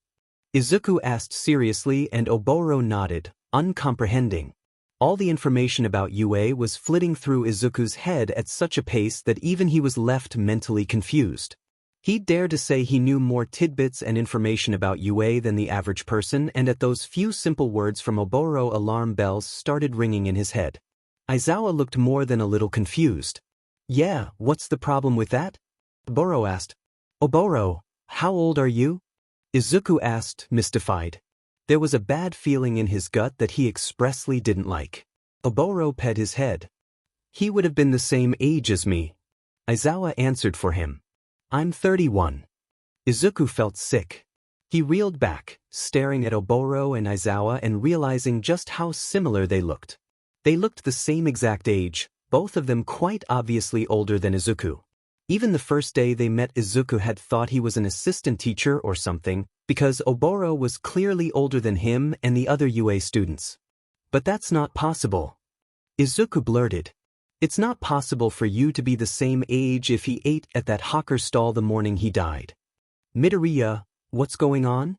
Izuku asked seriously, and Oboro nodded, uncomprehending. All the information about Yūrei was flitting through Izuku's head at such a pace that even he was left mentally confused. He dared to say he knew more tidbits and information about Yūrei than the average person, and at those few simple words from Oboro, alarm bells started ringing in his head. Aizawa looked more than a little confused. Yeah, what's the problem with that? Oboro asked. Oboro, how old are you? Izuku asked, mystified. There was a bad feeling in his gut that he expressly didn't like. Oboro pet his head. He would have been the same age as me. Aizawa answered for him. I'm 31. Izuku felt sick. He reeled back, staring at Oboro and Aizawa and realizing just how similar they looked. They looked the same exact age, both of them quite obviously older than Izuku. Even the first day they met, Izuku had thought he was an assistant teacher or something, because Oboro was clearly older than him and the other Yūrei students. But that's not possible. Izuku blurted. It's not possible for you to be the same age if he ate at that hawker stall the morning he died. Midoriya, what's going on?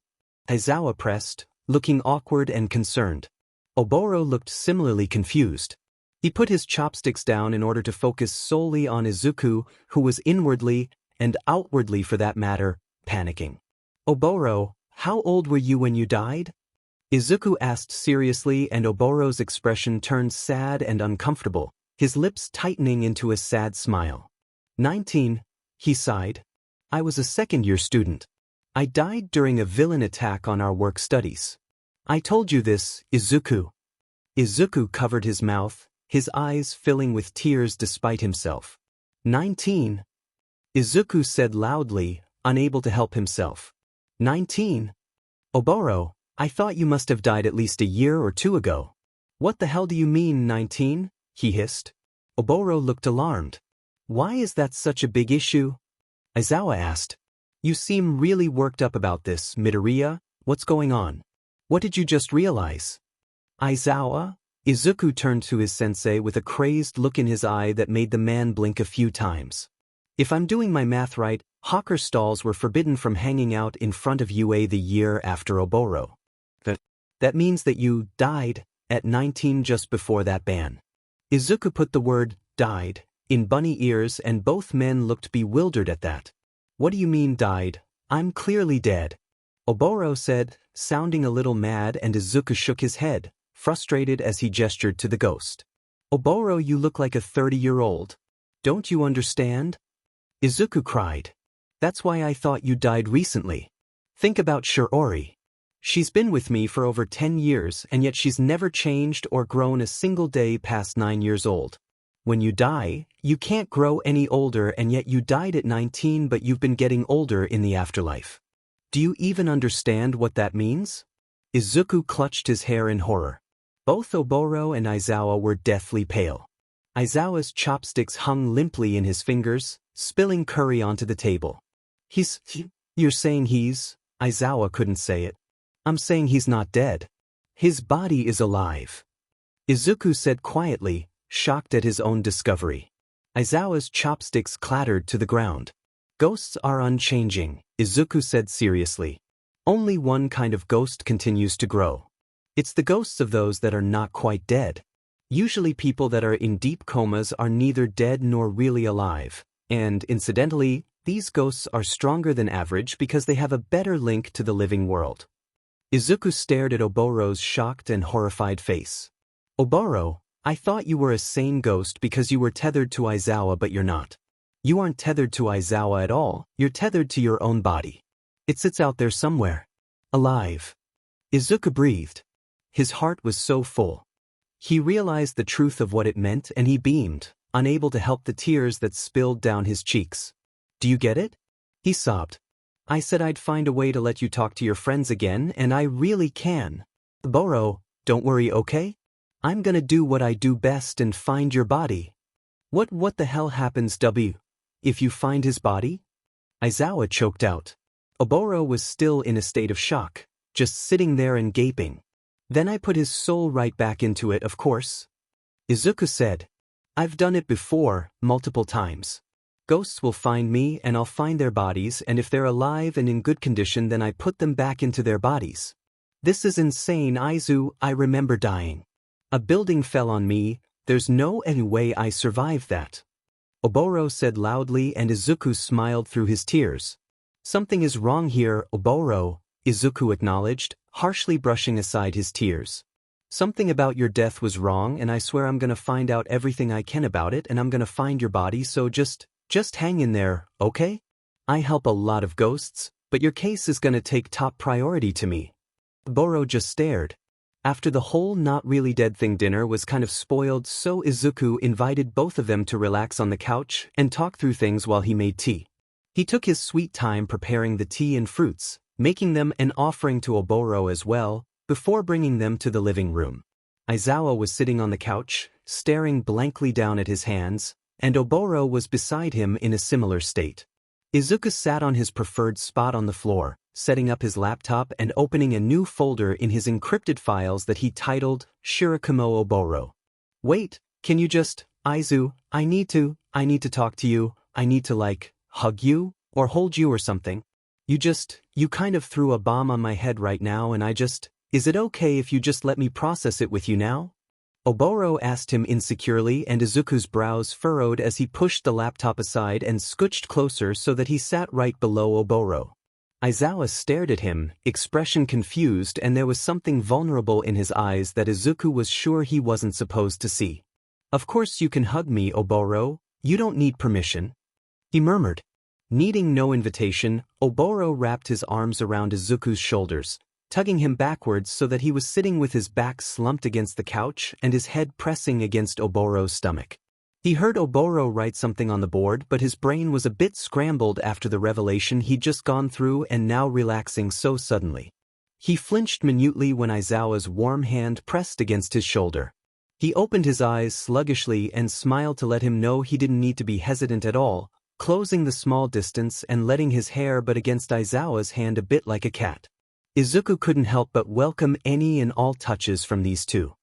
Aizawa pressed, looking awkward and concerned. Oboro looked similarly confused. He put his chopsticks down in order to focus solely on Izuku, who was inwardly, and outwardly for that matter, panicking. Oboro, how old were you when you died? Izuku asked seriously, and Oboro's expression turned sad and uncomfortable, his lips tightening into a sad smile. 19, he sighed. I was a second-year student. I died during a villain attack on our work studies. I told you this, Izuku. Izuku covered his mouth, his eyes filling with tears despite himself. 19. Izuku said loudly, unable to help himself. 19. Oboro, I thought you must have died at least a year or two ago. What the hell do you mean, 19? He hissed. Oboro looked alarmed. Why is that such a big issue? Aizawa asked. You seem really worked up about this, Midoriya. What's going on? What did you just realize? Aizawa? Izuku turned to his sensei with a crazed look in his eye that made the man blink a few times. If I'm doing my math right, hawker stalls were forbidden from hanging out in front of Yūrei the year after Oboro. That means that you died at 19 just before that ban. Izuku put the word died in bunny ears and both men looked bewildered at that. What do you mean died? I'm clearly dead. Oboro said, sounding a little mad, and Izuku shook his head, frustrated as he gestured to the ghost. Oboro, you look like a 30-year-old. Don't you understand? Izuku cried. That's why I thought you died recently. Think about Shior. She's been with me for over 10 years and yet she's never changed or grown a single day past 9 years old. When you die, you can't grow any older and yet you died at 19 but you've been getting older in the afterlife. Do you even understand what that means? Izuku clutched his hair in horror. Both Oboro and Aizawa were deathly pale. Aizawa's chopsticks hung limply in his fingers, spilling curry onto the table. You're saying he's... Aizawa couldn't say it. I'm saying he's not dead. His body is alive. Izuku said quietly, shocked at his own discovery. Aizawa's chopsticks clattered to the ground. Ghosts are unchanging, Izuku said seriously. Only one kind of ghost continues to grow. It's the ghosts of those that are not quite dead. Usually people that are in deep comas are neither dead nor really alive, and incidentally, these ghosts are stronger than average because they have a better link to the living world. Izuku stared at Oboro's shocked and horrified face. Oboro, I thought you were a sane ghost because you were tethered to Aizawa but you're not. You aren't tethered to Aizawa at all, you're tethered to your own body. It sits out there somewhere. Alive. Izuku breathed. His heart was so full. He realized the truth of what it meant and he beamed, unable to help the tears that spilled down his cheeks. Do you get it? He sobbed. I said I'd find a way to let you talk to your friends again, and I really can. Oboro, don't worry, okay? I'm gonna do what I do best and find your body. What the hell happens, if you find his body? Aizawa choked out. Oboro was still in a state of shock, just sitting there and gaping. Then I put his soul right back into it, of course. Izuku said. I've done it before, multiple times. Ghosts will find me and I'll find their bodies, and if they're alive and in good condition then I put them back into their bodies. This is insane, Aizu, I remember dying. A building fell on me, there's no any way I survived that. Oboro said loudly and Izuku smiled through his tears. Something is wrong here, Oboro, Izuku acknowledged, harshly brushing aside his tears. Something about your death was wrong and I swear I'm gonna find out everything I can about it and I'm gonna find your body, so just hang in there, okay? I help a lot of ghosts, but your case is gonna take top priority to me. Oboro just stared. After the whole not really dead thing, dinner was kind of spoiled, so Izuku invited both of them to relax on the couch and talk through things while he made tea. He took his sweet time preparing the tea and fruits, making them an offering to Oboro as well, before bringing them to the living room. Aizawa was sitting on the couch, staring blankly down at his hands, and Oboro was beside him in a similar state. Izuku sat on his preferred spot on the floor, setting up his laptop and opening a new folder in his encrypted files that he titled Shirikumo Oboro. Wait, can you just, Aizu, I need to talk to you, I need to hug you, or hold you or something. You kind of threw a bomb on my head right now and is it okay if you just let me process it with you now? Oboro asked him insecurely, and Izuku's brows furrowed as he pushed the laptop aside and scooched closer so that he sat right below Oboro. Aizawa stared at him, expression confused, and there was something vulnerable in his eyes that Izuku was sure he wasn't supposed to see. Of course you can hug me, Oboro, you don't need permission. He murmured. Needing no invitation, Oboro wrapped his arms around Izuku's shoulders, tugging him backwards so that he was sitting with his back slumped against the couch and his head pressing against Oboro's stomach. He heard Oboro write something on the board, but his brain was a bit scrambled after the revelation he'd just gone through and now relaxing so suddenly. He flinched minutely when Aizawa's warm hand pressed against his shoulder. He opened his eyes sluggishly and smiled to let him know he didn't need to be hesitant at all, closing the small distance and letting his hair butt against Aizawa's hand a bit like a cat. Izuku couldn't help but welcome any and all touches from these two.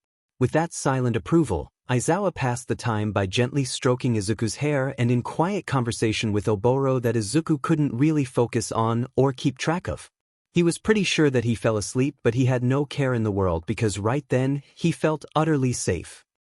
With that silent approval, Aizawa passed the time by gently stroking Izuku's hair and in quiet conversation with Oboro that Izuku couldn't really focus on or keep track of. He was pretty sure that he fell asleep, but he had no care in the world because right then, he felt utterly safe.